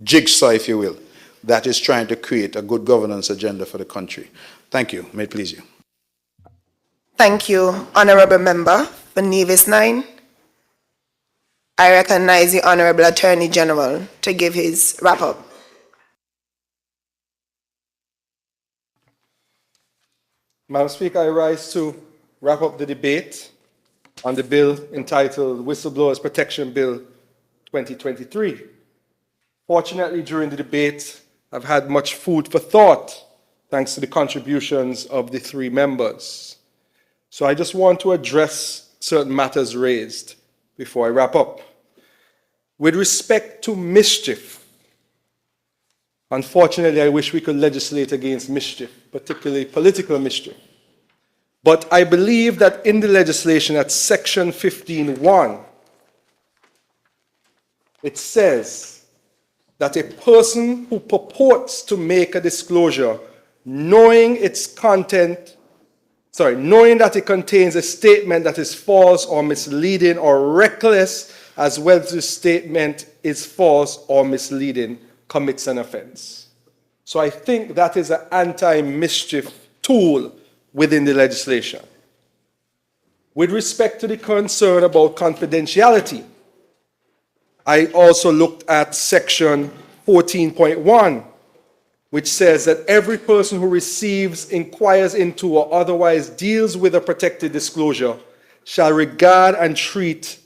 S11: jigsaw, if you will, that is trying to create a good governance agenda for the country. Thank you. May it please you.
S1: Thank you, Honorable Member for Nevis 9. I recognize the Honorable Attorney General to give his wrap-up.
S10: Madam Speaker, I rise to wrap up the debate on the bill entitled Whistleblowers Protection Bill 2023. Fortunately, during the debate, I've had much food for thought thanks to the contributions of the three members. So I just want to address certain matters raised before I wrap up. With respect to mischief, unfortunately, I wish we could legislate against mischief, particularly political mischief. But I believe that in the legislation at section 15(1), it says that a person who purports to make a disclosure knowing that it contains a statement that is false or misleading or reckless, as well as the statement is false or misleading, commits an offense. So I think that is an anti-mischief tool within the legislation. With respect to the concern about confidentiality, I also looked at section 14.1, which says that every person who receives, inquires into, or otherwise deals with a protected disclosure shall regard and treat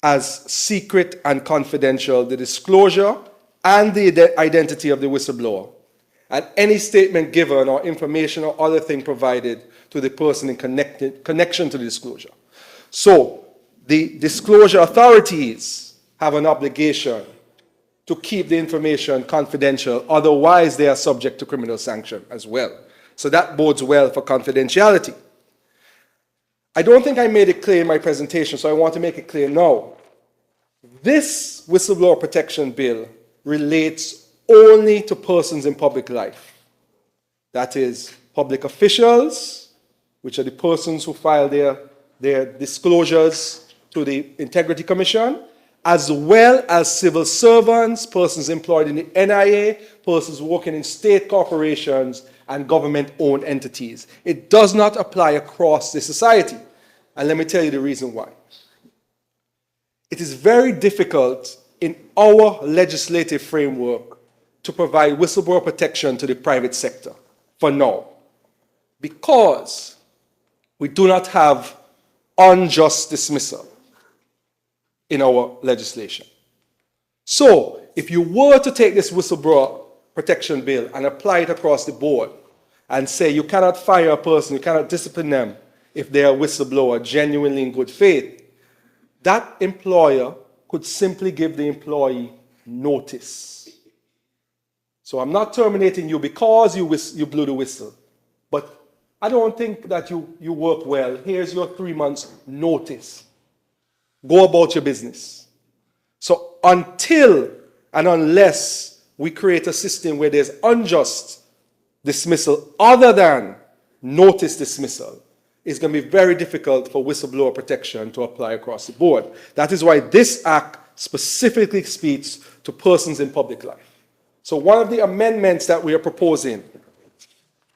S10: as secret and confidential the disclosure and the identity of the whistleblower, and any statement given or information or other thing provided to the person in connection to the disclosure. So the disclosure authorities have an obligation to keep the information confidential, otherwise they are subject to criminal sanction as well. So that bodes well for confidentiality. I don't think I made it clear in my presentation, so I want to make it clear now. This whistleblower protection bill relates only to persons in public life. That is, public officials, which are the persons who file their disclosures to the Integrity Commission, as well as civil servants, persons employed in the NIA, persons working in state corporations and government-owned entities. It does not apply across the society. And let me tell you the reason why. It is very difficult in our legislative framework to provide whistleblower protection to the private sector for now, because we do not have unjust dismissal in our legislation. So, if you were to take this whistleblower protection bill and apply it across the board and say you cannot fire a person, you cannot discipline them if they are a whistleblower genuinely in good faith, that employer could simply give the employee notice. So I'm not terminating you because you blew the whistle, but I don't think that you work well. Here's your 3 months notice. Go about your business. So until and unless we create a system where there's unjust dismissal other than notice dismissal, it's going to be very difficult for whistleblower protection to apply across the board. That is why this act specifically speaks to persons in public life. So one of the amendments that we are proposing,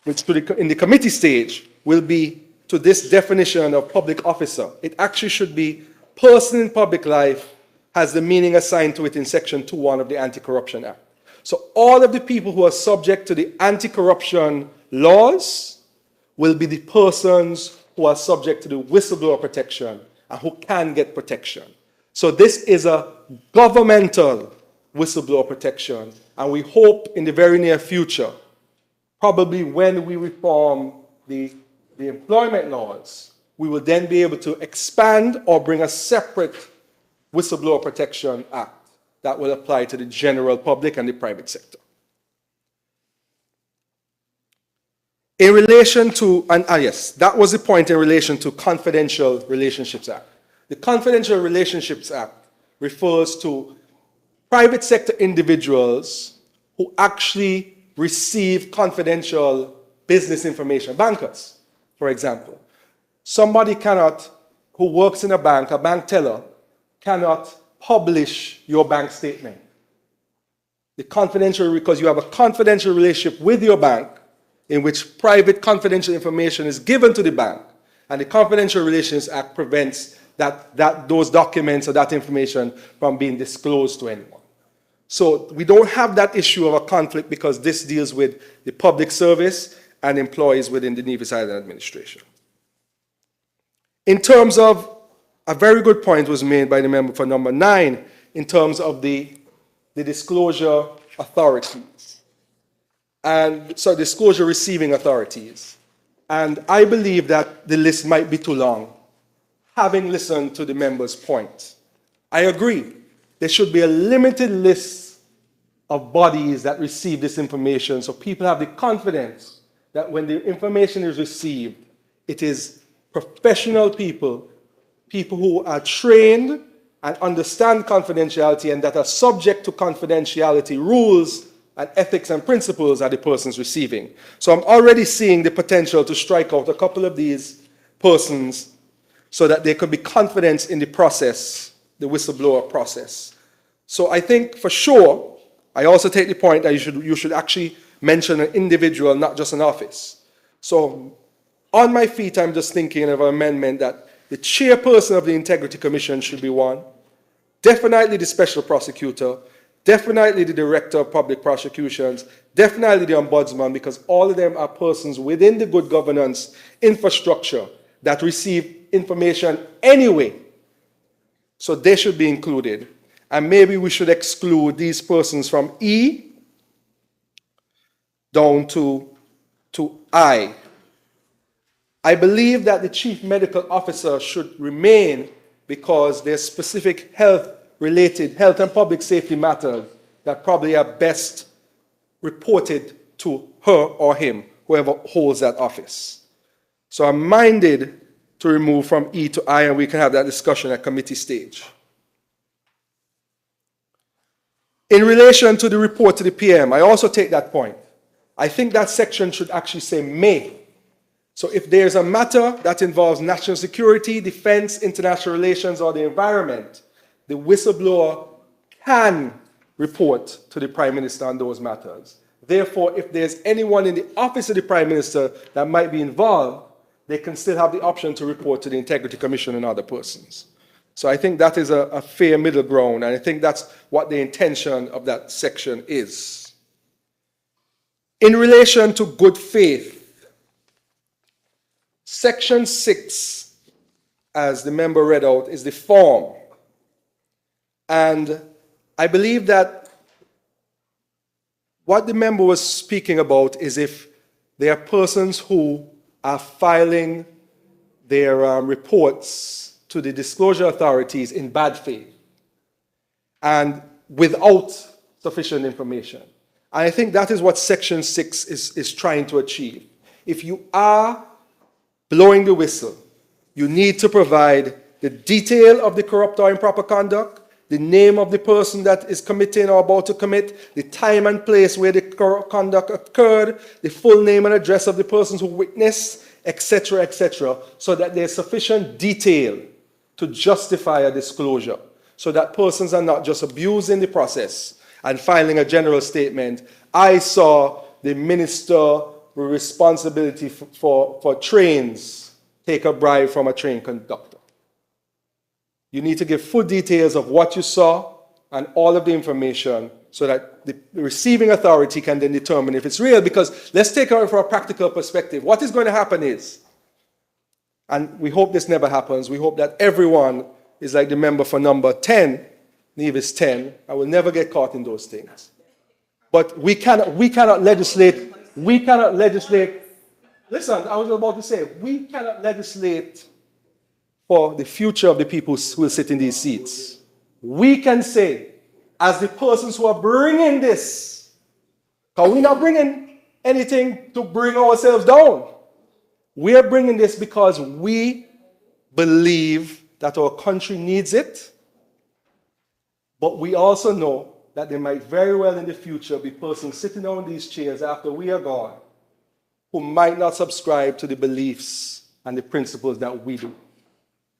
S10: which in the committee stage, will be to this definition of public officer. It actually should be person in public life has the meaning assigned to it in Section 2.1 of the Anti-Corruption Act. So all of the people who are subject to the anti-corruption laws will be the persons who are subject to the whistleblower protection and who can get protection. So this is a governmental whistleblower protection, and we hope in the very near future, probably when we reform the employment laws, we will then be able to expand or bring a separate whistleblower protection act that will apply to the general public and the private sector. In relation to, yes, that was the point in relation to Confidential Relationships Act. The Confidential Relationships Act refers to private sector individuals who actually receive confidential business information. Bankers, for example. Somebody who works in a bank teller, cannot publish your bank statement. Because you have a confidential relationship with your bank in which private confidential information is given to the bank, and the Confidential Relations Act prevents those documents or that information from being disclosed to anyone. So we don't have that issue of a conflict because this deals with the public service and employees within the Nevis Island administration. In terms of, a very good point was made by the member for number 9 in terms of the disclosure authorities. And so disclosure receiving authorities. And I believe that the list might be too long, having listened to the member's point. I agree. There should be a limited list of bodies that receive this information so people have the confidence that when the information is received, it is professional people, people who are trained and understand confidentiality and that are subject to confidentiality rules and ethics and principles are the persons receiving. So I'm already seeing the potential to strike out a couple of these persons so that there could be confidence in the process, the whistleblower process. So I think for sure, I also take the point that you should actually mention an individual, not just an office. So on my feet, I'm just thinking of an amendment that the chairperson of the Integrity Commission should be one, definitely the special prosecutor, definitely the director of public prosecutions, definitely the ombudsman, because all of them are persons within the good governance infrastructure that receive information anyway. So they should be included. And maybe we should exclude these persons from E down to I. I believe that the chief medical officer should remain because there's specific health-related, health and public safety matters that probably are best reported to her or him, whoever holds that office. So I'm minded to remove from E to I, and we can have that discussion at committee stage. In relation to the report to the PM, I also take that point. I think that section should actually say may. So if there's a matter that involves national security, defense, international relations, or the environment, the whistleblower can report to the Prime Minister on those matters. Therefore, if there's anyone in the office of the Prime Minister that might be involved, they can still have the option to report to the Integrity Commission and other persons. So I think that is a fair middle ground, and I think that's what the intention of that section is. In relation to good faith, Section 6, as the member read out, is the form. And I believe that what the member was speaking about is if there are persons who are filing their reports to the disclosure authorities in bad faith and without sufficient information. And I think that is what Section 6 is trying to achieve. If you are blowing the whistle, you need to provide the detail of the corrupt or improper conduct, the name of the person that is committing or about to commit, the time and place where the corrupt conduct occurred, the full name and address of the persons who witnessed, etc., so that there's sufficient detail to justify a disclosure, so that persons are not just abusing the process and filing a general statement. I saw the minister with responsibility for trains take a bribe from a train conductor. You need to give full details of what you saw and all of the information so that the receiving authority can then determine if it's real. Because let's take it from a practical perspective. What is going to happen is, and we hope this never happens, we hope that everyone is like the member for number 10, Nevis 10, and will never get caught in those things. But we cannot legislate. Listen, I was about to say, we cannot legislate for the future of the people who will sit in these seats. We can say, as the persons who are bringing this, because we're not bringing anything to bring ourselves down. We are bringing this because we believe that our country needs it, but we also know that there might very well in the future be persons sitting on these chairs after we are gone who might not subscribe to the beliefs and the principles that we do.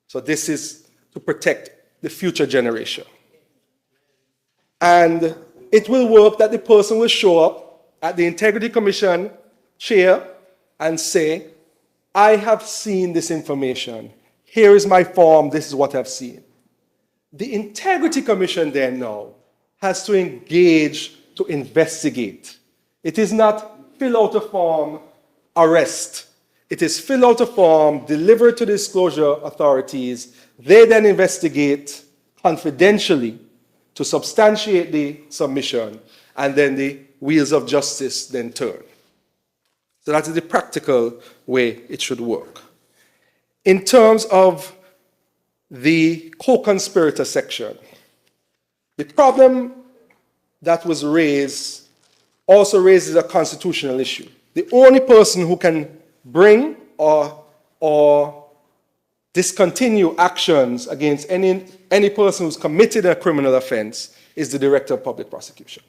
S10: So this is to protect the future generation. And it will work that the person will show up at the Integrity Commission chair and say, I have seen this information. Here is my form. This is what I've seen. The Integrity Commission then now has to engage to investigate. It is not fill out a form, arrest. It is fill out a form, deliver it to the disclosure authorities. They then investigate confidentially to substantiate the submission, and then the wheels of justice then turn. So that is the practical way it should work. In terms of the co-conspirator section, the problem that was raised also raises a constitutional issue. The only person who can bring or discontinue actions against any person who's committed a criminal offense is the Director of Public Prosecutions.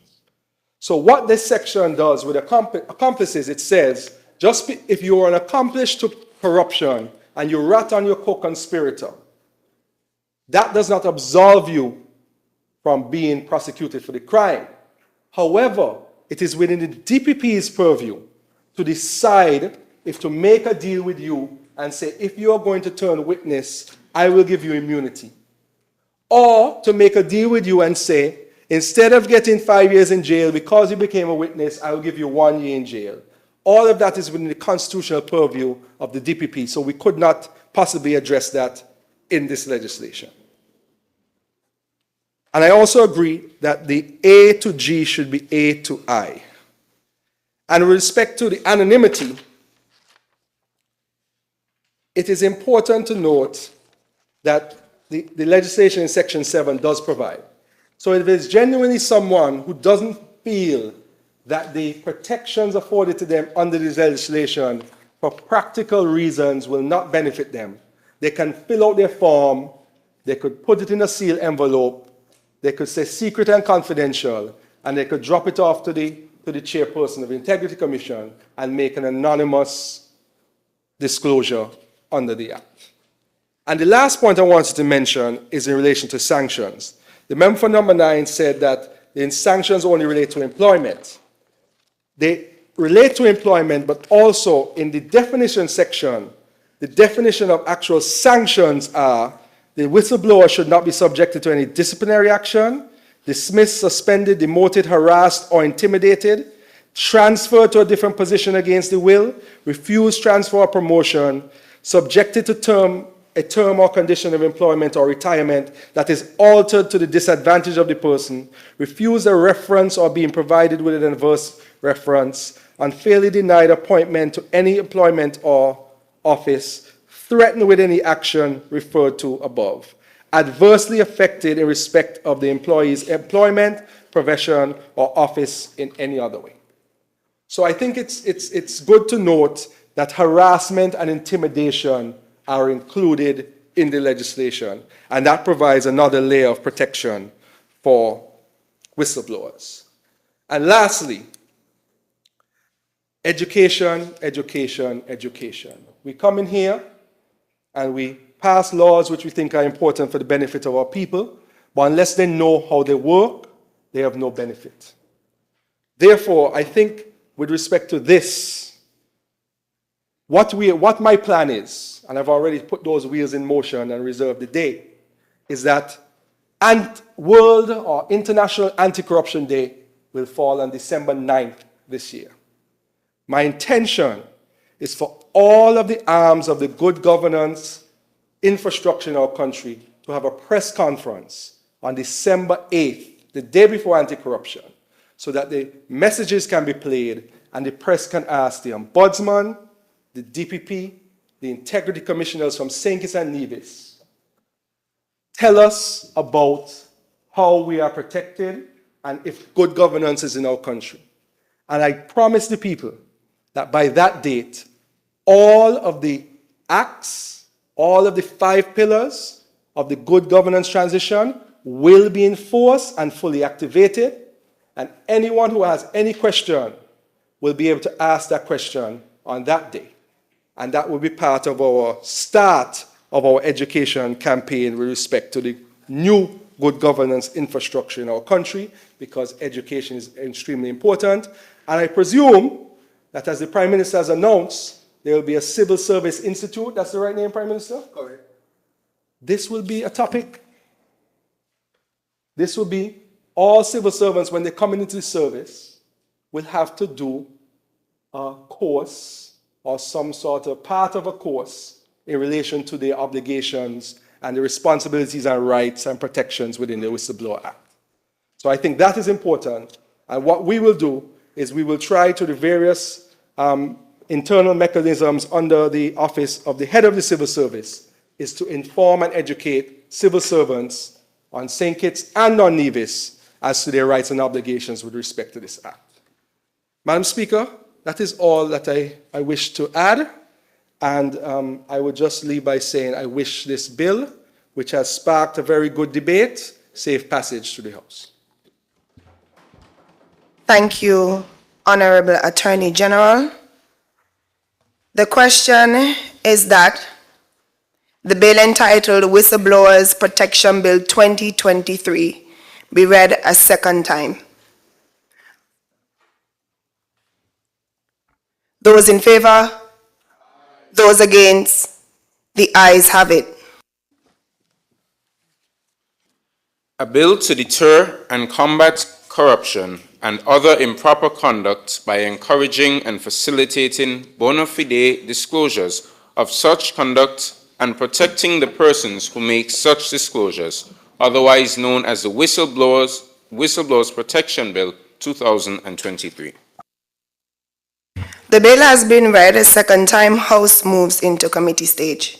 S10: So what this section does with accomplices, it says, if you are an accomplice to corruption and you rat on your co-conspirator, that does not absolve you from being prosecuted for the crime. However, it is within the DPP's purview to decide if to make a deal with you and say, if you are going to turn witness, I will give you immunity. Or to make a deal with you and say, instead of getting 5 years in jail because you became a witness, I will give you 1 year in jail. All of that is within the constitutional purview of the DPP, so we could not possibly address that in this legislation. And I also agree that the A to G should be A to I. And with respect to the anonymity, it is important to note that the legislation in Section 7 does provide. So if there's genuinely someone who doesn't feel that the protections afforded to them under this legislation for practical reasons will not benefit them, they can fill out their form, they could put it in a sealed envelope, they could say secret and confidential, and they could drop it off to the chairperson of the Integrity Commission and make an anonymous disclosure under the Act. And the last point I wanted to mention is in relation to sanctions. The member for number 9 said that the sanctions only relate to employment. They relate to employment, but also in the definition section, the definition of actual sanctions are the whistleblower should not be subjected to any disciplinary action, dismissed, suspended, demoted, harassed, or intimidated, transferred to a different position against the will, refused transfer or promotion, subjected to a term or condition of employment or retirement that is altered to the disadvantage of the person, refused a reference or being provided with an adverse reference, unfairly denied appointment to any employment or office, threatened with any action referred to above, adversely affected in respect of the employee's employment, profession, or office in any other way. So I think it's good to note that harassment and intimidation are included in the legislation, and that provides another layer of protection for whistleblowers. And lastly, education, education, education. We come in here and we pass laws which we think are important for the benefit of our people, but unless they know how they work, they have no benefit. Therefore, I think with respect to this, what my plan is, and I've already put those wheels in motion and reserved the day, is that World or International Anti-Corruption Day will fall on December 9th this year. My intention is for all of the arms of the good governance infrastructure in our country to have a press conference on December 8th, the day before anti-corruption, so that the messages can be played and the press can ask the Ombudsman, the DPP, the Integrity Commissioners from St. Kitts and Nevis, tell us about how we are protected and if good governance is in our country. And I promise the people that by that date, all of the acts, all of the 5 pillars of the good governance transition will be enforced and fully activated, and anyone who has any question will be able to ask that question on that day. And that will be part of our start of our education campaign with respect to the new good governance infrastructure in our country, because education is extremely important. And I presume that as the Prime Minister has announced, there will be a Civil Service Institute. That's the right name, Prime Minister? Correct. This will be a topic. This will be all civil servants, when they come into the service, will have to do a course or some sort of part of a course in relation to their obligations and the responsibilities and rights and protections within the Whistleblower Act. So I think that is important. And what we will do is we will try to the various internal mechanisms under the office of the head of the civil service is to inform and educate civil servants on St. Kitts and on Nevis as to their rights and obligations with respect to this act. Madam Speaker, that is all that I wish to add. And I would just leave by saying I wish this bill, which has sparked a very good debate, safe passage to the House.
S1: Thank you, Honorable Attorney General. The question is that the bill entitled Whistleblowers Protection Bill 2023 be read a second time. Those in favor? Those against? The ayes have it.
S7: A bill to deter and combat corruption and other improper conduct by encouraging and facilitating bona fide disclosures of such conduct and protecting the persons who make such disclosures, otherwise known as the Whistleblowers Protection Bill 2023.
S1: The bill has been read a second time. House moves into committee stage.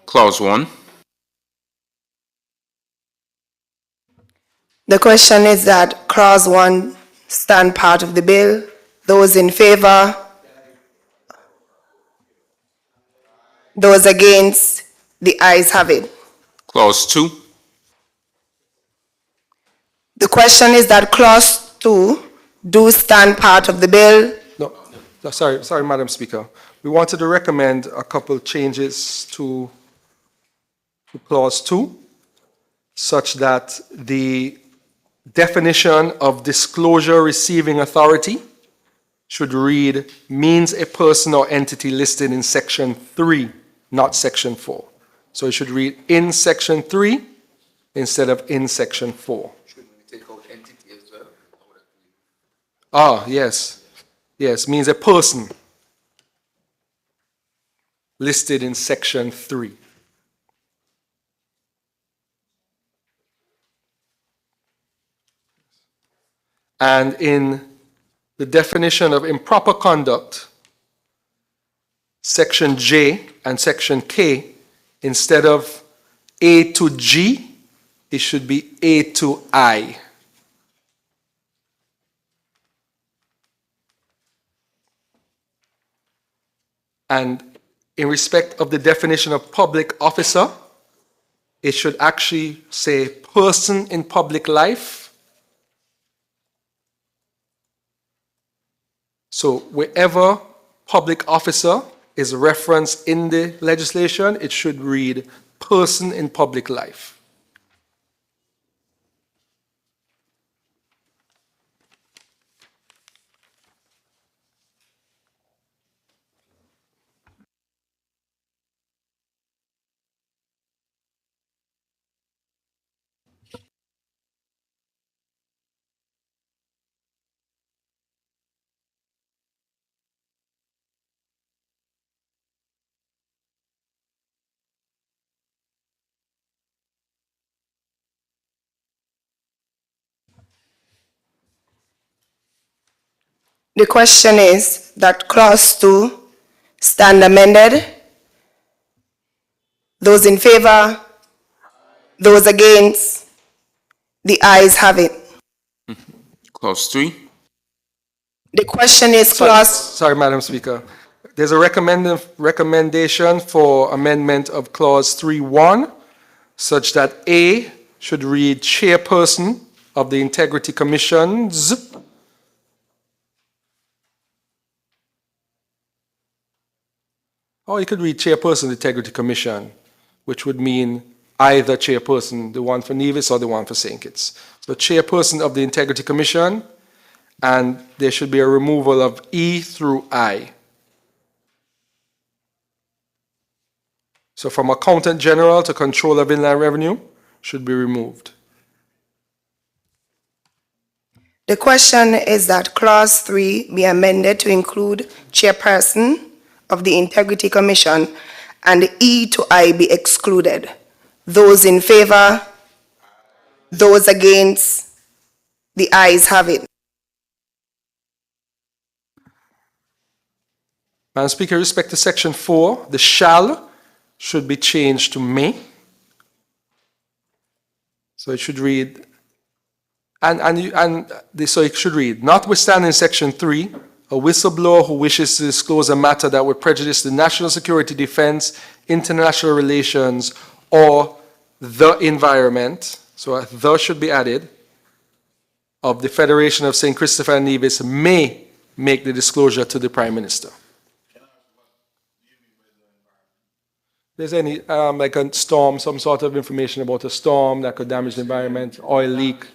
S7: Clause 1.
S1: The question is that clause 1 stand part of the bill. Those in favor? Those against? The ayes have it.
S7: Clause 2.
S1: The question is that clause 2 do stand part of the bill.
S10: No, sorry, Madam Speaker. We wanted to recommend a couple changes to clause 2, such that the definition of disclosure receiving authority should read means a person or entity listed in section 3, not section 4. So it should read in section 3 instead of in section 4.
S9: Shouldn't we take out entity as well?
S10: Ah, yes. Yes, means a person listed in section 3. And in the definition of improper conduct, section J and section K, instead of A to G, it should be A to I. And in respect of the definition of public officer, it should actually say person in public life. So wherever public officer is referenced in the legislation, it should read person in public life.
S1: The question is that clause 2 stand amended. Those in favor? Those against? The ayes have it.
S7: Clause 3.
S1: The question is clause...
S10: Sorry, Madam Speaker. There's a recommendation for amendment of clause 3.1, such that A should read chairperson of the Integrity Commissions. Or you could read chairperson of the Integrity Commission, which would mean either chairperson, the one for Nevis or the one for St. Kitts. So chairperson of the Integrity Commission, and there should be a removal of E through I. So from Accountant General to Controller of Inland Revenue should be removed.
S1: The question is that clause 3 be amended to include chairperson of the Integrity Commission and E to I be excluded. Those in favor? Those against? The ayes have it.
S10: Madam Speaker, with respect to section 4, the shall should be changed to may. So it should read, so it should read, notwithstanding section 3, a whistleblower who wishes to disclose a matter that would prejudice the national security, defense, international relations, or the environment, so a the should be added, of the Federation of St. Christopher and Nevis may make the disclosure to the Prime Minister. There's any, like a storm, some sort of information about a storm that could damage the environment, oil leak.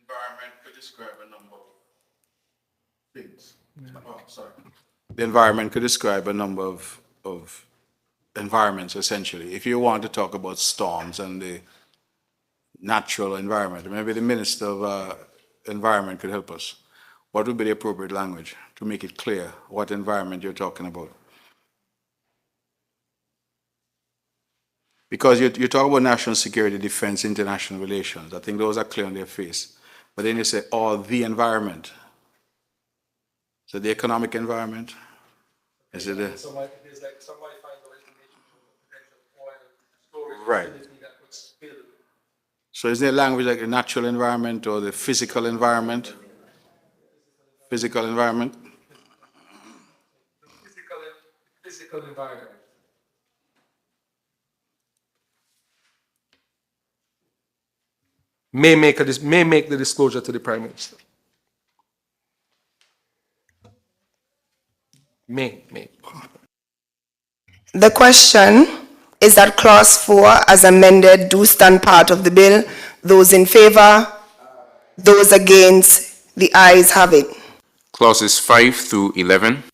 S11: Environment could describe a number of things. Oh, sorry. The environment could describe a number of environments, essentially. If you want to talk about storms and the natural environment, maybe the Minister of Environment could help us. What would be the appropriate language to make it clear what environment you're talking about? Because you talk about national security, defense, international relations. I think those are clear on their face. But then you say, the environment. So the economic environment, Is it a?
S10: Somebody, there's like somebody finds out information from a potential oil storage
S11: Right.
S10: facility that would spill.
S11: So is there language like the natural environment or the physical environment? Physical environment?
S10: Physical environment. May make the disclosure to the Prime Minister. May.
S1: The question is that clause 4 as amended do stand part of the bill. Those in favor, those against, the ayes have it.
S7: Clauses 5 through 11.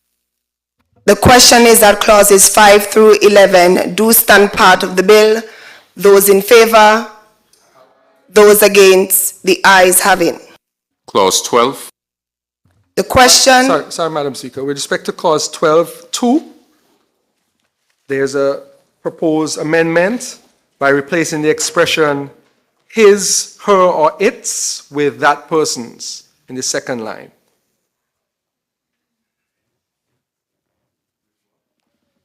S1: The question is that clauses 5 through 11 do stand part of the bill. Those in favor, those against, the ayes have it.
S7: Clause 12.
S1: The question...
S10: Sorry, Madam Speaker. With respect to clause 12.2, there's a proposed amendment by replacing the expression his, her, or its with that person's in the second line.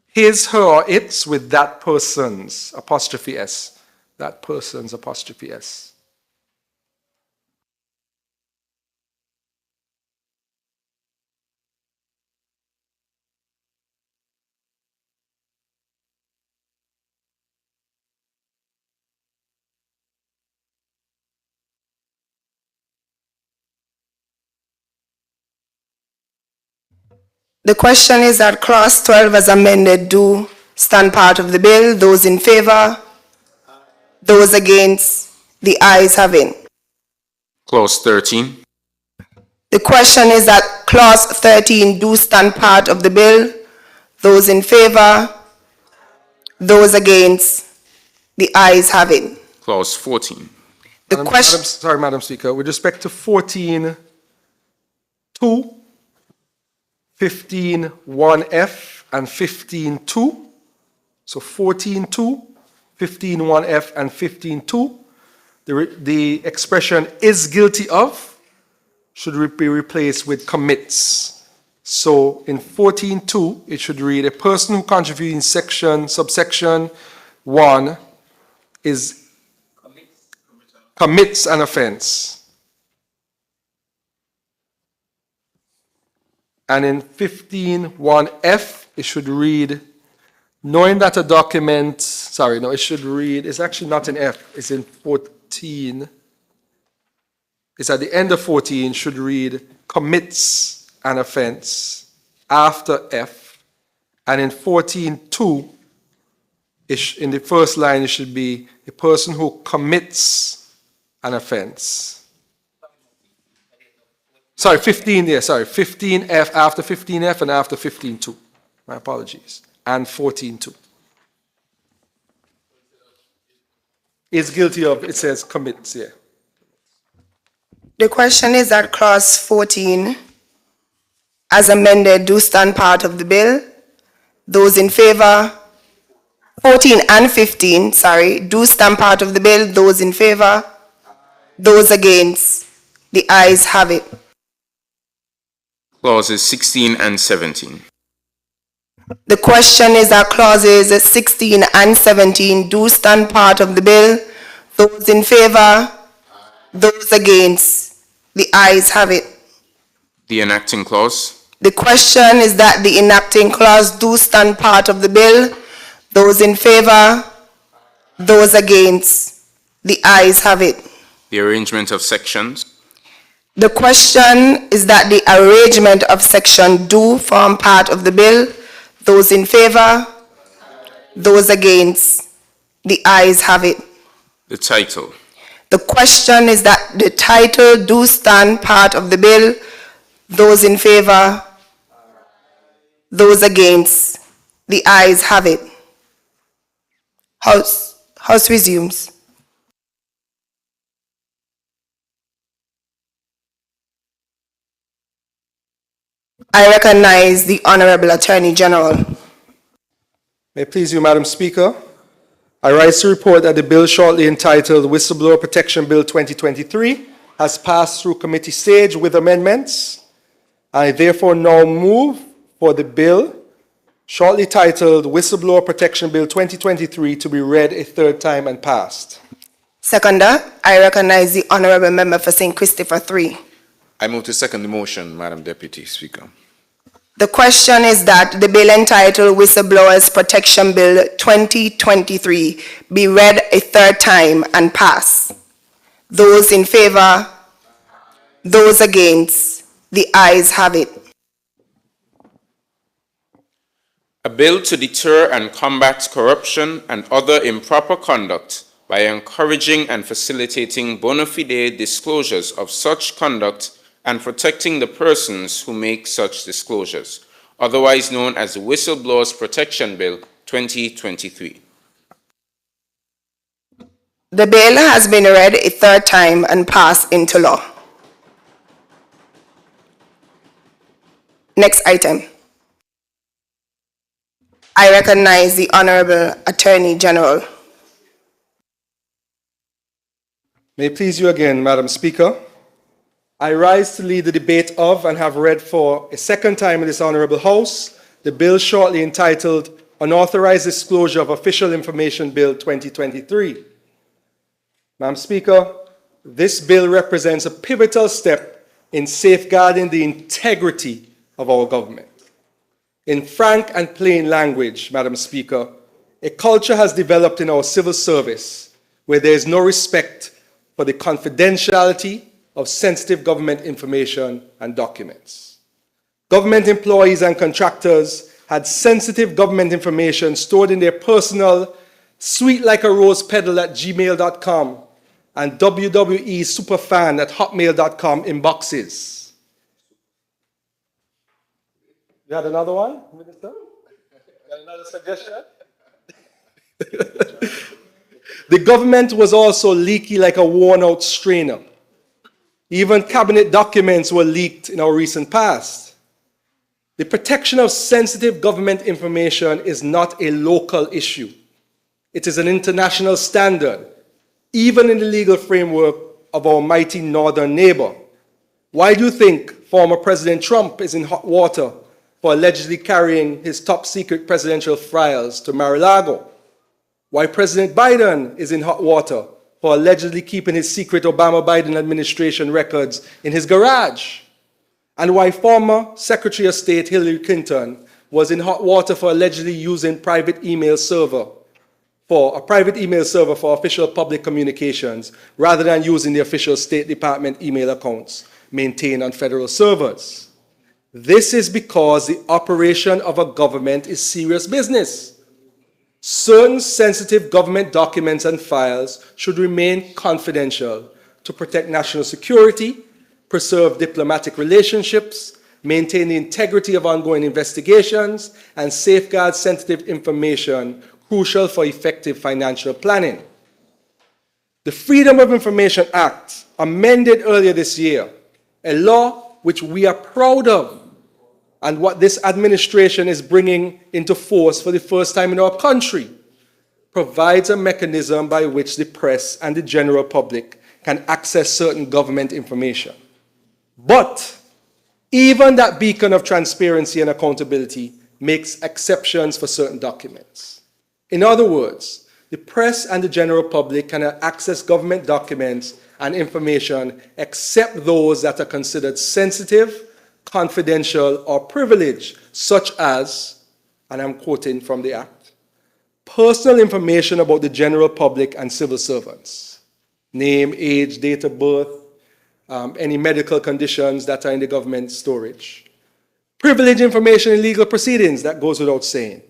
S10: His, her, or its with that person's, apostrophe S. That person's, apostrophe S.
S1: The question is that clause 12 as amended do stand part of the bill. Those in favor, those against, the ayes have it.
S7: Clause 13.
S1: The question is that clause 13 do stand part of the bill. Those in favor, those against, the ayes have it.
S7: Clause 14.
S1: The question...
S10: Madam Speaker, with respect to 14.2, 15.1F, and 15.2, so 14.2, 15.1F, and 15.2, the expression is guilty of should be replaced with commits. So in 14.2, it should read, a person who contributes in subsection 1 commits an offense. And in 15.1F, it should read, knowing that a document, it should read, it's actually not in F, it's in 14. It's at the end of 14, should read, commits an offense after F. And in 14.2, in the first line, it should be a person who commits an offense. 15F, after 15F and after 15.2. My apologies. And 14.2. Is guilty of, it says commits, yeah.
S1: The question is that clause 14 as amended do stand part of the bill. Those in favor, 14 and 15, do stand part of the bill. Those in favor, those against, the ayes have it.
S7: Clauses 16 and 17.
S1: The question is that clauses 16 and 17 do stand part of the bill. Those in favor, those against, the ayes have it.
S7: The enacting clause.
S1: The question is that the enacting clause do stand part of the bill. Those in favor, those against, the ayes have it.
S7: The arrangement of sections.
S1: The question is that the arrangement of section do form part of the bill. Those in favor, those against, the ayes have it.
S7: The title.
S1: The question is that the title do stand part of the bill. Those in favor, those against, the ayes have it. House resumes. I recognize the Honorable Attorney General.
S10: May it please you, Madam Speaker. I rise to report that the bill shortly entitled Whistleblower Protection Bill 2023 has passed through committee stage with amendments. I therefore now move for the bill shortly titled Whistleblower Protection Bill 2023, to be read a third time and passed.
S1: Seconder, I recognize the honorable member for St. Christopher 3.
S7: I move to second the motion, Madam Deputy Speaker.
S1: The question is that the bill entitled Whistleblowers Protection Bill 2023 be read a third time and pass. Those in favor, those against, the ayes have it.
S7: A bill to deter and combat corruption and other improper conduct by encouraging and facilitating bona fide disclosures of such conduct and protecting the persons who make such disclosures, otherwise known as the Whistleblowers Protection Bill 2023.
S1: The bill has been read a third time and passed into law. Next item. I recognize the Honorable Attorney General.
S10: May it please you again, Madam Speaker. I rise to lead the debate of and have read for a second time in this Honorable House the bill shortly entitled Unauthorized Disclosure of Official Information Bill 2023. Madam Speaker, this bill represents a pivotal step in safeguarding the integrity of our government. In frank and plain language, Madam Speaker, a culture has developed in our civil service where there is no respect for the confidentiality of sensitive government information and documents. Government employees and contractors had sensitive government information stored in their personal sweetlikearosepedal@gmail.com and WWE superfan@hotmail.com inboxes. You had another one, Minister? Got another suggestion? The government was also leaky like a worn-out strainer. Even cabinet documents were leaked in our recent past. The protection of sensitive government information is not a local issue. It is an international standard, even in the legal framework of our mighty northern neighbor. Why do you think former President Trump is in hot water for allegedly carrying his top secret presidential files to Mar-a-Lago? Why President Biden is in hot water for allegedly keeping his secret Obama-Biden administration records in his garage? And why former Secretary of State Hillary Clinton was in hot water for allegedly using a private email server for official public communications rather than using the official State Department email accounts maintained on federal servers? This is because the operation of a government is serious business. Certain sensitive government documents and files should remain confidential to protect national security, preserve diplomatic relationships, maintain the integrity of ongoing investigations, and safeguard sensitive information crucial for effective financial planning. The Freedom of Information Act, amended earlier this year, a law which we are proud of, and what this administration is bringing into force for the first time in our country, provides a mechanism by which the press and the general public can access certain government information. But even that beacon of transparency and accountability makes exceptions for certain documents. In other words, the press and the general public can access government documents and information except those that are considered sensitive, confidential, or privileged, such as, and I'm quoting from the Act, personal information about the general public and civil servants, name, age, date of birth, any medical conditions that are in the government storage, privileged information in legal proceedings, that goes without saying,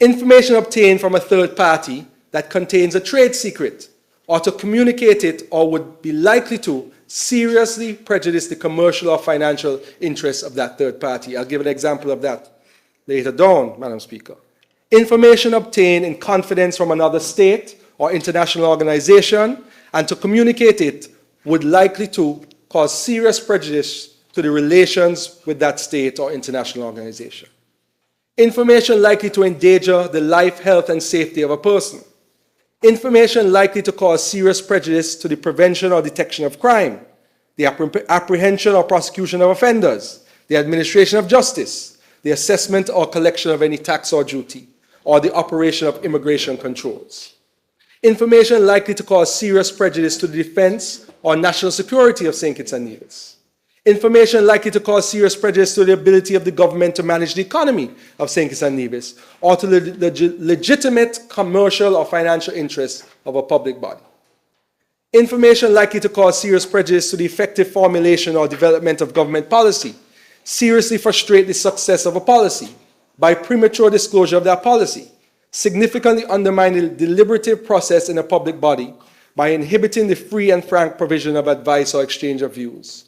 S10: information obtained from a third party that contains a trade secret, or to communicate it or would be likely to seriously prejudice the commercial or financial interests of that third party. I'll give an example of that later down, Madam Speaker. Information obtained in confidence from another state or international organization, and to communicate it would likely to cause serious prejudice to the relations with that state or international organization. Information likely to endanger the life, health, and safety of a person. Information likely to cause serious prejudice to the prevention or detection of crime, the apprehension or prosecution of offenders, the administration of justice, the assessment or collection of any tax or duty, or the operation of immigration controls. Information likely to cause serious prejudice to the defense or national security of St. Kitts and Nevis. Information likely to cause serious prejudice to the ability of the government to manage the economy of St. Kitts and Nevis, or to the legitimate commercial or financial interests of a public body. Information likely to cause serious prejudice to the effective formulation or development of government policy, seriously frustrate the success of a policy by premature disclosure of that policy, significantly undermine the deliberative process in a public body by inhibiting the free and frank provision of advice or exchange of views,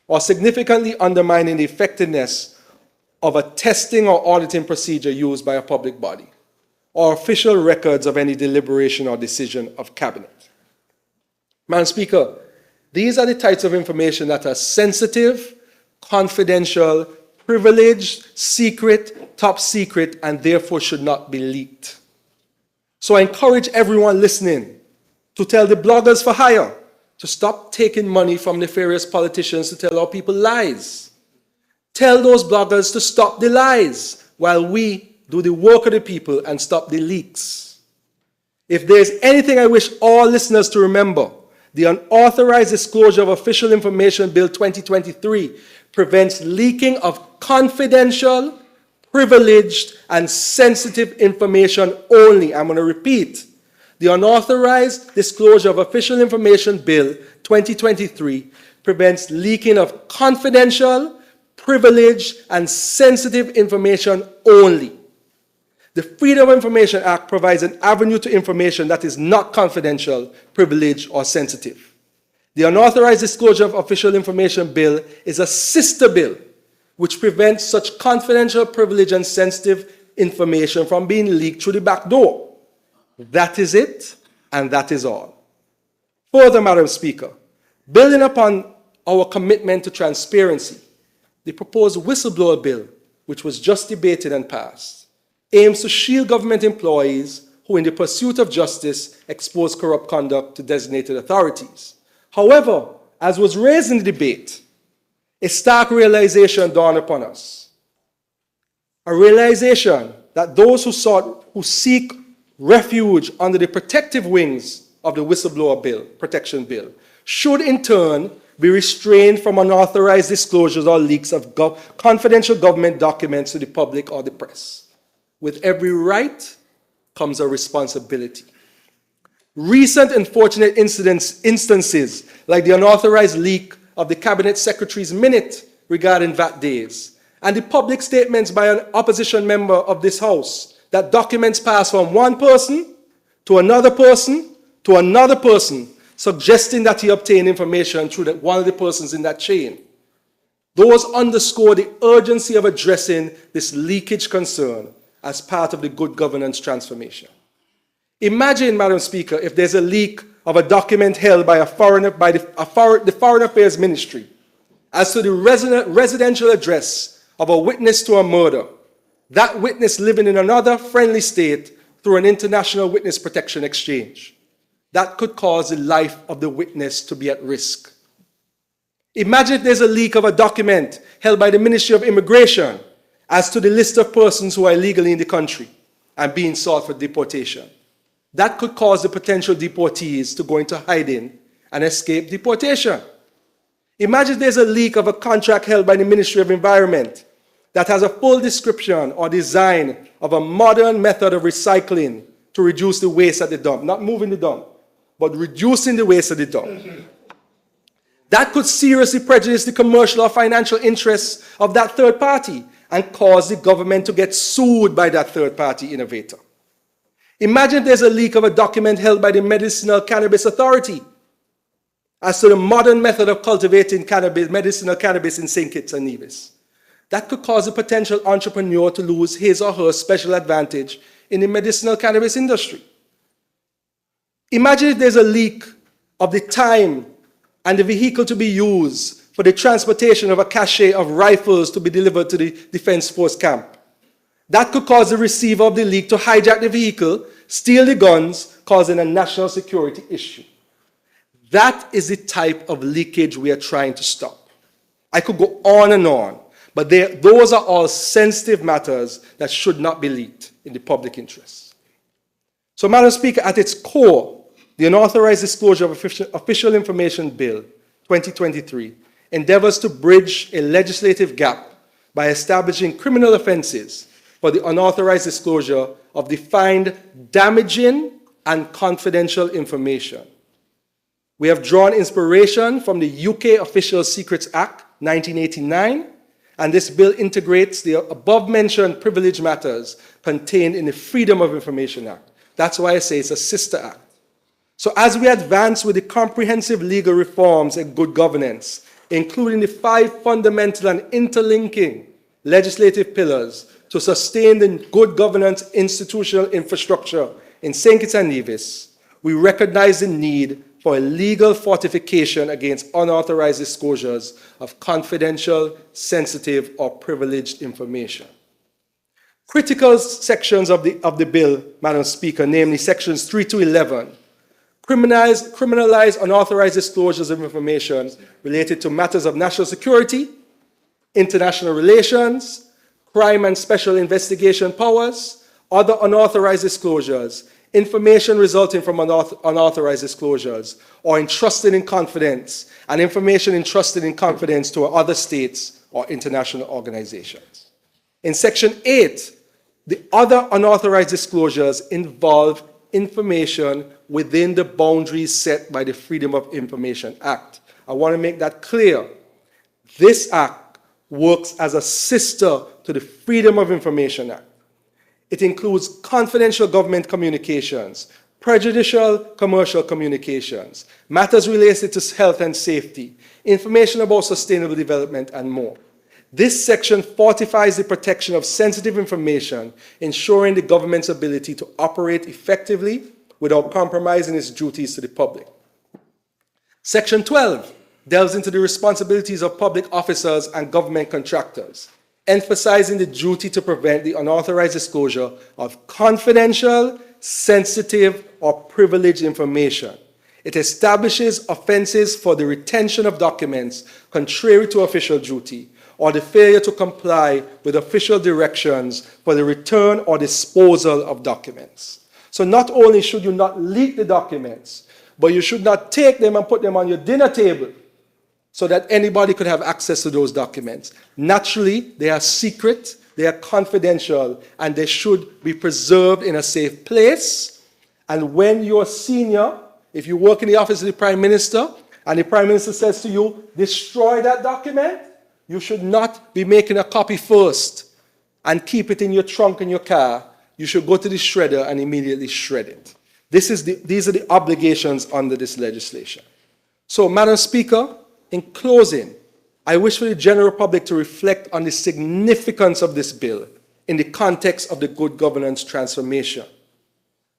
S10: or significantly undermining the effectiveness of a testing or auditing procedure used by a public body, or official records of any deliberation or decision of cabinet. Madam Speaker, these are the types of information that are sensitive, confidential, privileged, secret, top secret, and therefore should not be leaked. So I encourage everyone listening to tell the bloggers for hire to stop taking money from nefarious politicians to tell our people lies. Tell those bloggers to stop the lies while we do the work of the people and stop the leaks. If there's anything I wish all listeners to remember, the Unauthorized Disclosure of Official Information Bill 2023 prevents leaking of confidential, privileged, and sensitive information only. I'm going to repeat. The Unauthorized Disclosure of Official Information Bill 2023 prevents leaking of confidential, privileged, and sensitive information only. The Freedom of Information Act provides an avenue to information that is not confidential, privileged, or sensitive. The Unauthorized Disclosure of Official Information Bill is a sister bill which prevents such confidential, privileged, and sensitive information from being leaked through the back door. That is it, and that is all. Further, Madam Speaker, building upon our commitment to transparency, the proposed whistleblower bill, which was just debated and passed, aims to shield government employees who, in the pursuit of justice, expose corrupt conduct to designated authorities. However, as was raised in the debate, a stark realization dawned upon us. A realization that those who seek refuge under the protective wings of the whistleblower bill, protection bill, should in turn be restrained from unauthorized disclosures or leaks of confidential government documents to the public or the press. With every right comes a responsibility. Recent unfortunate instances, like the unauthorized leak of the Cabinet Secretary's minute regarding VAT days, and the public statements by an opposition member of this House that documents pass from one person to another person to another person, suggesting that he obtained information through one of the persons in that chain. Those underscore the urgency of addressing this leakage concern as part of the good governance transformation. Imagine, Madam Speaker, if there's a leak of a document held by the Foreign Affairs Ministry as to the residential address of a witness to a murder, that witness living in another friendly state through an international witness protection exchange. That could cause the life of the witness to be at risk. Imagine if there's a leak of a document held by the Ministry of Immigration as to the list of persons who are illegally in the country and being sought for deportation. That could cause the potential deportees to go into hiding and escape deportation. Imagine there's a leak of a contract held by the Ministry of Environment that has a full description or design of a modern method of recycling to reduce the waste at the dump. Not moving the dump, but reducing the waste at the dump. That could seriously prejudice the commercial or financial interests of that third party and cause the government to get sued by that third-party innovator. Imagine there's a leak of a document held by the Medicinal Cannabis Authority as to the modern method of cultivating medicinal cannabis in St. Kitts and Nevis. That could cause a potential entrepreneur to lose his or her special advantage in the medicinal cannabis industry. Imagine if there's a leak of the time and the vehicle to be used for the transportation of a cache of rifles to be delivered to the Defense Force camp. That could cause the receiver of the leak to hijack the vehicle, steal the guns, causing a national security issue. That is the type of leakage we are trying to stop. I could go on and on, But those are all sensitive matters that should not be leaked in the public interest. So, Madam Speaker, at its core, the Unauthorized Disclosure of Official Information Bill 2023 endeavors to bridge a legislative gap by establishing criminal offenses for the unauthorized disclosure of defined damaging and confidential information. We have drawn inspiration from the UK Official Secrets Act 1989, and this bill integrates the above-mentioned privilege matters contained in the Freedom of Information Act. That's why I say it's a sister act. So as we advance with the comprehensive legal reforms and good governance, including the 5 fundamental and interlinking legislative pillars to sustain the good governance institutional infrastructure in St. Kitts and Nevis, we recognize the need for a legal fortification against unauthorized disclosures of confidential, sensitive, or privileged information. Critical sections of the bill, Madam Speaker, namely sections 3 to 11, criminalize unauthorized disclosures of information related to matters of national security, international relations, crime and special investigation powers, other unauthorized disclosures, information resulting from unauthorized disclosures, or entrusted in confidence, and information entrusted in confidence to other states or international organizations. In Section 8, the other unauthorized disclosures involve information within the boundaries set by the Freedom of Information Act. I want to make that clear. This act works as a sister to the Freedom of Information Act. It includes confidential government communications, prejudicial commercial communications, matters related to health and safety, information about sustainable development, and more. This section fortifies the protection of sensitive information, ensuring the government's ability to operate effectively without compromising its duties to the public. Section 12 delves into the responsibilities of public officers and government contractors, emphasizing the duty to prevent the unauthorized disclosure of confidential, sensitive, or privileged information. It establishes offenses for the retention of documents contrary to official duty, or the failure to comply with official directions for the return or disposal of documents. So not only should you not leak the documents, but you should not take them and put them on your dinner table so that anybody could have access to those documents. Naturally, they are secret, they are confidential, and they should be preserved in a safe place. And when you're senior, if you work in the office of the Prime Minister, and the Prime Minister says to you, destroy that document, you should not be making a copy first and keep it in your trunk in your car. You should go to the shredder and immediately shred it. These are the obligations under this legislation. So, Madam Speaker, in closing, I wish for the general public to reflect on the significance of this bill in the context of the good governance transformation.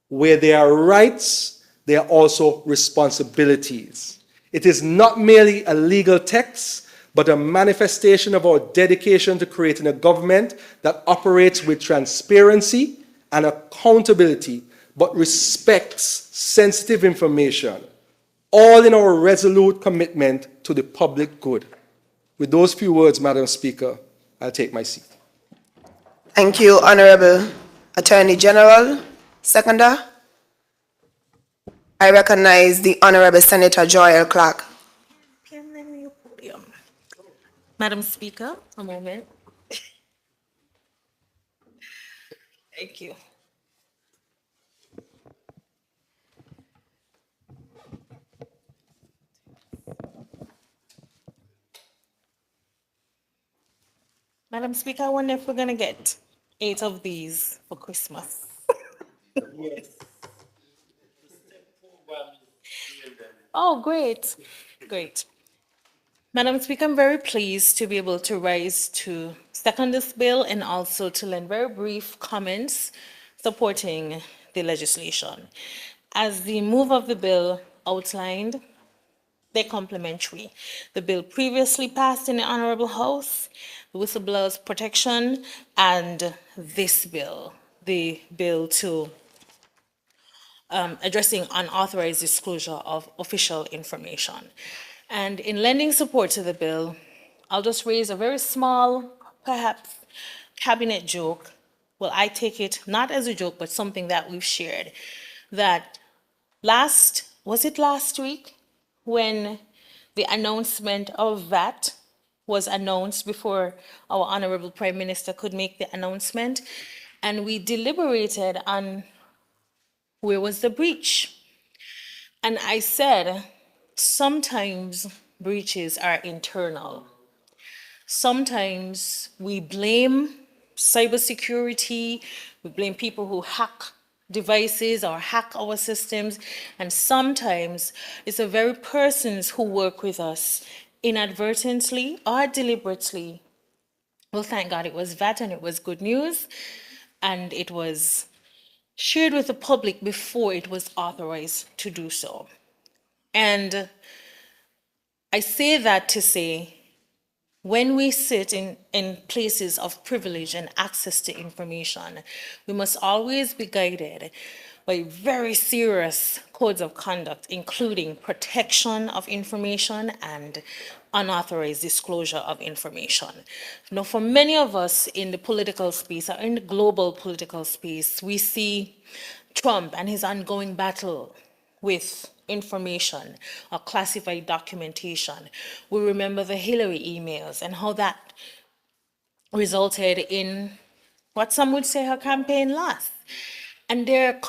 S10: Where there are rights, there are also responsibilities. It is not merely a legal text, but a manifestation of our dedication to creating a government that operates with transparency and accountability, but respects sensitive information, all in our resolute commitment to the public good. With those few words, Madam Speaker, I'll take my seat.
S1: Thank you, Honorable Attorney General. Seconder, I recognize the Honorable Senator Joel Clark.
S5: Madam Speaker, a moment. Thank you. Madam Speaker, I wonder if we're going to get 8 of these for Christmas. Yes. Oh, great. Great. Madam Speaker, I'm very pleased to be able to rise to second this bill and also to lend very brief comments supporting the legislation. As the move of the bill outlined, they're complementary. The bill previously passed in the Honorable House, the Whistleblowers Protection, and this bill, the bill to addressing unauthorized disclosure of official information. And in lending support to the bill, I'll just raise a very small perhaps cabinet joke. Well, I take it not as a joke, but something that we've shared. That was it last week when the announcement of VAT was announced before our Honorable Prime Minister could make the announcement, and we deliberated on where was the breach. And I said, sometimes breaches are internal. Sometimes we blame cybersecurity, we blame people who hack devices or hack our systems, and sometimes it's the very persons who work with us inadvertently or deliberately. Well, thank God it was VAT and it was good news, and it was shared with the public before it was authorized to do so. And I say that to say, when we sit in places of privilege and access to information, we must always be guided by very serious codes of conduct, including protection of information and unauthorized disclosure of information. Now, for many of us in the political space or in the global political space, we see Trump and his ongoing battle with information or classified documentation. We remember the Hillary emails and how that resulted in what some would say her campaign lost. And there are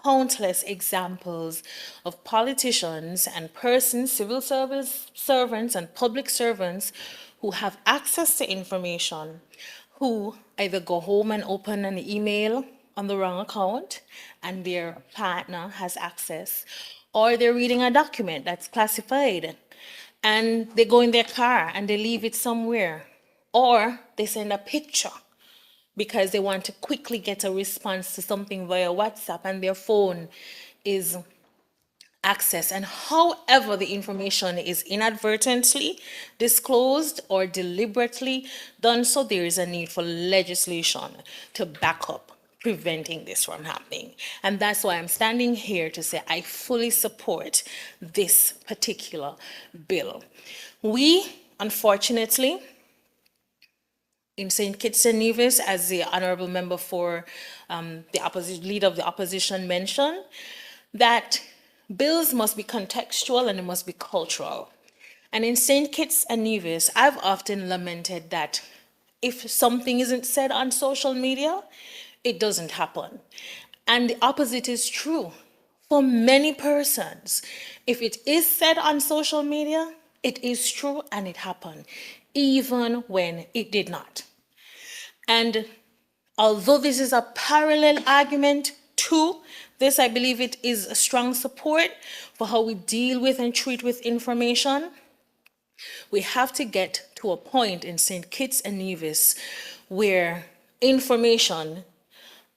S5: countless examples of politicians and persons, civil service servants and public servants who have access to information, who either go home and open an email on the wrong account and their partner has access, or they're reading a document that's classified and they go in their car and they leave it somewhere, or they send a picture because they want to quickly get a response to something via WhatsApp and their phone is accessed. And however the information is inadvertently disclosed or deliberately done so, there is a need for legislation to back up preventing this from happening. And that's why I'm standing here to say I fully support this particular bill. We, unfortunately, in St. Kitts and Nevis, as the honorable member for the leader of the opposition mentioned, that bills must be contextual and it must be cultural. And in St. Kitts and Nevis, I've often lamented that if something isn't said on social media, it doesn't happen. And the opposite is true. For many persons, if it is said on social media, it is true and it happened, even when it did not. And although this is a parallel argument to this, I believe it is a strong support for how we deal with and treat with information. We have to get to a point in St. Kitts and Nevis where information,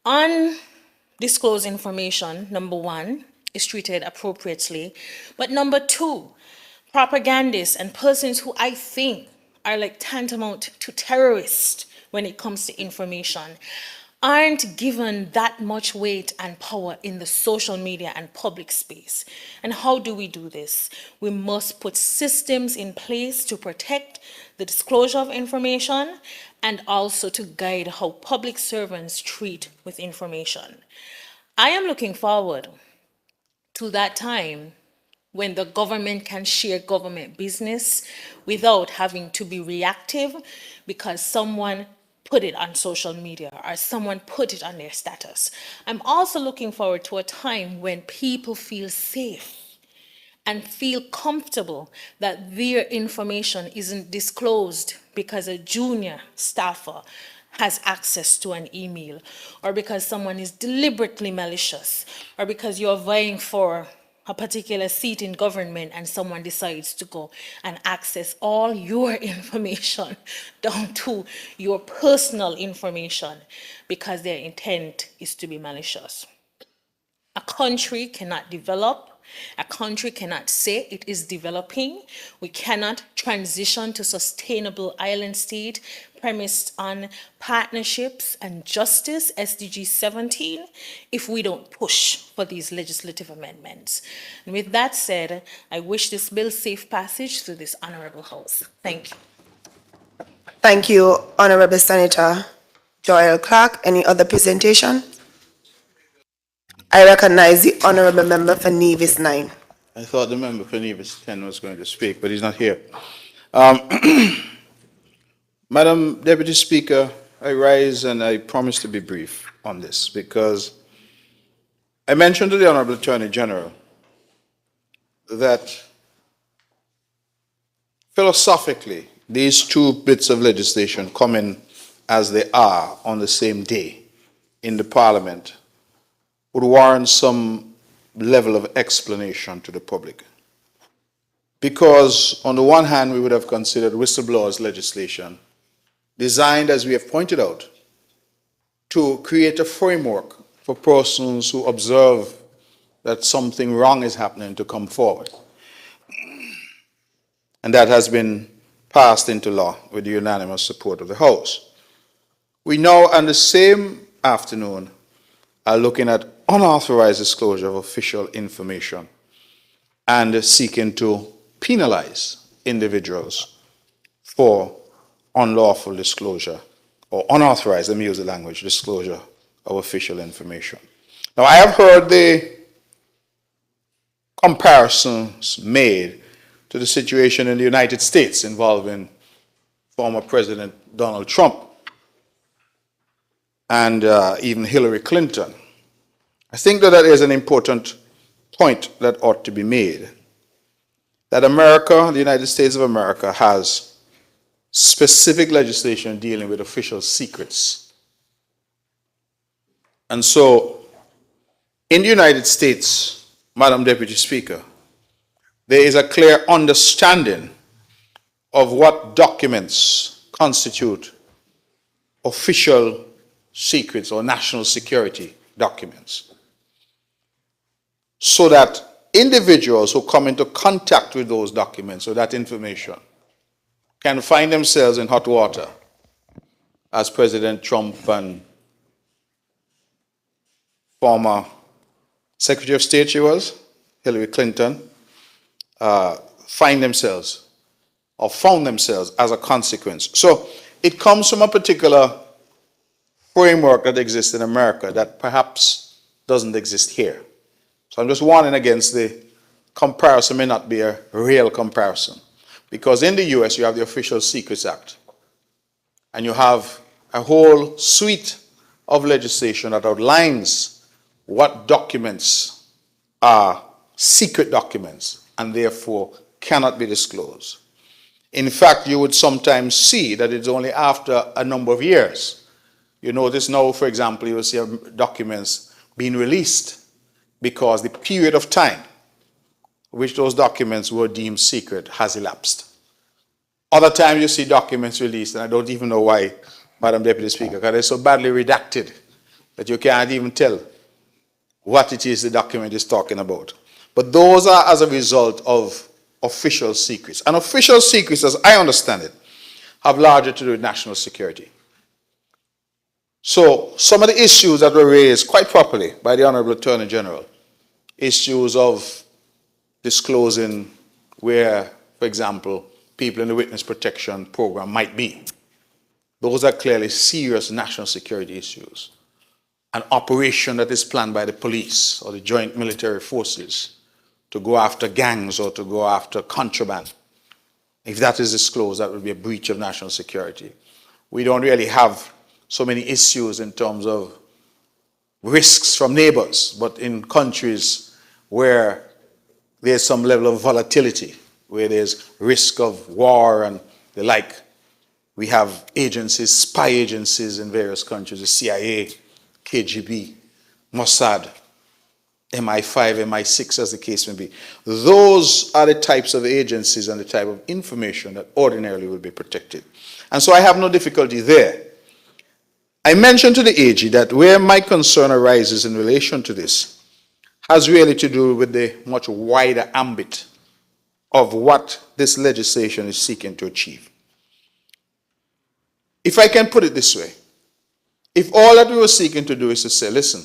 S5: undisclosed information, number one, is treated appropriately. But number two, propagandists and persons who I think are like tantamount to terrorists when it comes to information aren't given that much weight and power in the social media and public space. And how do we do this? We must put systems in place to protect the disclosure of information and also to guide how public servants treat with information. I am looking forward to that time when the government can share government business without having to be reactive because someone put it on social media or someone put it on their status. I'm also looking forward to a time when people feel safe and feel comfortable that their information isn't disclosed because a junior staffer has access to an email, or because someone is deliberately malicious, or because you're vying for a particular seat in government and someone decides to go and access all your information down to your personal information because their intent is to be malicious. A country cannot develop, a country cannot say it is developing. We cannot transition to sustainable island state premised on partnerships and justice, SDG 17, if we don't push for these legislative amendments. And with that said, I wish this bill safe passage through this honorable house. Thank you.
S1: Thank you, Honorable Senator Joel Clark. Any other presentation? I recognize the Honorable Member for Nevis 9.
S11: I thought the member for Nevis 10 was going to speak, but he's not here. Madam Deputy Speaker, I rise and I promise to be brief on this because I mentioned to the Honorable Attorney General that philosophically, these two bits of legislation coming as they are on the same day in the Parliament would warrant some level of explanation to the public. Because on the one hand, we would have considered whistleblowers legislation designed, as we have pointed out, to create a framework for persons who observe that something wrong is happening to come forward. And that has been passed into law with the unanimous support of the House. We now, on the same afternoon, are looking at unauthorized disclosure of official information and seeking to penalize individuals for unlawful disclosure or unauthorized, let me use the language, disclosure of official information. Now, I have heard the comparisons made to the situation in the United States involving former President Donald Trump and even Hillary Clinton. I think that is an important point that ought to be made, that America, the United States of America, has specific legislation dealing with official secrets. And so, in the United States, Madam Deputy Speaker, there is a clear understanding of what documents constitute official secrets or national security documents, so that individuals who come into contact with those documents or that information can find themselves in hot water, as President Trump and former Secretary of State she was, Hillary Clinton, find themselves or found themselves as a consequence. So it comes from a particular framework that exists in America that perhaps doesn't exist here. So I'm just warning against the comparison may not be a real comparison. Because in the US, you have the Official Secrets Act. And you have a whole suite of legislation that outlines what documents are secret documents and therefore cannot be disclosed. In fact, you would sometimes see that it's only after a number of years. You notice now, for example, you will see documents being released because the period of time which those documents were deemed secret has elapsed. Other times you see documents released, and I don't even know why, Madam Deputy Speaker, because they're so badly redacted that you can't even tell what it is the document is talking about. But those are as a result of official secrets. And official secrets, as I understand it, have largely to do with national security. So some of the issues that were raised quite properly by the Honorable Attorney General, issues of disclosing where, for example, people in the witness protection program might be. Those are clearly serious national security issues. An operation that is planned by the police or the joint military forces to go after gangs or to go after contraband. If that is disclosed, that would be a breach of national security. We don't really have so many issues in terms of risks from neighbors, but in countries where there's some level of volatility, where there's risk of war and the like, we have agencies, spy agencies in various countries, the CIA, KGB, Mossad, MI5, MI6, as the case may be. Those are the types of agencies and the type of information that ordinarily will be protected. And so I have no difficulty there. I mentioned to the AG that where my concern arises in relation to this has really to do with the much wider ambit of what this legislation is seeking to achieve. If I can put it this way, if all that we were seeking to do is to say, listen,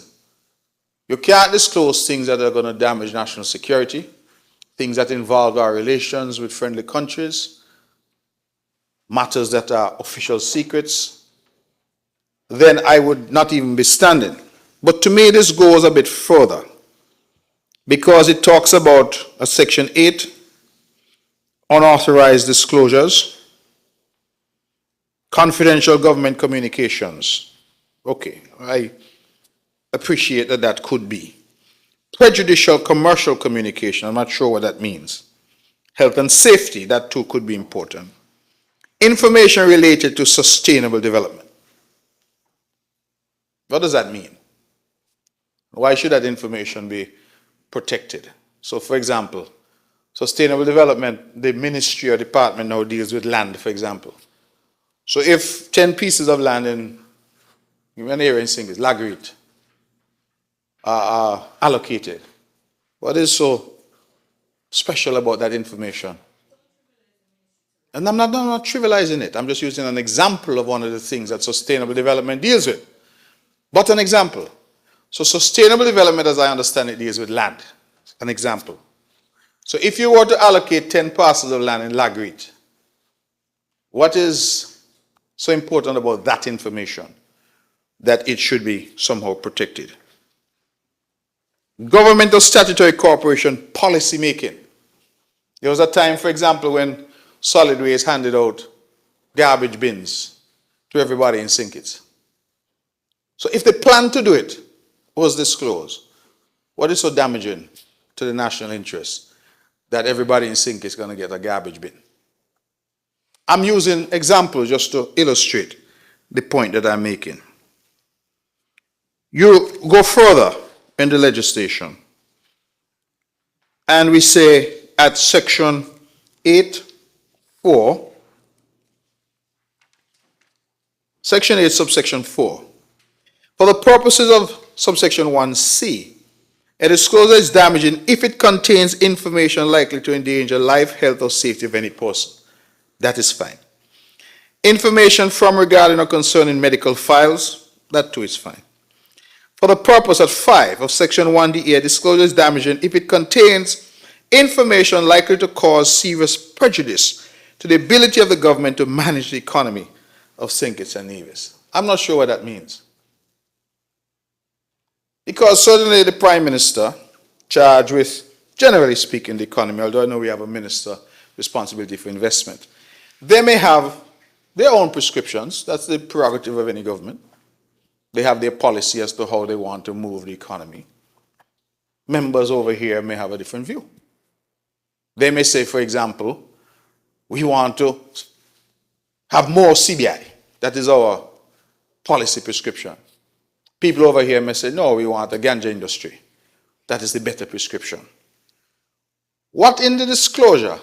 S11: you can't disclose things that are going to damage national security, things that involve our relations with friendly countries, matters that are official secrets, then I would not even be standing. But to me, this goes a bit further because it talks about a Section 8, unauthorized disclosures, confidential government communications. Okay, I appreciate that that could be. Prejudicial commercial communication, I'm not sure what that means. Health and safety, that too could be important. Information related to sustainable development. What does that mean? Why should that information be protected? So, for example, sustainable development, the ministry or department now deals with land, for example. So if 10 pieces of land in an area in Singles, Lagreet, are allocated, what is so special about that information? And I'm not trivializing it. I'm just using an example of one of the things that sustainable development deals with. But an example. So sustainable development, as I understand it, deals with land. An example. So if you were to allocate 10 parcels of land in Lagreet, what is so important about that information that it should be somehow protected? Government or statutory corporation policy making. There was a time, for example, when solid waste handed out garbage bins to everybody in St. Kitts. So if the plan to do it was disclosed, what is so damaging to the national interest that everybody in St. Kitts is going to get a garbage bin? I'm using examples just to illustrate the point that I'm making. You go further in the legislation, and we say at section 8(4), section 8, subsection 4, for the purposes of subsection 1C, a disclosure is damaging if it contains information likely to endanger life, health, or safety of any person. That is fine. Information from, regarding, or concerning medical files, that too is fine. For the purpose at 5 of section 1D, a disclosure is damaging if it contains information likely to cause serious prejudice to the ability of the government to manage the economy of St. Kitts and Nevis. I'm not sure what that means. Because certainly the Prime Minister, charged with, generally speaking, the economy, although I know we have a minister responsibility for investment, they may have their own prescriptions. That's the prerogative of any government. They have their policy as to how they want to move the economy. Members over here may have a different view. They may say, for example, we want to have more CBI. That is our policy prescription. People over here may say, no, we want a ganja industry. That is the better prescription. What in the disclosure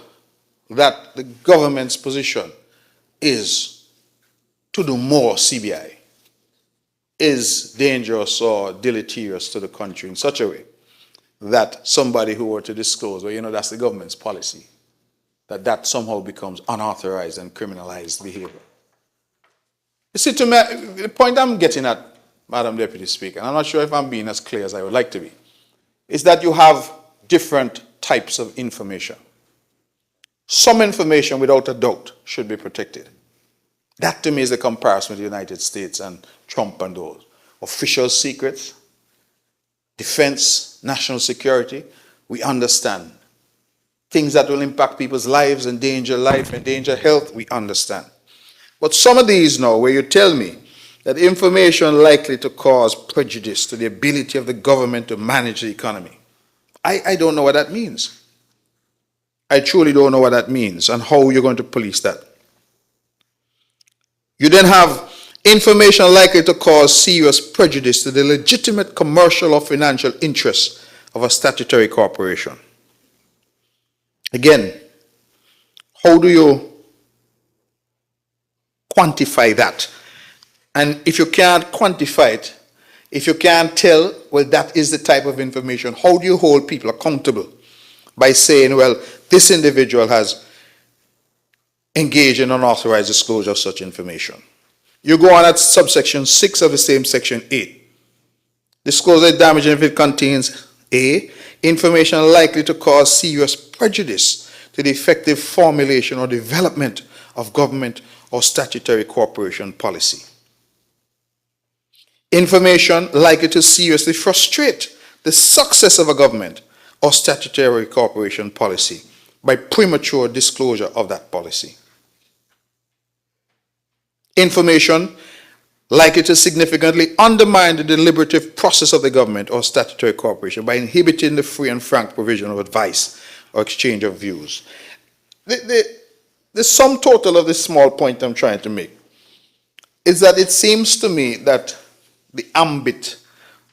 S11: that the government's position is to do more CBI is dangerous or deleterious to the country in such a way that somebody who were to disclose, well, you know, that's the government's policy, that somehow becomes unauthorized and criminalized behavior. You see, to me, the point I'm getting at, Madam Deputy Speaker, and I'm not sure if I'm being as clear as I would like to be, is that you have different types of information. Some information, without a doubt, should be protected. That, to me, is the comparison with the United States and Trump and those. Official secrets, defense, national security, we understand. Things that will impact people's lives, endanger life, endanger health, we understand. But some of these now, where you tell me that information likely to cause prejudice to the ability of the government to manage the economy, I don't know what that means. I truly don't know what that means and how you're going to police that. You then have information likely to cause serious prejudice to the legitimate commercial or financial interests of a statutory corporation. Again, how do you quantify that? And if you can't quantify it, if you can't tell, well, that is the type of information, how do you hold people accountable by saying, well, this individual has engaged in unauthorized disclosure of such information? You go on at subsection 6 of the same section 8. Disclosure is damaging if it contains A, information likely to cause serious prejudice to the effective formulation or development of government or statutory corporation policy. Information likely to seriously frustrate the success of a government or statutory corporation policy by premature disclosure of that policy. Information likely to significantly undermine the deliberative process of the government or statutory corporation by inhibiting the free and frank provision of advice or exchange of views. The sum total of this small point I'm trying to make is that it seems to me that the ambit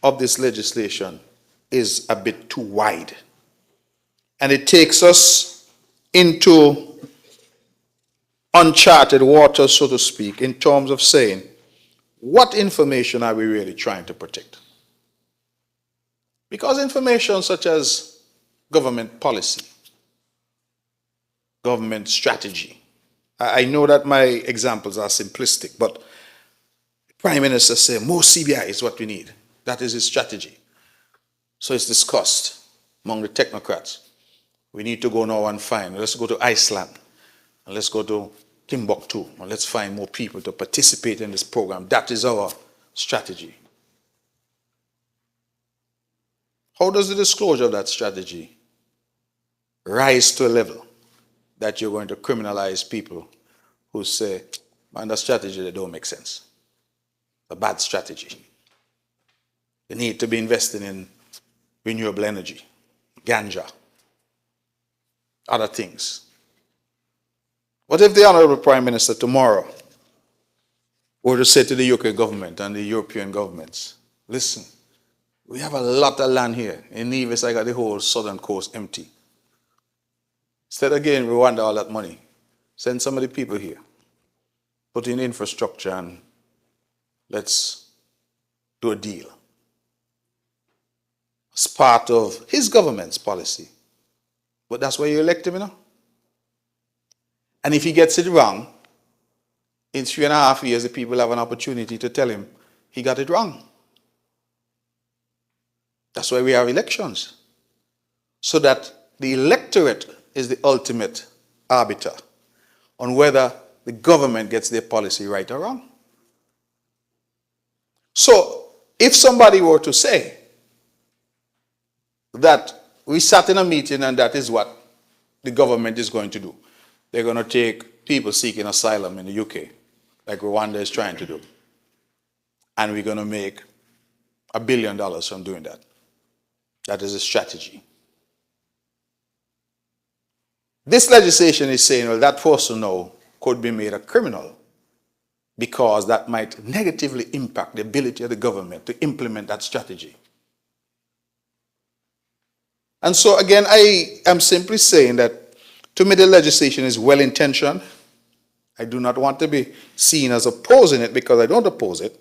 S11: of this legislation is a bit too wide. And it takes us into uncharted waters, so to speak, in terms of saying, what information are we really trying to protect? Because information such as government policy, government strategy, I know that my examples are simplistic, but the Prime Minister says more CBI is what we need. That is his strategy. So it's discussed among the technocrats. We need to go now and find, let's go to Iceland, and let's go to Timbuktu, and let's find more people to participate in this program. That is our strategy. How does the disclosure of that strategy rise to a level that you're going to criminalize people who say, man, that strategy, that don't make sense. A bad strategy. They need to be investing in renewable energy, ganja, other things. What if the Honorable Prime Minister tomorrow were to say to the UK government and the European governments, listen, we have a lot of land here. In Nevis, I got the whole southern coast empty. Instead, again, we want all that money. Send some of the people here. Put in infrastructure and let's do a deal. It's part of his government's policy. But that's why you elect him, you know? And if he gets it wrong, in 3.5 years, the people have an opportunity to tell him he got it wrong. That's why we have elections. So that the electorate is the ultimate arbiter on whether the government gets their policy right or wrong. So, if somebody were to say that we sat in a meeting and that is what the government is going to do, they're going to take people seeking asylum in the UK, like Rwanda is trying to do, and we're going to make $1 billion from doing that. That is a strategy. This legislation is saying, well, that person now could be made a criminal because that might negatively impact the ability of the government to implement that strategy. And so, again, I am simply saying that to me the legislation is well-intentioned. I do not want to be seen as opposing it because I don't oppose it.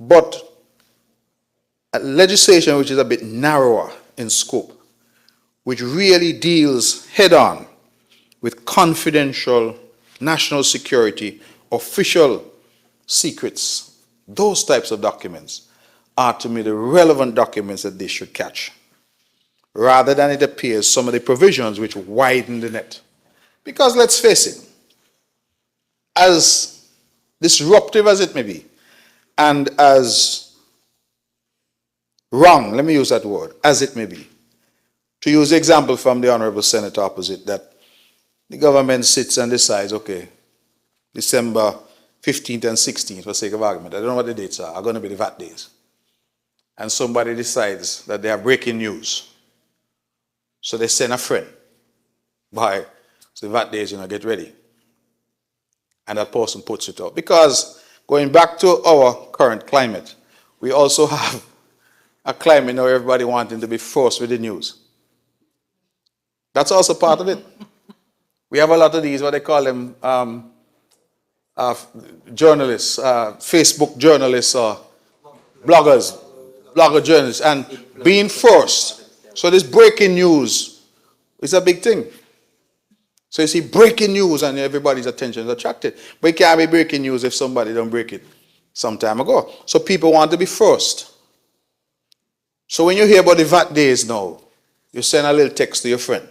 S11: But a legislation which is a bit narrower in scope, which really deals head-on with confidential national security, official secrets, those types of documents are to me the relevant documents that they should catch, rather than it appears some of the provisions which widen the net. Because let's face it, as disruptive as it may be, and as wrong, let me use that word, as it may be, to use the example from the Honorable Senator opposite, that the government sits and decides, okay, December 15th and 16th, for sake of argument, I don't know what the dates are going to be the VAT days. And somebody decides that they have breaking news. So they send a friend by, so the VAT days, get ready. And that person puts it up. Because going back to our current climate, we also have a climate now everybody wanting to be forced with the news. That's also part of it. We have a lot of these, what they call them, journalists, Facebook journalists or blogger journalists, and being forced. So this breaking news is a big thing. So you see breaking news and everybody's attention is attracted. But it can't be breaking news if somebody don't break it some time ago. So people want to be first. So when you hear about the VAT days now, you send a little text to your friend.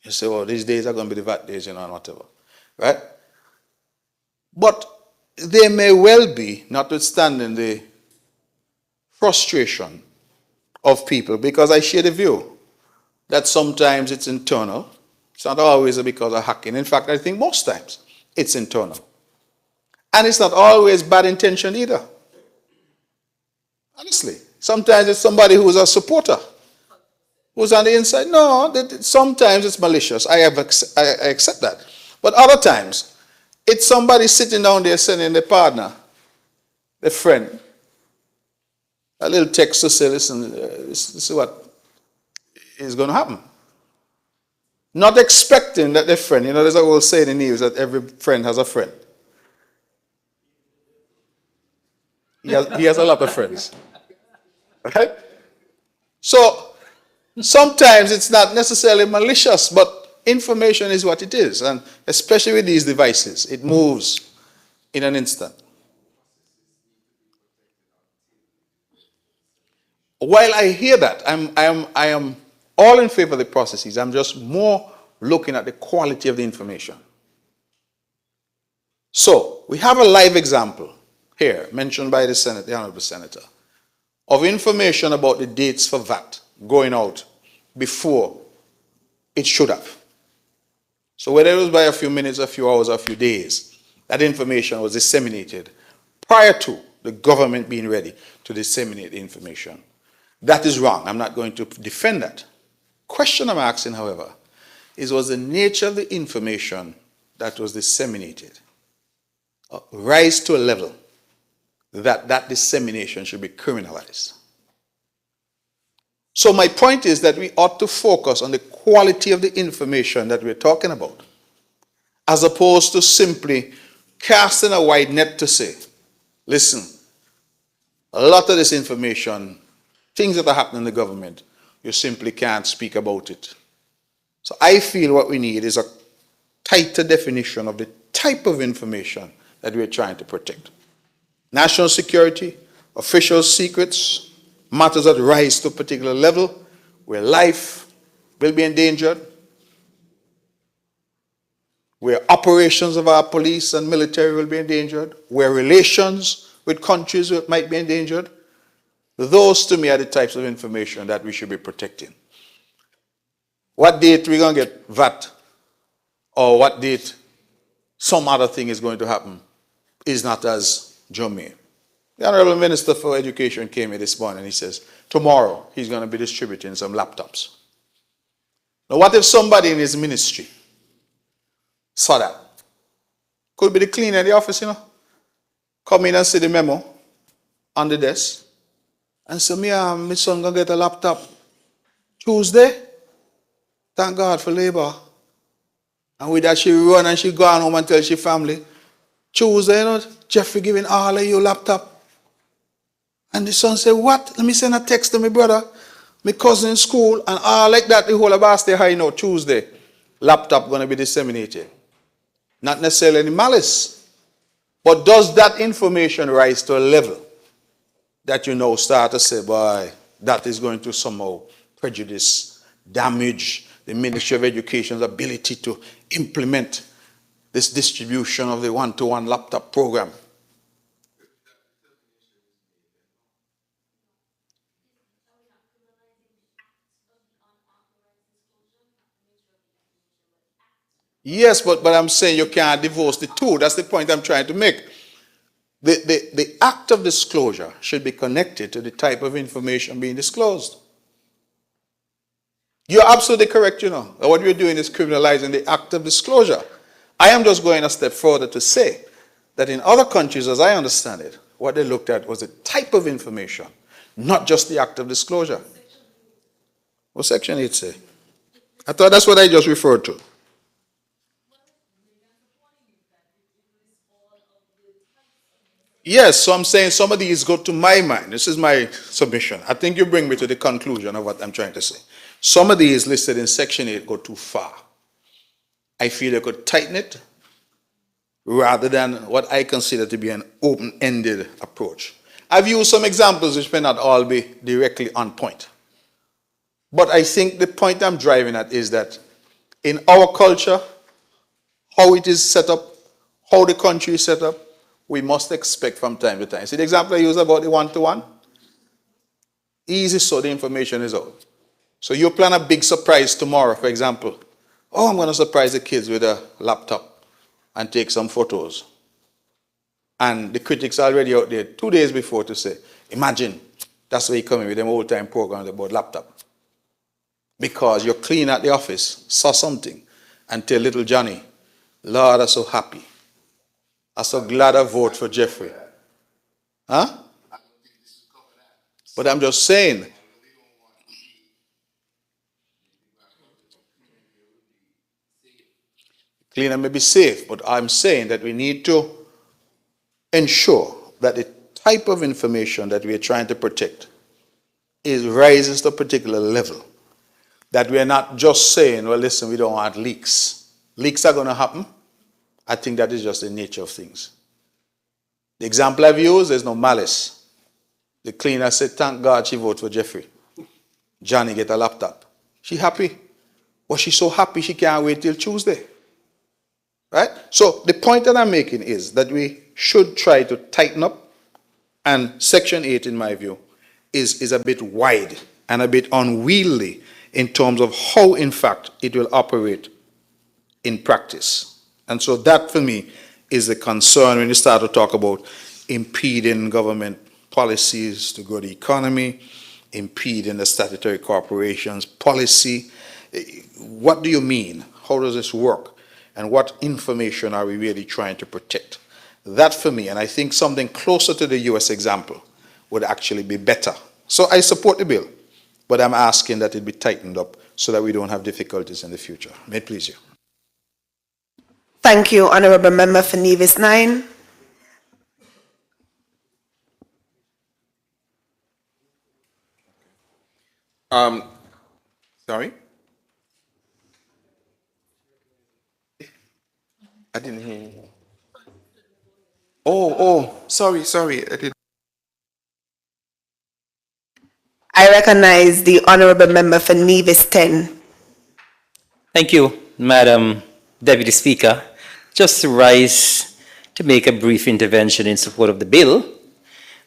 S11: You say, oh, these days are going to be the VAT days, and whatever. right? But there may well be, notwithstanding the frustration of people, because I share the view that sometimes it's internal. It's not always because of hacking. In fact, I think most times it's internal. And it's not always bad intention either. Honestly. Sometimes it's somebody who's a supporter, who's on the inside. No, sometimes it's malicious. I accept that. But other times, it's somebody sitting down there sending the partner, the friend, a little text to say, listen, this is what is going to happen. Not expecting that the friend, there's a old saying in Nevis that every friend has a friend. He has a lot of friends. Right? So, sometimes it's not necessarily malicious, but information is what it is. And especially with these devices, it moves in an instant. While I hear that, I am all in favor of the processes. I'm just more looking at the quality of the information. So, we have a live example here, mentioned by the Honorable Senator, of information about the dates for VAT going out before it should have. So whether it was by a few minutes, a few hours, or a few days, that information was disseminated prior to the government being ready to disseminate the information. That is wrong. I'm not going to defend that. Question I'm asking, however, was the nature of the information that was disseminated rise to a level that dissemination should be criminalized? So my point is that we ought to focus on the quality of the information that we're talking about, as opposed to simply casting a wide net to say, listen, a lot of this information, things that are happening in the government, you simply can't speak about it. So I feel what we need is a tighter definition of the type of information that we're trying to protect. National security, official secrets, matters that rise to a particular level where life will be endangered, where operations of our police and military will be endangered, where relations with countries might be endangered. Those, to me, are the types of information that we should be protecting. What date we're going to get VAT, or what date some other thing is going to happen, is not as germane. The Honorable Minister for Education came here this morning and he says, tomorrow he's going to be distributing some laptops. Now, what if somebody in his ministry saw that? Could be the cleaner in the office, come in and see the memo on the desk and say, my son going to get a laptop Tuesday. Thank God for labor. And with that, she run and she go home and tell she family, Tuesday, Jeffrey giving all of you laptop. And the son said, what? Let me send a text to my brother, my cousin in school, and all like that. The whole of us stay high now, Tuesday. Laptop going to be disseminated. Not necessarily any malice. But does that information rise to a level that you now start to say, boy, that is going to somehow prejudice, damage the Ministry of Education's ability to implement this distribution of the one-to-one laptop program? Yes, but I'm saying you can't divorce the two. That's the point I'm trying to make. The act of disclosure should be connected to the type of information being disclosed. You're absolutely correct, What we're doing is criminalizing the act of disclosure. I am just going a step further to say that in other countries, as I understand it, what they looked at was the type of information, not just the act of disclosure. What Section 8 say? I thought that's what I just referred to. Yes, so I'm saying some of these go to my mind. This is my submission. I think you bring me to the conclusion of what I'm trying to say. Some of these listed in Section 8 go too far. I feel they could tighten it rather than what I consider to be an open-ended approach. I've used some examples which may not all be directly on point. But I think the point I'm driving at is that in our culture, how it is set up, how the country is set up, we must expect from time to time. See the example I use about the one-to-one? Easy, so the information is out. So you plan a big surprise tomorrow, for example. Oh, I'm going to surprise the kids with a laptop and take some photos. And the critics are already out there 2 days before to say, imagine, that's where you come in with them old-time programs about laptop. Because you're clean at the office, saw something, and tell little Johnny, Lord, I'm so happy. I'm so glad I voted for Jeffrey. Huh? But I'm just saying, cleaner may be safe, but I'm saying that we need to ensure that the type of information that we are trying to protect rises to a particular level. That we are not just saying, well, listen, we don't want leaks. Leaks are going to happen. I think that is just the nature of things. The example I've used, there's no malice. The cleaner said, thank God she voted for Jeffrey. Johnny get a laptop. She happy. Was she so happy she can't wait till Tuesday? Right? So the point that I'm making is that we should try to tighten up, and Section 8, in my view, is a bit wide and a bit unwieldy in terms of how, in fact, it will operate in practice. And so that, for me, is the concern when you start to talk about impeding government policies to grow the economy, impeding the statutory corporations policy. What do you mean? How does this work? And what information are we really trying to protect? That, for me, and I think something closer to the US example, would actually be better. So I support the bill, but I'm asking that it be tightened up so that we don't have difficulties in the future. May it please you.
S1: Thank you, Honourable Member for Nevis 9.
S7: Sorry? I didn't hear you. Sorry, I didn't.
S1: I recognize the Honourable Member for Nevis 10.
S13: Thank you, Madam Deputy Speaker. Just to rise to make a brief intervention in support of the bill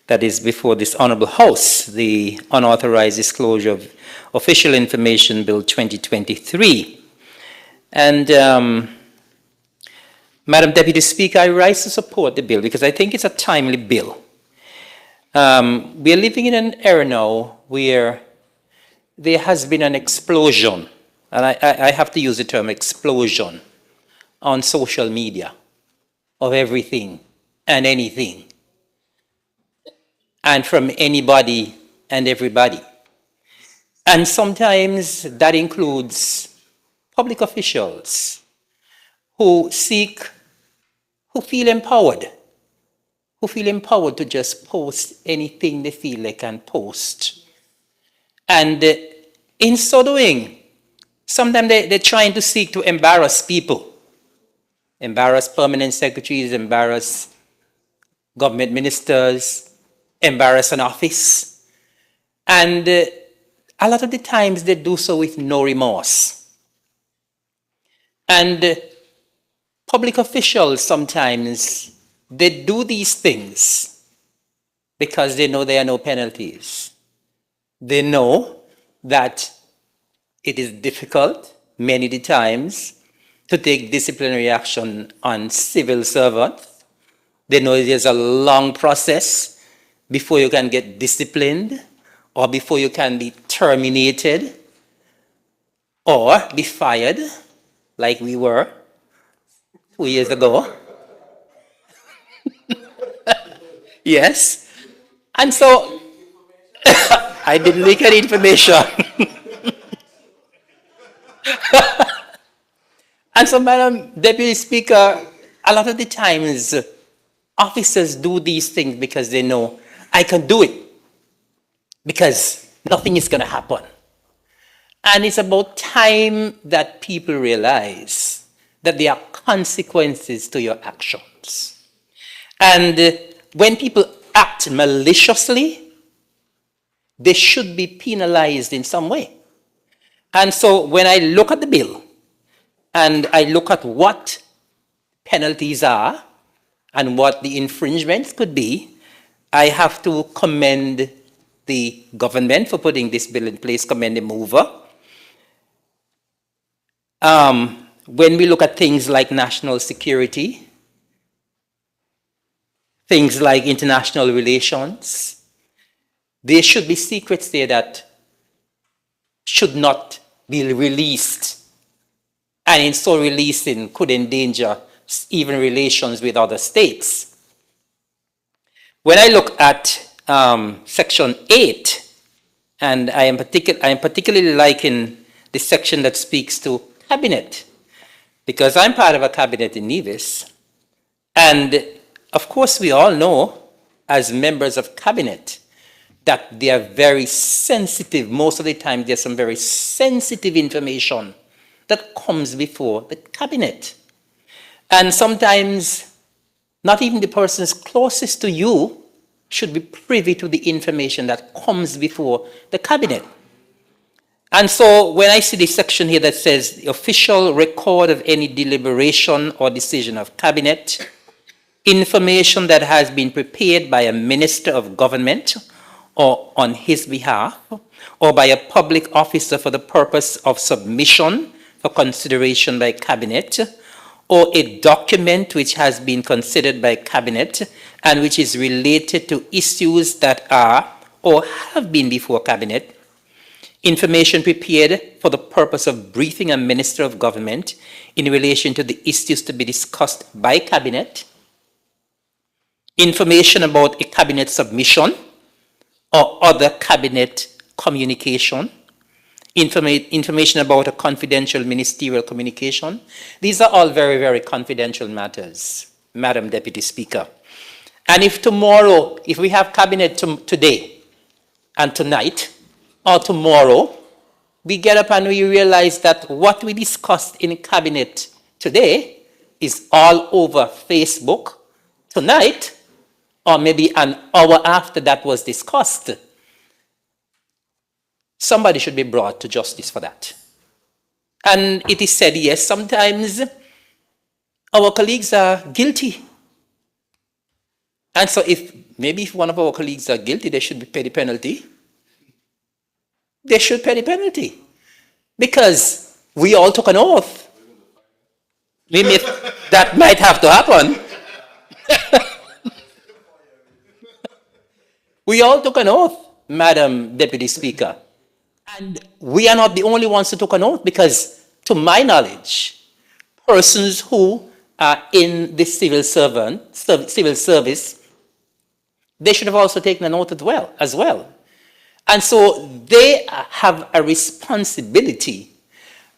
S13: that is before this Honourable House, the Unauthorized Disclosure of Official Information Bill 2023. And Madam Deputy Speaker, I rise to support the bill because I think it's a timely bill. We are living in an era now where there has been an explosion, and I have to use the term explosion, on social media of everything and anything, and from anybody and everybody. And sometimes that includes public officials who feel empowered to just post anything they feel they can post. And in so doing, sometimes they're trying to seek to embarrass people, embarrass permanent secretaries, embarrass government ministers, embarrass an office. And a lot of the times they do so with no remorse. And public officials sometimes, they do these things because they know there are no penalties. They know that it is difficult, many of the times, to take disciplinary action on civil servants. They know there's a long process before you can get disciplined, or before you can be terminated, or be fired, like we were 2 years ago. Yes. And so, I didn't leak any information. And so, Madam Deputy Speaker, a lot of the times, officers do these things because they know, I can do it, because nothing is going to happen. And it's about time that people realize that there are consequences to your actions. And when people act maliciously, they should be penalized in some way. And so when I look at the bill, and I look at what penalties are and what the infringements could be, I have to commend the government for putting this bill in place, commend the mover. When we look at things like national security, things like international relations, there should be secrets there that should not be released. And in so releasing could endanger even relations with other states. When I look at Section 8, and I am particularly liking the section that speaks to cabinet, because I'm part of a cabinet in Nevis, and of course we all know as members of cabinet that they are very sensitive. Most of the time there's some very sensitive information that comes before the cabinet. And sometimes not even the persons closest to you should be privy to the information that comes before the cabinet. And so when I see this section here that says the official record of any deliberation or decision of cabinet, information that has been prepared by a minister of government or on his behalf, or by a public officer for the purpose of submission for consideration by cabinet, or a document which has been considered by cabinet and which is related to issues that are or have been before cabinet, information prepared for the purpose of briefing a minister of government in relation to the issues to be discussed by cabinet, information about a cabinet submission or other cabinet communication, information about a confidential ministerial communication. These are all very, very confidential matters, Madam Deputy Speaker. And if tomorrow, if we have cabinet today and tonight, or tomorrow, we get up and we realize that what we discussed in cabinet today is all over Facebook tonight, or maybe an hour after that was discussed, somebody should be brought to justice for that. And it is said, yes, sometimes our colleagues are guilty. And so if one of our colleagues are guilty, they should pay the penalty. They should pay the penalty. Because we all took an oath. That might have to happen. We all took an oath, Madam Deputy Speaker. And we are not the only ones who took an oath, because to my knowledge, persons who are in the civil service, they should have also taken an oath as well. And so they have a responsibility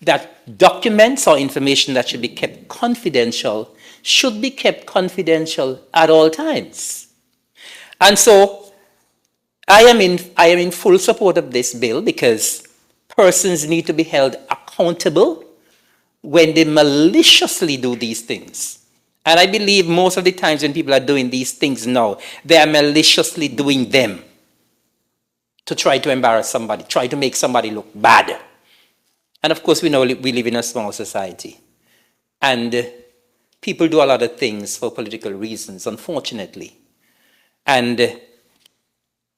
S13: that documents or information that should be kept confidential should be kept confidential at all times. And so I am in full support of this bill, because persons need to be held accountable when they maliciously do these things. And I believe most of the times when people are doing these things now, they are maliciously doing them to try to embarrass somebody, try to make somebody look bad. And of course, we know we live in a small society. And people do a lot of things for political reasons, unfortunately. And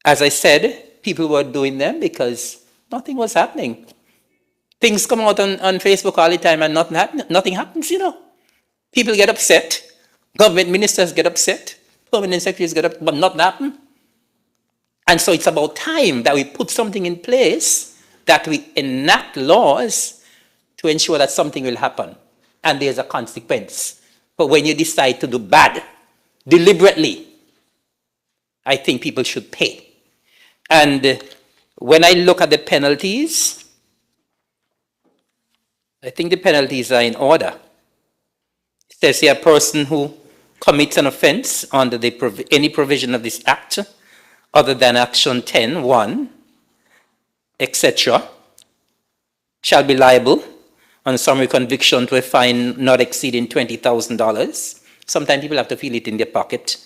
S13: as I said, people were doing them because nothing was happening. Things come out on Facebook all the time and nothing happens, you know. People get upset. Government ministers get upset. Permanent secretaries get upset, but nothing happens. And so it's about time that we put something in place, that we enact laws to ensure that something will happen. And there's a consequence. But when you decide to do bad, deliberately, I think people should pay. And when I look at the penalties, I think the penalties are in order. It says here, a person who commits an offense under any provision of this act, other than Action 10(1), etc., shall be liable on summary conviction to a fine not exceeding $20,000. Sometimes people have to feel it in their pocket.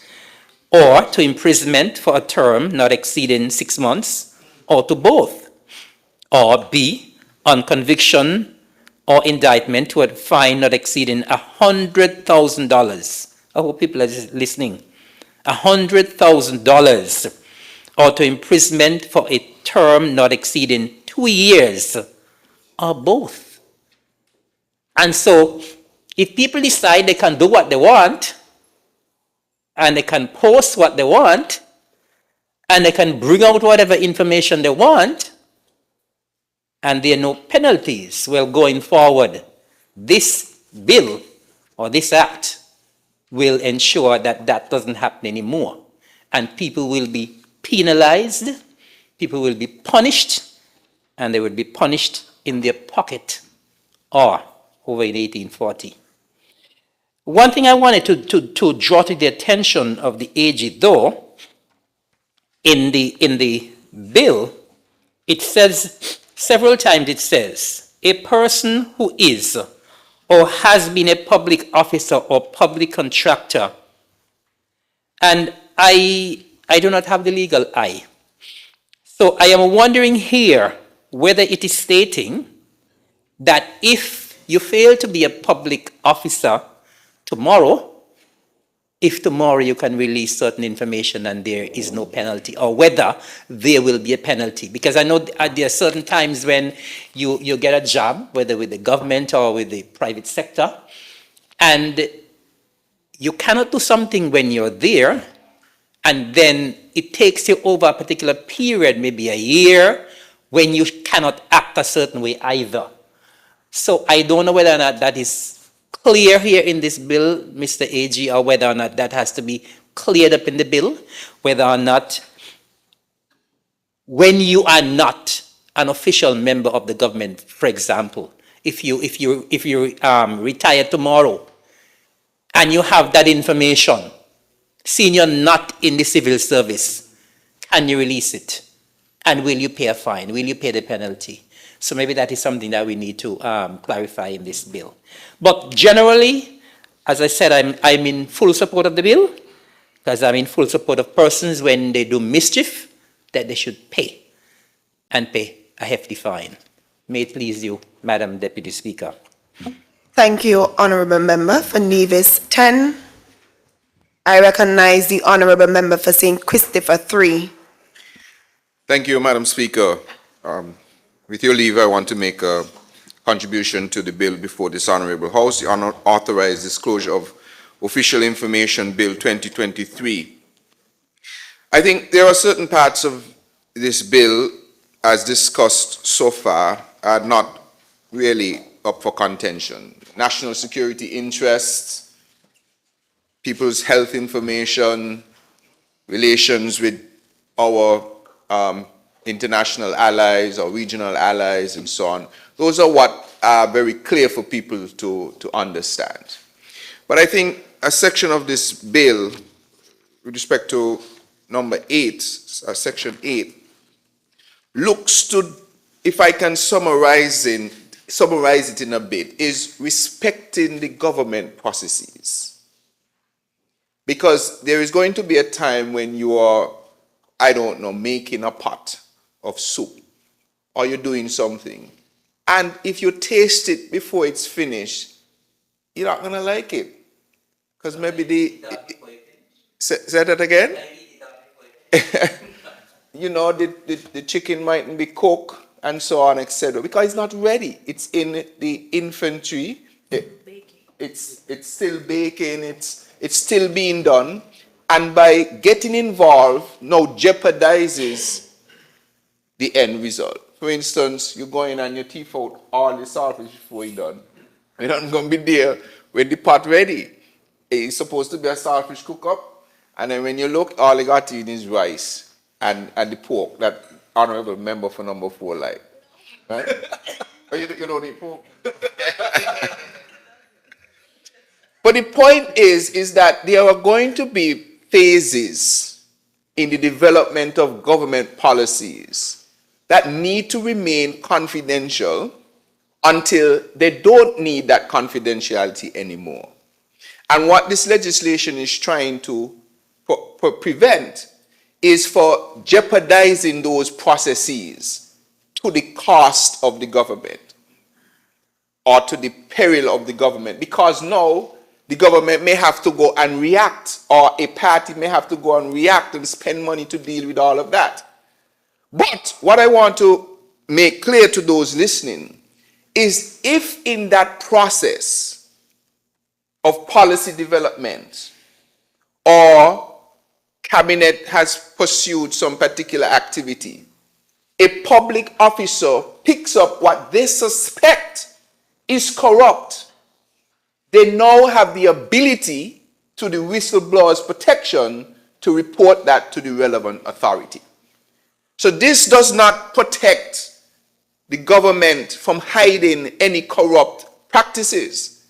S13: Or to imprisonment for a term not exceeding 6 months, or to both. Or B, on conviction or indictment to a fine not exceeding $100,000. I hope people are listening. $100,000, or to imprisonment for a term not exceeding 2 years, or both. And so, if people decide they can do what they want, and they can post what they want, and they can bring out whatever information they want, and there are no penalties, well, going forward, this bill or this act will ensure that that doesn't happen anymore. And people will be penalized, people will be punished, and they will be punished in their pocket or over in 1840. One thing I wanted to draw to the attention of the AG, though, in the bill, it says, several times it says, a person who is or has been a public officer or public contractor. And I do not have the legal eye. So I am wondering here whether it is stating that if you fail to be a public officer tomorrow, if tomorrow you can release certain information and there is no penalty, or whether there will be a penalty. Because I know there are certain times when you get a job, whether with the government or with the private sector, and you cannot do something when you're there, and then it takes you over a particular period, maybe a year, when you cannot act a certain way either. So I don't know whether or not that is clear here in this bill, Mr. AG, or whether or not that has to be cleared up in the bill, whether or not when you are not an official member of the government, for example, if you retire tomorrow and you have that information, seeing you're not in the civil service, can you release it? And will you pay a fine? Will you pay the penalty? So maybe that is something that we need to clarify in this bill. But generally, as I said, I'm in full support of the bill, because I'm in full support of persons when they do mischief, that they should pay, and pay a hefty fine. May it please you, Madam Deputy Speaker.
S1: Thank you, Honourable Member, for Nevis 10. I recognize the Honourable Member for St. Christopher 3.
S7: Thank you, Madam Speaker. With your leave, I want to make a contribution to the bill before this Honourable House, the Unauthorized Disclosure of Official Information Bill 2023. I think there are certain parts of this bill, as discussed so far, are not really up for contention. National security interests, people's health information, relations with our international allies or regional allies and so on. Those are what are very clear for people to understand. But I think a section of this bill, with respect to number 8, section 8, looks to, if I can summarize it in a bit, is respecting the government processes. Because there is going to be a time when you are, I don't know, making a pot of soup, or you're doing something, and if you taste it before it's finished, you're not going to like it. Because maybe say that again? You know, the chicken mightn't be cooked, and so on, etc. Because it's not ready. It's in the infantry. It's still baking. It's still being done. And by getting involved, now jeopardizes the end result. For instance, you go in and you teeth out all the saltfish before you're done. You're not going to be there when the pot ready. It's supposed to be a saltfish cook-up, and then when you look, all you got in is rice and the pork that Honourable Member for number 4 like. Right? you don't eat pork? But the point is that there are going to be phases in the development of government policies that need to remain confidential until they don't need that confidentiality anymore. And what this legislation is trying to prevent is for jeopardizing those processes to the cost of the government or to the peril of the government, because now the government may have to go and react, or a party may have to go and react and spend money to deal with all of that. But what I want to make clear to those listening is, if in that process of policy development or cabinet has pursued some particular activity, a public officer picks up what they suspect is corrupt, they now have the ability, to the whistleblowers protection, to report that to the relevant authority. So this does not protect the government from hiding any corrupt practices.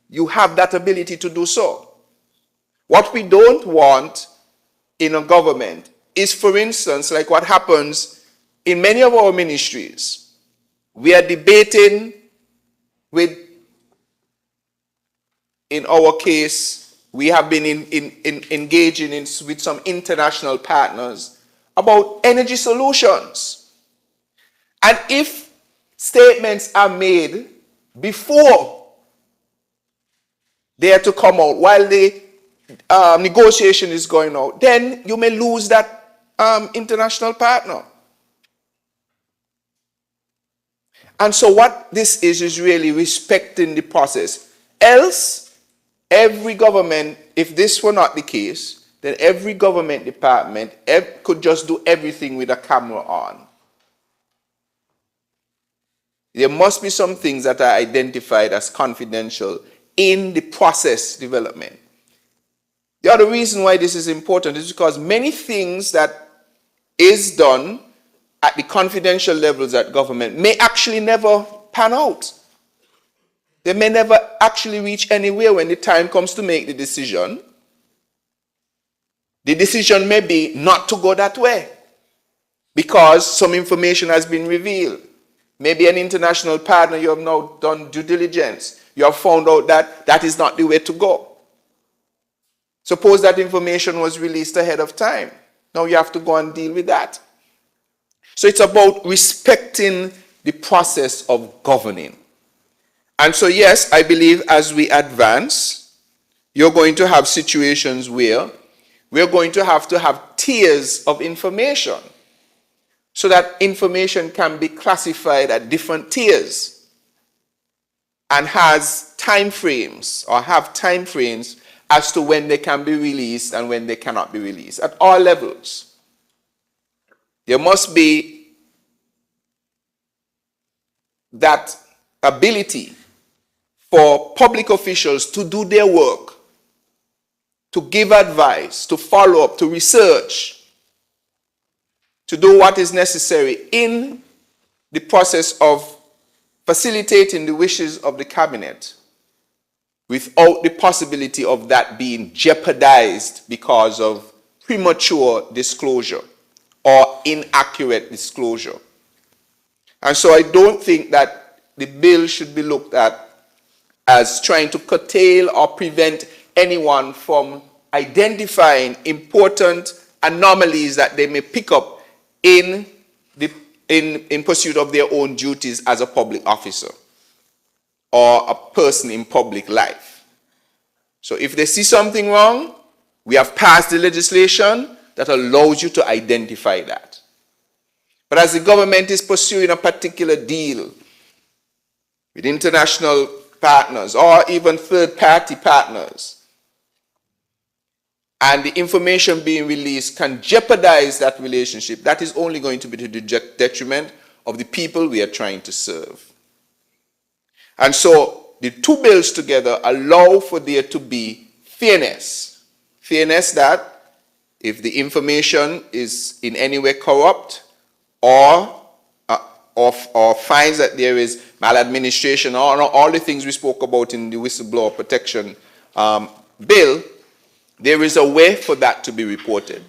S7: You have that ability to do so. What we don't want in a government is, for instance, like what happens in many of our ministries. We are debating with, in our case, we have been engaging with some international partners about energy solutions. And if statements are made before they are to come out, while the negotiation is going out, then you may lose that international partner. And so what this is really respecting the process. Else, every government, if this were not the case, then every government department could just do everything with a camera on. There must be some things that are identified as confidential in the process development. The other reason why this is important is because many things that is done at the confidential levels at government may actually never pan out. They may never actually reach anywhere when the time comes to make the decision. The decision may be not to go that way because some information has been revealed. Maybe an international partner, you have now done due diligence. You have found out that that is not the way to go. Suppose that information was released ahead of time. Now you have to go and deal with that. So it's about respecting the process of governing. And so yes, I believe as we advance, you're going to have situations where we're going to have tiers of information so that information can be classified at different tiers and has time frames, or have time frames as to when they can be released and when they cannot be released at all levels. There must be that ability for public officials to do their work, to give advice, to follow up, to research, to do what is necessary in the process of facilitating the wishes of the cabinet without the possibility of that being jeopardized because of premature disclosure or inaccurate disclosure. And so I don't think that the bill should be looked at as trying to curtail or prevent anyone from identifying important anomalies that they may pick up in pursuit of their own duties as a public officer or a person in public life. So if they see something wrong, we have passed the legislation that allows you to identify that. But as the government is pursuing a particular deal with international partners or even third-party partners, and the information being released can jeopardize that relationship, that is only going to be to the detriment of the people we are trying to serve. And so the two bills together allow for there to be fairness. Fairness that if the information is in any way corrupt or finds that there is maladministration or all the things we spoke about in the whistleblower protection bill, there is a way for that to be reported.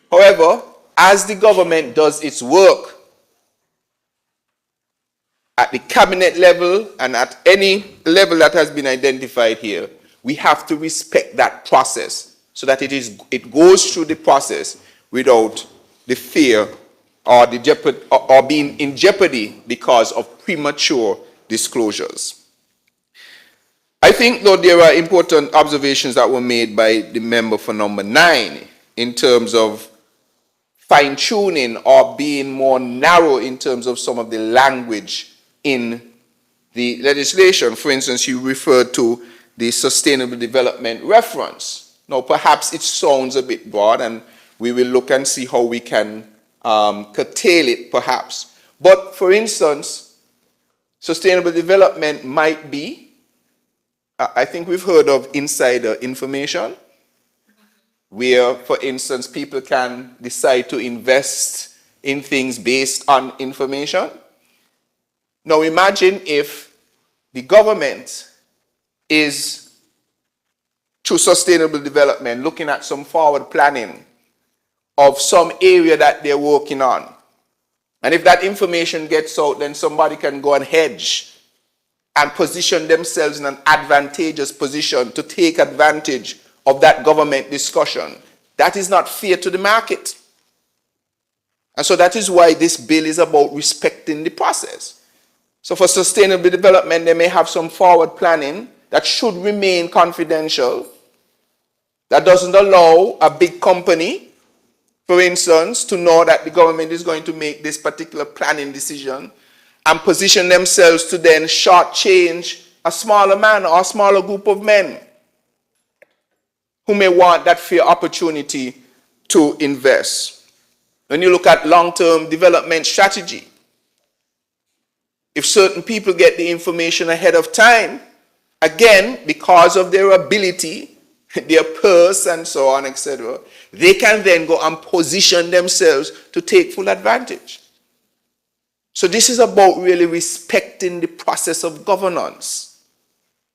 S7: However, as the government does its work at the cabinet level and at any level that has been identified here, we have to respect that process so that it goes through the process without the fear or being in jeopardy because of premature disclosures. think, though, there are important observations that were made by the member for number 9 in terms of fine-tuning or being more narrow in terms of some of the language in the legislation. For instance, you referred to the sustainable development reference. Now, perhaps it sounds a bit broad, and we will look and see how we can curtail it, perhaps. But, for instance, sustainable development might be, I think we've heard of insider information, where, for instance, people can decide to invest in things based on information. Now, imagine if the government is, through sustainable development, looking at some forward planning of some area that they're working on. And if that information gets out, then somebody can go and hedge and position themselves in an advantageous position to take advantage of that government discussion. That is not fair to the market. And so that is why this bill is about respecting the process. So for sustainable development, they may have some forward planning that should remain confidential, that doesn't allow a big company, for instance, to know that the government is going to make this particular planning decision and position themselves to then shortchange a smaller man or a smaller group of men who may want that fair opportunity to invest. When you look at long-term development strategy, if certain people get the information ahead of time, again, because of their ability, their purse and so on, etc., they can then go and position themselves to take full advantage. So this is about really respecting the process of governance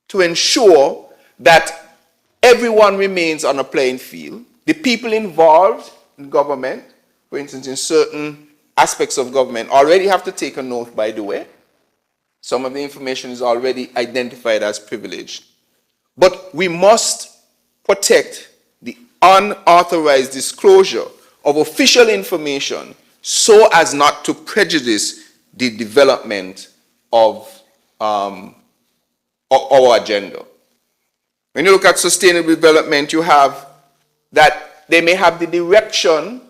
S7: to ensure that everyone remains on a playing field. The people involved in government, for instance, in certain aspects of government, already have to take an oath, by the way. Some of the information is already identified as privileged. But we must protect the unauthorized disclosure of official information so as not to prejudice the development of our agenda. When you look at sustainable development, you have that they may have the direction,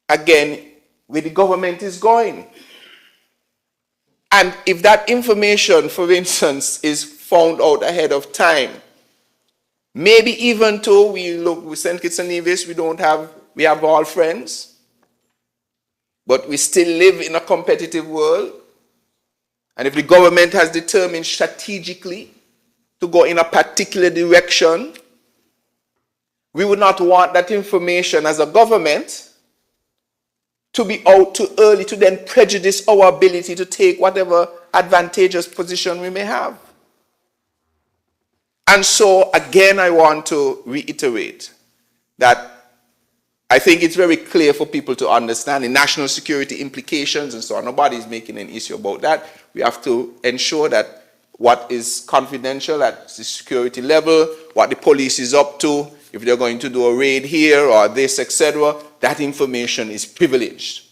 S7: again, where the government is going. And if that information, for instance, is found out ahead of time, maybe even though we St. Kitts and Nevis, we have all friends, but we still live in a competitive world. And if the government has determined strategically to go in a particular direction, we would not want that information as a government to be out too early to then prejudice our ability to take whatever advantageous position we may have. And so, again, I want to reiterate that I think it's very clear for people to understand the national security implications and so on. Nobody is making an issue about that. We have to ensure that what is confidential at the security level, what the police is up to, if they're going to do a raid here or this, etc., that information is privileged.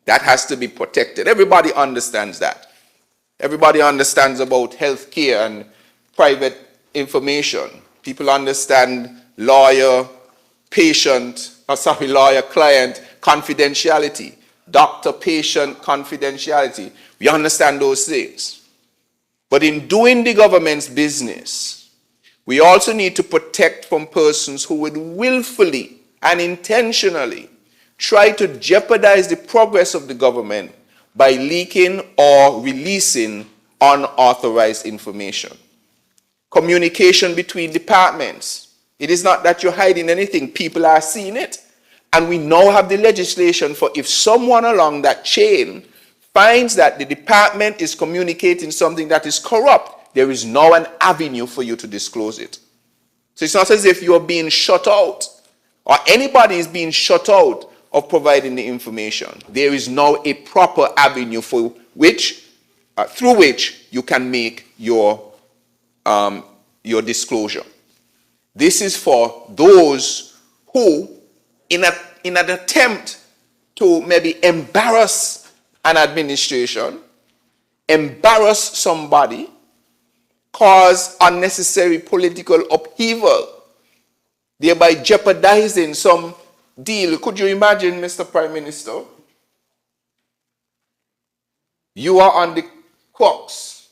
S7: That has to be protected. Everybody understands that. Everybody understands about health care and private information. People understand lawyer-client confidentiality, doctor-patient confidentiality. We understand those things. But in doing the government's business, we also need to protect from persons who would willfully and intentionally try to jeopardize the progress of the government by leaking or releasing unauthorized information. Communication between departments. It is not that you're hiding anything. People are seeing it. And we now have the legislation for if someone along that chain finds that the department is communicating something that is corrupt, there is now an avenue for you to disclose it. So it's not as if you're being shut out or anybody is being shut out of providing the information. There is now a proper avenue for which, through which you can make your disclosure. This is for those who, in an attempt to maybe embarrass an administration, embarrass somebody, cause unnecessary political upheaval, thereby jeopardizing some deal. Could you imagine, Mr. Prime Minister? You are on the crux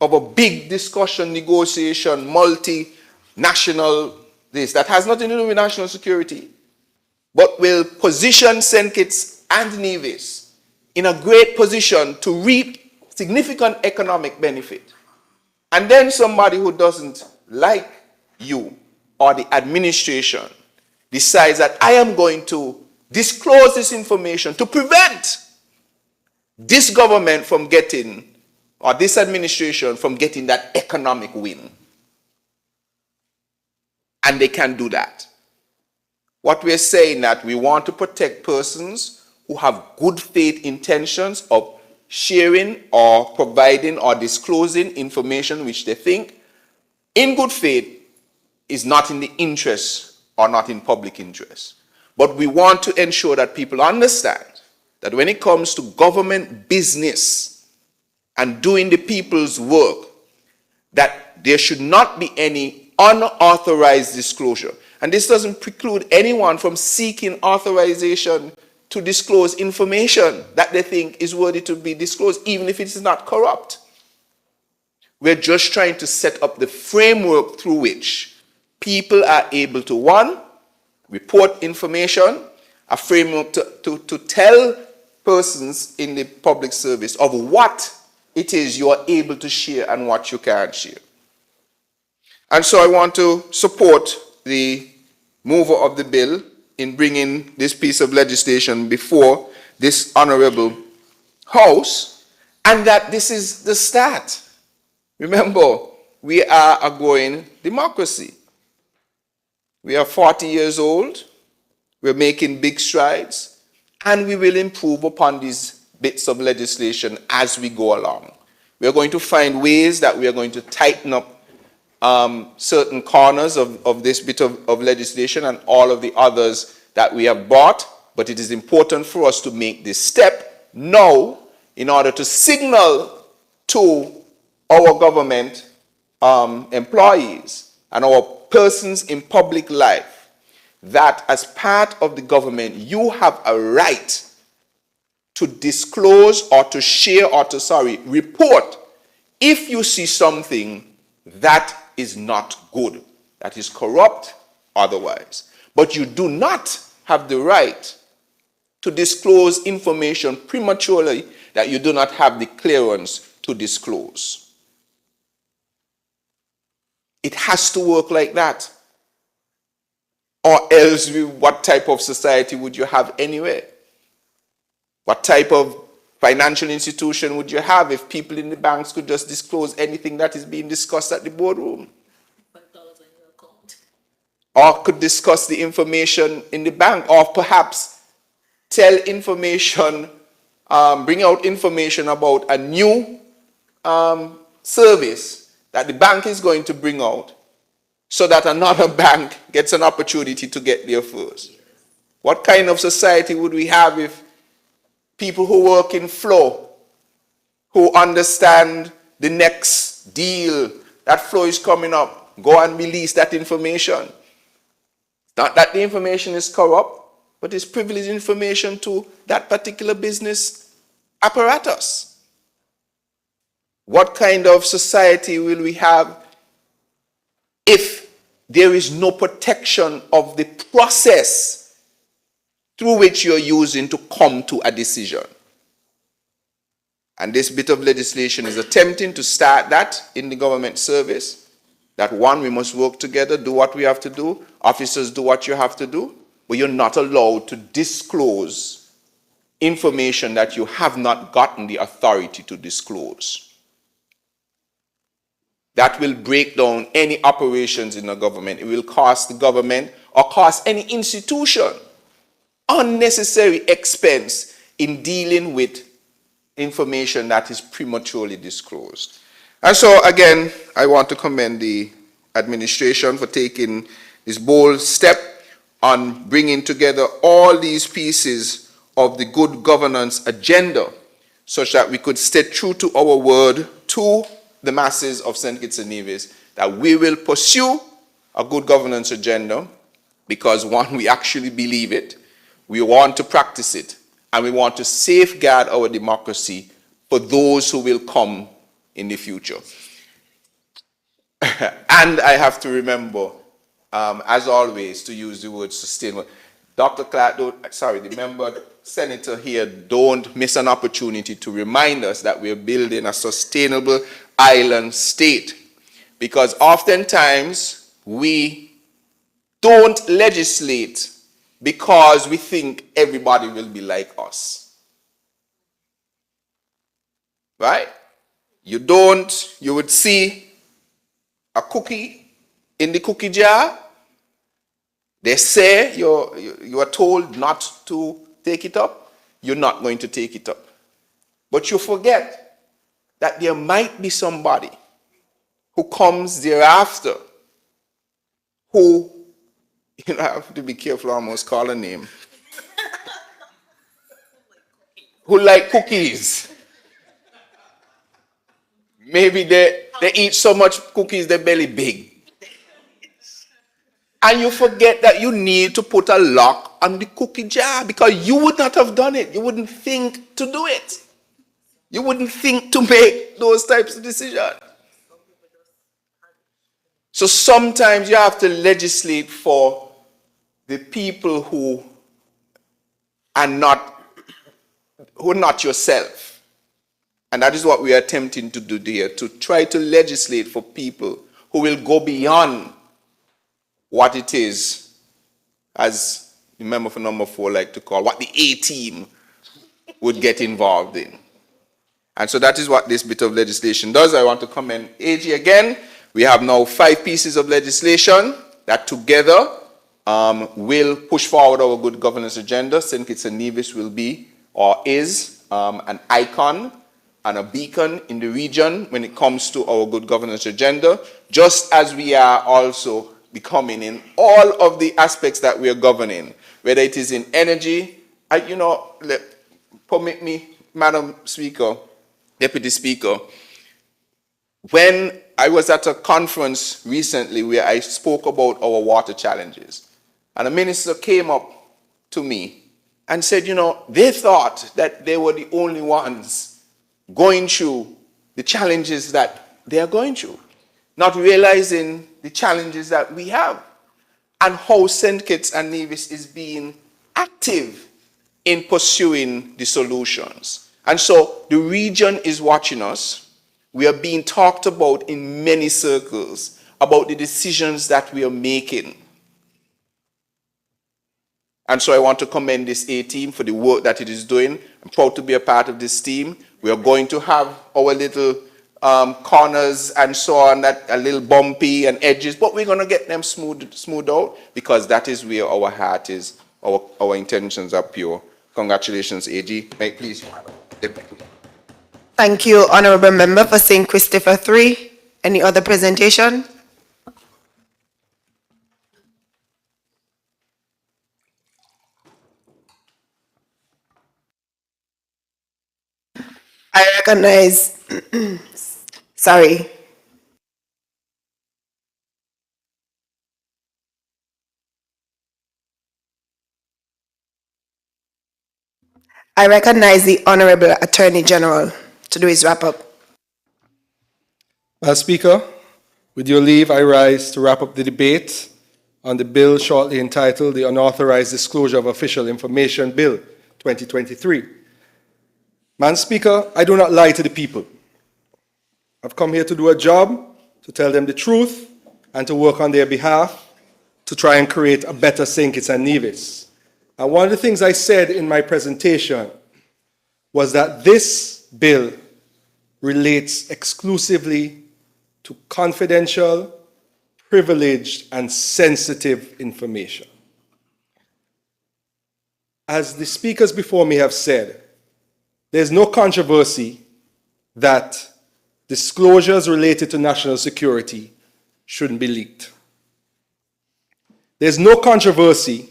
S7: of a big discussion, negotiation, multinational, this, that has nothing to do with national security, but will position St. Kitts and Nevis in a great position to reap significant economic benefit. And then somebody who doesn't like you or the administration decides that I am going to disclose this information to prevent this government from getting, or this administration from getting that economic win. And they can do that. What we're saying that we want to protect persons who have good faith intentions of sharing or providing or disclosing information which they think in good faith is not in the interest or not in public interest. But we want to ensure that people understand that when it comes to government business and doing the people's work, that there should not be any unauthorized disclosure. And this doesn't preclude anyone from seeking authorization to disclose information that they think is worthy to be disclosed, even if it is not corrupt. We're just trying to set up the framework through which people are able to, one, report information, a framework to tell persons in the public service of what it is you are able to share and what you can't share. And so I want to support the mover of the bill in bringing this piece of legislation before this honorable House, and that this is the start. Remember, we are a growing democracy. We are 40 years old, we're making big strides, and we will improve upon these bits of legislation as we go along. We are going to find ways that we are going to tighten up certain corners of this bit of legislation and all of the others that we have brought, but it is important for us to make this step now in order to signal to our government employees and our persons in public life that as part of the government, you have a right to disclose or to share or to, report if you see something that is not good, that is corrupt otherwise. But you do not have the right to disclose information prematurely that you do not have the clearance to disclose. It has to work like that. Or else, what type of society would you have anyway? What type of financial institution would you have if people in the banks could just disclose anything that is being discussed at the boardroom? Or could discuss the information in the bank, or perhaps tell information, bring out information about a new service that the bank is going to bring out so that another bank gets an opportunity to get there first. What kind of society would we have if people who work in flow, who understand the next deal, that flow is coming up, go and release that information? Not that the information is corrupt, but it's privileged information to that particular business apparatus. What kind of society will we have if there is no protection of the process through which you're using to come to a decision? And this bit of legislation is attempting to start that in the government service. That one, we must work together, do what we have to do. Officers, do what you have to do. But you're not allowed to disclose information that you have not gotten the authority to disclose. That will break down any operations in the government. It will cost the government or cost any institution unnecessary expense in dealing with information that is prematurely disclosed. And so, again, I want to commend the administration for taking this bold step on bringing together all these pieces of the good governance agenda such that we could stay true to our word to the masses of St. Kitts and Nevis that we will pursue a good governance agenda because, one, we actually believe it, we want to practice it, and we want to safeguard our democracy for those who will come in the future. And I have to remember, as always, to use the word sustainable. Dr. Clark, the member senator here, don't miss an opportunity to remind us that we're building a sustainable island state. Because oftentimes we don't legislate because we think everybody will be like us. Right? You would see a cookie in the cookie jar. They say you are told not to take it up. You're not going to take it up. But you forget that there might be somebody who comes thereafter who, I have to be careful, I almost call a name, who like cookies. Maybe they eat so much cookies, their belly big. And you forget that you need to put a lock on the cookie jar because you would not have done it. You wouldn't think to do it. You wouldn't think to make those types of decisions. So sometimes you have to legislate for the people who are not yourself. And that is what we are attempting to do here, to try to legislate for people who will go beyond what it is, as the member for number 4 like to call, what the A-team would get involved in. And so that is what this bit of legislation does. I want to commend AG again. We have now 5 pieces of legislation that together will push forward our good governance agenda. St. Kitts and Nevis will be, or is, an icon and a beacon in the region when it comes to our good governance agenda, just as we are also becoming in all of the aspects that we are governing, whether it is in energy. Permit me, Madam Speaker, Deputy Speaker, when I was at a conference recently where I spoke about our water challenges, and a minister came up to me and said, they thought that they were the only ones going through the challenges that they are going through, not realizing the challenges that we have and how St. Kitts and Nevis is being active in pursuing the solutions. And so the region is watching us. We are being talked about in many circles about the decisions that we are making. And so I want to commend this A-team for the work that it is doing. I'm proud to be a part of this team. We are going to have our little corners and so on that are a little bumpy and edges, but we're going to get them smoothed out because that is where our heart is, our intentions are pure. Congratulations, AG. May I please.
S1: Thank you, Honorable Member for St. Christopher 3. Any other presentation? I recognize, sorry. I recognize the Honorable Attorney General to do his wrap-up.
S10: Madam Speaker, with your leave, I rise to wrap up the debate on the bill shortly entitled the Unauthorized Disclosure of Official Information Bill 2023. Madam Speaker, I do not lie to the people. I've come here to do a job, to tell them the truth, and to work on their behalf to try and create a better St. Kitts and Nevis. And one of the things I said in my presentation was that this bill relates exclusively to confidential, privileged, and sensitive information. As the speakers before me have said, there's no controversy that disclosures related to national security shouldn't be leaked. There's no controversy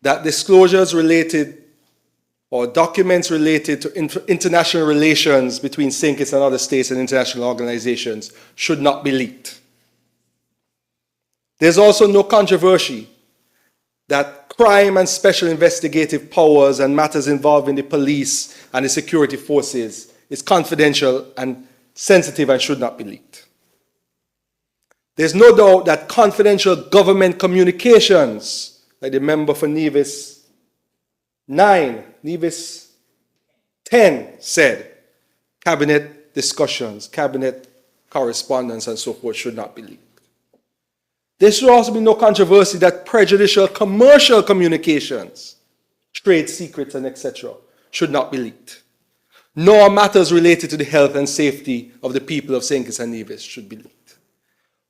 S10: that disclosures related or documents related to international relations between St. Kitts and other states and international organizations should not be leaked. There's also no controversy that crime and special investigative powers and matters involving the police and the security forces is confidential and sensitive and should not be leaked. There's no doubt that confidential government communications, like the member for Nevis 9, Nevis 10 said, cabinet discussions, cabinet correspondence and so forth should not be leaked. There should also be no controversy that prejudicial commercial communications, trade secrets and etc. should not be leaked. Nor matters related to the health and safety of the people of St. Kitts and Nevis should be leaked.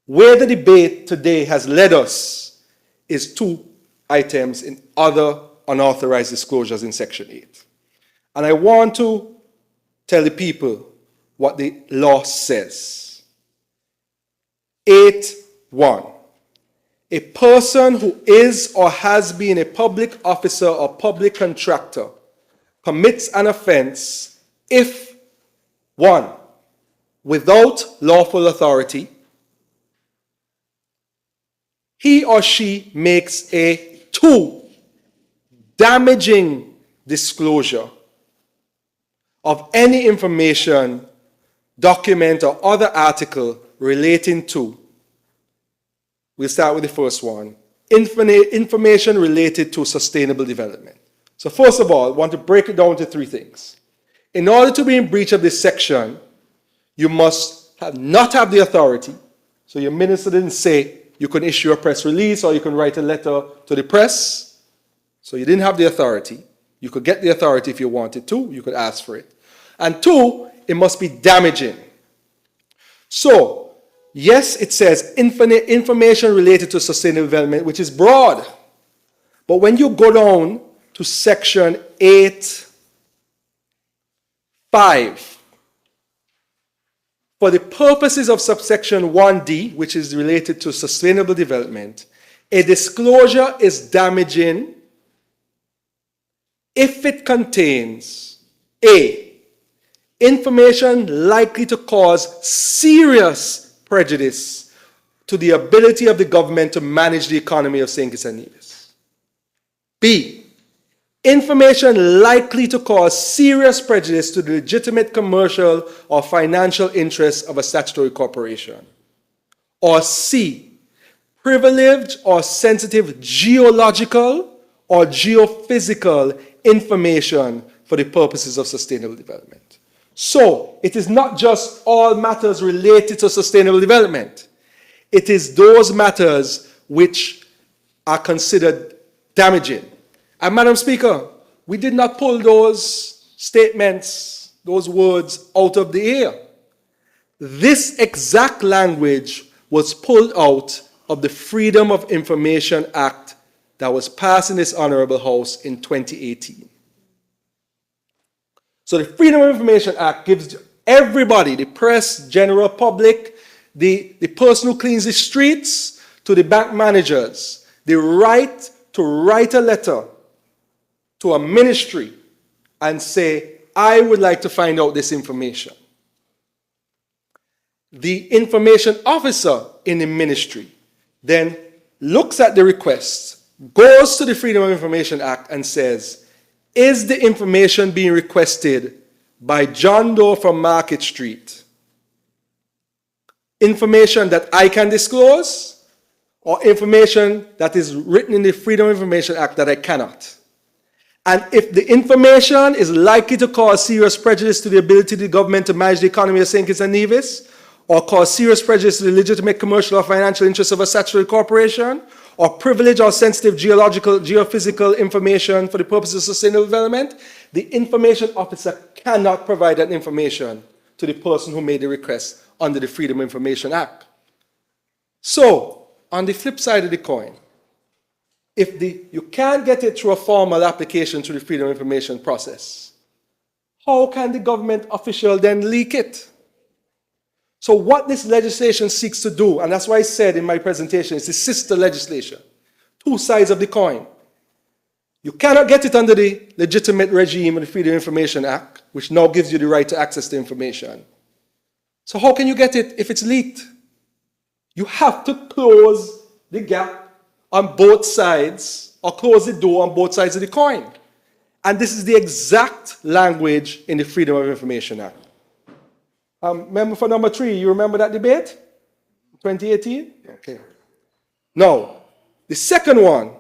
S10: Where the debate today has led us is 2 items in other unauthorized disclosures in Section 8. And I want to tell the people what the law says. 8.1. A person who is or has been a public officer or public contractor commits an offense if, 1, without lawful authority, he or she makes a 2, damaging disclosure of any information, document, or other article relating to, we'll start with the first one, information related to sustainable development. So first of all, I want to break it down to 3 things. In order to be in breach of this section, you must not have the authority. So your minister didn't say you can issue a press release or you can write a letter to the press. So you didn't have the authority. You could get the authority if you wanted to. You could ask for it. And 2, it must be damaging. So, yes, it says information related to sustainable development, which is broad. But when you go down to Section 8.5, for the purposes of subsection 1D, which is related to sustainable development, a disclosure is damaging if it contains A, information likely to cause serious prejudice to the ability of the government to manage the economy of St. Kitts and Nevis. B, information likely to cause serious prejudice to the legitimate commercial or financial interests of a statutory corporation. Or C, privileged or sensitive geological or geophysical information for the purposes of sustainable development. So, it is not just all matters related to sustainable development. It is those matters which are considered damaging. And Madam Speaker, we did not pull those statements, those words out of the air. This exact language was pulled out of the Freedom of Information Act that was passed in this Honorable House in 2018. So the Freedom of Information Act gives everybody, the press, general public, the person who cleans the streets, to the bank managers, the right to write a letter to a ministry and say, I would like to find out this information. The information officer in the ministry then looks at the request, goes to the Freedom of Information Act and says, is the information being requested by John Doe from Market Street information that I can disclose, or information that is written in the Freedom of Information Act that I cannot? And if the information is likely to cause serious prejudice to the ability of the government to manage the economy of St. Kitts and Nevis, or cause serious prejudice to the legitimate commercial or financial interests of a statutory corporation, or privileged or sensitive geological, geophysical information for the purposes of sustainable development, the information officer cannot provide that information to the person who made the request under the Freedom of Information Act. So, on the flip side of the coin, if you can't get it through a formal application through the Freedom of Information process, how can the government official then leak it? So what this legislation seeks to do, and that's why I said in my presentation, it's the sister legislation, 2 sides of the coin. You cannot get it under the legitimate regime of the Freedom of Information Act, which now gives you the right to access the information. So how can you get it if it's leaked? You have to close the gap on both sides, or close the door on both sides of the coin. And this is the exact language in the Freedom of Information Act. Member for number 3, you remember that debate? 2018? Okay. Now, the second one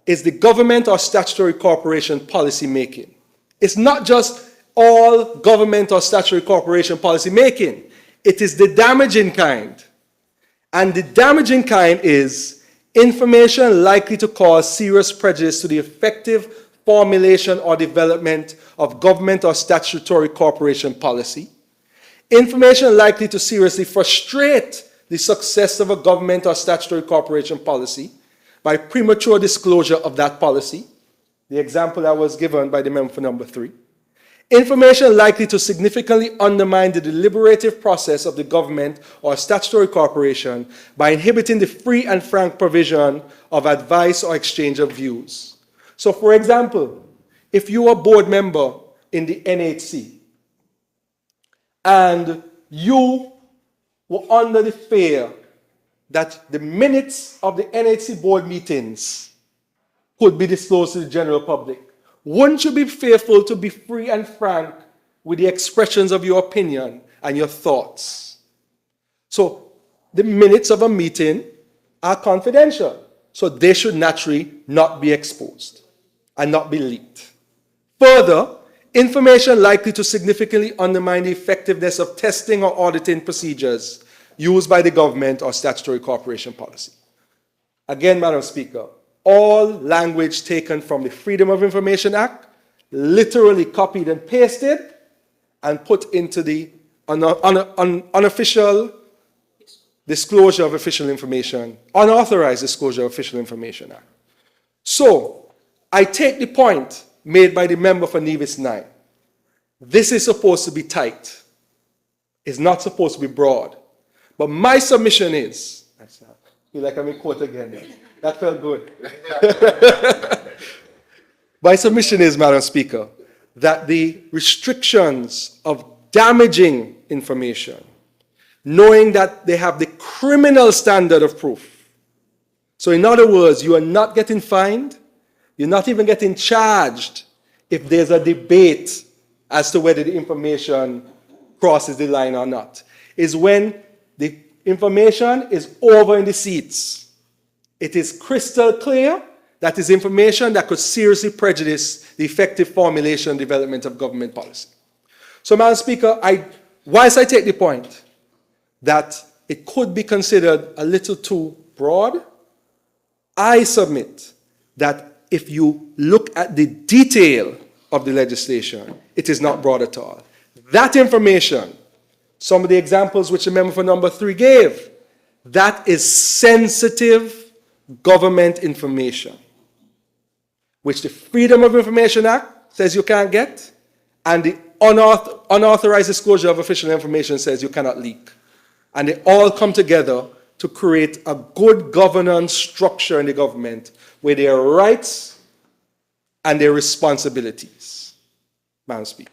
S10: is the government or statutory corporation policy making. It's not just all government or statutory corporation policy making. It is the damaging kind. And the damaging kind is information likely to cause serious prejudice to the effective formulation or development of government or statutory corporation policy. Information likely to seriously frustrate the success of a government or statutory corporation policy by premature disclosure of that policy. The example that was given by the member for number 3. Information likely to significantly undermine the deliberative process of the government or statutory corporation by inhibiting the free and frank provision of advice or exchange of views. So, for example, if you are a board member in the NHC and you were under the fear that the minutes of the NHC board meetings could be disclosed to the general public, wouldn't you be fearful to be free and frank with the expressions of your opinion and your thoughts? So the minutes of a meeting are confidential, so they should naturally not be exposed and not be leaked. Further, information likely to significantly undermine the effectiveness of testing or auditing procedures used by the government or statutory corporation policy. Again, Madam Speaker, all language taken from the Freedom of Information Act, literally copied and pasted, and put into the unofficial disclosure of official information, unauthorized disclosure of official information Act. So, I take the point made by the member for Nevis 9. This is supposed to be tight. It's not supposed to be broad. But my submission is, I feel like I'm in court again. That felt good. My submission is, Madam Speaker, that the restrictions of damaging information, knowing that they have the criminal standard of proof. So in other words, you are not getting fined, you're not even getting charged if there's a debate as to whether the information crosses the line or not, is when the information is over in the seats. It is crystal clear that is information that could seriously prejudice the effective formulation and development of government policy. So, Madam Speaker, whilst I take the point that it could be considered a little too broad, I submit that if you look at the detail of the legislation, it is not broad at all. That information, some of the examples which the member for number 3 gave, that is sensitive government information, which the Freedom of Information Act says you can't get, and the unauthorized disclosure of official information says you cannot leak. And they all come together to create a good governance structure in the government where there are rights and their responsibilities, Madam Speaker.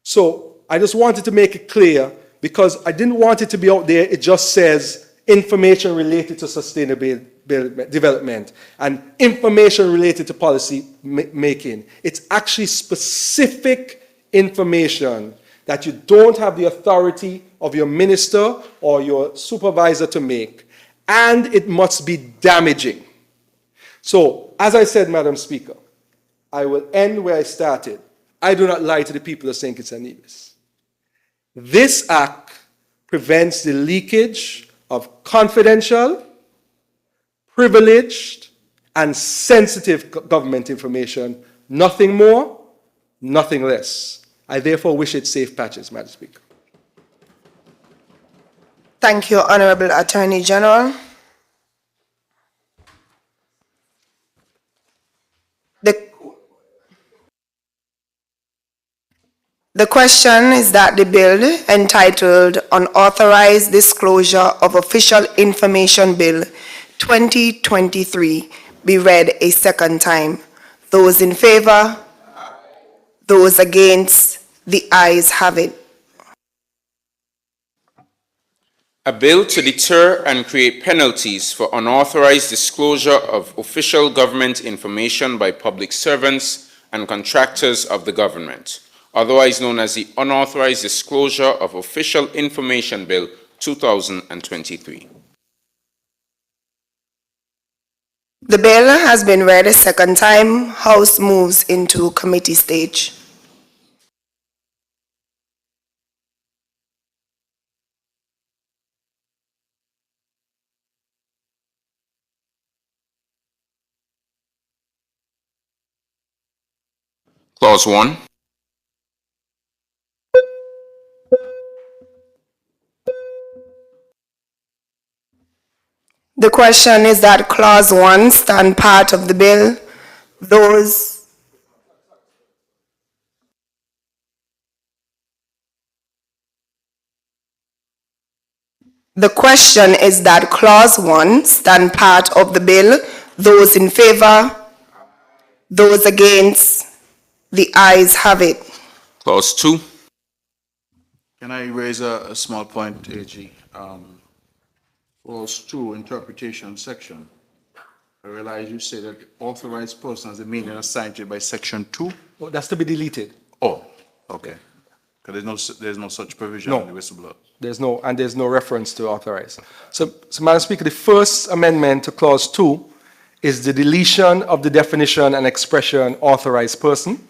S10: So I just wanted to make it clear, because I didn't want it to be out there, it just says information related to sustainable development and information related to policy making. It's actually specific information that you don't have the authority of your minister or your supervisor to make, and it must be damaging. So, as I said, Madam Speaker, I will end where I started. I do not lie to the people of St. Kitts and Nevis. This act prevents the leakage of confidential, privileged, and sensitive government information. Nothing more, nothing less. I therefore wish it safe passage, Madam Speaker.
S1: Thank you, Honorable Attorney General. The question is that the bill entitled Unauthorized Disclosure of Official Information Bill 2023 be read a second time. Those in favor? Those against? The ayes have it.
S7: A bill to deter and create penalties for unauthorized disclosure of official government information by public servants and contractors of the government, otherwise known as the Unauthorized Disclosure of Official Information Bill 2023.
S1: The bill has been read a second time. House moves into committee stage.
S7: Clause 1.
S1: The question is that Clause 1 stand part of the bill. The question is that Clause 1 stand part of the bill. Those in favor? Those against? The ayes have it.
S7: Clause 2.
S11: Can I raise a small point, AG? Clause 2, interpretation section. I realize you say that authorized person has a meaning assigned to it by section 2.
S10: Oh, that's to be deleted.
S11: Oh, okay. Because there's no such provision
S10: No.
S11: in the whistleblower.
S10: There's no reference to authorized. So, Madam Speaker, the first amendment to clause 2 is the deletion of the definition and expression authorized person.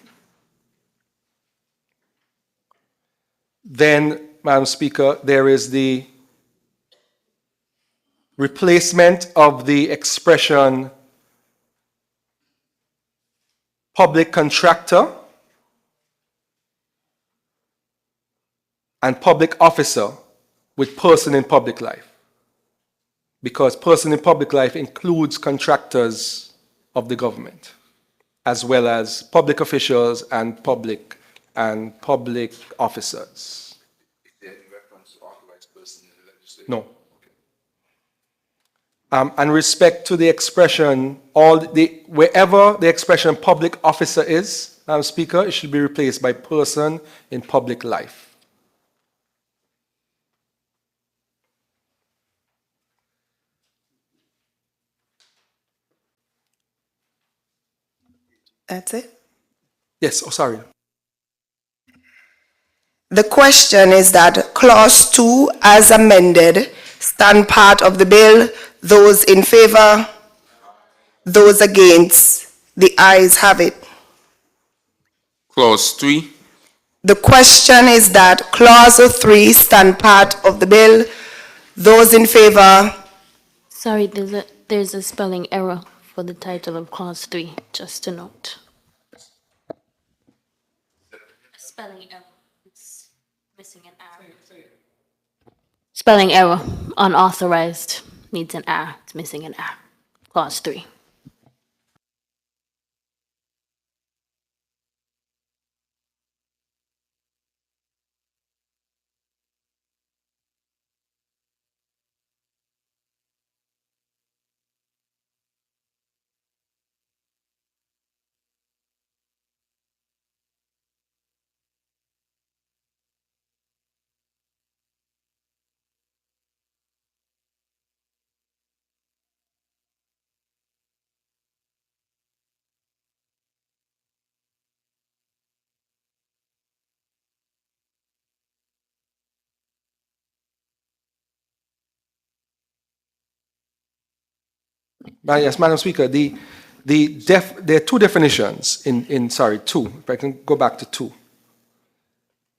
S10: Then, Madam Speaker, there is the replacement of the expression public contractor and public officer with person in public life. Because person in public life includes contractors of the government, as well as public officials and public officers.
S9: Is there any reference to authorized person in the legislation?
S10: No. And respect to the expression, wherever the expression public officer is, Madam Speaker, it should be replaced by person in public life.
S1: That's it?
S10: Yes, oh, sorry.
S1: The question is that Clause 2, as amended, stand part of the bill. Those in favor? Those against? The ayes have it.
S7: Clause 3.
S1: The question is that Clause 3 stand part of the bill. Those in favor?
S4: Sorry, there's a spelling error for the title of Clause 3, just to note. A spelling error. It's missing an R. Spelling error. Unauthorized needs an R. It's missing an R. Clause 3.
S10: Yes, Madam Speaker, there are two definitions two, if I can go back to two.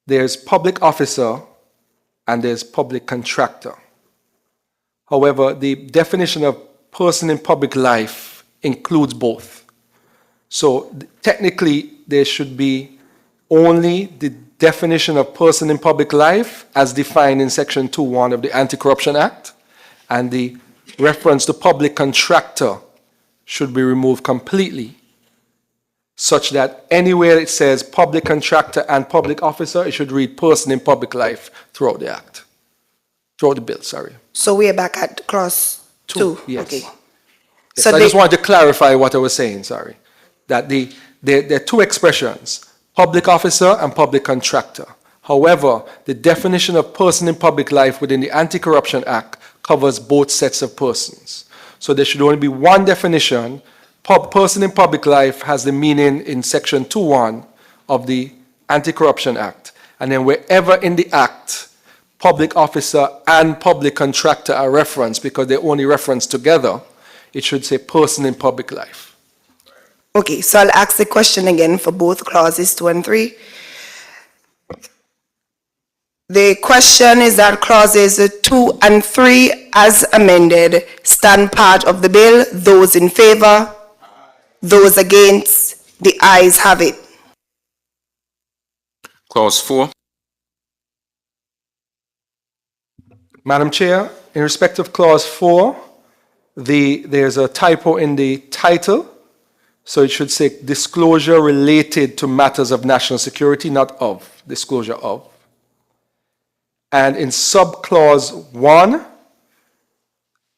S10: There's public officer and there's public contractor. However, the definition of person in public life includes both. So technically, there should be only the definition of person in public life as defined in Section 2.1 of the Anti-Corruption Act, and the reference to public contractor should be removed completely, such that anywhere it says public contractor and public officer, it should read person in public life throughout the act, throughout the bill, sorry.
S1: So we are back at Clause 2?
S10: Yes.
S1: Okay.
S10: Yes, I just wanted to clarify what I was saying, sorry. that there are two expressions, public officer and public contractor. However, the definition of person in public life within the Anti-Corruption Act covers both sets of persons. So there should only be one definition. Person in public life has the meaning in Section 2.1 of the Anti-Corruption Act. And then wherever in the Act, public officer and public contractor are referenced because they're only referenced together, it should say person in public life.
S1: Okay, so I'll ask the question again for both clauses 2 and 3. The question is that clauses 2 and 3 as amended stand part of the bill. Those in favor, those against, the ayes have it.
S7: Clause 4.
S10: Madam Chair, in respect of clause 4, there's a typo in the title. So it should say disclosure related to matters of national security, not of, disclosure of. And in subclause 1,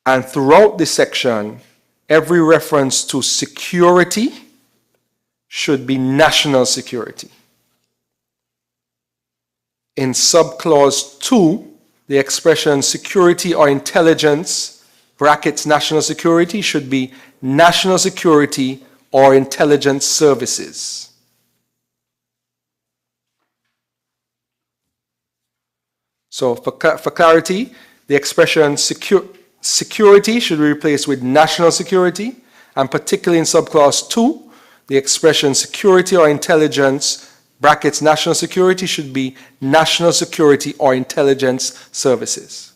S10: and throughout this section, every reference to security should be national security. In subclause 2, the expression security or intelligence, brackets national security, should be national security or intelligence services. So for clarity, the expression security should be replaced with national security, and particularly in subclause 2, the expression security or intelligence, brackets national security, should be national security or intelligence services.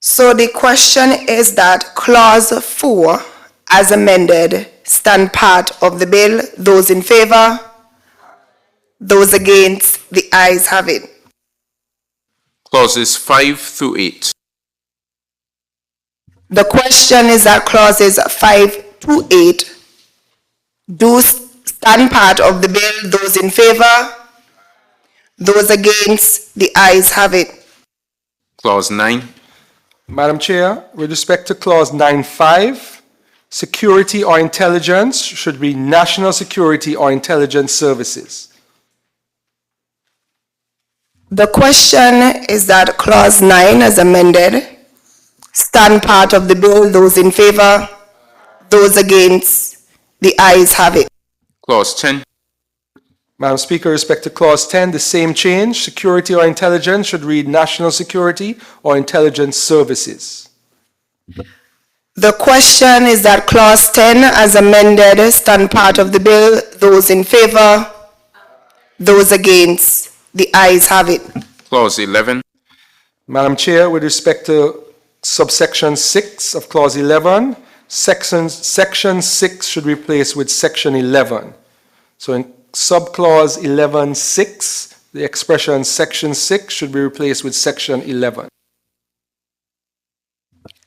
S1: So the question is that clause 4 as amended stand part of the bill. Those in favor, those against, the ayes have it.
S7: Clauses 5 through 8.
S1: The question is that clauses 5 to 8 do stand part of the bill. Those in favor, those against, the ayes have it.
S7: Clause 9.
S10: Madam Chair, with respect to clause 9.5, security or intelligence should be national security or intelligence services.
S1: The question is that clause 9 as amended stand part of the bill. Those in favor, those against, the ayes have it.
S7: Clause 10.
S10: Madam Speaker, with respect to clause 10, the same change, security or intelligence should read national security or intelligence services.
S1: The question is that clause 10 as amended stand part of the bill. Those in favor, those against, the ayes have it.
S7: Clause 11.
S10: Madam Chair, with respect to subsection 6 of clause 11, section 6 should be replaced with section 11. So in subclause 11.6, the expression section 6 should be replaced with section 11.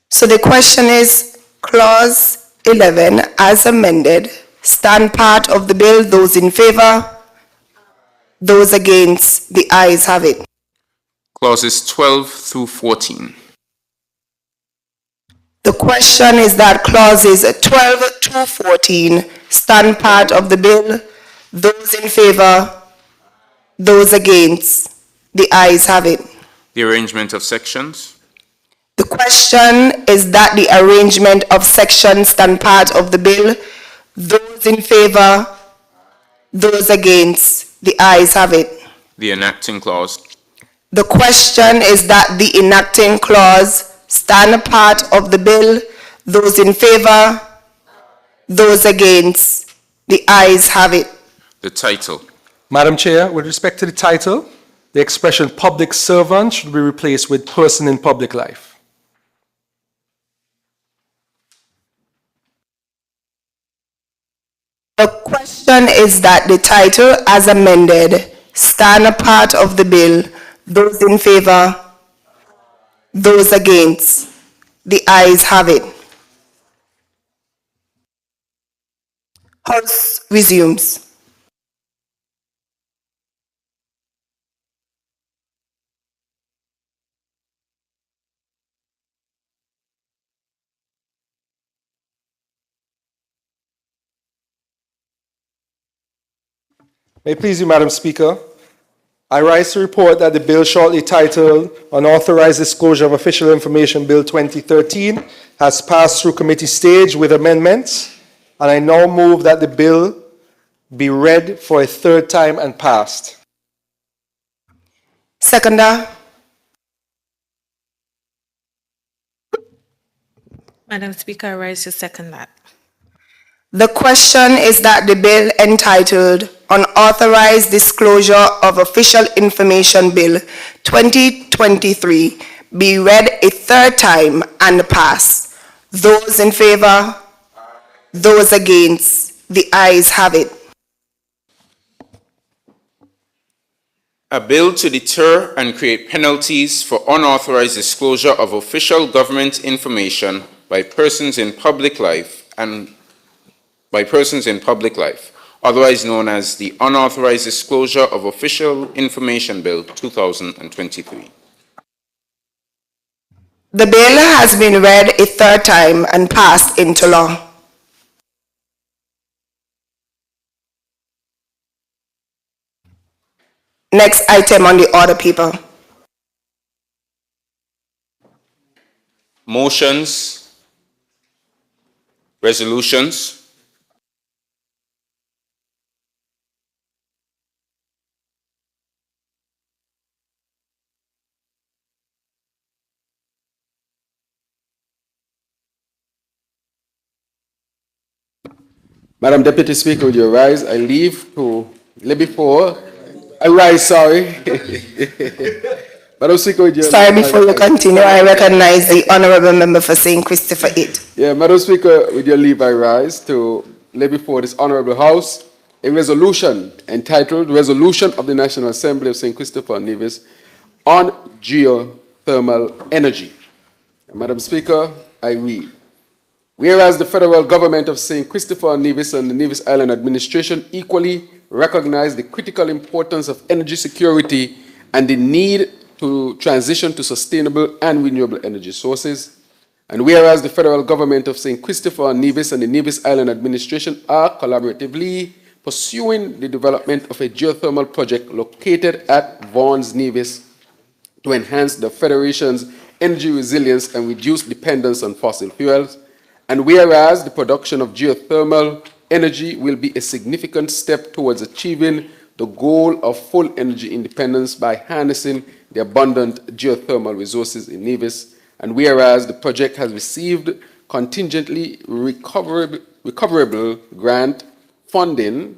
S1: So the question is clause 11 as amended stand part of the bill. Those in favor, those against, the ayes have it.
S7: Clauses 12 through 14.
S1: The question is that clauses 12 to 14 stand part of the bill. Those in favor, those against, the ayes have it.
S7: The arrangement of sections.
S1: The question is that the arrangement of sections stand part of the bill. Those in favor, those against, the ayes have it.
S7: The enacting clause.
S1: The question is that the enacting clause stand part of the bill. Those in favor, those against, the ayes have it.
S7: The title.
S10: Madam Chair, with respect to the title, the expression public servant should be replaced with person in public life.
S1: The question is that the title as amended stand a part of the bill. Those in favor, those against, the ayes have it. House resumes.
S10: May it please you, Madam Speaker, I rise to report that the bill shortly titled Unauthorized Disclosure of Official Information Bill 2013 has passed through committee stage with amendments, and I now move that the bill be read for a third time and passed.
S1: Seconder.
S5: Madam Speaker, I rise to second that.
S1: The question is that the bill entitled Unauthorized Disclosure of Official Information Bill 2023 be read a third time and pass. Those in favor? Those against? The ayes have it.
S7: A bill to deter and create penalties for unauthorized disclosure of official government information by persons in public life, otherwise known as the Unauthorized Disclosure of Official Information Bill 2023.
S1: The bill has been read a third time and passed into law. Next item on the order, people.
S7: Motions, resolutions.
S9: Madam Deputy Speaker, would you rise? I leave to lay before. I rise, sorry. Madam Speaker, would you...
S1: Sorry, before you continue, I recognize the Honorable Member for St. Christopher 8.
S9: Yeah, Madam Speaker, with your leave, I rise to lay before this Honorable House a resolution entitled Resolution of the National Assembly of St. Christopher and Nevis on Geothermal Energy. And Madam Speaker, I read. Whereas the federal government of St. Christopher and Nevis and the Nevis Island administration equally recognize the critical importance of energy security and the need to transition to sustainable and renewable energy sources. And whereas the federal government of St. Christopher and Nevis and the Nevis Island administration are collaboratively pursuing the development of a geothermal project located at Vaughan's, Nevis to enhance the Federation's energy resilience and reduce dependence on fossil fuels. And whereas the production of geothermal energy will be a significant step towards achieving the goal of full energy independence by harnessing the abundant geothermal resources in Nevis, and whereas the project has received contingently recoverable grant funding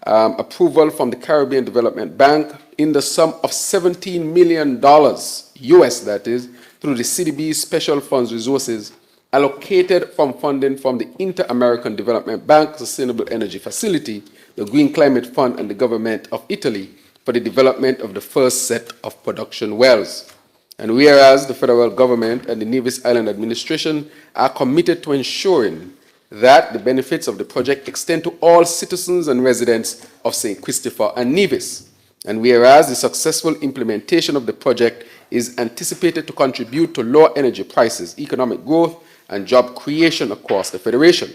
S9: approval from the Caribbean Development Bank in the sum of $17 million US, that is, through the CDB Special Funds resources allocated from funding from the Inter-American Development Bank Sustainable Energy Facility, the Green Climate Fund, and the Government of Italy for the development of the first set of production wells. And whereas the federal government and the Nevis Island administration are committed to ensuring that the benefits of the project extend to all citizens and residents of St. Christopher and Nevis. And whereas the successful implementation of the project is anticipated to contribute to lower energy prices, economic growth, and job creation across the Federation.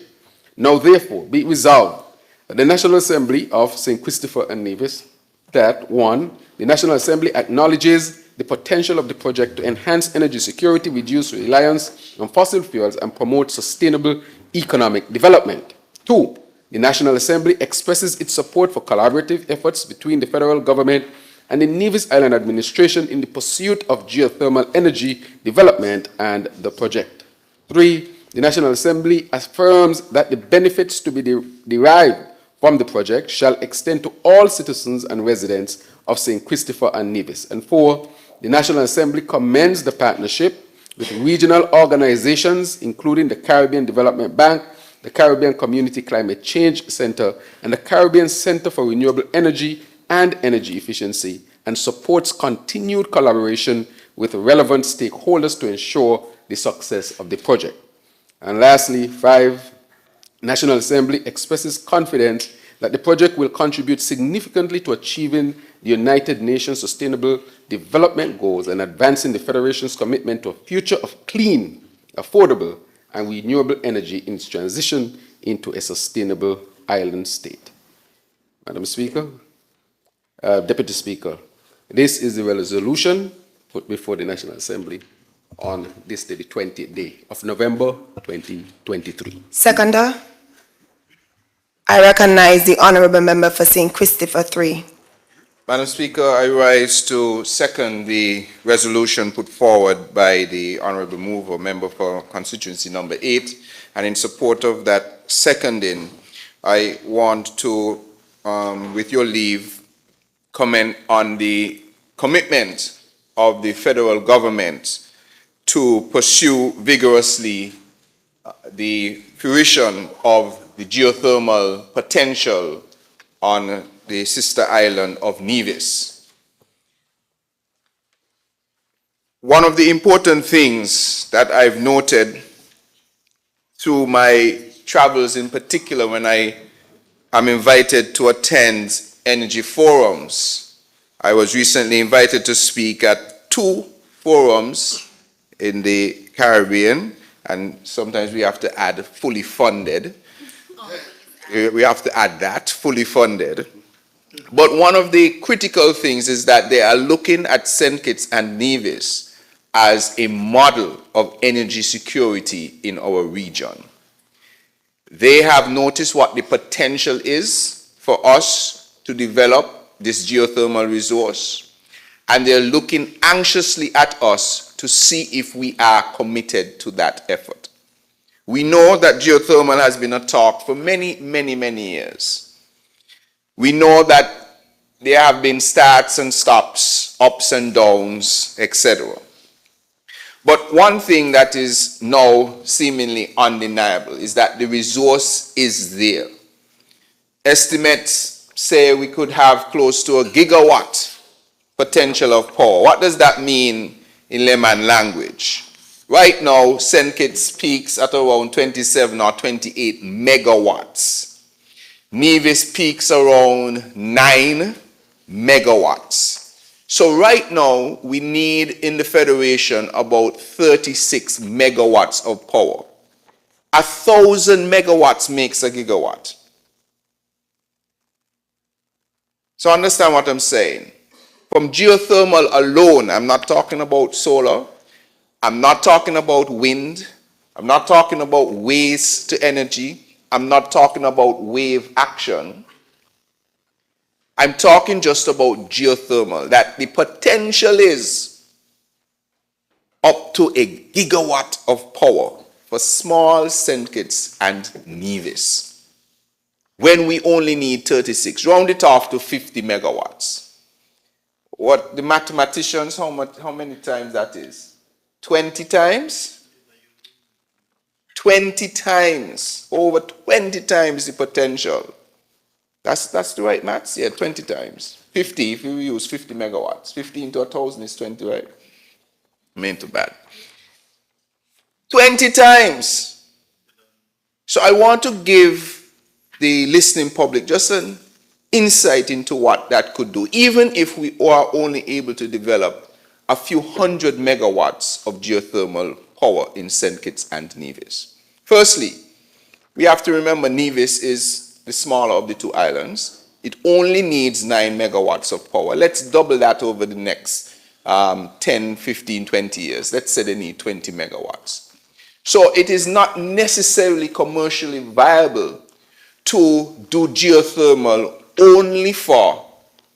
S9: Now, therefore, be it resolved that the National Assembly of St. Christopher and Nevis, that 1, the National Assembly acknowledges the potential of the project to enhance energy security, reduce reliance on fossil fuels, and promote sustainable economic development. 2, the National Assembly expresses its support for collaborative efforts between the federal government and the Nevis Island administration in the pursuit of geothermal energy development and the project. 3, the National Assembly affirms that the benefits to be derived from the project shall extend to all citizens and residents of St. Christopher and Nevis. And 4, the National Assembly commends the partnership with regional organizations, including the Caribbean Development Bank, the Caribbean Community Climate Change Center, and the Caribbean Center for Renewable Energy and Energy Efficiency, and supports continued collaboration with relevant stakeholders to ensure the success of the project. And lastly, 5, National Assembly expresses confidence that the project will contribute significantly to achieving the United Nations Sustainable Development Goals and advancing the Federation's commitment to a future of clean, affordable, and renewable energy in its transition into a sustainable island state. Madam Speaker, Deputy Speaker, this is the resolution put before the National Assembly on this day, the 20th day of November 2023.
S1: Seconder, I recognize the honorable member for St. Christopher 3.
S7: Madam Speaker, I rise to second the resolution put forward by the Honourable Mover, member for constituency number 8. And in support of that seconding, I want to, with your leave, comment on the commitment of the federal government to pursue vigorously the fruition of the geothermal potential on the sister island of Nevis. One of the important things that I've noted through my travels, in particular when I am invited to attend energy forums. I was recently invited to speak at 2 forums in the Caribbean, and sometimes we have to add fully funded. We have to add that, fully funded. But one of the critical things is that they are looking at St. Kitts and Nevis as a model of energy security in our region. They have noticed what the potential is for us to develop this geothermal resource, and they're looking anxiously at us to see if we are committed to that effort. We know that geothermal has been a talk for many, many, many years. We know that there have been starts and stops, ups and downs, etc. But one thing that is now seemingly undeniable is that the resource is there. Estimates say we could have close to 1 gigawatt potential of power. What does that mean in layman language? Right now, St. Kitts peaks at around 27 or 28 megawatts. Nevis peaks around 9 megawatts. So right now, we need in the Federation about 36 megawatts of power. 1,000 megawatts makes a gigawatt. So understand what I'm saying. From geothermal alone, I'm not talking about solar, I'm not talking about wind, I'm not talking about waste to energy, I'm not talking about wave action. I'm talking just about geothermal, that the potential is up to 1 gigawatt of power for small St. Kitts and Nevis, when we only need 36. Round it off to 50 megawatts. What the mathematicians, how many times that is? 20 times? 20 times, over 20 times the potential. That's the right maths? Yeah, 20 times. 50 if you use 50 megawatts. 50 into 1,000 is 20, right? Ain't too bad. 20 times. So I want to give the listening public just an insight into what that could do, even if we are only able to develop a few hundred megawatts of geothermal power in St. Kitts and Nevis. Firstly, we have to remember Nevis is the smaller of the 2 islands. It only needs 9 megawatts of power. Let's double that over the next 10, 15, 20 years. Let's say they need 20 megawatts. So it is not necessarily commercially viable to do geothermal only for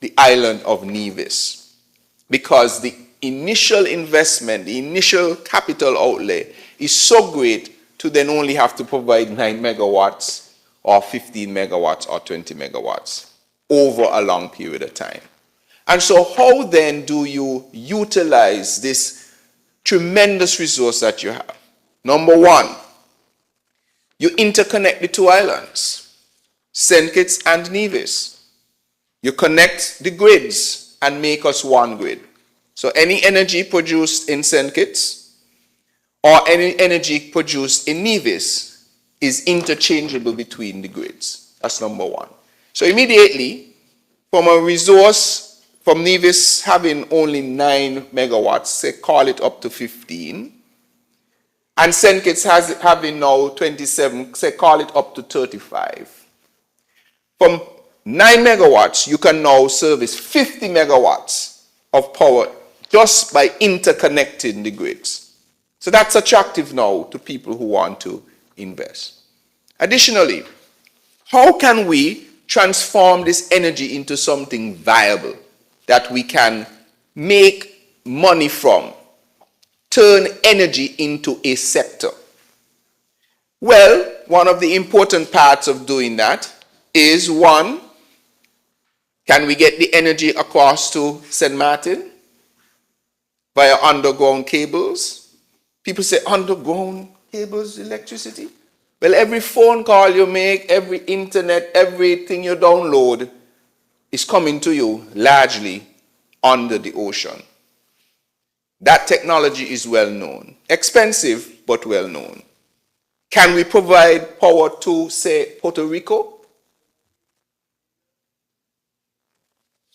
S7: the island of Nevis, because the initial investment, the initial capital outlay is so great to then only have to provide 9 megawatts or 15 megawatts or 20 megawatts over a long period of time. And so how then do you utilize this tremendous resource that you have? Number one, you interconnect the 2 islands, St. Kitts and Nevis. You connect the grids and make us one grid. So any energy produced in St. Kitts or any energy produced in Nevis is interchangeable between the grids. That's number one. So immediately, from a resource, from Nevis having only 9 megawatts, say call it up to 15, and St. Kitts having now 27, say call it up to 35. From 9 megawatts, you can now service 50 megawatts of power just by interconnecting the grids. So that's attractive now to people who want to invest. Additionally, how can we transform this energy into something viable that we can make money from, turn energy into a sector? Well, one of the important parts of doing that is, one, can we get the energy across to St. Martin via underground cables? People say, underground cables, electricity? Well, every phone call you make, every internet, everything you download is coming to you largely under the ocean. That technology is well known. Expensive, but well known. Can we provide power to, say, Puerto Rico?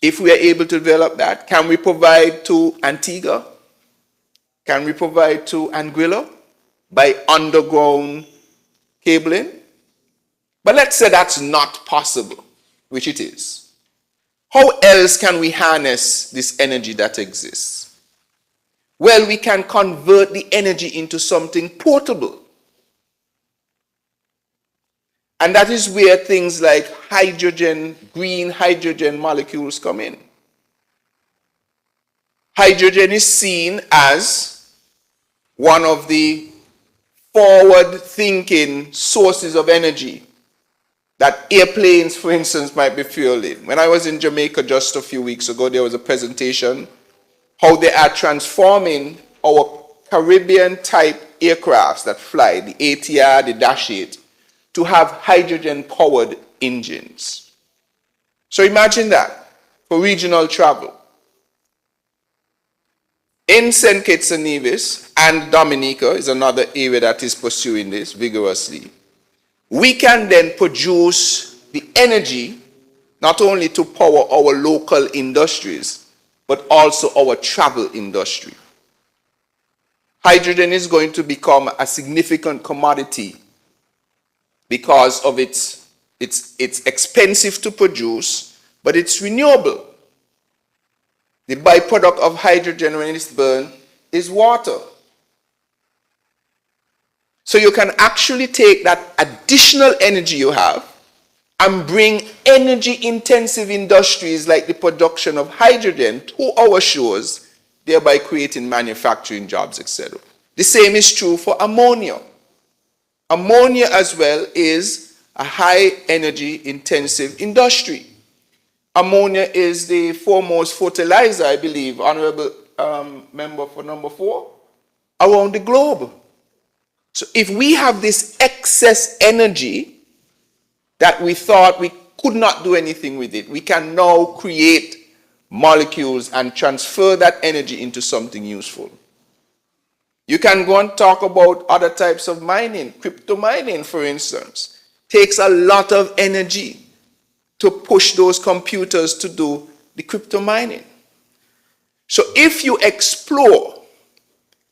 S7: If we are able to develop that, can we provide to Antigua? Can we provide to Anguilla by underground cabling? But let's say that's not possible, which it is. How else can we harness this energy that exists? Well, we can convert the energy into something portable. And that is where things like hydrogen, green hydrogen molecules come in. Hydrogen is seen as one of the forward-thinking sources of energy that airplanes, for instance, might be fueling. When I was in Jamaica just a few weeks ago, there was a presentation how they are transforming our Caribbean-type aircrafts that fly, the ATR, the Dash 8, to have hydrogen-powered engines. So imagine that for regional travel. In St. Kitts and Nevis and Dominica is another area that is pursuing this vigorously. We can then produce the energy not only to power our local industries, but also our travel industry. Hydrogen is going to become a significant commodity because of it's expensive to produce, but it's renewable. The byproduct of hydrogen when it's burned is water. So you can actually take that additional energy you have and bring energy-intensive industries like the production of hydrogen to our shores, thereby creating manufacturing jobs, etc. The same is true for ammonia. Ammonia as well is a high energy intensive industry. Ammonia is the foremost fertilizer, I believe, honorable member for number 4, around the globe. So if we have this excess energy that we thought we could not do anything with it, we can now create molecules and transfer that energy into something useful. You can go and talk about other types of mining. Crypto mining, for instance, takes a lot of energy to push those computers to do the crypto mining. So if you explore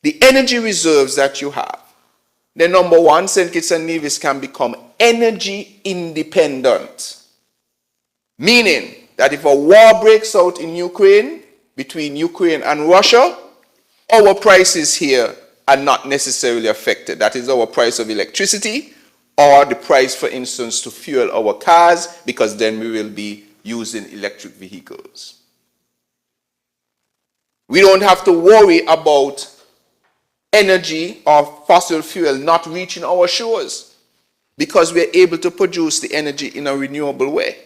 S7: the energy reserves that you have, then number 1, St. Kitts and Nevis can become energy independent. Meaning that if a war breaks out in Ukraine, between Ukraine and Russia, our prices here are not necessarily affected. That is our price of electricity or the price, for instance, to fuel our cars, because then we will be using electric vehicles. We don't have to worry about energy or fossil fuel not reaching our shores because we're able to produce the energy in a renewable way.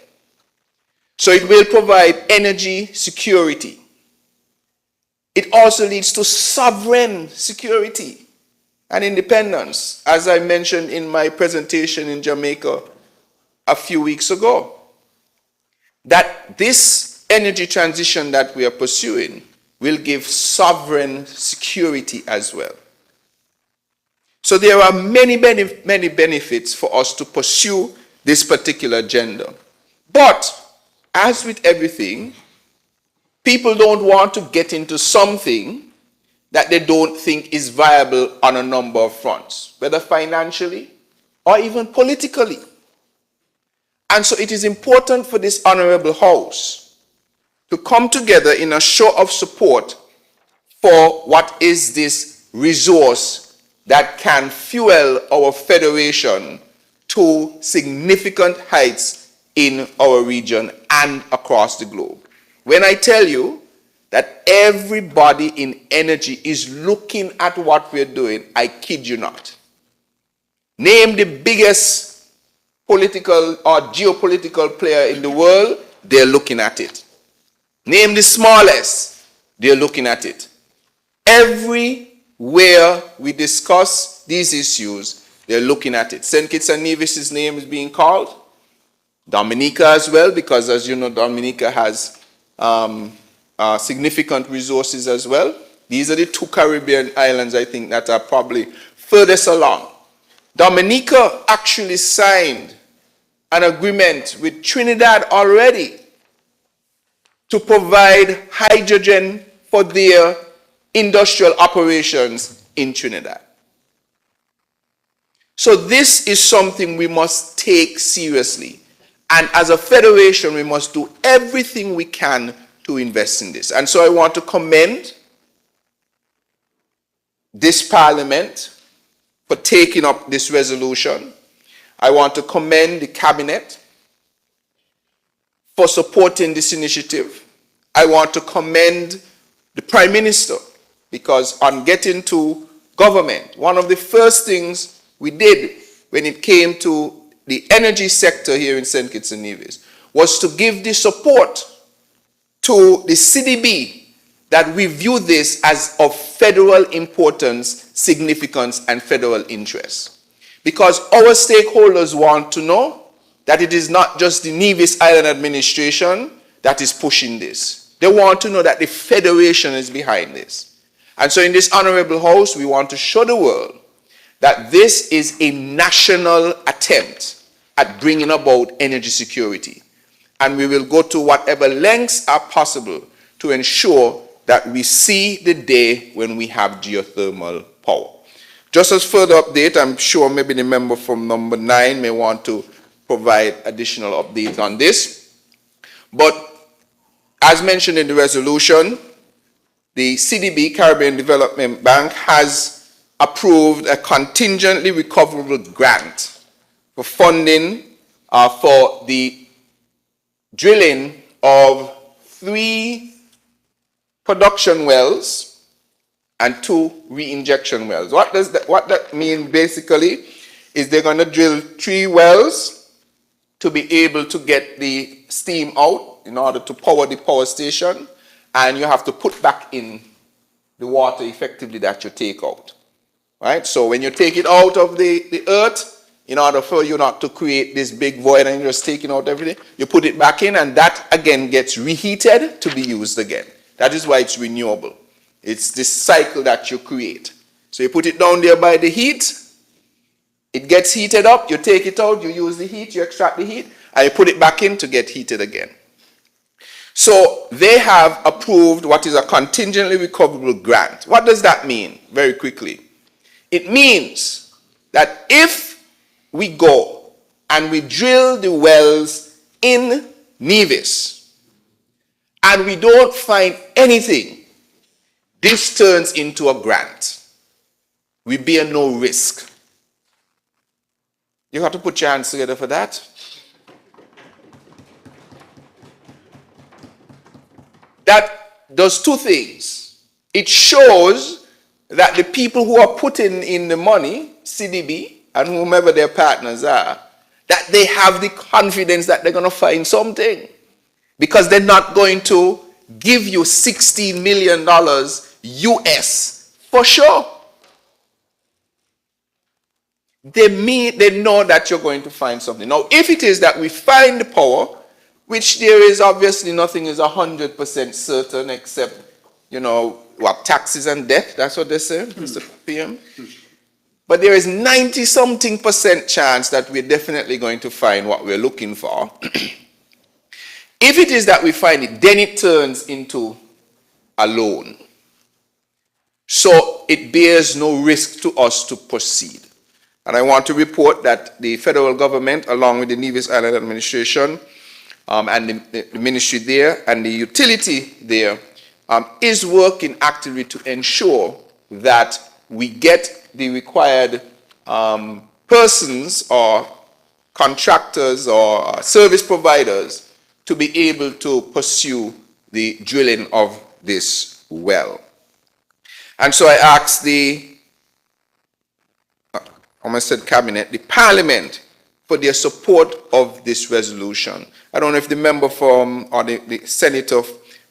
S7: So it will provide energy security. It also leads to sovereign security and independence, as I mentioned in my presentation in Jamaica a few weeks ago, that this energy transition that we are pursuing will give sovereign security as well. So there are many benefits for us to pursue this particular agenda. But as with everything, people don't want to get into something that they don't think is viable on a number of fronts, whether financially or even politically. And so it is important for this honorable House to come together in a show of support for what is this resource that can fuel our federation to significant heights in our region and across the globe. When I tell you that everybody in energy is looking at what we're doing, I kid you not. Name the biggest political or geopolitical player in the world, they're looking at it. Name the smallest, they're looking at it. Everywhere we discuss these issues, they're looking at it. St. Kitts and Nevis' name is being called. Dominica as well, because as you know, Dominica has significant resources as well. These are the two Caribbean islands, I think, that are probably furthest along. Dominica actually signed an agreement with Trinidad already to provide hydrogen for their industrial operations in Trinidad. So this is something we must take seriously. And as a federation, we must do everything we can to invest in this. And so I want to commend this Parliament for taking up this resolution. I want to commend the Cabinet for supporting this initiative. I want to commend the Prime Minister, because on getting to government, one of the first things we did when it came to the energy sector here in St. Kitts and Nevis was to give the support to the CDB that we view this as of federal importance, significance, and federal interest. Because our stakeholders want to know that it is not just the Nevis Island administration that is pushing this. They want to know that the federation is behind this. And so in this honorable House, we want to show the world that this is a national attempt at bringing about energy security. And we will go to whatever lengths are possible to ensure that we see the day when we have geothermal power. Just as further update, I'm sure maybe the member from number 9 may want to provide additional updates on this. But as mentioned in the resolution, the CDB, Caribbean Development Bank, has approved a contingently recoverable grant for funding for the drilling of 3 production wells and 2 re-injection wells. What that mean basically is they're going to drill 3 wells to be able to get the steam out in order to power the power station, and you have to put back in the water effectively that you take out. Right? So when you take it out of the earth, in order for you not to create this big void and you're just taking out everything, you put it back in, and that again gets reheated to be used again. That is why it's renewable. It's this cycle that you create. So you put it down there by the heat, it gets heated up, you take it out, you use the heat, you extract the heat, and you put it back in to get heated again. So they have approved what is a contingently recoverable grant. What does that mean? Very quickly. It means that if we go and we drill the wells in Nevis and we don't find anything, this turns into a grant. We bear no risk. You have to put your hands together for that. That does 2 things. It shows that the people who are putting in the money, CDB, and whomever their partners are, that they have the confidence that they're going to find something. Because they're not going to give you $16 million US for sure. They know that you're going to find something. Now, if it is that we find the power, which there is obviously nothing is 100% certain except, taxes and death, that's what they say, Mr. PM. But there is 90-something% chance that we're definitely going to find what we're looking for. If it is that we find it, then it turns into a loan. So it bears no risk to us to proceed. And I want to report that the federal government, along with the Nevis Island administration, and the ministry there and the utility there, is working actively to ensure that we get the required persons or contractors or service providers to be able to pursue the drilling of this well. And so I asked the, I almost said cabinet, the parliament, for their support of this resolution. I don't know if the member from, or the senator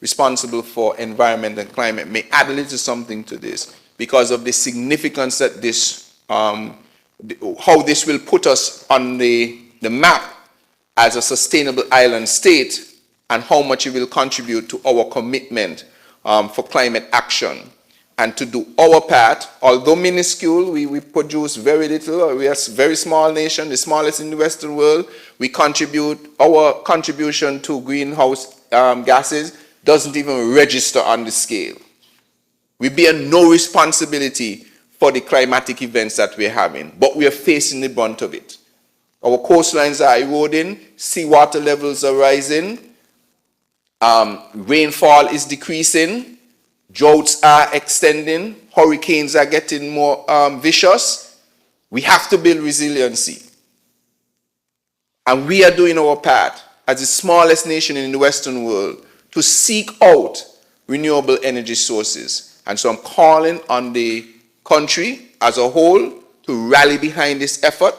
S7: responsible for environment and climate may add a little something to this because of the significance that this, how this will put us on the map as a sustainable island state and how much it will contribute to our commitment for climate action. And to do our part, although minuscule, we produce very little. We are a very small nation, the smallest in the Western world. We contribute, our contribution to greenhouse gases doesn't even register on the scale. We bear no responsibility for the climatic events that we're having, but we are facing the brunt of it. Our coastlines are eroding, seawater levels are rising, rainfall is decreasing, droughts are extending, hurricanes are getting more vicious. We have to build resiliency. And we are doing our part as the smallest nation in the Western world to seek out renewable energy sources. And so I'm calling on the country as a whole to rally behind this effort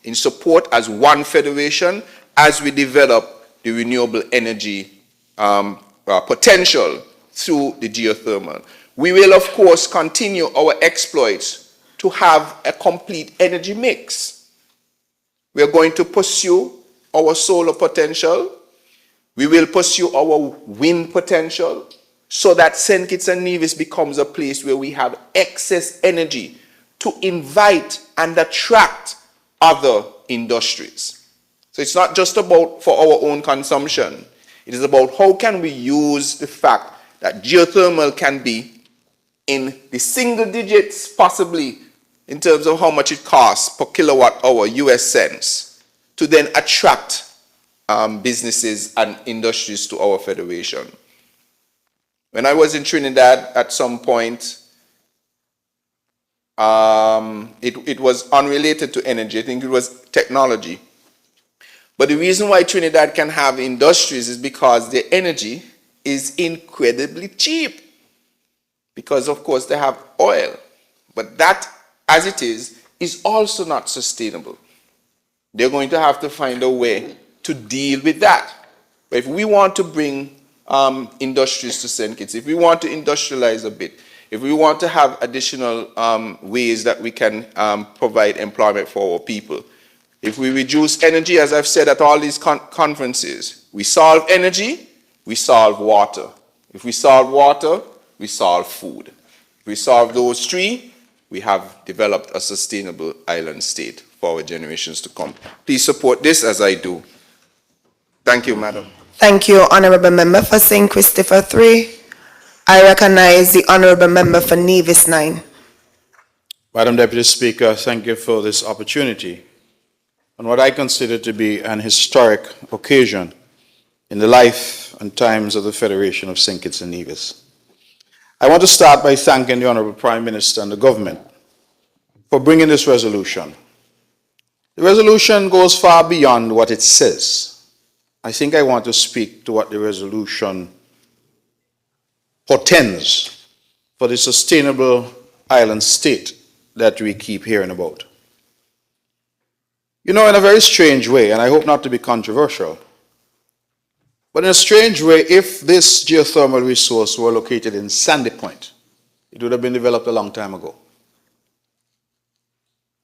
S7: in support as one federation as we develop the renewable energy potential through the geothermal. We will, of course, continue our exploits to have a complete energy mix. We are going to pursue our solar potential. We will pursue our wind potential so that St. Kitts and Nevis becomes a place where we have excess energy to invite and attract other industries. So it's not just about for our own consumption. It is about how can we use the fact that geothermal can be in the single digits, possibly, in terms of how much it costs per kilowatt hour, US cents, to then attract businesses and industries to our federation. When I was in Trinidad at some point, it was unrelated to energy. I think it was technology. But the reason why Trinidad can have industries is because their energy is incredibly cheap. Because, of course, they have oil. But that, as it is also not sustainable. They're going to have to find a way to deal with that. But if we want to bring industries to St. Kitts, if we want to industrialize a bit, if we want to have additional ways that we can provide employment for our people, if we reduce energy, as I've said at all these conferences, we solve energy, we solve water. If we solve water, we solve food. If we solve those three, we have developed a sustainable island state for our generations to come. Please support this as I do. Thank you, Madam.
S1: Thank you, Honorable Member for St. Christopher 3. I recognize the Honorable Member for Nevis 9.
S11: Madam Deputy Speaker, thank you for this opportunity on what I consider to be an historic occasion in the life and times of the Federation of St. Kitts and Nevis. I want to start by thanking the Honorable Prime Minister and the government for bringing this resolution. The resolution goes far beyond what it says. I think I want to speak to what the resolution portends for the sustainable island state that we keep hearing about. You know, in a very strange way, and I hope not to be controversial, but in a strange way, if this geothermal resource were located in Sandy Point, it would have been developed a long time ago.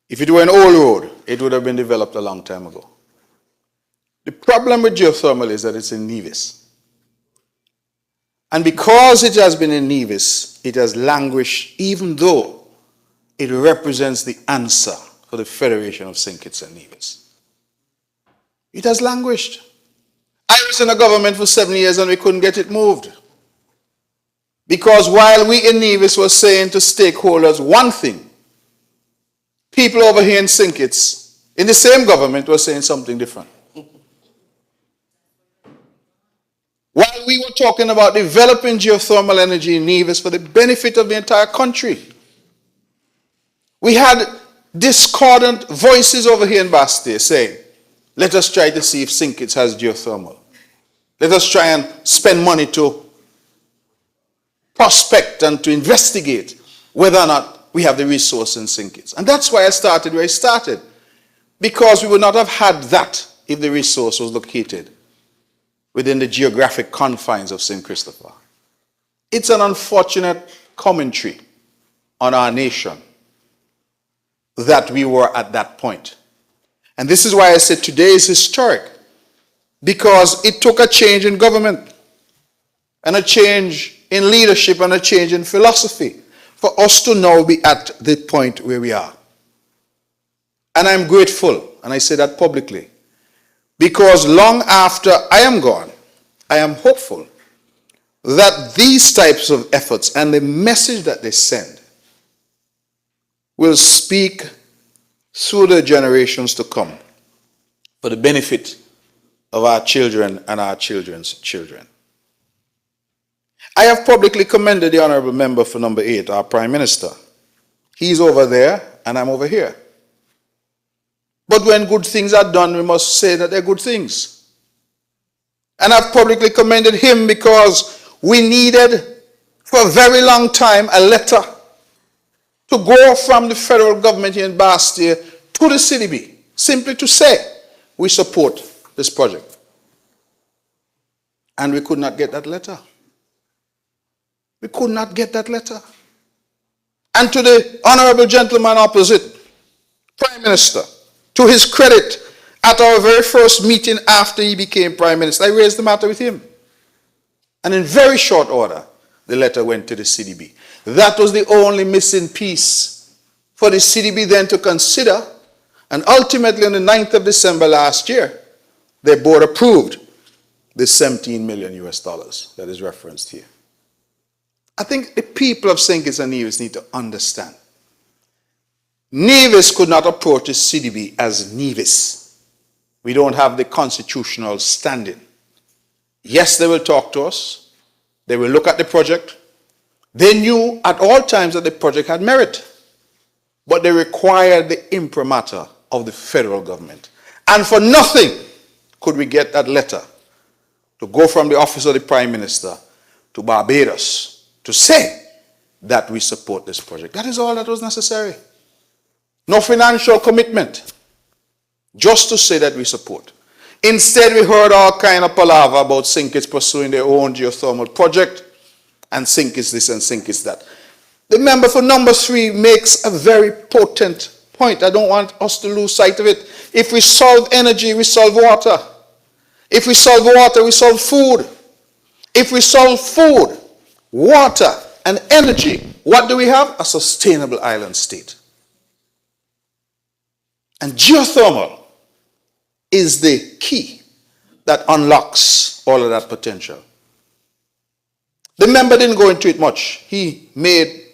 S11: If it were an old road, it would have been developed a long time ago. The problem with geothermal is that it's in Nevis. And because it has been in Nevis, it has languished, even though it represents the answer for the Federation of St. Kitts and Nevis. It has languished. I was in a government for 7 years and we couldn't get it moved. Because while we in Nevis were saying to stakeholders one thing, people over here in St. Kitts, in the same government, were saying something different. While we were talking about developing geothermal energy in Nevis for the benefit of the entire country, we had discordant voices over here in Bastille saying, let us try to see if St. Kitts has geothermal. Let us try and spend money to prospect and to investigate whether or not we have the resource in St. Kitts. And that's why I started where I started, because we would not have had that if the resource was located within the geographic confines of St. Christopher. It's an unfortunate commentary on our nation that we were at that point. And this is why I said today is historic, because it took a change in government and a change in leadership and a change in philosophy for us to now be at the point where we are. And I'm grateful, and I say that publicly, because long after I am gone, I am hopeful that these types of efforts and the message that they send will speak through the generations to come for the benefit of our children and our children's children. I have publicly commended the Honourable Member for number 8, our Prime Minister. He's over there and I'm over here. But when good things are done, we must say that they're good things. And I've publicly commended him because we needed for a very long time a letter to go from the federal government here in Bastille to the CDB, simply to say we support this project. And we could not get that letter. We could not get that letter. And to the honourable gentleman opposite, Prime Minister, to his credit, at our very first meeting after he became Prime Minister, I raised the matter with him. And in very short order, the letter went to the CDB. That was the only missing piece for the CDB then to consider. And ultimately, on the 9th of December last year, their board approved the $17 million that is referenced here. I think the people of St. Kitts and Nevis need to understand. Nevis could not approach the CDB as Nevis. We don't have the constitutional standing. Yes, they will talk to us. They will look at the project. They knew at all times that the project had merit, but they required the imprimatur of the federal government. And for nothing could we get that letter to go from the office of the Prime Minister to Barbados to say that we support this project. That is all that was necessary. No financial commitment, just to say that we support. Instead, we heard all kind of palaver about St. Kitts pursuing their own geothermal project, and St. Kitts this and St. Kitts that. The member for number 3 makes a very potent point. I don't want us to lose sight of it. If we solve energy, we solve water. If we solve water, we solve food. If we solve food, water, and energy, what do we have? A sustainable island state. And geothermal is the key that unlocks all of that potential. The member didn't go into it much. He made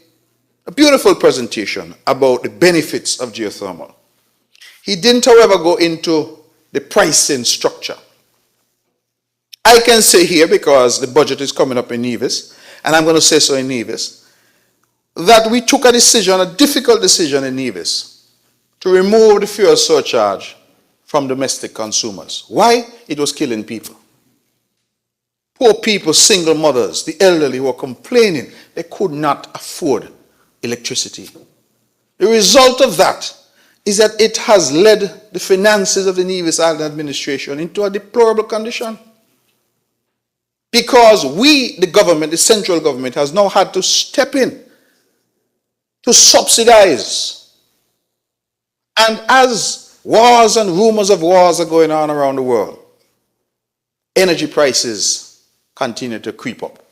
S11: a beautiful presentation about the benefits of geothermal. He didn't, however, go into the pricing structure. I can say here, because the budget is coming up in Nevis, and I'm going to say so in Nevis, that we took a decision, a difficult decision in Nevis, to remove the fuel surcharge from domestic consumers. Why? It was killing people. Poor people, single mothers, the elderly were complaining they could not afford electricity. The result of that is that it has led the finances of the Nevis Island administration into a deplorable condition. Because we, the government, the central government, has now had to step in to subsidize. And as wars and rumors of wars are going on around the world, energy prices continue to creep up.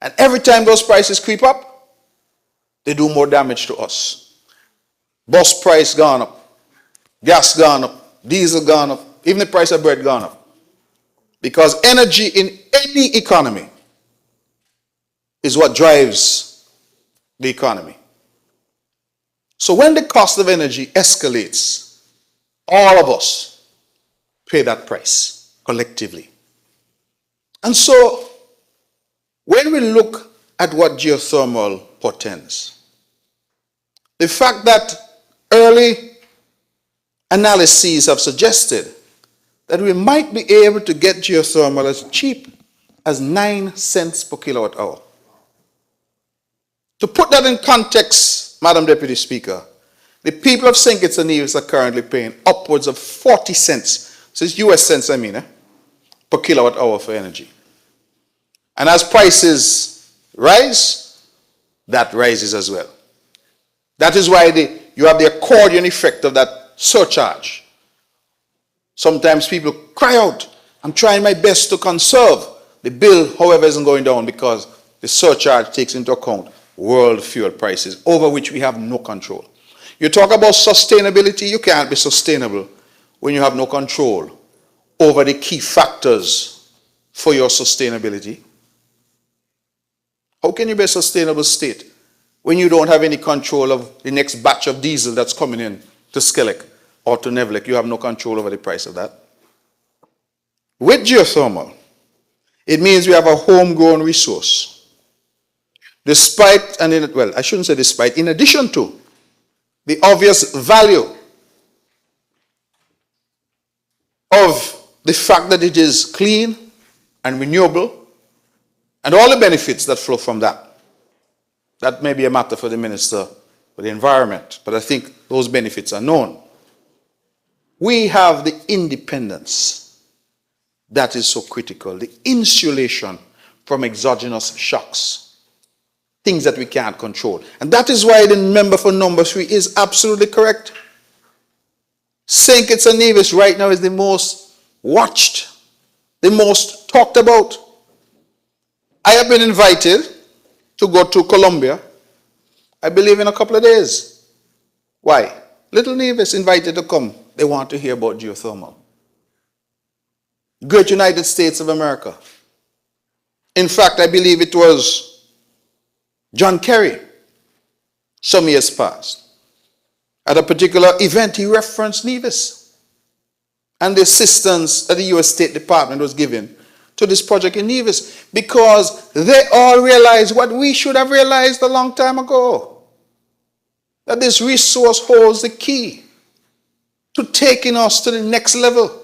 S11: And every time those prices creep up, they do more damage to us. Bus price gone up, gas gone up, diesel gone up, even the price of bread gone up. Because energy in any economy is what drives the economy. So when the cost of energy escalates, all of us pay that price collectively. And so when we look at what geothermal portends, the fact that early analyses have suggested that we might be able to get geothermal as cheap as 9 cents per kilowatt hour. To put that in context, Madam Deputy Speaker, the people of St. Kitts and Nevis are currently paying upwards of 40 cents, so it's US cents per kilowatt hour for energy. And as prices rise, that rises as well. That is why you have the accordion effect of that surcharge. Sometimes people cry out, I'm trying my best to conserve. The bill, however, isn't going down because the surcharge takes into account world fuel prices over which we have no control. You talk about sustainability, you can't be sustainable when you have no control over the key factors for your sustainability. How can you be a sustainable state when you don't have any control of the next batch of diesel that's coming in to Skellig or to Nevlek? You have no control over the price of that. With geothermal, it means we have a homegrown resource. Despite, I shouldn't say despite, in addition to the obvious value of the fact that it is clean and renewable and all the benefits that flow from that. That may be a matter for the Minister for the Environment, but I think those benefits are known. We have the independence that is so critical, the insulation from exogenous shocks, things that we can't control. And that is why the member for number 3 is absolutely correct. St. Kitts and Nevis right now is the most watched, the most talked about. I have been invited to go to Colombia, I believe in a couple of days. Why? Little Nevis invited to come. They want to hear about geothermal. Great United States of America. In fact, I believe it was John Kerry, some years past. At a particular event, he referenced Nevis and the assistance that the U.S. State Department was giving to this project in Nevis, because they all realized what we should have realized a long time ago, that this resource holds the key to taking us to the next level.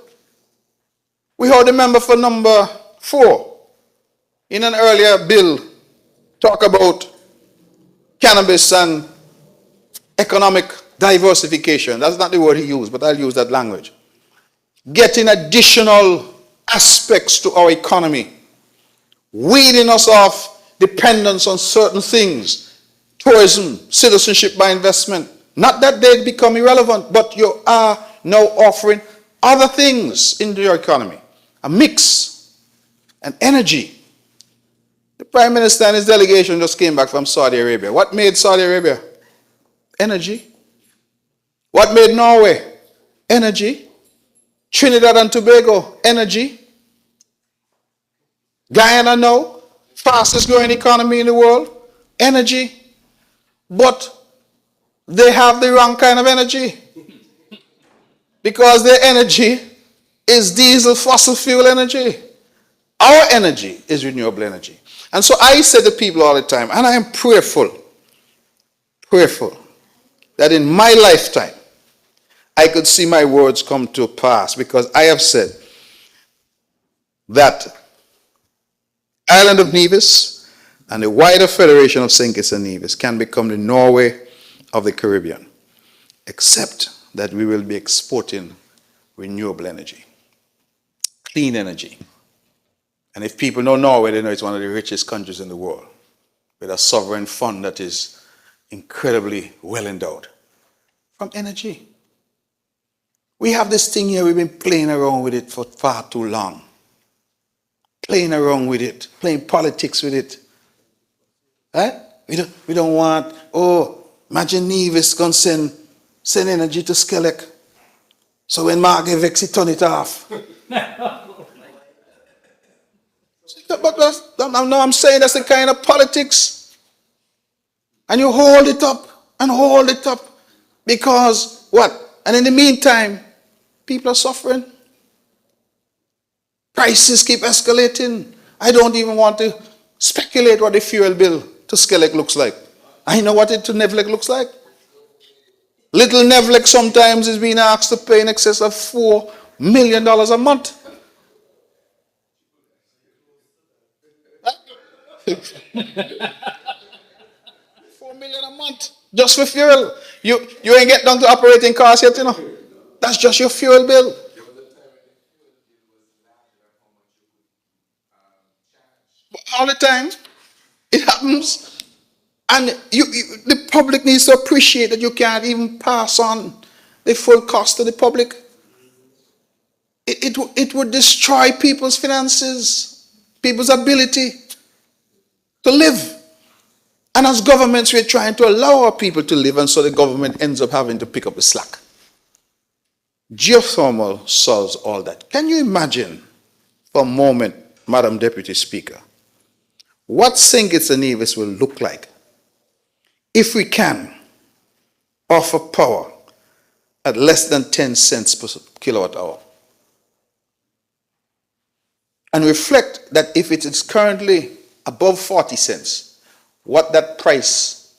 S11: We heard the member for number 4 in an earlier bill talk about cannabis and economic diversification. That's not the word he used, but I'll use that language. Getting additional aspects to our economy, weeding us off dependence on certain things, tourism, citizenship by investment. Not that they become irrelevant, but you are now offering other things into your economy, a mix, and energy. The Prime Minister and his delegation just came back from Saudi Arabia. What made Saudi Arabia? Energy. What made Norway? Energy. Trinidad and Tobago? Energy. Guyana now, fastest growing economy in the world? Energy. But they have the wrong kind of energy. Because their energy is diesel fossil fuel energy. Our energy is renewable energy. And so I say to people all the time, and I am prayerful that in my lifetime, I could see my words come to pass, because I have said that Island of Nevis and the wider Federation of St. Kitts and Nevis can become the Norway of the Caribbean, except that we will be exporting renewable energy, clean energy. And if people know Norway, they know it's one of the richest countries in the world, with a sovereign fund that is incredibly well endowed from energy. We have this thing here, we've been playing around with it for far too long. Playing around with it, playing politics with it. Right? We don't want, imagine Nevis going to send energy to Skellig. So when Mark gets vexed, he turn it off. But now I'm saying that's the kind of politics. And you hold it up and hold it up. Because what? And in the meantime, people are suffering. Prices keep escalating. I don't even want to speculate what the fuel bill to Skellig looks like. I know what it to Nevlec looks like. Little Nevlec sometimes is being asked to pay in excess of $4 million a month. $4 million a month just for fuel. You ain't get down to operating costs yet, you know. That's just your fuel bill. But all the time, it happens. And the public needs to appreciate that you can't even pass on the full cost to the public. It would destroy people's finances, people's ability to live. And as governments, we're trying to allow our people to live, and so the government ends up having to pick up the slack. Geothermal solves all that. Can you imagine for a moment, Madam Deputy Speaker, what St. Kitts and Nevis will look like if we can offer power at less than 10 cents per kilowatt hour? And reflect that if it is currently above 40 cents, what that price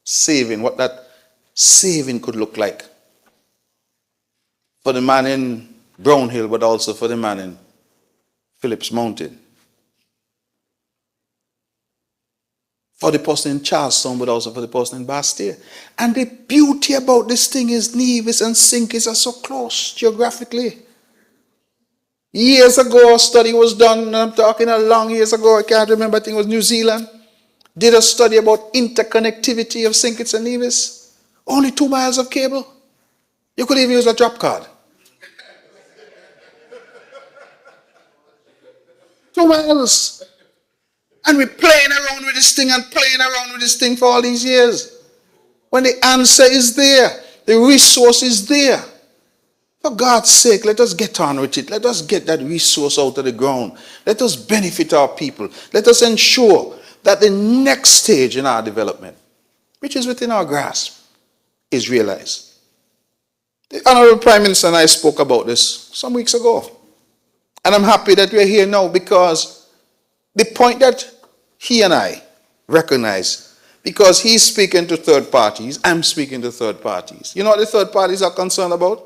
S11: saving, what that saving could look like for the man in Brownhill, but also for the man in Phillips Mountain. For the person in Charlestown, but also for the person in Bastille. And the beauty about this thing is Nevis and St. Kitts are so close geographically. Years ago, a study was done, and I'm talking a long years ago, I can't remember, I think it was New Zealand, did a study about interconnectivity of St. Kitts and Nevis. Only 2 miles of cable. You could even use a drop card. 2 miles. And we're playing around with this thing and playing around with this thing for all these years. When the answer is there, the resource is there. For God's sake, let us get on with it. Let us get that resource out of the ground. Let us benefit our people. Let us ensure that the next stage in our development, which is within our grasp, is realized. The Honorable Prime Minister and I spoke about this some weeks ago. And I'm happy that we're here now, because the point that he and I recognize, because he's speaking to third parties, I'm speaking to third parties. You know what the third parties are concerned about?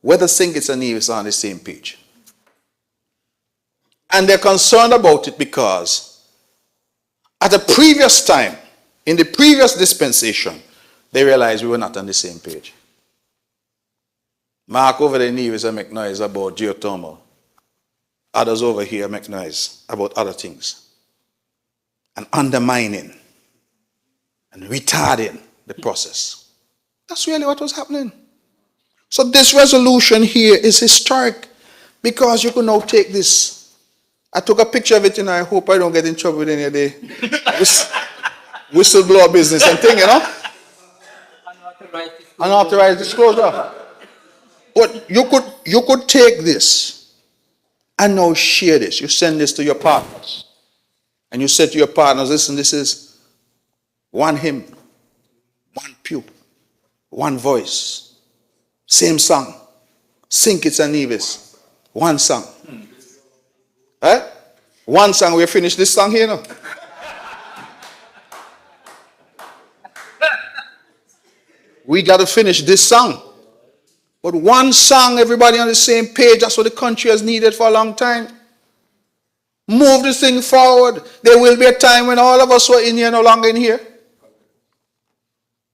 S11: Whether St. Kitts and Nevis are on the same page. And they're concerned about it because at a previous time, in the previous dispensation, they realized we were not on the same page. Mark over there in Nevis and make noise about geothermal. Others over here make noise about other things. And undermining and retarding the process. That's really what was happening. So this resolution here is historic, because you can now take this. I took a picture of it, and I hope I don't get in trouble with any of the whistleblower business and thing, you know? Unauthorized disclosure. But you could take this and now share this. You send this to your partners. And you say to your partners, listen, this is one hymn, one pew, one voice, same song. St. Kitts and Nevis, one song. Right? One song, we finish this song here now. We got to finish this song. But one song, everybody on the same page, that's what the country has needed for a long time. Move this thing forward. There will be a time when all of us who are in here no longer in here.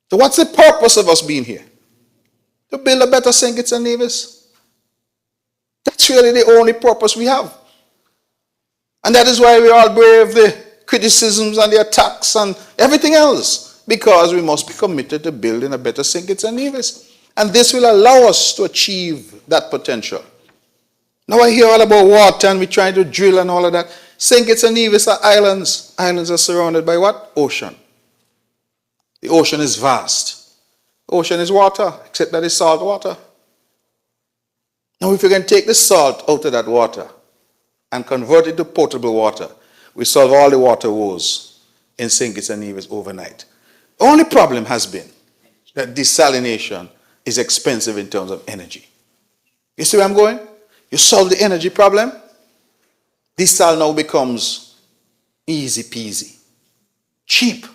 S11: So what's the purpose of us being here? To build a better St. Kitts and Nevis. That's really the only purpose we have. And that is why we all brave the criticisms and the attacks and everything else. Because we must be committed to building a better St. Kitts and Nevis. And this will allow us to achieve that potential. Now I hear all about water and we're trying to drill and all of that. St. Kitts and Nevis are islands. Islands are surrounded by what? Ocean. The ocean is vast. The ocean is water, except that it's salt water. Now if you can take the salt out of that water and convert it to potable water, we solve all the water woes in St. Kitts and Nevis overnight. The only problem has been that desalination is expensive in terms of energy. You see where I'm going? You solve the energy problem, desal now becomes easy peasy, cheap.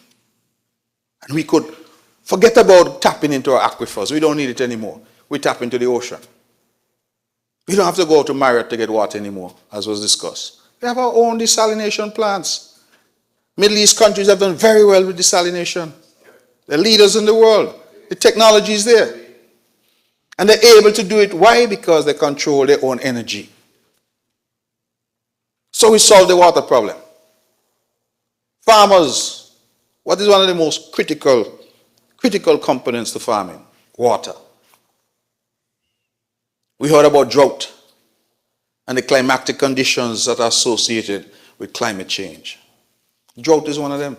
S11: And we could forget about tapping into our aquifers. We don't need it anymore. We tap into the ocean. We don't have to go to Marriott to get water anymore, as was discussed. We have our own desalination plants. Middle East countries have done very well with desalination. They're leaders in the world. The technology is there. And they're able to do it. Why? Because they control their own energy. So we solve the water problem. Farmers, what is one of the most critical components to farming? Water. We heard about drought and the climatic conditions that are associated with climate change. Drought is one of them.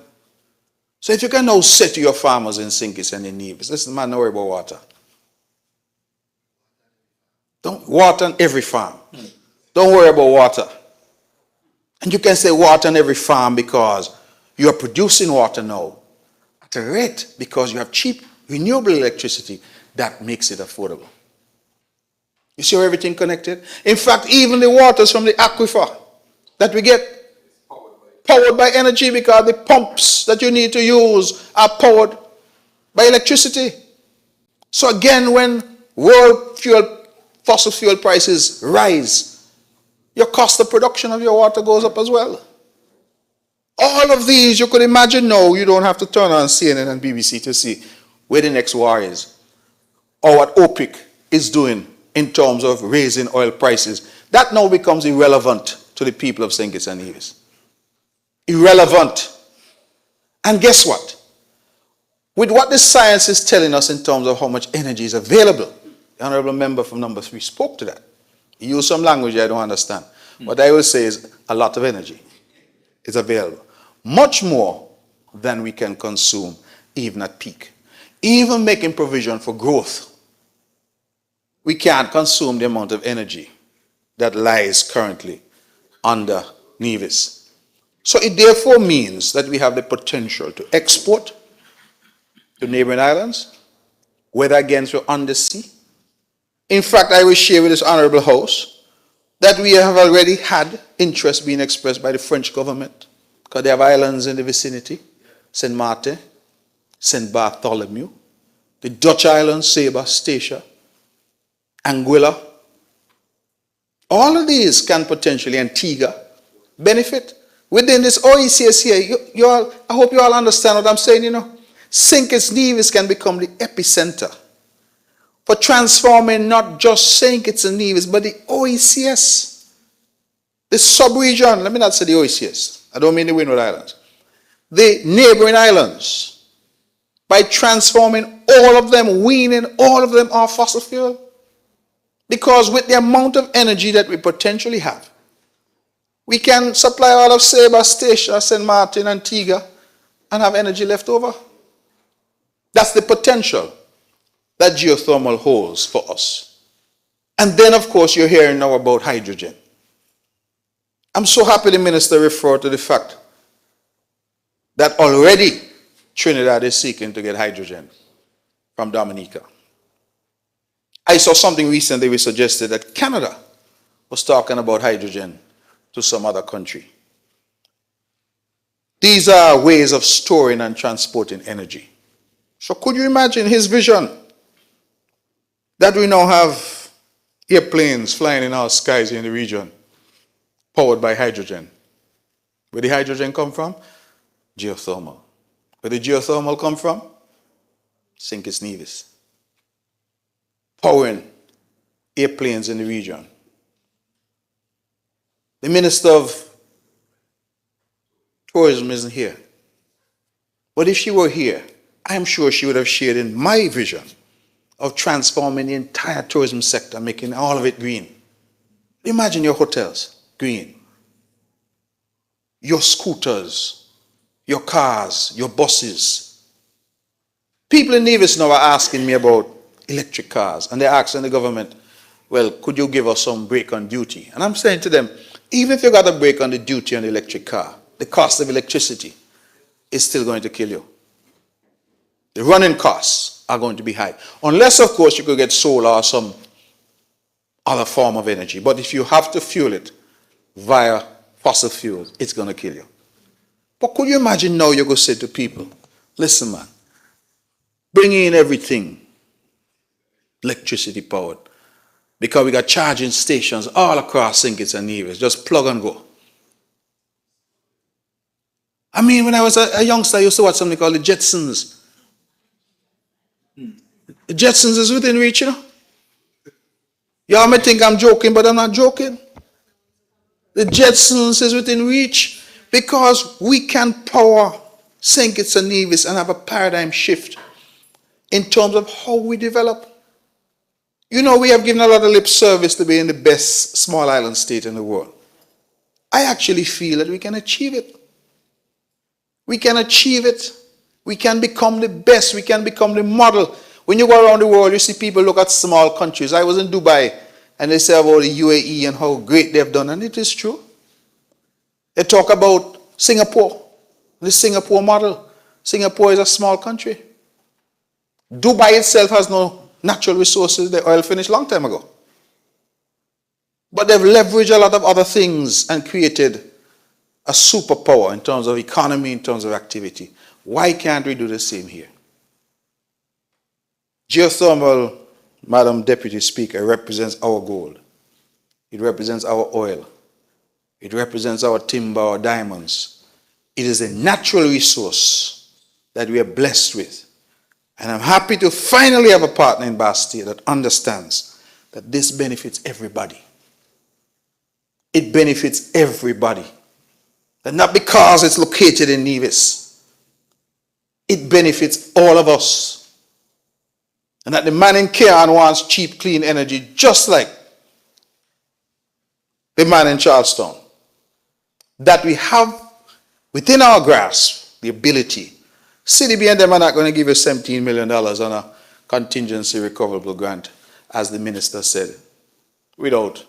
S11: So if you can now say to your farmers in St. Kitts and in Nevis, listen, man, don't worry about water. Don't water on every farm. Don't worry about water. And you can say water on every farm because you are producing water now at a rate because you have cheap renewable electricity that makes it affordable. You see how everything connected? In fact, even the waters from the aquifer that we get powered by energy because the pumps that you need to use are powered by electricity. So again, when fossil fuel prices rise, your cost of production of your water goes up as well. All of these, you could imagine now, you don't have to turn on CNN and BBC to see where the next war is or what OPEC is doing in terms of raising oil prices. That now becomes irrelevant to the people of St. Kitts and Nevis. Irrelevant. And guess what? With what the science is telling us in terms of how much energy is available, the honorable member from number 3 spoke to that. He used some language I don't understand. What I will say is a lot of energy is available. Much more than we can consume even at peak. Even making provision for growth, we can't consume the amount of energy that lies currently under Nevis. So it therefore means that we have the potential to export to neighboring islands, whether again through undersea. In fact, I will share with this honorable House that we have already had interest being expressed by the French government because they have islands in the vicinity, Saint Martin, Saint Bartholomew, the Dutch islands, Saba, Statia, Anguilla. All of these can potentially, Antigua, benefit. Within this OECS here, I hope you all understand what I'm saying, St. Kitts Nevis can become the epicenter for transforming not just St. Kitts and Nevis, but the OECS, the sub-region, let me not say the OECS, I don't mean the Windward Islands, the neighboring islands, by transforming all of them, weaning all of them off fossil fuel. Because with the amount of energy that we potentially have, we can supply all of Saba, Statia, St. Martin, Antigua, and have energy left over. That's the potential that geothermal holds for us. And then, of course, you're hearing now about hydrogen. I'm so happy the minister referred to the fact that already Trinidad is seeking to get hydrogen from Dominica. I saw something recently we suggested that Canada was talking about hydrogen to some other country. These are ways of storing and transporting energy. So could you imagine his vision that we now have airplanes flying in our skies in the region powered by hydrogen? Where the hydrogen come from? Geothermal. Where the geothermal come from? St. Kitts Nevis. Powering airplanes in the region. The Minister of Tourism isn't here. But if she were here, I'm sure she would have shared in my vision of transforming the entire tourism sector, making all of it green. Imagine your hotels, green. Your scooters, your cars, your buses. People in Nevis now are asking me about electric cars, and they're asking the government, well, could you give us some break on duty? And I'm saying to them, even if you got a break on the duty on the electric car, the cost of electricity is still going to kill you. The running costs are going to be high. Unless, of course, you could get solar or some other form of energy. But if you have to fuel it via fossil fuels, it's going to kill you. But could you imagine now you go say to people, listen, man, bring in everything electricity powered, because we got charging stations all across St. Kitts and Nevis. Just plug and go. I mean, when I was a youngster, I used to watch something called the Jetsons. The Jetsons is within reach, you know. Y'all may think I'm joking, but I'm not joking. The Jetsons is within reach because we can power St. Kitts and Nevis and have a paradigm shift in terms of how we develop. You know, we have given a lot of lip service to being the best small island state in the world. I actually feel that we can achieve it. We can achieve it. We can become the best. We can become the model. When you go around the world, you see people look at small countries. I was in Dubai, and they say about the UAE and how great they've done, and it is true. They talk about Singapore, the Singapore model. Singapore is a small country. Dubai itself has no natural resources. The oil finished long time ago. But they've leveraged a lot of other things and created a superpower in terms of economy, in terms of activity. Why can't we do the same here? Geothermal, Madam Deputy Speaker, represents our gold. It represents our oil. It represents our timber, our diamonds. It is a natural resource that we are blessed with. And I'm happy to finally have a partner in Bastille that understands that this benefits everybody. It benefits everybody. And not because it's located in Nevis. It benefits all of us. And that the man in Cairn wants cheap, clean energy, just like the man in Charlestown. That we have within our grasp the ability. CDB and them are not going to give you $17 million on a contingency recoverable grant, as the minister said, without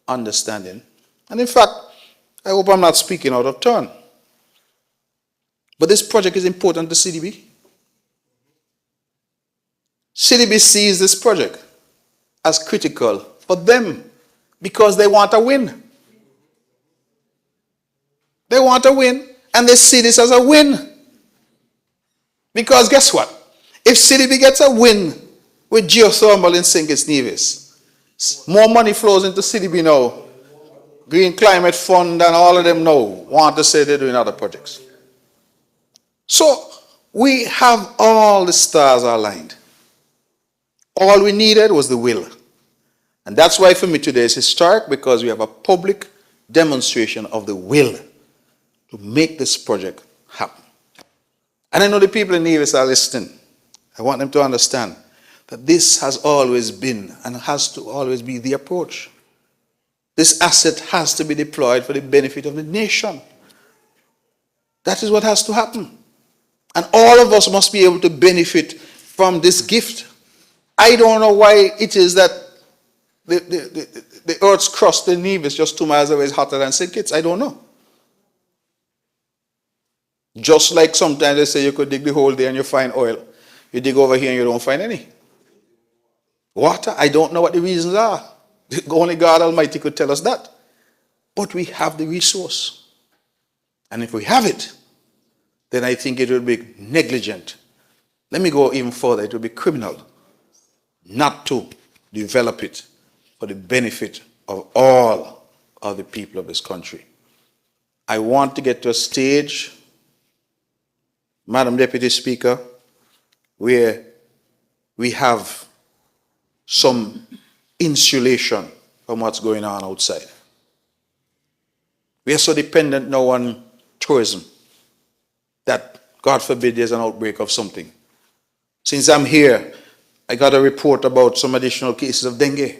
S11: understanding. And in fact, I hope I'm not speaking out of turn. But this project is important to CDB. CDB sees this project as critical for them because they want a win. They want a win, and they see this as a win. Because guess what? If CDB gets a win with geothermal in St. Kitts Nevis, more money flows into CDB now. Green Climate Fund and all of them now want to say they're doing other projects. So we have all the stars aligned. All we needed was the will. And that's why for me today is historic, because we have a public demonstration of the will to make this project happen. And I know the people in Nevis are listening. I want them to understand that this has always been and has to always be the approach. This asset has to be deployed for the benefit of the nation. That is what has to happen. And all of us must be able to benefit from this gift. I don't know why it is that the Earth's crust in Nevis, just 2 miles away, is hotter than St. Kitts. I don't know. Just like sometimes they say you could dig the whole day and you find oil. You dig over here and you don't find any. Water, I don't know what the reasons are. Only God Almighty could tell us that. But we have the resource. And if we have it, then I think it would be negligent. Let me go even further. It would be criminal not to develop it for the benefit of all of the people of this country. I want to get to a stage, Madam Deputy Speaker, where we have some insulation from what's going on outside. We are so dependent now on tourism that, God forbid, there's an outbreak of something. Since I'm here, I got a report about some additional cases of dengue.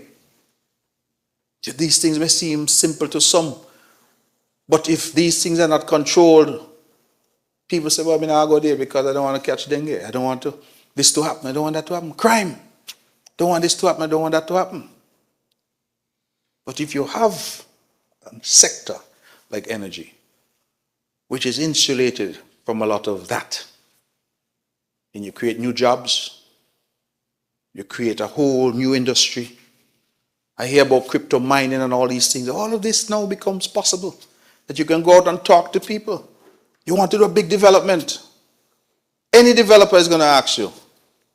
S11: These things may seem simple to some, but if these things are not controlled, people say, well, I mean, I'll go there because I don't want to catch dengue. I don't want this to happen. I don't want that to happen. Crime. Don't want this to happen. I don't want that to happen. But if you have a sector like energy, which is insulated from a lot of that, and you create new jobs. You create a whole new industry. I hear about crypto mining and all these things. All of this now becomes possible, that you can go out and talk to people. You want to do a big development. Any developer is going to ask you,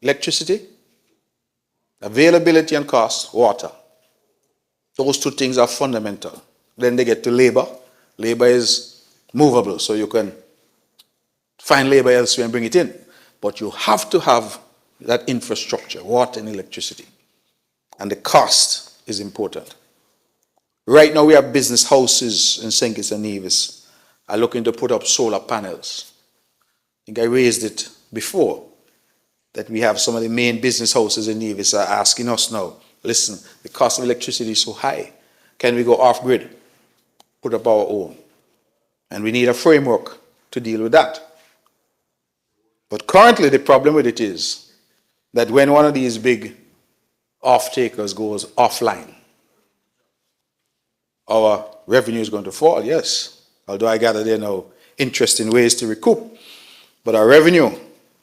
S11: electricity, availability and cost, water. Those two things are fundamental. Then they get to labor. Labor is movable, so you can find labor elsewhere and bring it in. But you have to have that infrastructure, water and electricity. And the cost is important. Right now we have business houses in St. Kitts and Nevis are looking to put up solar panels. I think I raised it before, that we have some of the main business houses in Nevis are asking us now, listen, the cost of electricity is so high. Can we go off-grid, put up our own? And we need a framework to deal with that. But currently the problem with it is that when one of these big off-takers goes offline, our revenue is going to fall, yes. Although I gather there are no interesting ways to recoup. But our revenue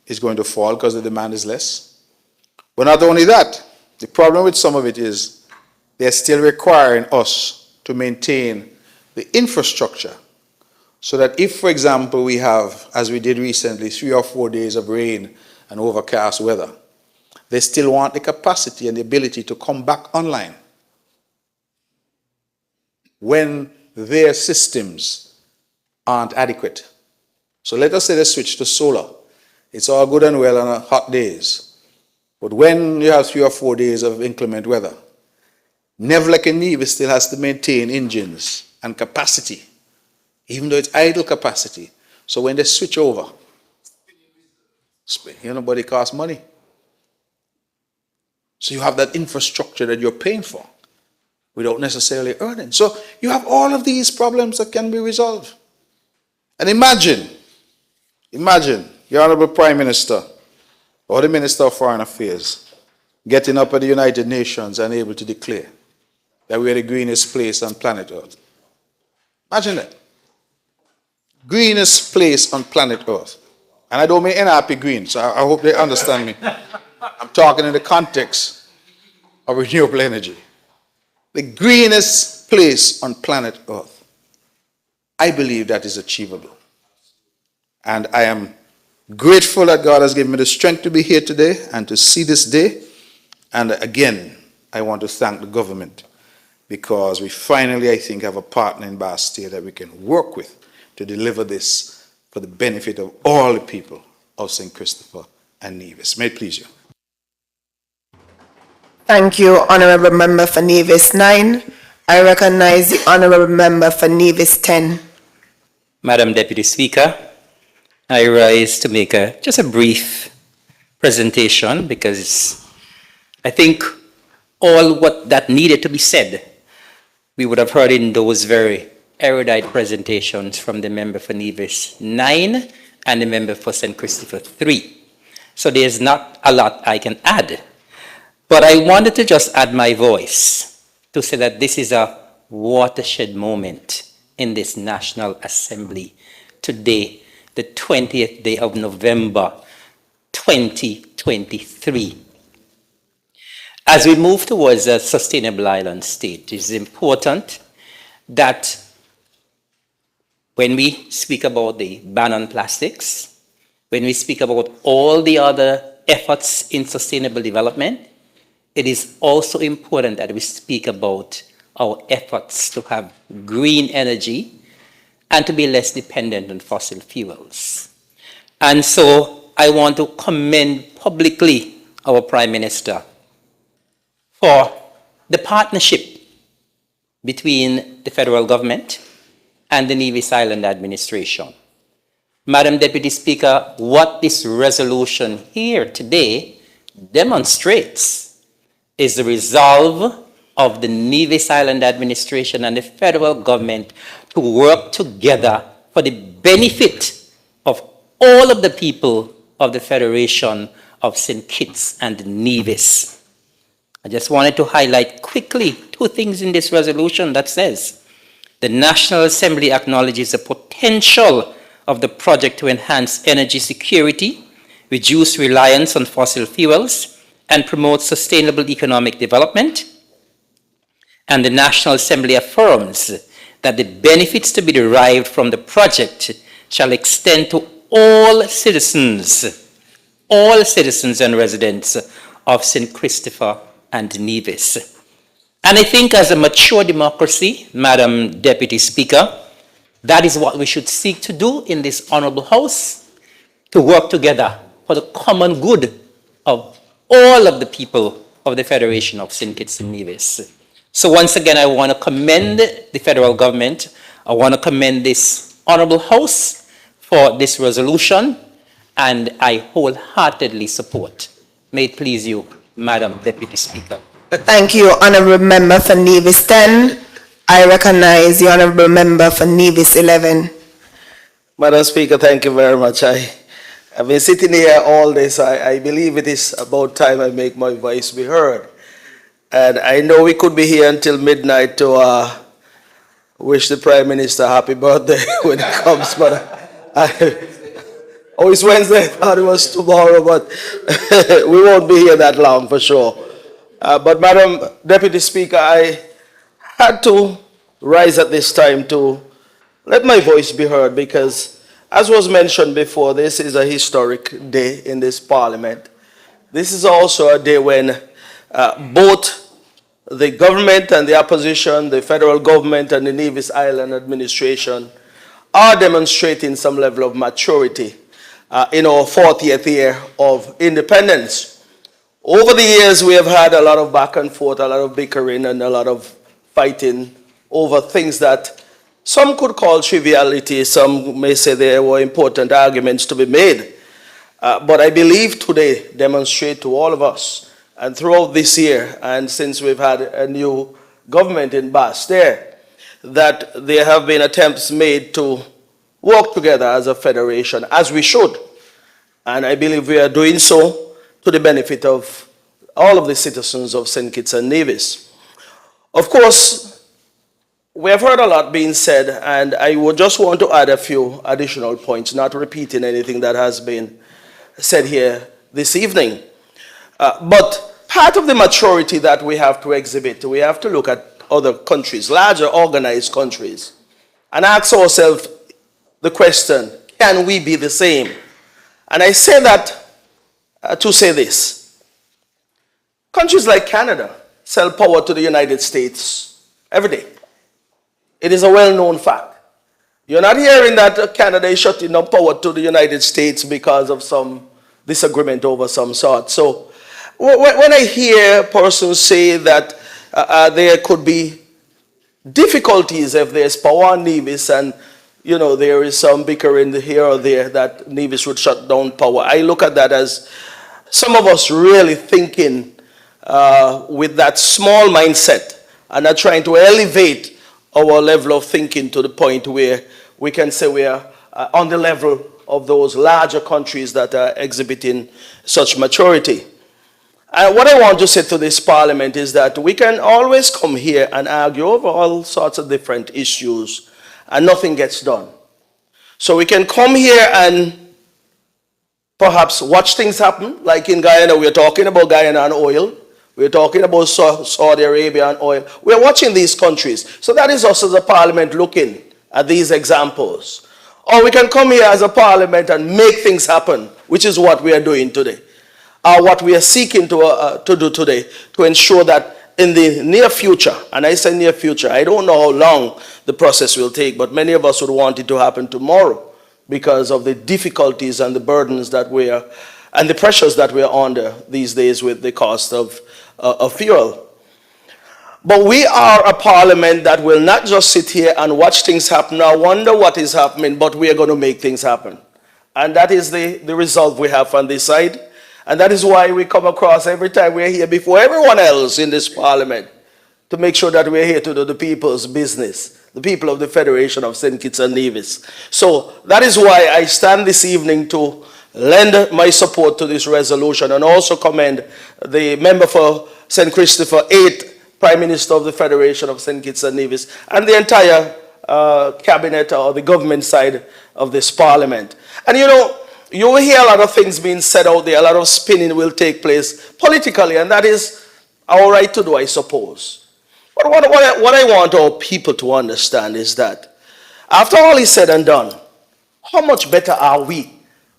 S11: is going to fall because the demand is less. But not only that, the problem with some of it is they're still requiring us to maintain the infrastructure so that if, for example, we have, as we did recently, 3 or 4 days of rain and overcast weather, they still want the capacity and the ability to come back online when their systems aren't adequate. So let us say they switch to solar. It's all good and well on hot days. But when you have 3 or 4 days of inclement weather, Nevis and Nevis still has to maintain engines and capacity, even though it's idle capacity. So when they switch over, nobody costs money. So you have that infrastructure that you're paying for without necessarily earning. So you have all of these problems that can be resolved. And imagine, your Honorable Prime Minister or the Minister of Foreign Affairs getting up at the United Nations and able to declare that we are the greenest place on planet Earth. Imagine that. Greenest place on planet Earth. And I don't mean NRP green, so I hope they understand me. I'm talking in the context of renewable energy. The greenest place on planet Earth. I believe that is achievable. And I am grateful that God has given me the strength to be here today and to see this day. And again, I want to thank the government because we finally, I think, have a partner in Bastia that we can work with to deliver this for the benefit of all the people of St. Christopher and Nevis. May it please you.
S1: Thank you, Honorable Member for Nevis 9. I recognize the Honorable Member for Nevis 10.
S13: Madam Deputy Speaker, I rise to make just a brief presentation because I think all what that needed to be said, we would have heard in those very erudite presentations from the member for Nevis 9 and the member for St. Christopher 3. So there's not a lot I can add. But I wanted to just add my voice to say that this is a watershed moment in this National Assembly today, the 20th day of November, 2023. As we move towards a sustainable island state, it is important that when we speak about the ban on plastics, when we speak about all the other efforts in sustainable development, it is also important that we speak about our efforts to have green energy and to be less dependent on fossil fuels. And so I want to commend publicly our Prime Minister for the partnership between the federal government and the Nevis Island administration. Madam Deputy Speaker, what this resolution here today demonstrates is the resolve of the Nevis Island administration and the federal government to work together for the benefit of all of the people of the Federation of St. Kitts and Nevis. I just wanted to highlight quickly 2 things in this resolution that says the National Assembly acknowledges the potential of the project to enhance energy security reduce reliance on fossil fuels, and promote sustainable economic development. And the National Assembly affirms that the benefits to be derived from the project shall extend to all citizens and residents of St. Christopher and Nevis. And I think as a mature democracy, Madam Deputy Speaker, that is what we should seek to do in this honorable House, to work together for the common good of all of the people of the Federation of St. Kitts and Nevis. So once again, I want to commend the federal government. I want to commend this honorable House for this resolution, and I wholeheartedly support. May it please you, Madam Deputy Speaker.
S1: Thank you, Honourable Member for Nevis 10. I recognize the Honourable Member for Nevis 11.
S8: Madam Speaker, thank you very much. I've been sitting here all day, so I believe it is about time I make my voice be heard. And I know we could be here until midnight to wish the Prime Minister happy birthday when it comes, but oh, it's Wednesday. I thought it was tomorrow, but we won't be here that long for sure. But Madam Deputy Speaker, I had to rise at this time to let my voice be heard because, as was mentioned before, this is a historic day in this Parliament. This is also a day when both the government and the opposition, the federal government and the Nevis Island administration are demonstrating some level of maturity in our 40th year of independence. Over the years, we have had a lot of back and forth, a lot of bickering and a lot of fighting over things that some could call triviality, some may say there were important arguments to be made. But I believe today demonstrate to all of us, and throughout this year, and since we've had a new government in Basseterre, that there have been attempts made to work together as a federation, as we should. And I believe we are doing so to the benefit of all of the citizens of St. Kitts and Nevis. Of course, we have heard a lot being said, and I would just want to add a few additional points, not repeating anything that has been said here this evening. But part of the maturity that we have to exhibit, we have to look at other countries, larger organized countries, and ask ourselves the question, can we be the same? And I say that to say this. Countries like Canada sell power to the United States every day. It is a well-known fact. You're not hearing that Canada is shutting down power to the United States because of some disagreement over some sort. So when I hear persons say that there could be difficulties if there's power in Nevis and there is some bickering here or there that Nevis would shut down power, I look at that as some of us really thinking with that small mindset and are trying to elevate our level of thinking to the point where we can say we are on the level of those larger countries that are exhibiting such maturity. And what I want to say to this Parliament is that we can always come here and argue over all sorts of different issues and nothing gets done. So we can come here and perhaps watch things happen, like in Guyana. We're talking about Guyana and oil. We're talking about Saudi Arabia and oil. We're watching these countries. So that is us as a Parliament looking at these examples. Or we can come here as a Parliament and make things happen, which is what we are doing today. What we are seeking to do today, to ensure that in the near future, and I say near future, I don't know how long the process will take, but many of us would want it to happen tomorrow because of the difficulties and the burdens that we are, and the pressures that we are under these days with the cost of fuel. But we are a Parliament that will not just sit here and watch things happen or wonder what is happening, but we are going to make things happen. And that is the result we have on this side. And that is why we come across every time we're here before everyone else in this Parliament to make sure that we're here to do the people's business, the people of the Federation of St. Kitts and Nevis. So that is why I stand this evening to lend my support to this resolution and also commend the member for St. Christopher, 8th Prime Minister of the Federation of St. Kitts and Nevis, and the entire cabinet or the government side of this Parliament. And you will hear a lot of things being said out there, a lot of spinning will take place politically, and that is our right to do, I suppose. But what I want our people to understand is that after all is said and done, how much better are we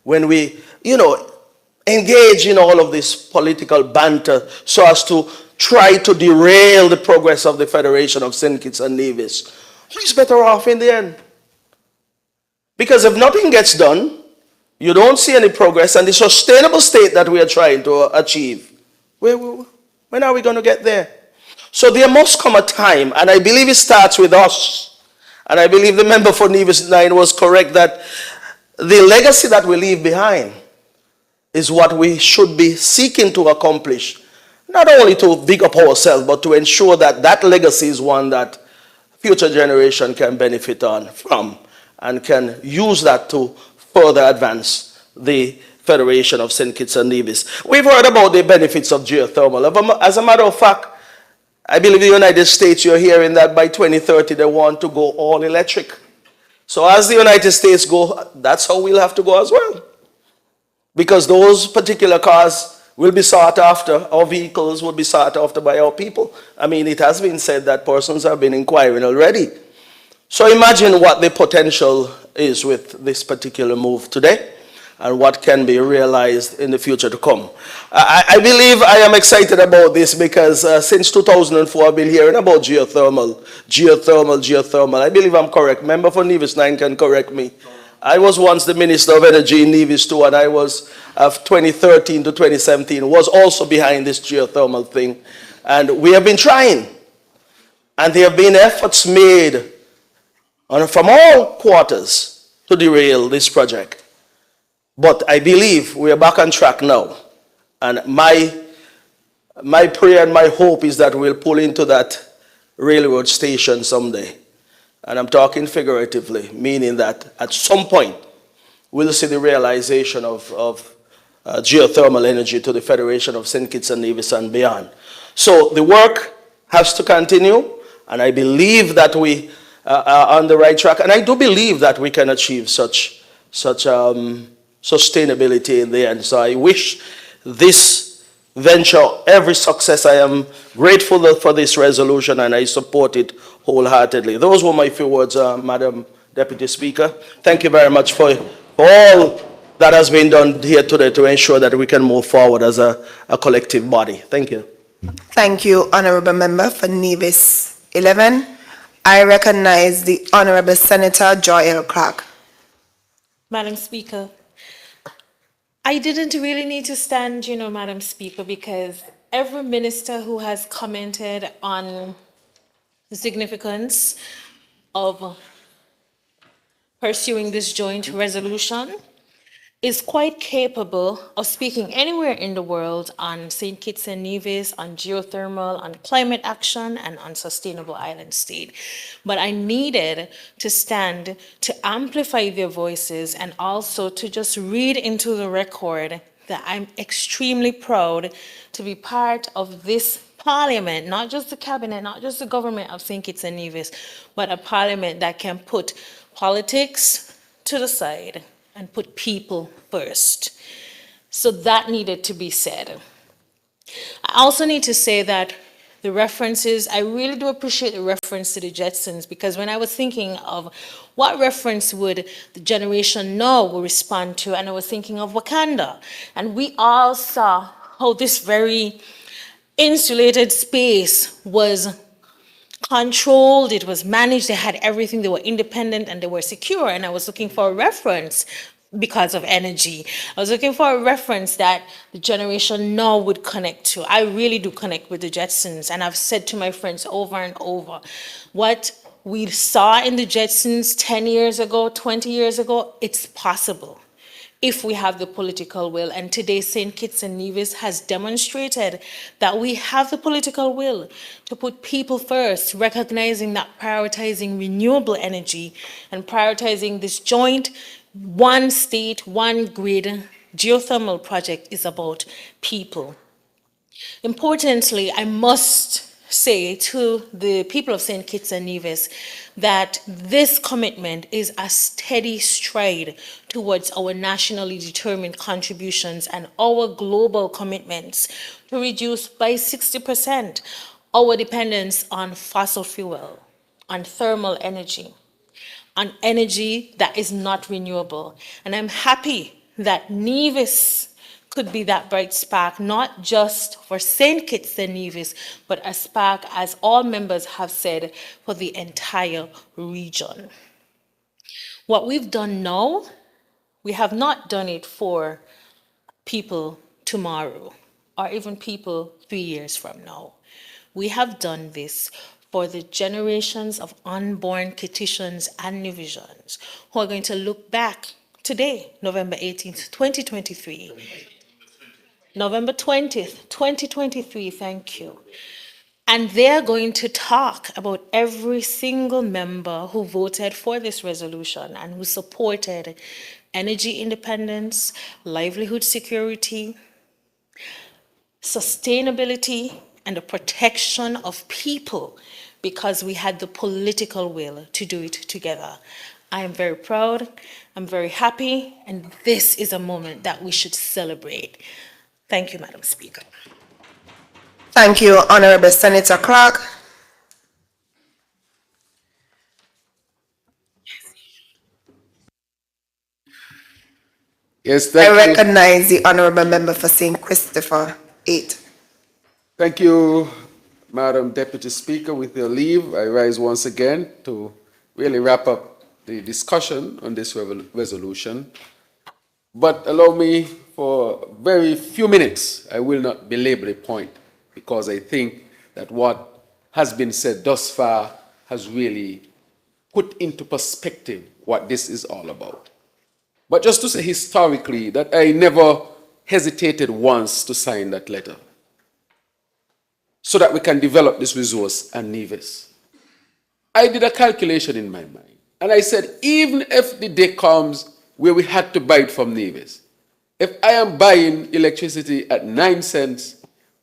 S8: when we, engage in all of this political banter so as to try to derail the progress of the Federation of St. Kitts and Nevis? Who's better off in the end? Because if nothing gets done, you don't see any progress, and the sustainable state that we are trying to achieve, when are we going to get there? So there must come a time, and I believe it starts with us, and I believe the member for Nevis 9 was correct that the legacy that we leave behind is what we should be seeking to accomplish, not only to big up ourselves, but to ensure that that legacy is one that future generation can benefit from and can use that to further advance the Federation of St. Kitts and Nevis. We've heard about the benefits of geothermal. As a matter of fact, I believe the United States, you're hearing that by 2030 they want to go all electric. So as the United States go, that's how we'll have to go as well. Because those particular cars will be sought after, our vehicles will be sought after by our people. I mean, it has been said that persons have been inquiring already. So imagine what the potential is with this particular move today and what can be realized in the future to come. I believe I am excited about this because since 2004 I've been hearing about geothermal. I believe I'm correct. Member for Nevis 9 can correct me. I was once the Minister of Energy in Nevis too, and I was, 2013 to 2017, was also behind this geothermal thing. And we have been trying. And there have been efforts made from all quarters to derail this project. But I believe we are back on track now. And my prayer and my hope is that we'll pull into that railroad station someday. And I'm talking figuratively, meaning that at some point, we'll see the realization of geothermal energy to the Federation of St. Kitts and Nevis and beyond. So the work has to continue, and I believe that we are on the right track. And I do believe that we can achieve such sustainability in the end. So I wish this venture every success. I am grateful for this resolution and I support it wholeheartedly. Those were my few words, Madam Deputy Speaker. Thank you very much for all that has been done here today to ensure that we can move forward as a collective body. Thank you.
S1: Thank you, Honorable Member for Nevis 11. I recognize the Honorable Senator Joy L. Clark.
S5: Madam Speaker, I didn't really need to stand, Madam Speaker, because every minister who has commented on the significance of pursuing this joint resolution is quite capable of speaking anywhere in the world on St. Kitts and Nevis, on geothermal, on climate action, and on sustainable island state. But I needed to stand to amplify their voices and also to just read into the record that I'm extremely proud to be part of this parliament, not just the cabinet, not just the government of St. Kitts and Nevis, but a parliament that can put politics to the side and put people first. So that needed to be said. I also need to say that the references, I really do appreciate the reference to the Jetsons, because when I was thinking of what reference would the generation now will respond to, and I was thinking of Wakanda, and we all saw how this very insulated space was controlled, it was managed, they had everything, they were independent and they were secure. And I was looking for a reference because of energy. I was looking for a reference that the generation now would connect to. I really do connect with the Jetsons, and I've said to my friends over and over, what we saw in the Jetsons 10 years ago, 20 years ago, it's possible if we have the political will. And today, St. Kitts and Nevis has demonstrated that we have the political will to put people first, recognizing that prioritizing renewable energy and prioritizing this joint one state, one grid geothermal project is about people. Importantly, I must say to the people of St. Kitts and Nevis that this commitment is a steady stride towards our nationally determined contributions and our global commitments to reduce by 60% our dependence on fossil fuel, on thermal energy, on energy that is not renewable. And I'm happy that Nevis could be that bright spark, not just for St. Kitts and Nevis, but a spark, as all members have said, for the entire region. What we've done now, we have not done it for people tomorrow, or even people 3 years from now. We have done this for the generations of unborn Kittitians and Nevisians who are going to look back today, November 18th, 2023. November 20th, 2023, thank you. And they're going to talk about every single member who voted for this resolution and who supported energy independence, livelihood security, sustainability, and the protection of people, because we had the political will to do it together. I am very proud, I'm very happy, and this is a moment that we should celebrate. Thank you, Madam Speaker.
S1: Thank you, Honorable Senator Clark.
S9: Yes,
S1: I
S9: thank you.
S1: recognize the Honorable Member for St. Christopher, 8.
S9: Thank you, Madam Deputy Speaker. With your leave, I rise once again to really wrap up the discussion on this resolution. But allow me for very few minutes, I will not belabor the point, because I think that what has been said thus far has really put into perspective what this is all about. But just to say historically that I never hesitated once to sign that letter, so that we can develop this resource at Nevis. I did a calculation in my mind, and I said, even if the day comes where we had to buy it from Nevis, if I am buying electricity at 9 cents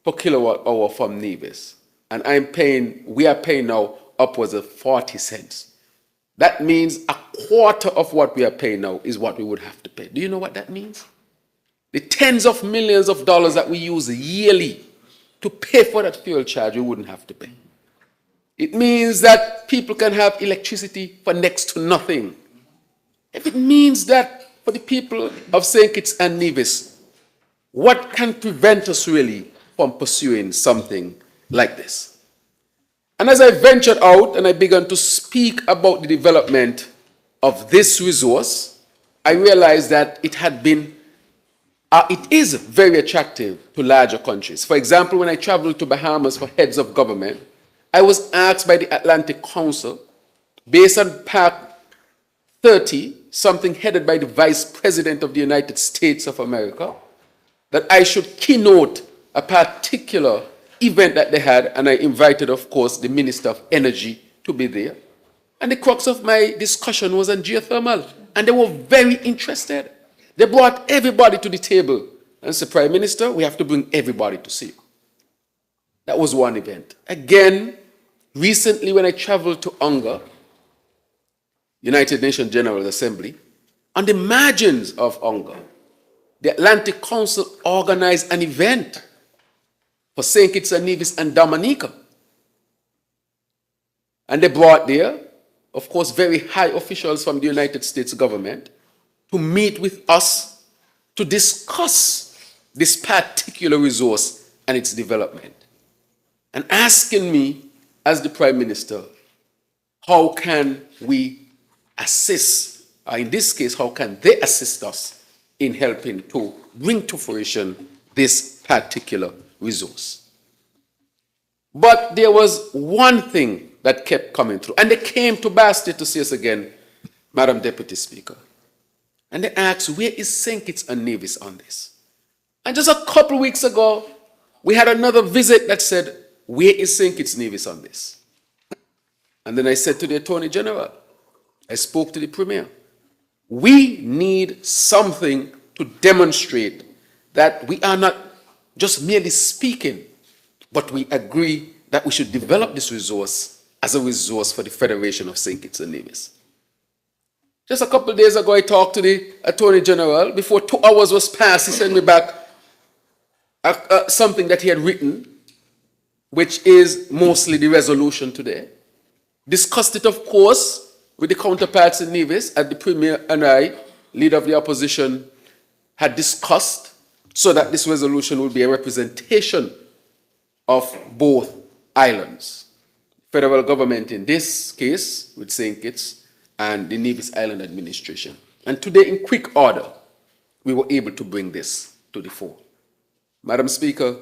S9: per kilowatt hour from Nevis, and we are paying now upwards of 40 cents, that means a quarter of what we are paying now is what we would have to pay. Do you know what that means? The tens of millions of dollars that we use yearly to pay for that fuel charge, we wouldn't have to pay. It means that people can have electricity for next to nothing. If it means that for the people of St. Kitts and Nevis, what can prevent us really from pursuing something like this? And as I ventured out and I began to speak about the development of this resource, I realized that it is very attractive to larger countries. For example, when I traveled to Bahamas for heads of government, I was asked by the Atlantic Council, based on Part 30, something headed by the Vice President of the United States of America, that I should keynote a particular event that they had, and I invited, of course, the Minister of Energy to be there. And the crux of my discussion was on geothermal, and they were very interested. They brought everybody to the table and said, Prime Minister, we have to bring everybody to see you. That was one event. Again, recently when I traveled to UNGA, United Nations General Assembly, on the margins of UNGA, the Atlantic Council organized an event for St. Kitts and Nevis and Dominica. And they brought there, of course, very high officials from the United States government to meet with us to discuss this particular resource and its development. And asking me, as the Prime Minister, how can we assist, or in this case, how can they assist us in helping to bring to fruition this particular resource? But there was one thing that kept coming through, and they came to Basti to see us again, Madam Deputy Speaker. And they asked, where is St. Kitts and Nevis on this? And just a couple of weeks ago, we had another visit that said, where is St. Kitts and Nevis on this? And then I said to the Attorney General, I spoke to the Premier, we need something to demonstrate that we are not just merely speaking, but we agree that we should develop this resource as a resource for the Federation of St. Kitts and Nevis. Just a couple of days ago, I talked to the Attorney General. Before 2 hours was passed, he sent me back something that he had written, which is mostly the resolution today. Discussed it, of course, with the counterparts in Nevis, as the Premier and I, leader of the opposition, had discussed, so that this resolution will be a representation of both islands. Federal government in this case, with St. Kitts, and the Nevis Island administration. And today, in quick order, we were able to bring this to the fore. Madam Speaker,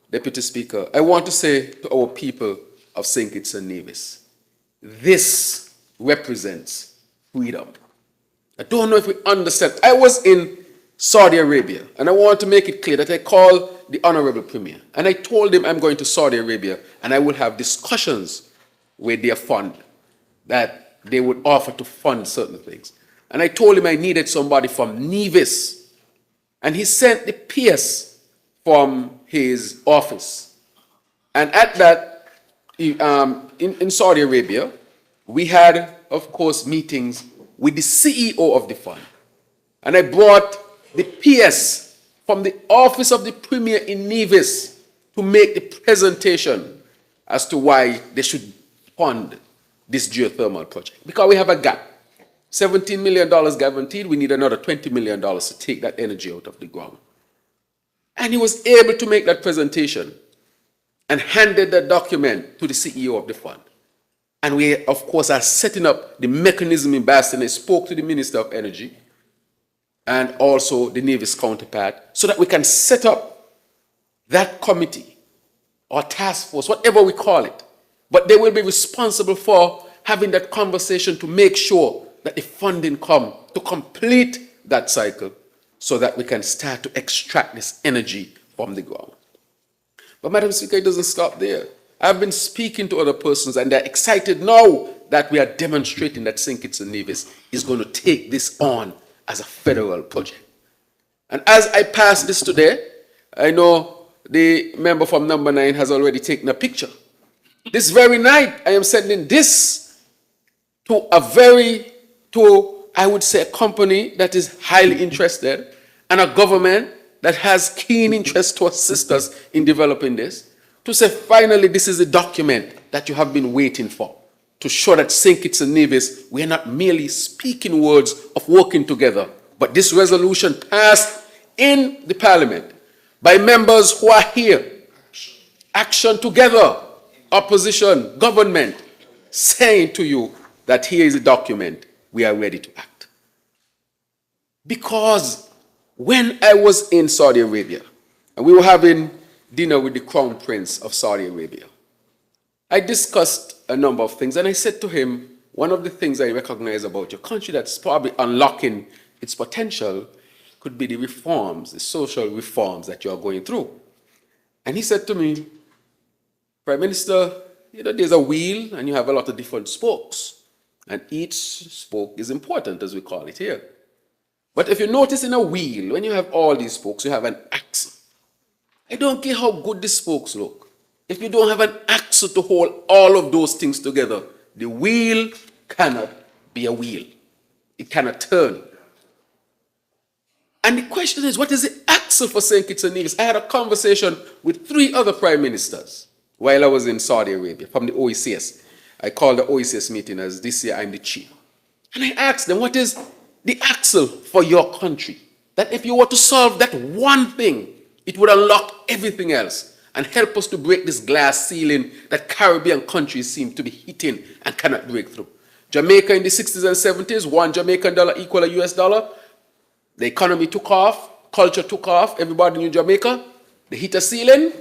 S9: Deputy Speaker, I want to say to our people of St. Kitts and Nevis, this represents freedom. I don't know if we understand. I was in Saudi Arabia, and I want to make it clear that I called the Honorable Premier, and I told him I'm going to Saudi Arabia, and I will have discussions with their fund that they would offer to fund certain things. And I told him I needed somebody from Nevis, and he sent the PS from his office. And at that, in Saudi Arabia, we had, of course, meetings with the CEO of the fund. And I brought the PS from the office of the Premier in Nevis to make the presentation as to why they should fund this geothermal project. Because we have a gap. $17 million guaranteed, we need another $20 million to take that energy out of the ground. And he was able to make that presentation and handed that document to the CEO of the fund. And we, of course, are setting up the mechanism in Boston. I spoke to the Minister of Energy and also the Nevis counterpart so that we can set up that committee or task force, whatever we call it. But they will be responsible for having that conversation to make sure that the funding come to complete that cycle so that we can start to extract this energy from the ground. But Madam Speaker, it doesn't stop there. I've been speaking to other persons and they're excited now that we are demonstrating that St. Kitts and Nevis is going to take this on as a federal project. And as I pass this today, I know the member from number 9 has already taken a picture. This very night, I am sending this to I would say, a company that is highly interested and a government that has keen interest to assist us in developing this, to say, finally, this is a document that you have been waiting for, to show that St. Kitts and Nevis, we are not merely speaking words of working together, but this resolution passed in the Parliament by members who are here, action together, opposition, government, saying to you that here is a document, we are ready to act. Because when I was in Saudi Arabia, and we were having dinner with the Crown Prince of Saudi Arabia, I discussed a number of things, and I said to him, one of the things I recognize about your country that's probably unlocking its potential could be the reforms, the social reforms that you are going through. And he said to me, Prime Minister, you know, there's a wheel and you have a lot of different spokes. And each spoke is important, as we call it here. But if you notice in a wheel, when you have all these spokes, you have an axle. I don't care how good the spokes look. If you don't have an axle to hold all of those things together, the wheel cannot be a wheel. It cannot turn. And the question is, what is the axle for St. Kitts and Nevis? I had a conversation with 3 other prime ministers while I was in Saudi Arabia from the OECS. I called the OECS meeting as this year I'm the chair. And I asked them, what is the axle for your country? That if you were to solve that one thing, it would unlock everything else and help us to break this glass ceiling that Caribbean countries seem to be hitting and cannot break through. Jamaica in the 60s and 70s, $1 Jamaican equal a US dollar. The economy took off, culture took off, everybody knew Jamaica. They hit a ceiling,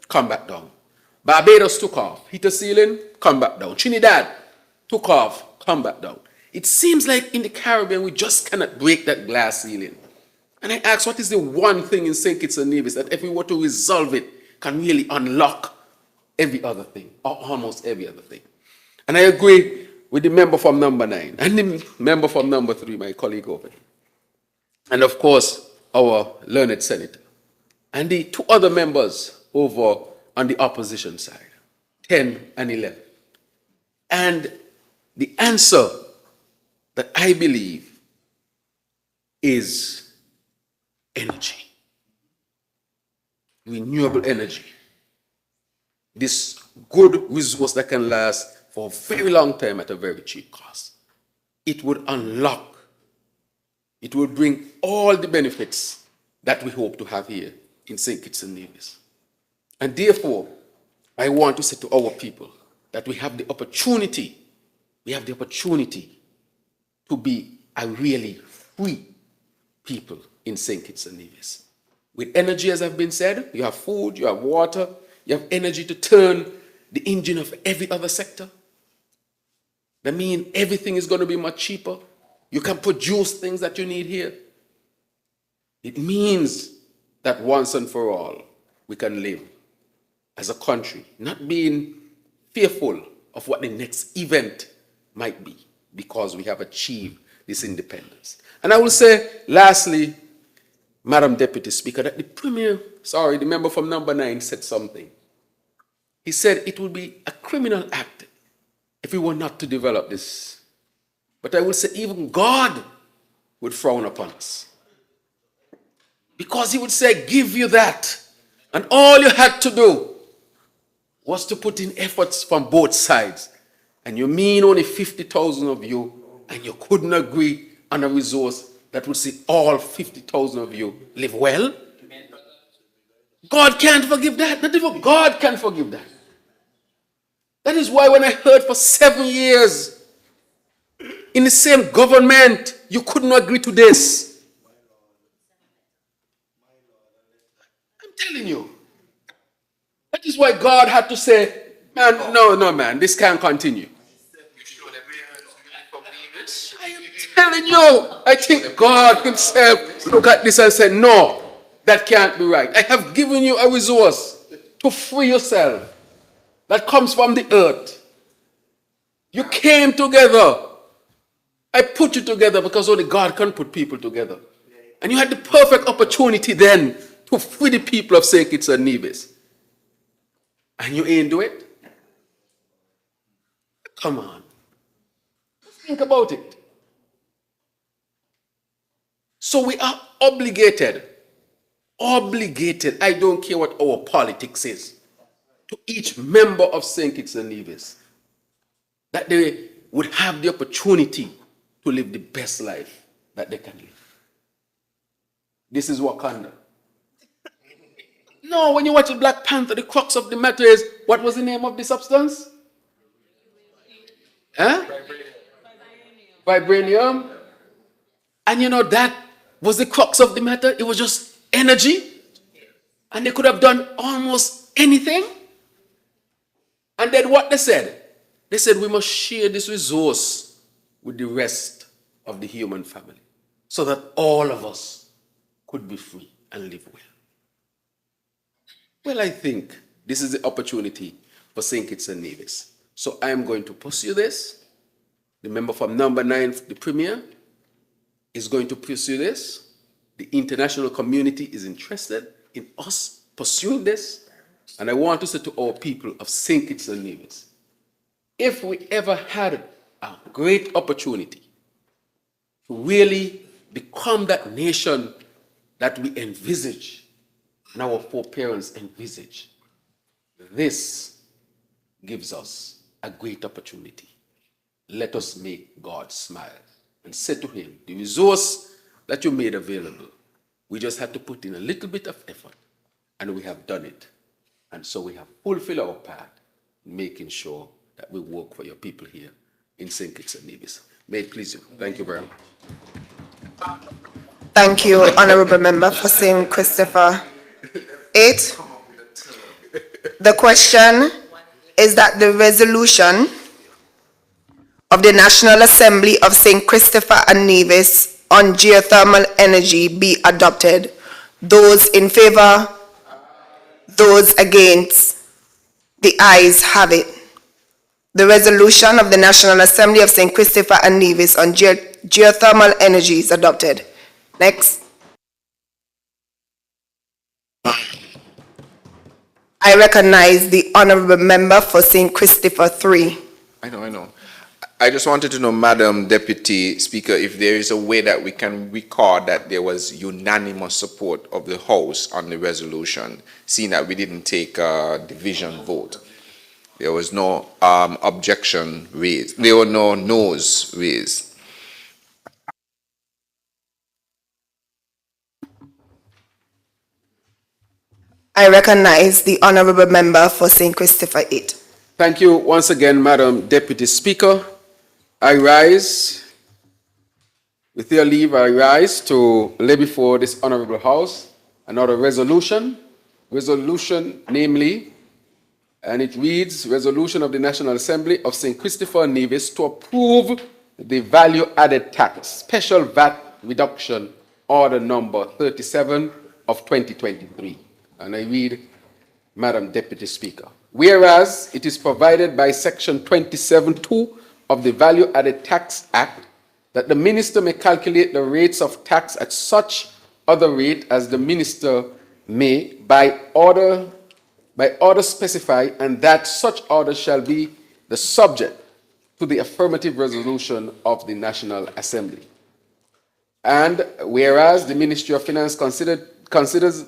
S9: come back down. Barbados took off, hit a ceiling, come back down. Trinidad took off, come back down. It seems like in the Caribbean, we just cannot break that glass ceiling. And I asked, what is the one thing in St. Kitts and Nevis that if we were to resolve it, can really unlock every other thing, or almost every other thing? And I agree with the member from number 9 and the member from number 3, my colleague over here. And of course, our learned senator. And the 2 other members over on the opposition side. 10, and 11. And the answer that I believe is energy, renewable energy. This good resource that can last for a very long time at a very cheap cost. It would unlock, it would bring all the benefits that we hope to have here in St. Kitts and Nevis. And therefore, I want to say to our people that we have the opportunity to be a really free people in St. Kitts and Nevis. With energy, as I've been said, you have food, you have water, you have energy to turn the engine of every other sector. That means everything is going to be much cheaper. You can produce things that you need here. It means that once and for all, we can live as a country, not being fearful of what the next event might be, because we have achieved this independence. And I will say, lastly, Madam Deputy Speaker, that the member from number 9 said something. He said it would be a criminal act if we were not to develop this. But I will say even God would frown upon us. Because he would say, give you that. And all you had to do was to put in efforts from both sides. And you mean only 50,000 of you, and you couldn't agree on a resource that would see all 50,000 of you live well? God can't forgive that. Not even God can forgive that. That is why when I heard for 7 years in the same government, you couldn't agree to this. I'm telling you. That is why God had to say, man, no, man, this can't continue. I am telling you, I think God himself look at this and say, no, that can't be right. I have given you a resource to free yourself that comes from the earth. You came together. I put you together because only God can put people together. And you had the perfect opportunity then to free the people of St. Kitts and Nevis. And you ain't do it? Come on. Think about it. So we are obligated, I don't care what our politics is, to each member of St. Kitts and Nevis, that they would have the opportunity to live the best life that they can live. This is Wakanda. No, when you watch the Black Panther, the crux of the matter is, what was the name of the substance? Huh? Vibranium. And you know, that was the crux of the matter. It was just energy. And they could have done almost anything. And then what they said? They said we must share this resource with the rest of the human family so that all of us could be free and live well. Well, I think this is the opportunity for St. Kitts and Nevis. So I am going to pursue this. The member from number 9, the Premier, is going to pursue this. The international community is interested in us pursuing this. And I want to say to our people of St. Kitts and Nevis, if we ever had a great opportunity to really become that nation that we envisage and our foreparents envisage, this gives us a great opportunity. Let us make God smile and say to him, the resource that you made available, we just had to put in a little bit of effort, and we have done it. And so we have fulfilled our part in making sure that we work for your people here in St. Kitts and Nevis. May it please you. Thank you very much.
S1: Thank you, Honourable Member for St. Christopher. 8. The question is that the resolution of the National Assembly of St. Christopher and Nevis on geothermal energy be adopted. Those in favour, those against, the ayes have it. The resolution of the National Assembly of St. Christopher and Nevis on geothermal energy is adopted. Next. I recognize the honorable member for St. Christopher 3.
S7: I know. I just wanted to know, Madam Deputy Speaker, if there is a way that we can record that there was unanimous support of the House on the resolution, seeing that we didn't take a division vote. There was no objection raised. There were no noes raised.
S1: I recognize the honorable member for St. Christopher 8.
S9: Thank you once again, Madam Deputy Speaker. I rise, with your leave, I rise to lay before this honorable House another resolution, namely, and it reads, Resolution of the National Assembly of St. Christopher Nevis to approve the value-added tax, special VAT reduction, order number 37 of 2023. And I read, Madam Deputy Speaker, whereas it is provided by Section 27(2) of the Value-Added Tax Act that the minister may calculate the rates of tax at such other rate as the minister may by order specify, and that such order shall be the subject to the affirmative resolution of the National Assembly. And whereas the Ministry of Finance considers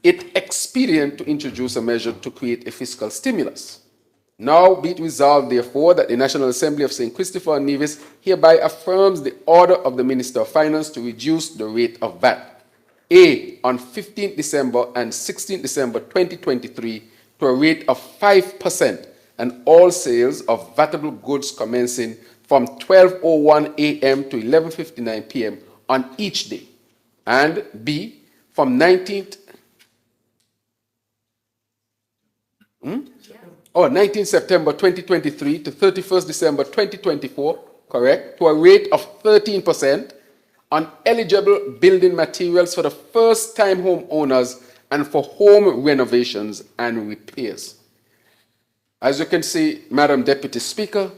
S9: it expedient to introduce a measure to create a fiscal stimulus. Now be it resolved, therefore, that the National Assembly of St. Christopher and Nevis hereby affirms the order of the Minister of Finance to reduce the rate of VAT, A, on 15th December and 16th December 2023 to a rate of 5%, and all sales of vatable goods commencing from 12:01 a.m. to 11:59 p.m. on each day, and B, from 19th 19 September 2023 to 31st December 2024, correct, to a rate of 13% on eligible building materials for the first-time homeowners and for home renovations and repairs. As you can see, Madam Deputy Speaker,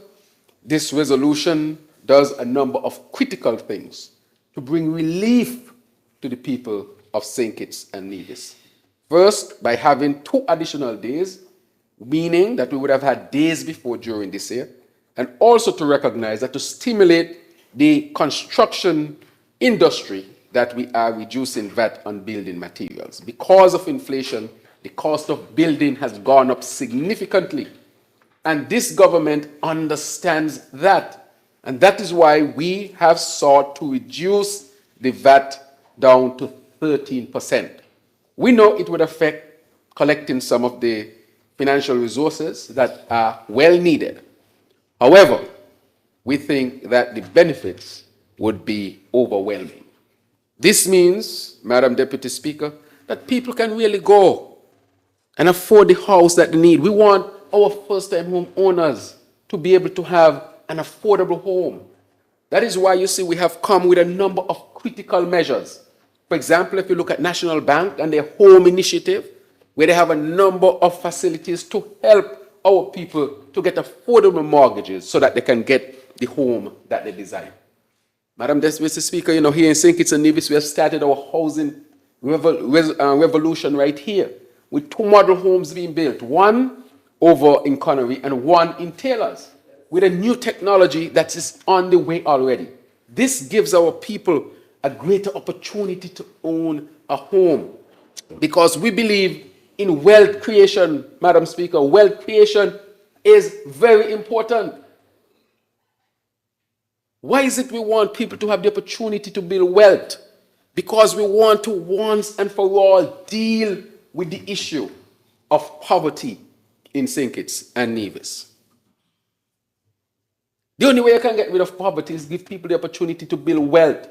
S9: this resolution does a number of critical things to bring relief to the people of St. Kitts and Nevis. First, by having 2 additional days, meaning that we would have had days before during this year, and also to recognize that to stimulate the construction industry that we are reducing VAT on building materials. Because of inflation, the cost of building has gone up significantly, and this government understands that, and that is why we have sought to reduce the VAT down to 13%. We know it would affect collecting some of the financial resources that are well needed. However, we think that the benefits would be overwhelming. This means, Madam Deputy Speaker, that people can really go and afford the house that they need. We want our first-time home owners to be able to have an affordable home. That is why you see we have come with a number of critical measures. For example, if you look at National Bank and their home initiative, where they have a number of facilities to help our people to get affordable mortgages so that they can get the home that they desire. Madam Deputy Speaker, here in St. Kitts and Nevis, we have started our housing revolution right here, with 2 model homes being built, one over in Connery and one in Taylors, with a new technology that is on the way already. This gives our people a greater opportunity to own a home, because we believe in wealth creation, Madam Speaker. Wealth creation is very important. Why is it we want people to have the opportunity to build wealth? Because we want to once and for all deal with the issue of poverty in St. Kitts and Nevis. The only way you can get rid of poverty is give people the opportunity to build wealth.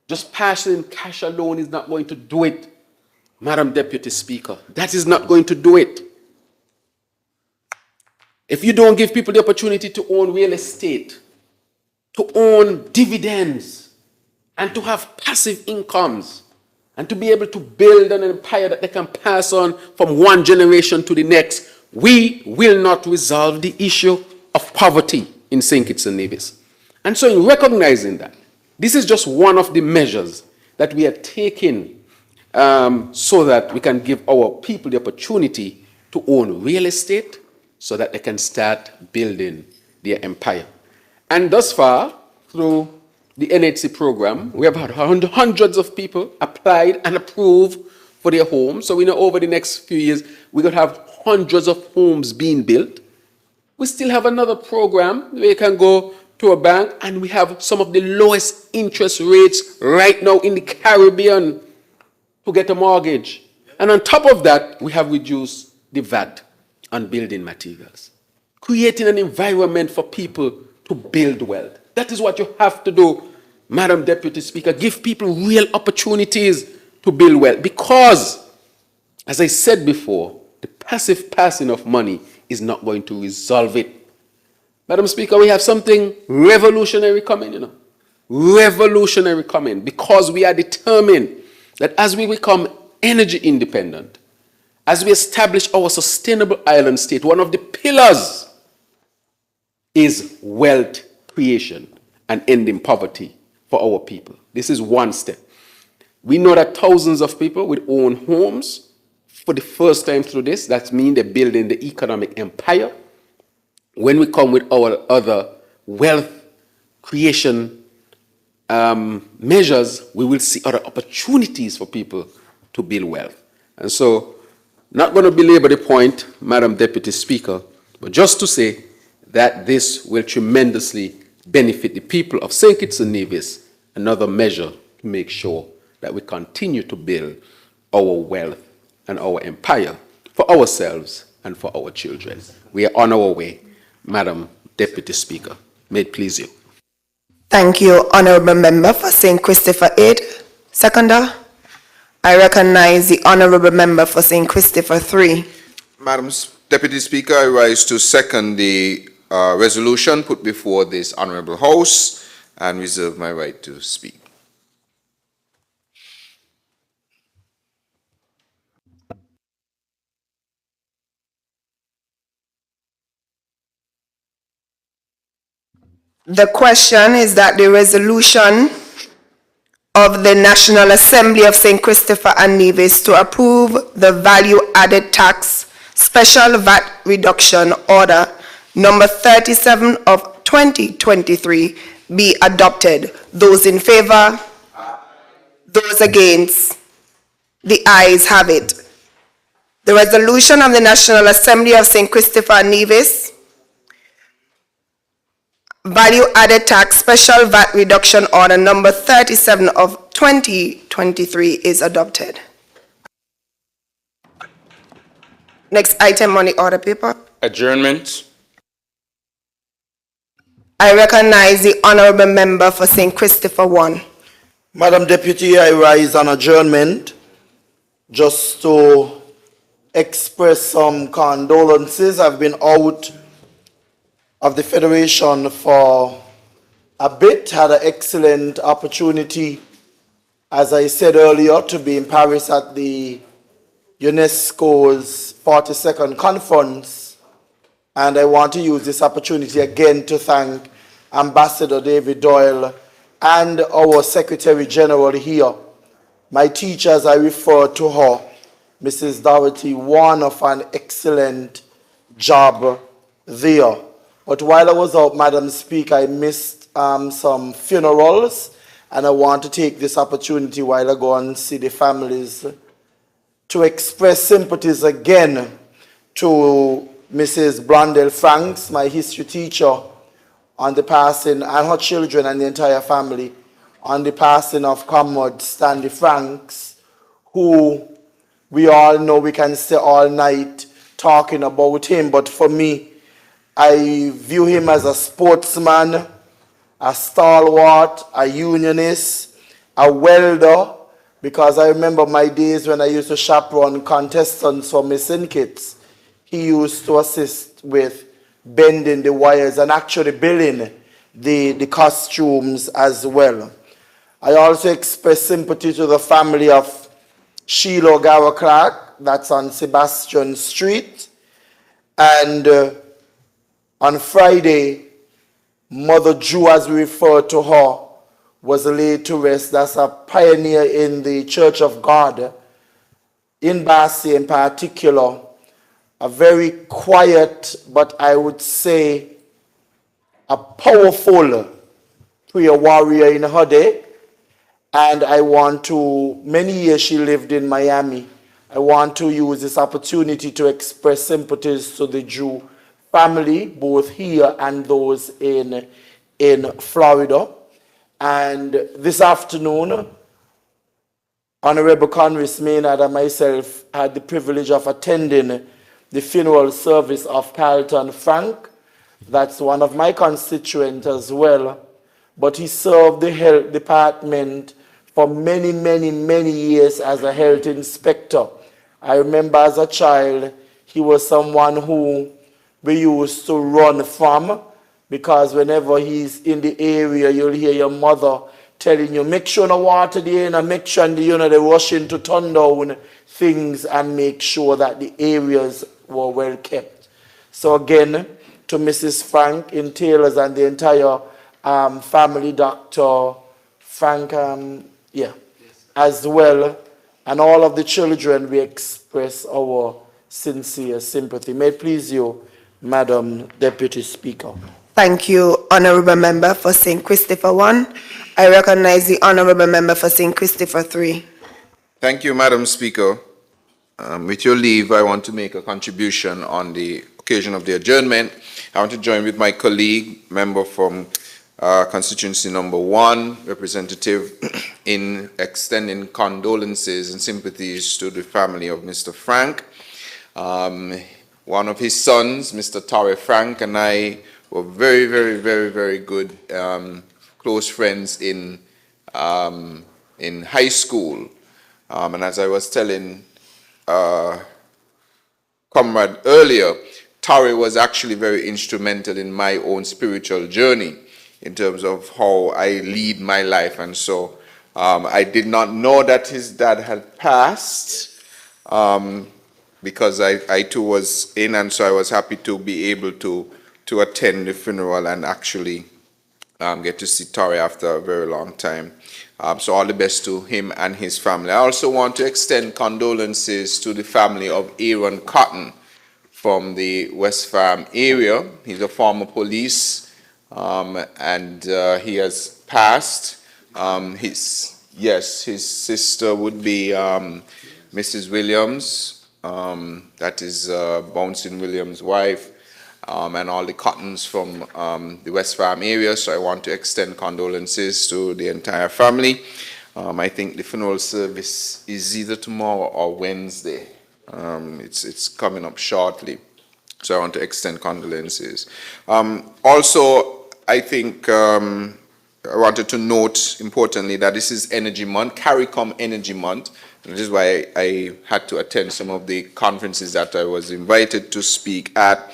S9: Just passing cash alone is not going to do it, Madam Deputy Speaker. That is not going to do it. If you don't give people the opportunity to own real estate, to own dividends, and to have passive incomes, and to be able to build an empire that they can pass on from one generation to the next, we will not resolve the issue of poverty in St. Kitts and Nevis. And so in recognizing that, this is just one of the measures that we are taking so that we can give our people the opportunity to own real estate so that they can start building their empire. And thus far, through the NHC program, we have had hundreds of people applied and approved for their homes. So we know over the next few years, we're going to have hundreds of homes being built. We still have another program where you can go to a bank, and we have some of the lowest interest rates right now in the Caribbean to get a mortgage. And on top of that, we have reduced the VAT on building materials, creating an environment for people to build wealth. That is what you have to do, Madam Deputy Speaker. Give people real opportunities to build wealth. Because, as I said before, the passive passing of money is not going to resolve it. Madam Speaker, we have something revolutionary coming, Revolutionary coming, because we are determined that as we become energy independent, as we establish our sustainable island state, one of the pillars is wealth creation and ending poverty for our people. This is one step. We know that thousands of people will own homes for the first time through this. That means they're building the economic empire. When we come with our other wealth creation measures, we will see other opportunities for people to build wealth. And so, not going to belabor the point, Madam Deputy Speaker, but just to say that this will tremendously benefit the people of St. Kitts and Nevis, another measure to make sure that we continue to build our wealth and our empire for ourselves and for our children. We are on our way, Madam Deputy Speaker. May it please you.
S1: Thank you, Honourable Member for St. Christopher 8. Seconder, I recognize the Honourable Member for St. Christopher 3.
S7: Madam Deputy Speaker, I rise to second the resolution put before this Honourable House and reserve my right to speak.
S1: The question is that the resolution of the National Assembly of St. Christopher and Nevis to approve the value-added tax special VAT reduction order number 37 of 2023 be adopted. Those in favor? Those against? The ayes have it. The resolution of the National Assembly of St. Christopher and Nevis value-added tax special VAT reduction order number 37 of 2023 is adopted. Next item on the order paper.
S7: Adjournment.
S1: I recognize the Honourable Member for St. Christopher 1.
S8: Madam Deputy, I rise on adjournment just to express some condolences. I've been out of the Federation for a bit, had an excellent opportunity, as I said earlier, to be in Paris at the UNESCO's 42nd conference. And I want to use this opportunity again to thank Ambassador David Doyle and our Secretary General here. My teachers, I refer to her, Mrs. Dorothy Warner, for an excellent job there. But while I was out, Madam Speaker, I missed some funerals, and I want to take this opportunity while I go and see the families to express sympathies again to Mrs. Blondell Franks, my history teacher, on the passing, and her children and the entire family, on the passing of Comrade Stanley Franks, who we all know we can stay all night talking about him, but for me, I view him as a sportsman, a stalwart, a unionist, a welder, because I remember my days when I used to chaperone contestants for Miss St. Kitts. He used to assist with bending the wires and actually building the costumes as well. I also express sympathy to the family of Sheila O'Gara Clark, that's on Sebastian Street, and on Friday, Mother Jew, as we refer to her, was laid to rest. That's a pioneer in the Church of God, in Bassi in particular, a very quiet, but I would say a powerful prayer warrior in her day. And I want to, many years she lived in Miami. I want to use this opportunity to express sympathies to the Jew family, both here and those in Florida. And this afternoon, Honorable Congress Maynard and myself had the privilege of attending the funeral service of Carlton Frank. That's one of my constituents as well. But he served the health department for many, many, many years as a health inspector. I remember as a child, he was someone who we used to run from, because whenever he's in the area, you'll hear your mother telling you, make sure no water there, and make sure they rush in to turn down things and make sure that the areas were well kept. So again, to Mrs. Frank in Taylor's and the entire family, Dr. Frank, as well, and all of the children, we express our sincere sympathy. May it please you, Madam Deputy Speaker.
S1: Thank you, Honorable Member for St. Christopher 1. I recognize the Honorable Member for St. Christopher 3.
S7: Thank you, Madam Speaker. With your leave, I want to make a contribution on the occasion of the adjournment. I want to join with my colleague, member from constituency number 1, representative, in extending condolences and sympathies to the family of Mr. Frank. One of his sons, Mr. Torre Frank, and I were very, very, very, very good close friends in high school. And as I was telling comrade earlier, Torre was actually very instrumental in my own spiritual journey in terms of how I lead my life. And so I did not know that his dad had passed because I too was in, and so I was happy to be able to attend the funeral and actually get to see Torre after a very long time. So all the best to him and his family. I also want to extend condolences to the family of Aaron Cotton from the West Farm area. He's a former police, and he has passed. His sister would be Mrs. Williams, that is Bouncing Williams' wife, and all the Cottons from the West Farm area. So I want to extend condolences to the entire family. I think the funeral service is either tomorrow or Wednesday. It's coming up shortly. So I want to extend condolences. Also, I think I wanted to note importantly that this is Energy Month, CARICOM Energy Month. And this is why I had to attend some of the conferences that I was invited to speak at.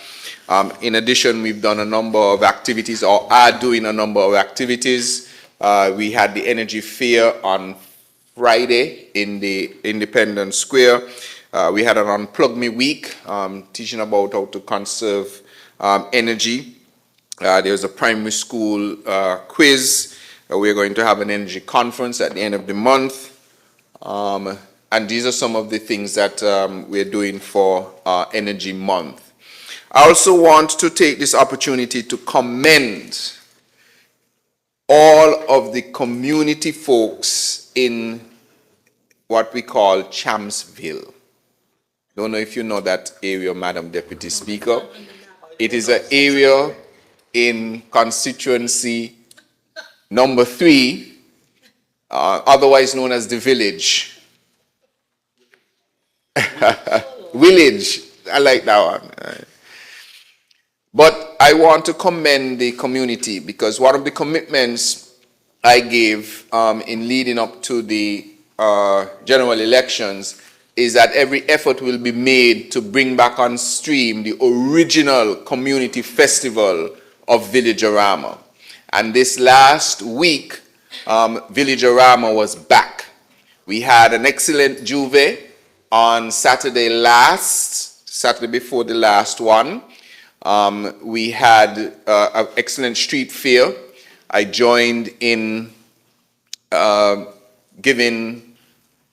S7: In addition, we've done a number of activities, or are doing a number of activities. We had the Energy Fair on Friday in the Independence Square. We had an Unplug Me Week, teaching about how to conserve energy. There was a primary school quiz. We're going to have an energy conference at the end of the month. And these are some of the things that we're doing for Energy Month. I also want to take this opportunity to commend all of the community folks in what we call Champsville. Don't know if you know that area, Madam Deputy Speaker. It is an area in constituency number 3, otherwise known as the village. Village, I like that one. But I want to commend the community, because one of the commitments I gave in leading up to the general elections is that every effort will be made to bring back on stream the original community festival of Villagerama. And this last week, Villagerama was back. We had an excellent juve on Saturday before the last one. We had an excellent street fair. I joined in giving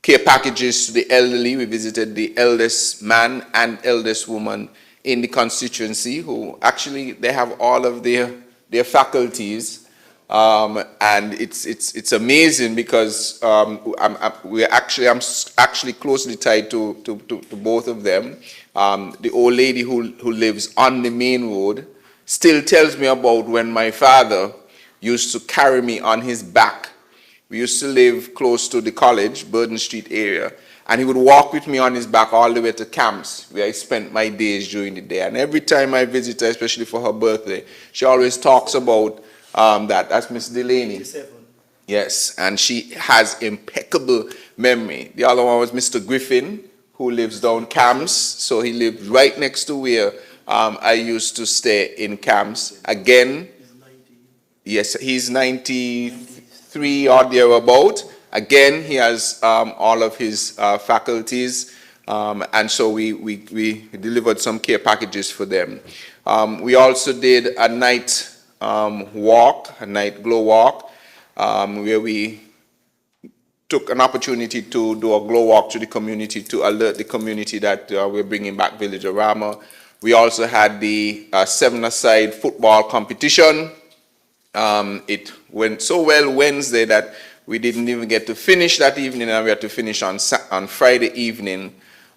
S7: care packages to the elderly. We visited the eldest man and eldest woman in the constituency, who actually, they have all of their faculties. And it's amazing because I'm actually closely tied to both of them. The old lady who lives on the main road still tells me about when my father used to carry me on his back. We used to live close to the college, Burden Street area, and he would walk with me on his back all the way to camps where I spent my days during the day. And every time I visit her, especially for her birthday, she always talks about that. That's Miss Delaney. Yes, and she has impeccable memory. The other one was Mr. Griffin, who lives down camps. So he lived right next to where I used to stay in camps. Again, yes, he's 93 or thereabout. Again, he has all of his faculties, and so we delivered some care packages for them. We also did a night walk, a night glow walk, where we took an opportunity to do a glow walk to the community to alert the community that we're bringing back Villagerama. We also had the 7-a-side football competition. It went so well Wednesday that we didn't even get to finish that evening, and we had to finish on Friday evening.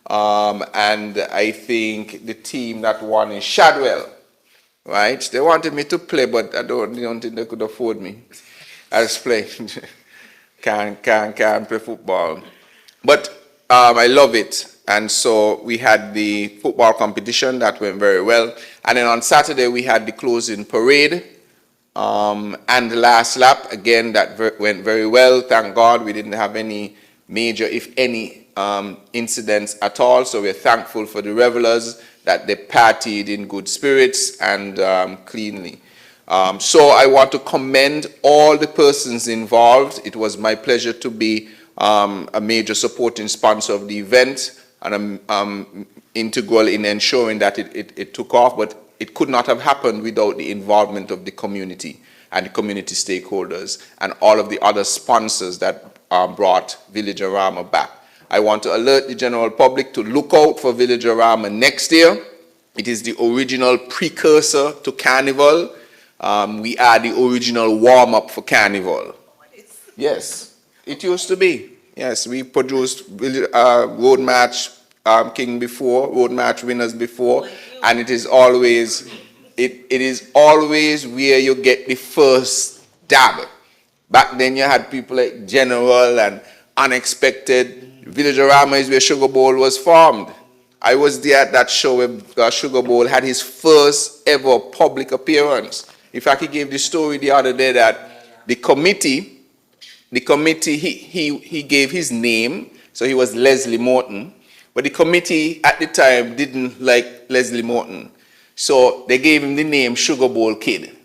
S7: And I think the team that won is Shadwell, right? They wanted me to play, but I don't think they could afford me. I was playing. Can't play football. But I love it. And so we had the football competition that went very well. And then on Saturday we had the closing parade. And the last lap, again, that went very well. Thank God we didn't have any major, if any, incidents at all. So we're thankful for the revelers that they partied in good spirits and cleanly. So I want to commend all the persons involved. It was my pleasure to be a major supporting sponsor of the event, and I'm integral in ensuring that it took off, but it could not have happened without the involvement of the community and the community stakeholders and all of the other sponsors that brought Villagerama back. I want to alert the general public to look out for Villagerama next year. It is the original precursor to Carnival. We are the original warm-up for Carnival. Yes, it used to be. Yes, we produced road match king before, road match winners before, and it is always where you get the first dab. Back then you had people like General and Unexpected. Villagerama is where Sugar Bowl was formed. I was there at that show where Sugar Bowl had his first ever public appearance. In fact, he gave the story the other day that the committee, he gave his name, so he was Leslie Morton, but the committee at the time didn't like Leslie Morton. So they gave him the name Sugar Bowl Kid.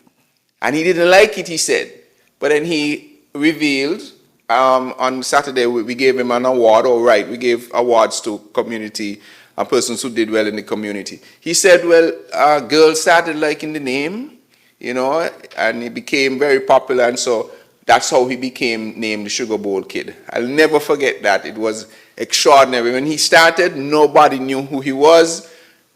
S7: And he didn't like it, he said. But then he revealed, on Saturday, we gave him an award, we gave awards to community, persons who did well in the community. He said, well, girls started liking the name, and he became very popular, and so that's how he became named the Sugar Bowl Kid. I'll never forget that. It was extraordinary. When he started, nobody knew who he was.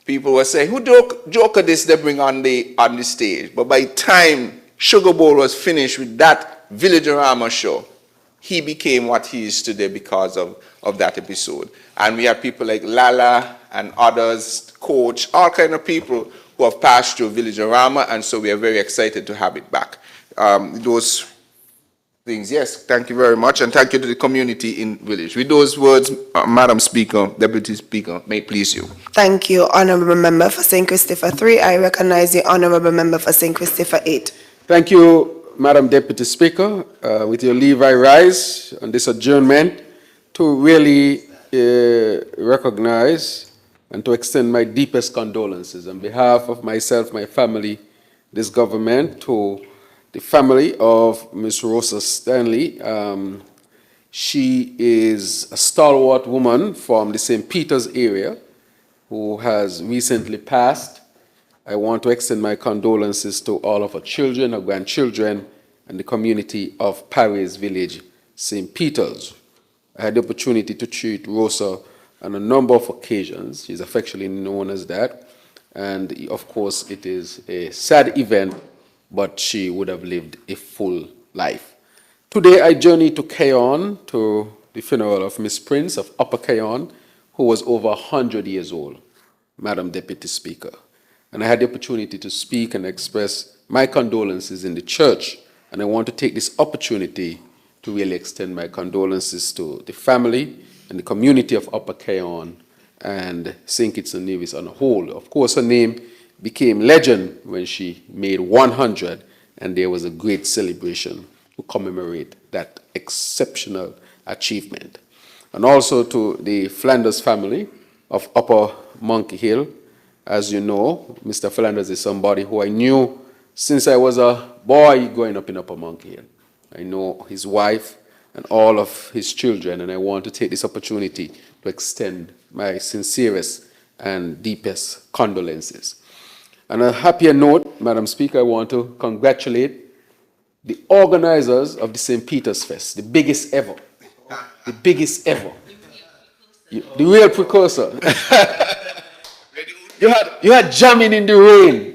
S7: People were saying, who joker this they bring on the stage? But by the time Sugar Bowl was finished with that Villagerama show, he became what he is today because of that episode. And we have people like Lala and others, Coach, all kind of people who have passed through Villagerama, and so we are very excited to have it back. Those things, yes, thank you very much, and thank you to the community in Village. With those words, Madam Speaker, Deputy Speaker, may it please you.
S1: Thank you, Honourable Member for St. Christopher 3. I recognize the Honourable Member for St. Christopher 8.
S9: Thank you, Madam Deputy Speaker. With your leave, I rise on this adjournment to really recognize and to extend my deepest condolences on behalf of myself, my family, this government, to the family of Ms. Rosa Stanley. She is a stalwart woman from the St. Peter's area who has recently passed. I want to extend my condolences to all of her children, her grandchildren, and the community of Paris Village, St. Peter's. I had the opportunity to treat Rosa on a number of occasions. She's affectionately known as that. And of course, it is a sad event, but she would have lived a full life. Today, I journey to Keyon, to the funeral of Miss Prince of Upper Keyon, who was over 100 years old, Madam Deputy Speaker. And I had the opportunity to speak and express my condolences in the church. And I want to take this opportunity to really extend my condolences to the family and the community of Upper Keyon and St. Kitts and Nevis on a whole. Of course, her name became legend when she made 100, and there was a great celebration to commemorate that exceptional achievement. And also to the Flanders family of Upper Monkey Hill. As you know, Mr. Flanders is somebody who I knew since I was a boy growing up in Upper Monkey Hill. I know his wife and all of his children, and I want to take this opportunity to extend my sincerest and deepest condolences. On a happier note, Madam Speaker, I want to congratulate the organizers of the St. Peter's Fest, the biggest ever. The biggest ever. The real precursor. You had jamming in the rain.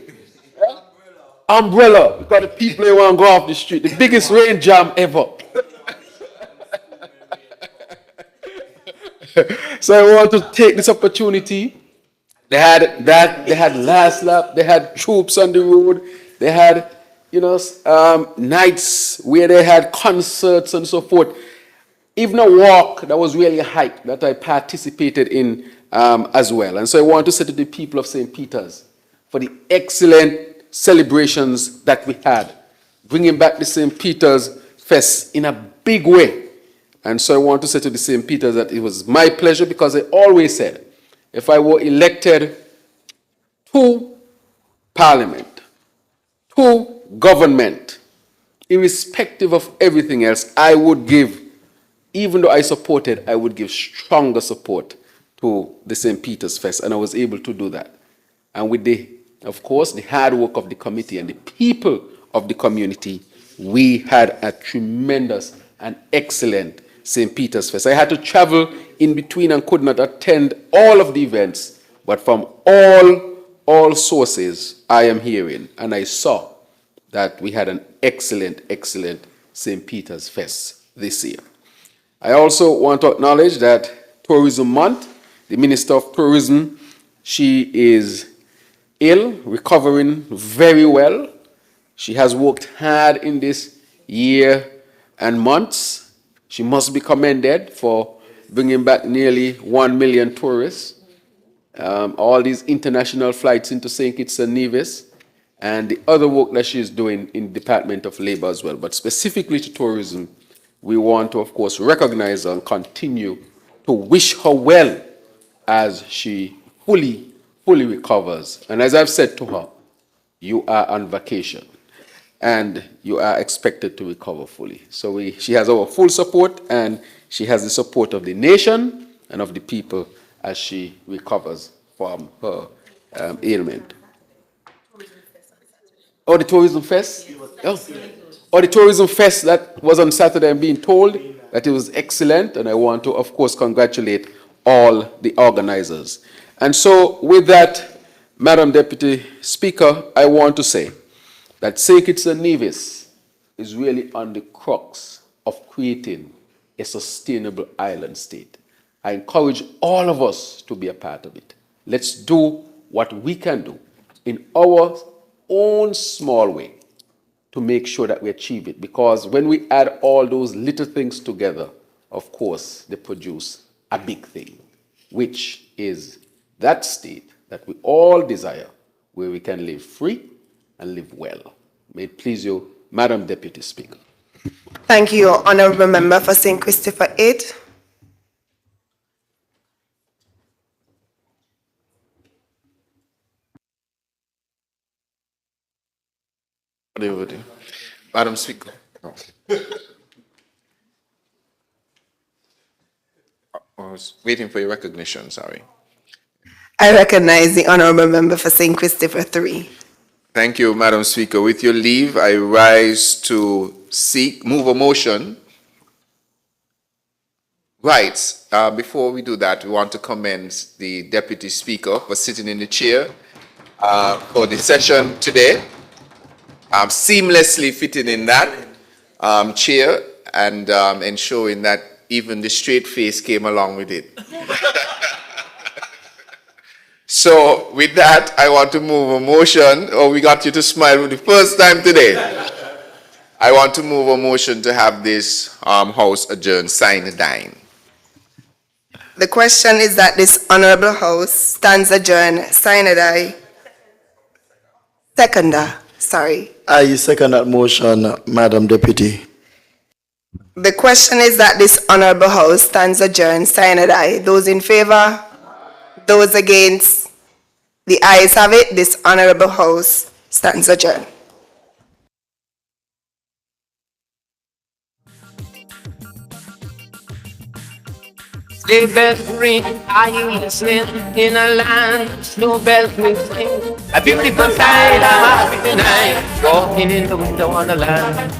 S9: Umbrella, because the people they want to go off the street. The biggest rain jam ever. So I want to take this opportunity. They had that, they had last lap, they had troops on the road, they had, nights where they had concerts and so forth. Even a walk that was really a hike that I participated in as well. And so I want to say to the people of St. Peter's for the excellent celebrations that we had, bringing back the St. Peter's Fest in a big way. And so I want to say to the St. Peter's that it was my pleasure, because I always said, if I were elected to Parliament, to government, irrespective of everything else, I would give, even though I supported, I would give stronger support to the St. Peter's Fest, and I was able to do that. And with of course, the hard work of the committee and the people of the community, we had a tremendous and excellent St. Peter's Fest. I had to travel in between and could not attend all of the events, but from all sources I am hearing, and I saw that we had an excellent St. Peter's Fest this year. I also want to acknowledge that Tourism Month, the Minister of Tourism, she is ill, recovering very well. She has worked hard in this year and months. She must be commended for bringing back nearly 1 million tourists, all these international flights into St. Kitts and Nevis, and the other work that she's doing in the Department of Labor as well. But specifically to tourism, we want to, of course, recognize her and continue to wish her well as she fully recovers. And as I've said to her, you are on vacation and you are expected to recover fully. So she has our full support, and she has the support of the nation and of the people as she recovers from her ailment. Oh, the Tourism Fest? Oh, the Tourism Fest that was on Saturday. I'm being told that it was excellent, and I want to, of course, congratulate all the organizers. And so, with that, Madam Deputy Speaker, I want to say that St. Kitts and Nevis is really on the crux of creating a sustainable island state. I encourage all of us to be a part of it. Let's do what we can do in our own small way to make sure that we achieve it. Because when we add all those little things together, of course, they produce a big thing, which is that state that we all desire, where we can live free and live well. May it please you, Madam Deputy Speaker.
S1: Thank you, Honourable Member for St. Christopher 8.
S7: Madam Speaker. No. I was waiting for your recognition, sorry.
S1: I recognize the Honourable Member for St. Christopher 3.
S7: Thank you, Madam Speaker. With your leave, I rise to move a motion Right. Before we do that, we want to commend the Deputy Speaker for sitting in the chair for the session today, seamlessly fitting in that chair and ensuring that even the straight face came along with it. So with that, I want to move a motion. Oh, we got you to smile for the first time today. I want to move a motion to have this House adjourned, sine die.
S1: The question is that this honorable House stands adjourned, sine die. Seconder, sorry.
S8: I second that motion, Madam Deputy.
S1: The question is that this honorable House stands adjourned, sine die. Those in favor? Those against? The ayes have it. This honorable House stands adjourned.
S12: Sleigh bells ring, are you listening? In a land, snow bells will sing. A beautiful sight, a happy night, walking in the winter wonderland.